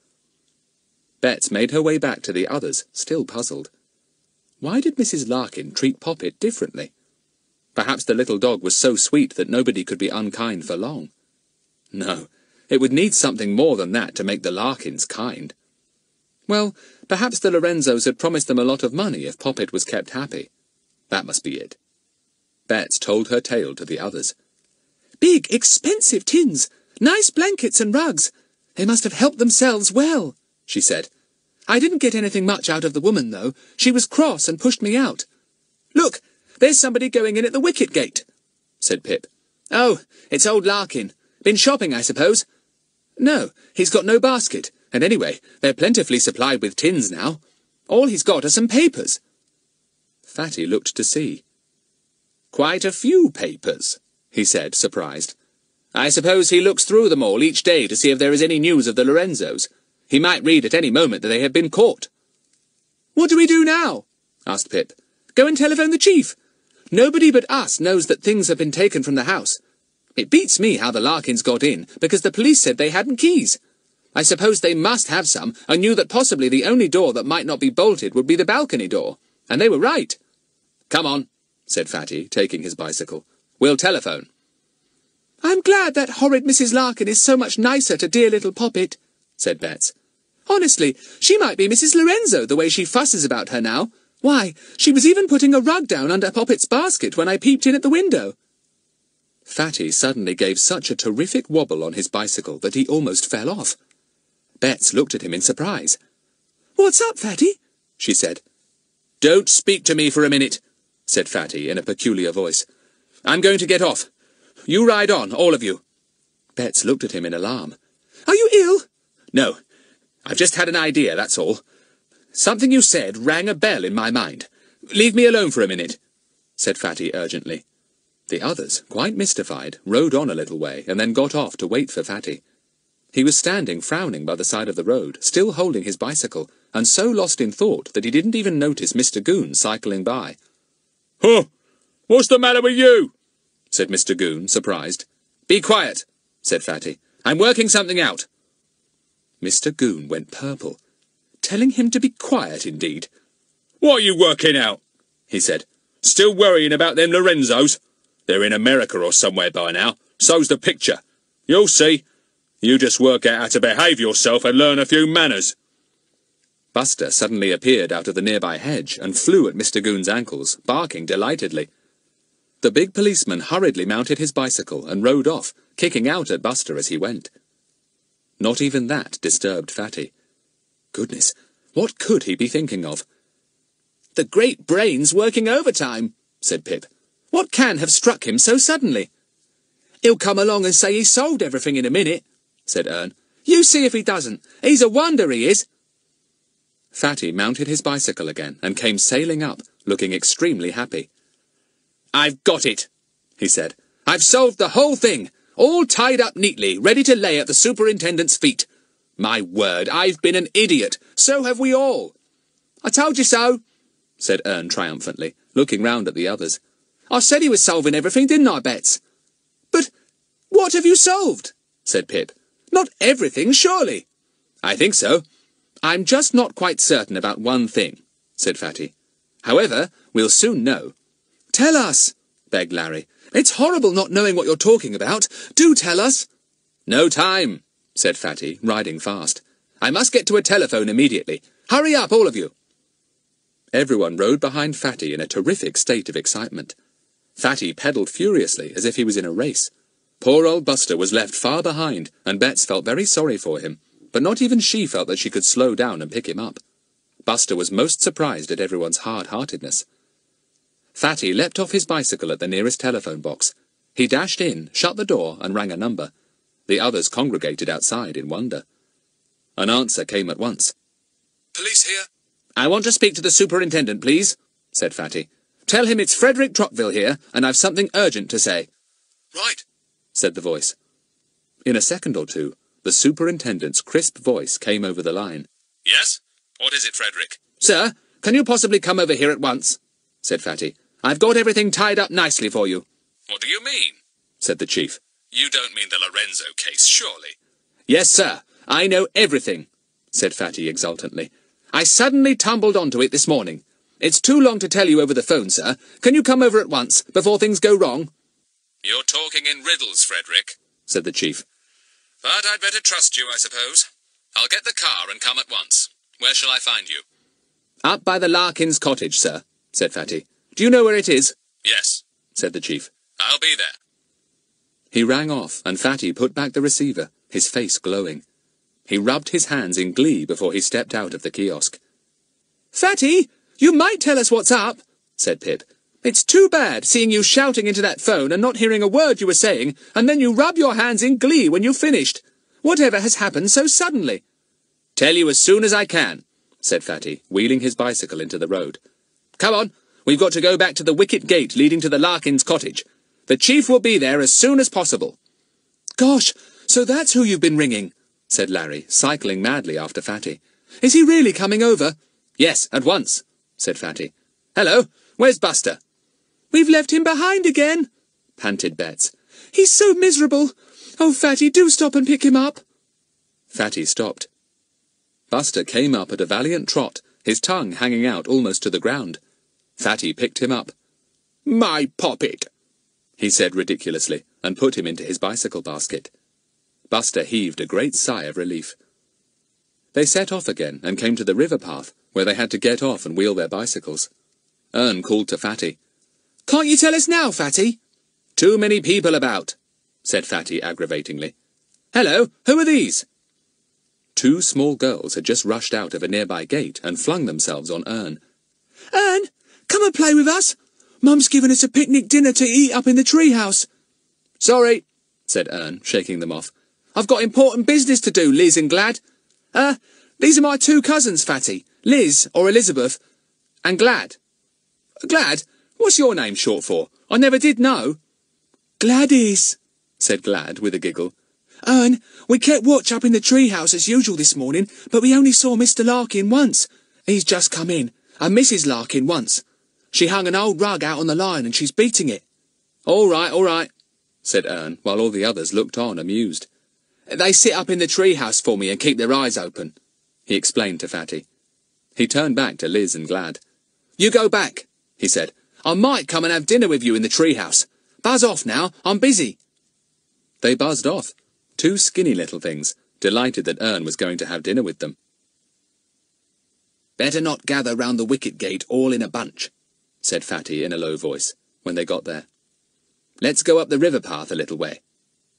Bets made her way back to the others, still puzzled. Why did Mrs. Larkin treat Poppet differently? Perhaps the little dog was so sweet that nobody could be unkind for long. No, it would need something more than that to make the Larkins kind. Well, perhaps the Lorenzos had promised them a lot of money if Poppet was kept happy. That must be it. Bets told her tale to the others. Big, expensive tins, nice blankets and rugs. They must have helped themselves well, she said. I didn't get anything much out of the woman, though. She was cross and pushed me out. Look, there's somebody going in at the wicket gate, said Pip. Oh, it's old Larkin. Been shopping, I suppose. No, he's got no basket, and anyway, they're plentifully supplied with tins now. All he's got are some papers. Fatty looked to see. Quite a few papers, he said, surprised. I suppose he looks through them all each day to see if there is any news of the Lorenzos. He might read at any moment that they have been caught. What do we do now? Asked Pip. Go and telephone the chief. Nobody but us knows that things have been taken from the house. It beats me how the Larkins got in, because the police said they hadn't keys. I suppose they must have some, and knew that possibly the only door that might not be bolted would be the balcony door. And they were right. Come on, said Fatty, taking his bicycle. We'll telephone. I'm glad that horrid Mrs. Larkin is so much nicer to dear little Poppet, said Bets. Honestly, she might be Mrs. Lorenzo, the way she fusses about her now. Why, she was even putting a rug down under Poppet's basket when I peeped in at the window. Fatty suddenly gave such a terrific wobble on his bicycle that he almost fell off. Bets looked at him in surprise. What's up, Fatty? She said. Don't speak to me for a minute, said Fatty in a peculiar voice. I'm going to get off. You ride on, all of you. Bets looked at him in alarm. Are you ill? No, I've just had an idea, that's all. Something you said rang a bell in my mind. Leave me alone for a minute, said Fatty urgently. The others, quite mystified, rode on a little way and then got off to wait for Fatty. He was standing frowning by the side of the road, still holding his bicycle, and so lost in thought that he didn't even notice Mr. Goon cycling by. Huh! What's the matter with you? Said Mr. Goon, surprised. Be quiet, said Fatty. I'm working something out. Mr. Goon went purple. Telling him to be quiet, indeed. What are you working out? He said. Still worrying about them Lorenzos? They're in America or somewhere by now. So's the picture. You'll see. You just work out how to behave yourself and learn a few manners. Buster suddenly appeared out of the nearby hedge and flew at Mr. Goon's ankles, barking delightedly. The big policeman hurriedly mounted his bicycle and rode off, kicking out at Buster as he went. Not even that disturbed Fatty. Goodness, what could he be thinking of? The great brain's working overtime, said Pip. What can have struck him so suddenly? He'll come along and say he's solved everything in a minute, said Ern. You see if he doesn't. He's a wonder, he is. Fatty mounted his bicycle again and came sailing up, looking extremely happy. I've got it, he said. I've solved the whole thing, all tied up neatly, ready to lay at the superintendent's feet. My word, I've been an idiot. So have we all. I told you so, said Ern triumphantly, looking round at the others. I said he was solving everything, didn't I, Bets? But what have you solved? Said Pip. Not everything, surely. I think so. I'm just not quite certain about one thing, said Fatty. However, we'll soon know. Tell us, begged Larry. It's horrible not knowing what you're talking about. Do tell us. No time, said Fatty, riding fast. I must get to a telephone immediately. Hurry up, all of you. Everyone rode behind Fatty in a terrific state of excitement. Fatty pedalled furiously as if he was in a race. Poor old Buster was left far behind, and Bets felt very sorry for him, but not even she felt that she could slow down and pick him up. Buster was most surprised at everyone's hard-heartedness. Fatty leapt off his bicycle at the nearest telephone box. He dashed in, shut the door, and rang a number. The others congregated outside in wonder. An answer came at once. Police here? I want to speak to the superintendent, please, said Fatty. Tell him it's Frederick Trockville here, and I've something urgent to say. Right, said the voice. In a second or two, the superintendent's crisp voice came over the line. Yes? What is it, Frederick? Sir, can you possibly come over here at once? Said Fatty. I've got everything tied up nicely for you. What do you mean? Said the chief. You don't mean the Lorenzo case, surely? Yes, sir. I know everything, said Fatty exultantly. I suddenly tumbled onto it this morning. It's too long to tell you over the phone, sir. Can you come over at once, before things go wrong? You're talking in riddles, Frederick, said the chief. But I'd better trust you, I suppose. I'll get the car and come at once. Where shall I find you? Up by the Larkins' cottage, sir, said Fatty. Do you know where it is? Yes, said the chief. I'll be there. He rang off, and Fatty put back the receiver, his face glowing. He rubbed his hands in glee before he stepped out of the kiosk. Fatty, you might tell us what's up, said Pip. It's too bad, seeing you shouting into that phone and not hearing a word you were saying, and then you rub your hands in glee when you finished. Whatever has happened so suddenly? Tell you as soon as I can, said Fatty, wheeling his bicycle into the road. Come on, we've got to go back to the wicket gate leading to the Larkins' cottage. The chief will be there as soon as possible. Gosh, so that's who you've been ringing, said Larry, cycling madly after Fatty. Is he really coming over? Yes, at once, said Fatty. Hello, where's Buster? We've left him behind again, panted Betts. He's so miserable. Oh, Fatty, do stop and pick him up. Fatty stopped. Buster came up at a valiant trot, his tongue hanging out almost to the ground. Fatty picked him up. My poppet, he said ridiculously, and put him into his bicycle basket. Buster heaved a great sigh of relief. They set off again and came to the river path, where they had to get off and wheel their bicycles. Ern called to Fatty. Can't you tell us now, Fatty? Too many people about, said Fatty aggravatingly. Hello, who are these? Two small girls had just rushed out of a nearby gate and flung themselves on Ern. Ern, come and play with us. Mum's given us a picnic dinner to eat up in the treehouse. Sorry, said Ern, shaking them off. I've got important business to do, Liz and Glad. These are my two cousins, Fatty. Liz, or Elizabeth, and Glad. Glad? What's your name short for? I never did know. Gladys, said Glad with a giggle. Ern, we kept watch up in the treehouse as usual this morning, but we only saw Mr. Larkin once. He's just come in, and Mrs. Larkin once. She hung an old rug out on the line and she's beating it. All right, said Ern, while all the others looked on amused. They sit up in the treehouse for me and keep their eyes open, he explained to Fatty. He turned back to Liz and Glad. You go back, he said. I might come and have dinner with you in the treehouse. Buzz off now, I'm busy. They buzzed off, two skinny little things, delighted that Ern was going to have dinner with them. Better not gather round the wicket gate all in a bunch, said Fatty in a low voice, when they got there. Let's go up the river path a little way.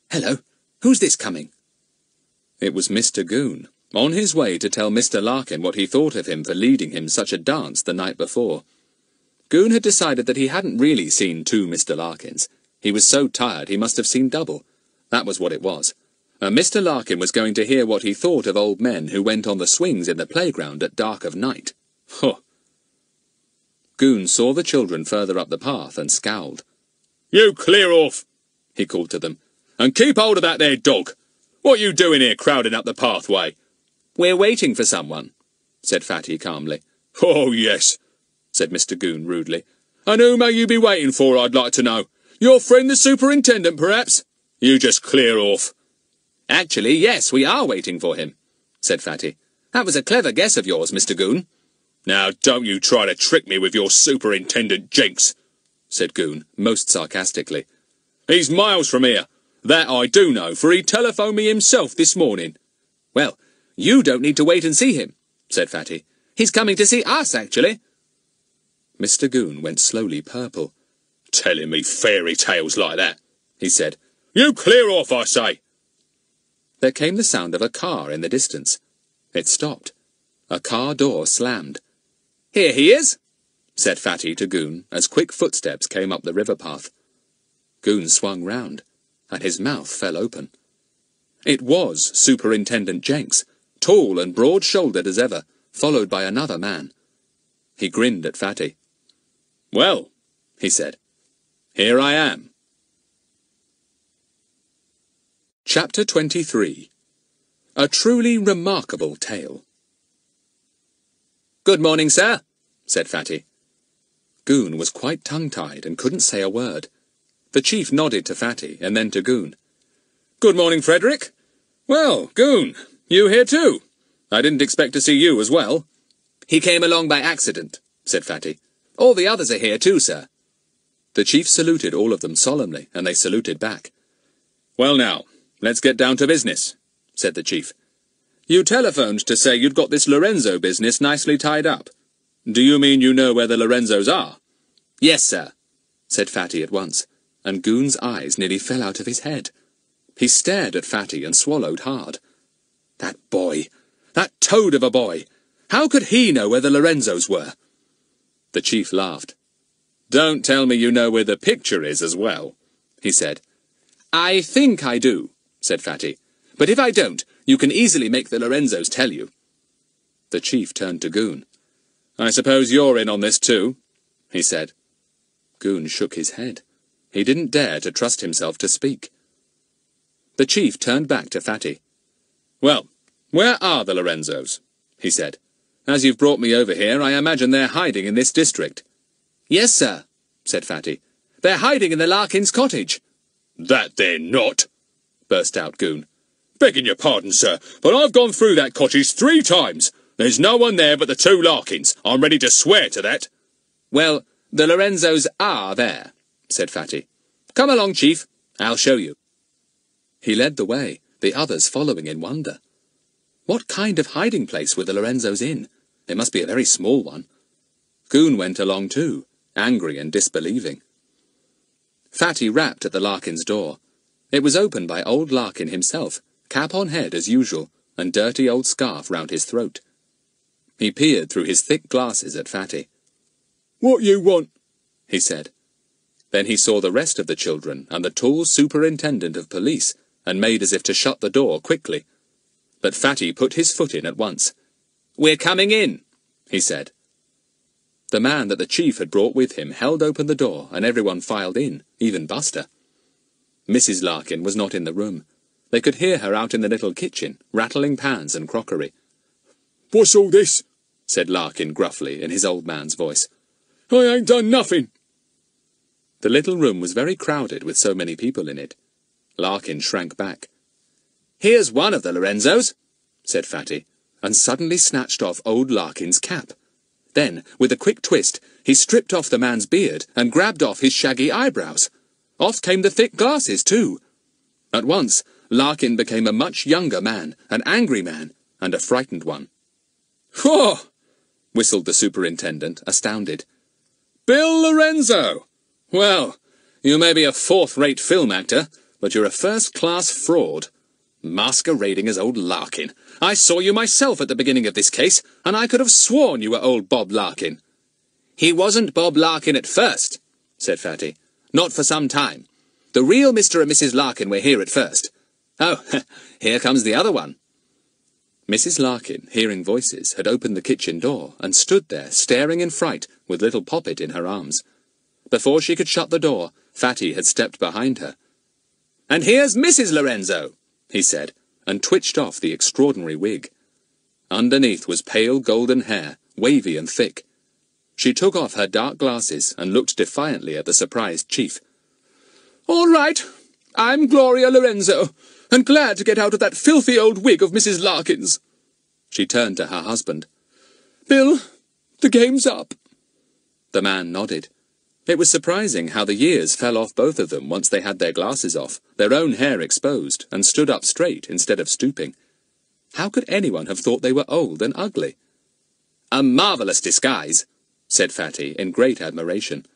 Hello, who's this coming? It was Mr. Goon, on his way to tell Mr. Larkin what he thought of him for leading him such a dance the night before. Goon had decided that he hadn't really seen two Mr. Larkins. He was so tired he must have seen double. That was what it was. And Mr. Larkin was going to hear what he thought of old men who went on the swings in the playground at dark of night. Huh! Goon saw the children further up the path and scowled. You clear off, he called to them, and keep hold of that there dog. What you doing here crowding up the pathway? We're waiting for someone, said Fatty calmly. Oh, yes, said Mr. Goon rudely. And who may you be waiting for, I'd like to know? Your friend the superintendent, perhaps? You just clear off. Actually, yes, we are waiting for him, said Fatty. That was a clever guess of yours, Mr. Goon. Now, don't you try to trick me with your superintendent jinx, said Goon, most sarcastically. He's miles from here. That I do know, for he telephoned me himself this morning. Well, you don't need to wait and see him, said Fatty. He's coming to see us, actually. Mr. Goon went slowly purple. Telling me fairy tales like that, he said. You clear off, I say. There came the sound of a car in the distance. It stopped. A car door slammed. Here he is, said Fatty to Goon as quick footsteps came up the river path. Goon swung round, and his mouth fell open. It was Superintendent Jenks, tall and broad-shouldered as ever, followed by another man. He grinned at Fatty. Well, he said, here I am. Chapter 23. A truly remarkable tale. "Good morning, sir," said Fatty. Goon was quite tongue-tied and couldn't say a word. The chief nodded to Fatty and then to Goon. "Good morning, Frederick. Well, Goon, you here too? I didn't expect to see you as well." "He came along by accident," said Fatty. "All the others are here too, sir." The chief saluted all of them solemnly, and they saluted back. "Well now, let's get down to business," said the chief. "You telephoned to say you'd got this Lorenzo business nicely tied up. Do you mean you know where the Lorenzos are?" "Yes, sir," said Fatty at once, and Goon's eyes nearly fell out of his head. He stared at Fatty and swallowed hard. That boy! That toad of a boy! How could he know where the Lorenzos were? The chief laughed. "Don't tell me you know where the picture is as well," he said. "I think I do," said Fatty. "But if I don't, you can easily make the Lorenzos tell you." The chief turned to Goon. "I suppose you're in on this too," he said. Goon shook his head. He didn't dare to trust himself to speak. The chief turned back to Fatty. "Well, where are the Lorenzos?" he said. "As you've brought me over here, I imagine they're hiding in this district." "Yes, sir," said Fatty. "They're hiding in the Larkins' cottage." "That they're not," burst out Goon. "Begging your pardon, sir, but I've gone through that cottage 3 times. There's no one there but the 2 Larkins. I'm ready to swear to that." "Well, the Lorenzos are there," said Fatty. "Come along, Chief. I'll show you." He led the way, the others following in wonder. What kind of hiding place were the Lorenzos in? It must be a very small one. Goon went along too, angry and disbelieving. Fatty rapped at the Larkins' door. It was opened by old Larkin himself, cap on head as usual, and dirty old scarf round his throat. He peered through his thick glasses at Fatty. "What you want?" he said. Then he saw the rest of the children and the tall superintendent of police, and made as if to shut the door quickly. But Fatty put his foot in at once. "We're coming in," he said. The man that the chief had brought with him held open the door, and everyone filed in, even Buster. Mrs. Larkin was not in the room. They could hear her out in the little kitchen, rattling pans and crockery. "What's all this?" said Larkin gruffly in his old man's voice. "I ain't done nothing." The little room was very crowded with so many people in it. Larkin shrank back. "Here's one of the Lorenzos," said Fatty, and suddenly snatched off old Larkin's cap. Then, with a quick twist, he stripped off the man's beard and grabbed off his shaggy eyebrows. Off came the thick glasses, too. At once, Larkin became a much younger man, an angry man, and a frightened one. "Whoa!" whistled the superintendent, astounded. "Bill Lorenzo! Well, you may be a 4th-rate film actor, but you're a first-class fraud. Masquerading as old Larkin. I saw you myself at the beginning of this case, and I could have sworn you were old Bob Larkin." "He wasn't Bob Larkin at first," said Fatty. "Not for some time. The real Mr. and Mrs. Larkin were here at first. Oh, here comes the other one." Mrs. Larkin, hearing voices, had opened the kitchen door and stood there, staring in fright, with little Poppet in her arms. Before she could shut the door, Fatty had stepped behind her. "And here's Mrs. Lorenzo," he said, and twitched off the extraordinary wig. Underneath was pale golden hair, wavy and thick. She took off her dark glasses and looked defiantly at the surprised chief. "All right, I'm Gloria Lorenzo, and glad to get out of that filthy old wig of Mrs. Larkin's." She turned to her husband. "Bill, the game's up." The man nodded. It was surprising how the years fell off both of them once they had their glasses off, their own hair exposed, and stood up straight instead of stooping. How could anyone have thought they were old and ugly? "A marvellous disguise," said Fatty in great admiration.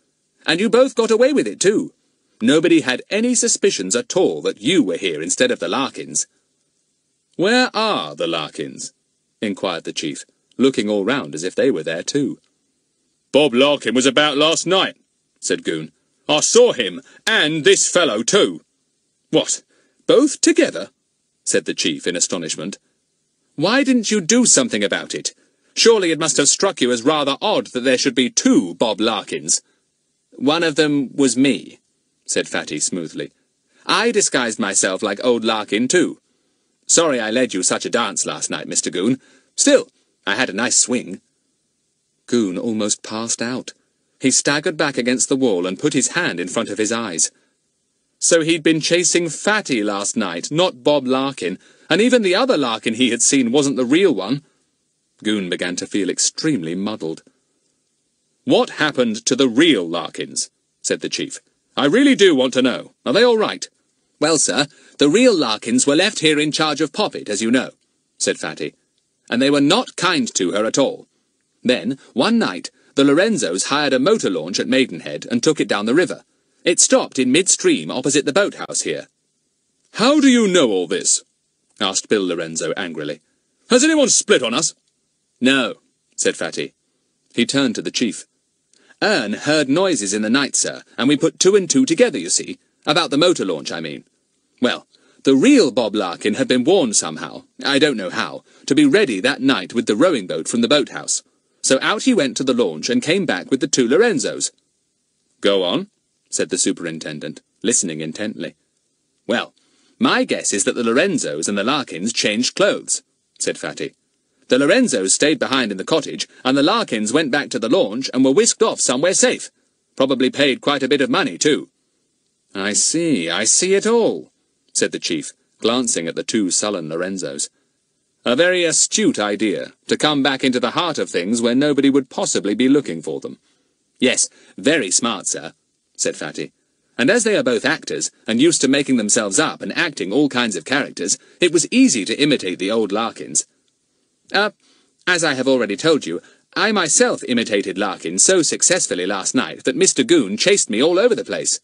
"And you both got away with it, too. Nobody had any suspicions at all that you were here instead of the Larkins." "Where are the Larkins?" inquired the chief, looking all round as if they were there too. "Bob Larkin was about last night," said Goon. "I saw him, and this fellow too." "What, both together?" said the chief in astonishment. "Why didn't you do something about it? Surely it must have struck you as rather odd that there should be 2 Bob Larkins." "One of them was me," said Fatty smoothly. I disguised myself like old Larkin, too. Sorry I led you such a dance last night, Mr. Goon. Still, I had a nice swing." Goon almost passed out. He staggered back against the wall and put his hand in front of his eyes. So he'd been chasing Fatty last night, not Bob Larkin, and even the other Larkin he had seen wasn't the real one. Goon began to feel extremely muddled. "What happened to the real Larkins?" said the chief. "I really do want to know. Are they all right?" "Well, sir, the real Larkins were left here in charge of Poppet, as you know," said Fatty, "and they were not kind to her at all. Then, one night, the Lorenzos hired a motor launch at Maidenhead and took it down the river. It stopped in mid-stream opposite the boathouse here." "How do you know all this?" asked Bill Lorenzo angrily. "Has anyone split on us?" "No," said Fatty. He turned to the chief. "Ern heard noises in the night, sir, and we put 2 and 2 together, you see. About the motor launch, I mean. Well, the real Bob Larkin had been warned somehow, I don't know how, to be ready that night with the rowing boat from the boathouse. So out he went to the launch and came back with the 2 Lorenzos." "Go on," said the superintendent, listening intently. "Well, my guess is that the Lorenzos and the Larkins changed clothes," said Fatty. "The Lorenzos stayed behind in the cottage, and the Larkins went back to the launch and were whisked off somewhere safe. Probably paid quite a bit of money, too." I see it all," said the chief, glancing at the 2 sullen Lorenzos. "A very astute idea, to come back into the heart of things where nobody would possibly be looking for them." "Yes, very smart, sir," said Fatty. "And as they are both actors, and used to making themselves up and acting all kinds of characters, it was easy to imitate the old Larkins. As I have already told you, I myself imitated Larkin so successfully last night that Mr. Goon chased me all over the place."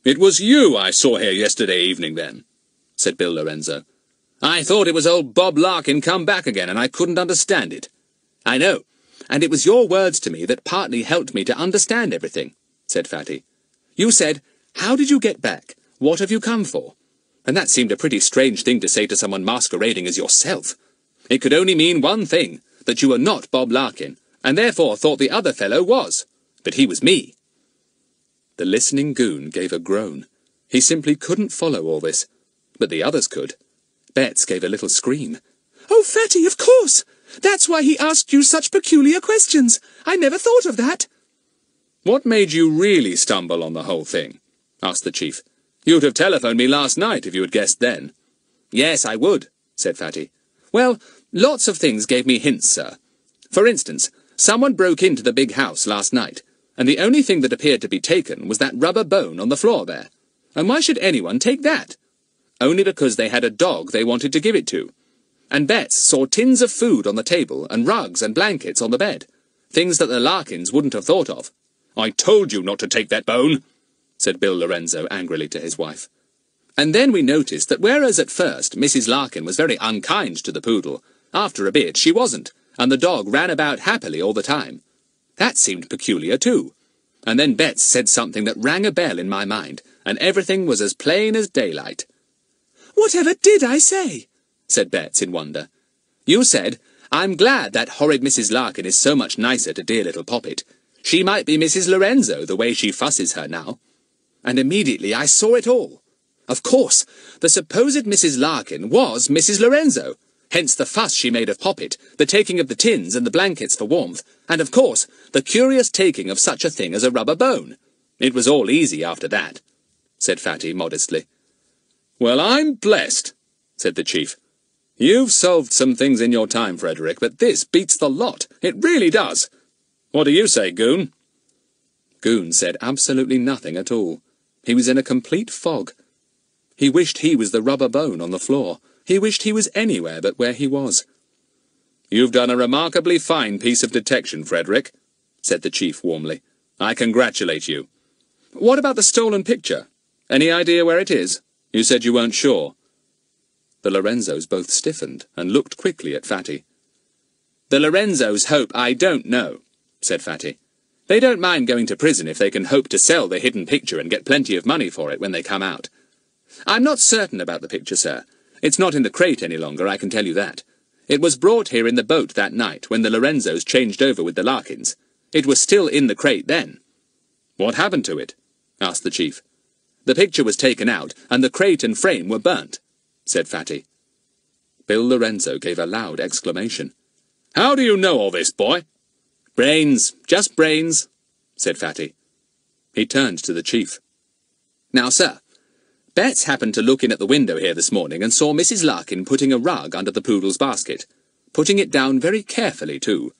"It was you I saw here yesterday evening, then," said Bill Lorenzo. "I thought it was old Bob Larkin come back again, and I couldn't understand it." "I know, and it was your words to me that partly helped me to understand everything," said Fatty. "You said, 'How did you get back? What have you come for?' And that seemed a pretty strange thing to say to someone masquerading as yourself. It could only mean one thing, that you were not Bob Larkin, and therefore thought the other fellow was. But he was me." The listening Goon gave a groan. He simply couldn't follow all this, but the others could. Betts gave a little scream. "Oh, Fatty, of course! That's why he asked you such peculiar questions. I never thought of that." "What made you really stumble on the whole thing?" asked the chief. "You'd have telephoned me last night if you had guessed then." "Yes, I would," said Fatty. "Well, lots of things gave me hints, sir. For instance, someone broke into the big house last night, and the only thing that appeared to be taken was that rubber bone on the floor there. And why should anyone take that? Only because they had a dog they wanted to give it to. And Betts saw tins of food on the table and rugs and blankets on the bed. Things that the Larkins wouldn't have thought of." "I told you not to take that bone," said Bill Lorenzo angrily to his wife. "And then we noticed that whereas at first Mrs. Larkin was very unkind to the poodle, after a bit she wasn't, and the dog ran about happily all the time. That seemed peculiar too. And then Betts said something that rang a bell in my mind, and everything was as plain as daylight." "Whatever did I say?" said Betts in wonder. "You said, 'I'm glad that horrid Mrs. Larkin is so much nicer to dear little Poppet. She might be Mrs. Lorenzo, the way she fusses her now.' And immediately I saw it all. Of course, the supposed Mrs. Larkin was Mrs. Lorenzo, hence the fuss she made of Poppet, the taking of the tins and the blankets for warmth, and of course, the curious taking of such a thing as a rubber bone. It was all easy after that," said Fatty modestly. "Well, I'm blessed," said the chief. "You've solved some things in your time, Frederick, but this beats the lot. It really does. What do you say, Goon?" Goon said absolutely nothing at all. He was in a complete fog. He wished he was the rubber bone on the floor. He wished he was anywhere but where he was. "You've done a remarkably fine piece of detection, Frederick," said the chief warmly. "I congratulate you. What about the stolen picture? Any idea where it is? You said you weren't sure." The Lorenzos both stiffened and looked quickly at Fatty. "The Lorenzos hope I don't know," said Fatty. "They don't mind going to prison if they can hope to sell the hidden picture and get plenty of money for it when they come out. I'm not certain about the picture, sir. It's not in the crate any longer, I can tell you that. It was brought here in the boat that night when the Lorenzos changed over with the Larkins. It was still in the crate then." "What happened to it?" asked the chief. The picture was taken out, and the crate and frame were burnt," said Fatty. Bill Lorenzo gave a loud exclamation. "How do you know all this, boy?" "Brains, just brains," said Fatty. He turned to the chief. "Now, sir, Betts happened to look in at the window here this morning and saw Mrs. Larkin putting a rug under the poodle's basket, putting it down very carefully, too.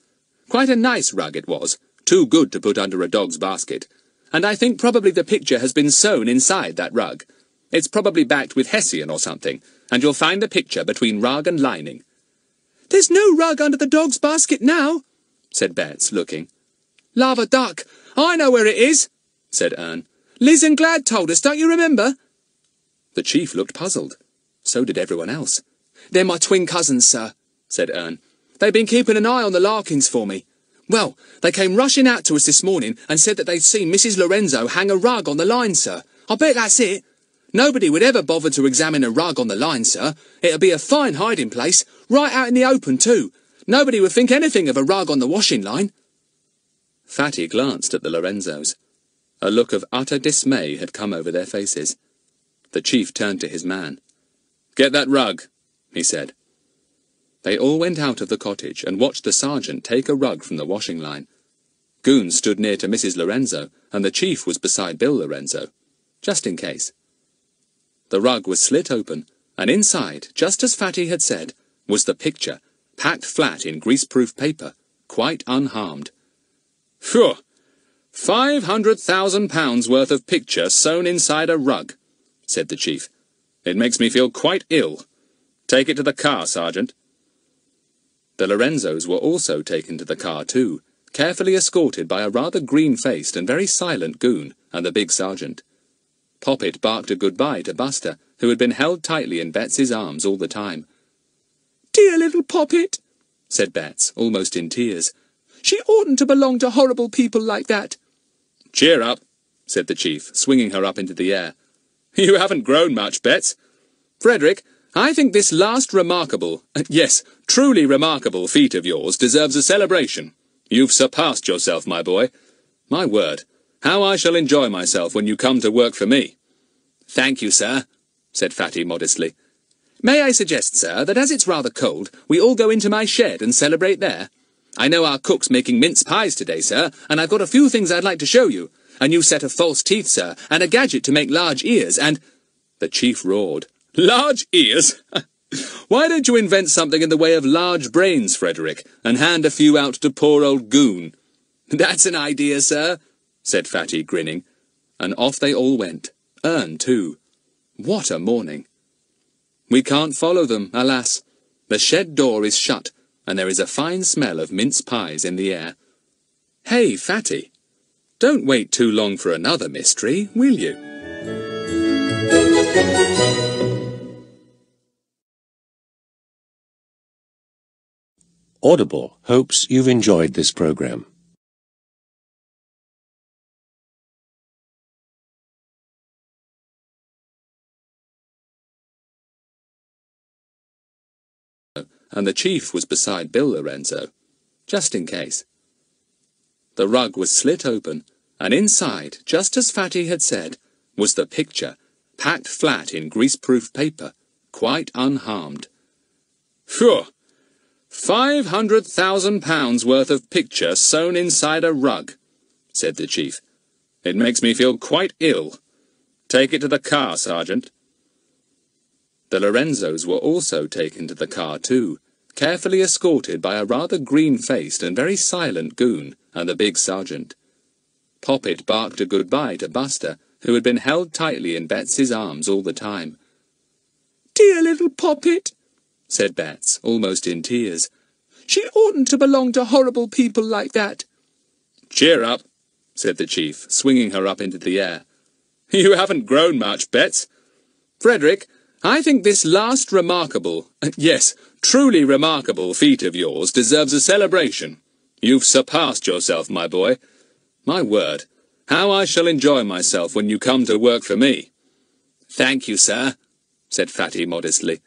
Quite a nice rug it was, too good to put under a dog's basket, and I think probably the picture has been sewn inside that rug. It's probably backed with hessian or something, and you'll find the picture between rug and lining." "There's no rug under the dog's basket now," said Betts, looking. "Lava duck, I know where it is," said Ern. "Liz and Glad told us, don't you remember?" The chief looked puzzled. So did everyone else. "They're my twin cousins, sir," said Ern. "They've been keeping an eye on the Larkins for me. Well, they came rushing out to us this morning and said that they'd seen Mrs. Lorenzo hang a rug on the line, sir. I bet that's it. Nobody would ever bother to examine a rug on the line, sir. It'd be a fine hiding place, right out in the open, too. Nobody would think anything of a rug on the washing line." Fatty glanced at the Lorenzos. A look of utter dismay had come over their faces. The chief turned to his man. "Get that rug," he said. They all went out of the cottage and watched the sergeant take a rug from the washing line. Goon stood near to Mrs. Lorenzo, and the chief was beside Bill Lorenzo, just in case. The rug was slit open, and inside, just as Fatty had said, was the picture, packed flat in greaseproof paper, quite unharmed. "Phew! £500,000 worth of picture sewn inside a rug," said the chief. "It makes me feel quite ill. Take it to the car, Sergeant." The Lorenzos were also taken to the car too, carefully escorted by a rather green-faced and very silent goon and the big sergeant. Poppet barked a goodbye to Buster, who had been held tightly in Bets's arms all the time. "Dear little Poppet," said Betts, almost in tears. "She oughtn't to belong to horrible people like that." "Cheer up," said the chief, swinging her up into the air. "You haven't grown much, Betts. Frederick, I think this last remarkable, yes, truly remarkable feat of yours deserves a celebration. You've surpassed yourself, my boy. My word, how I shall enjoy myself when you come to work for me." "Thank you, sir," said Fatty modestly. "May I suggest, sir, that as it's rather cold, we all go into my shed and celebrate there? I know our cook's making mince pies today, sir, and I've got a few things I'd like to show you. A new set of false teeth, sir, and a gadget to make large ears, and—" The chief roared. "Large ears? Why don't you invent something in the way of large brains, Frederick, and hand a few out to poor old Goon?" "That's an idea, sir," said Fatty, grinning. And off they all went. Ern, too. What a morning! We can't follow them, alas. The shed door is shut, and there is a fine smell of mince pies in the air. Hey, Fatty, don't wait too long for another mystery, will you? Audible hopes you've enjoyed this program. And the chief was beside Bill Lorenzo, just in case. The rug was slit open, and inside, just as Fatty had said, was the picture, packed flat in greaseproof paper, quite unharmed. "Phew! £500,000 worth of picture sewn inside a rug," said the chief. "It makes me feel quite ill. Take it to the car, Sergeant." The Lorenzos were also taken to the car too, carefully escorted by a rather green-faced and very silent goon and the big sergeant. Poppet barked a goodbye to Buster, who had been held tightly in Bets's arms all the time. "Dear little Poppet," said Bets, almost in tears. "She oughtn't to belong to horrible people like that." "Cheer up," said the chief, swinging her up into the air. "You haven't grown much, Bets. Frederick, I think this last remarkable, yes, truly remarkable feat of yours deserves a celebration. You've surpassed yourself, my boy. My word, how I shall enjoy myself when you come to work for me." "Thank you, sir," said Fatty modestly.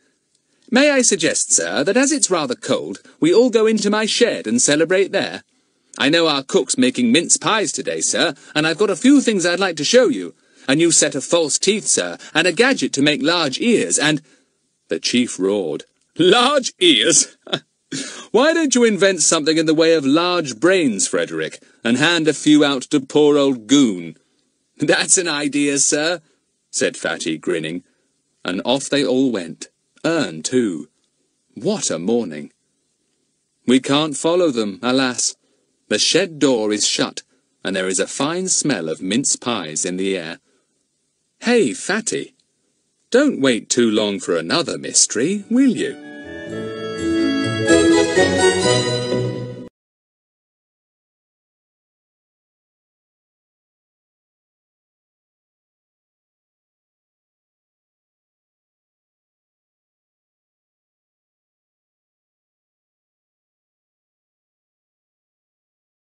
"May I suggest, sir, that as it's rather cold, we all go into my shed and celebrate there? I know our cook's making mince pies today, sir, and I've got a few things I'd like to show you. a new set of false teeth, sir, and a gadget to make large ears, and—" The chief roared. "Large ears? Why don't you invent something in the way of large brains, Frederick, and hand a few out to poor old Goon?" "That's an idea, sir," said Fatty, grinning. And off they all went. Ern, too. What a morning! We can't follow them, alas. The shed door is shut, and there is a fine smell of mince pies in the air. Hey, Fatty, don't wait too long for another mystery, will you?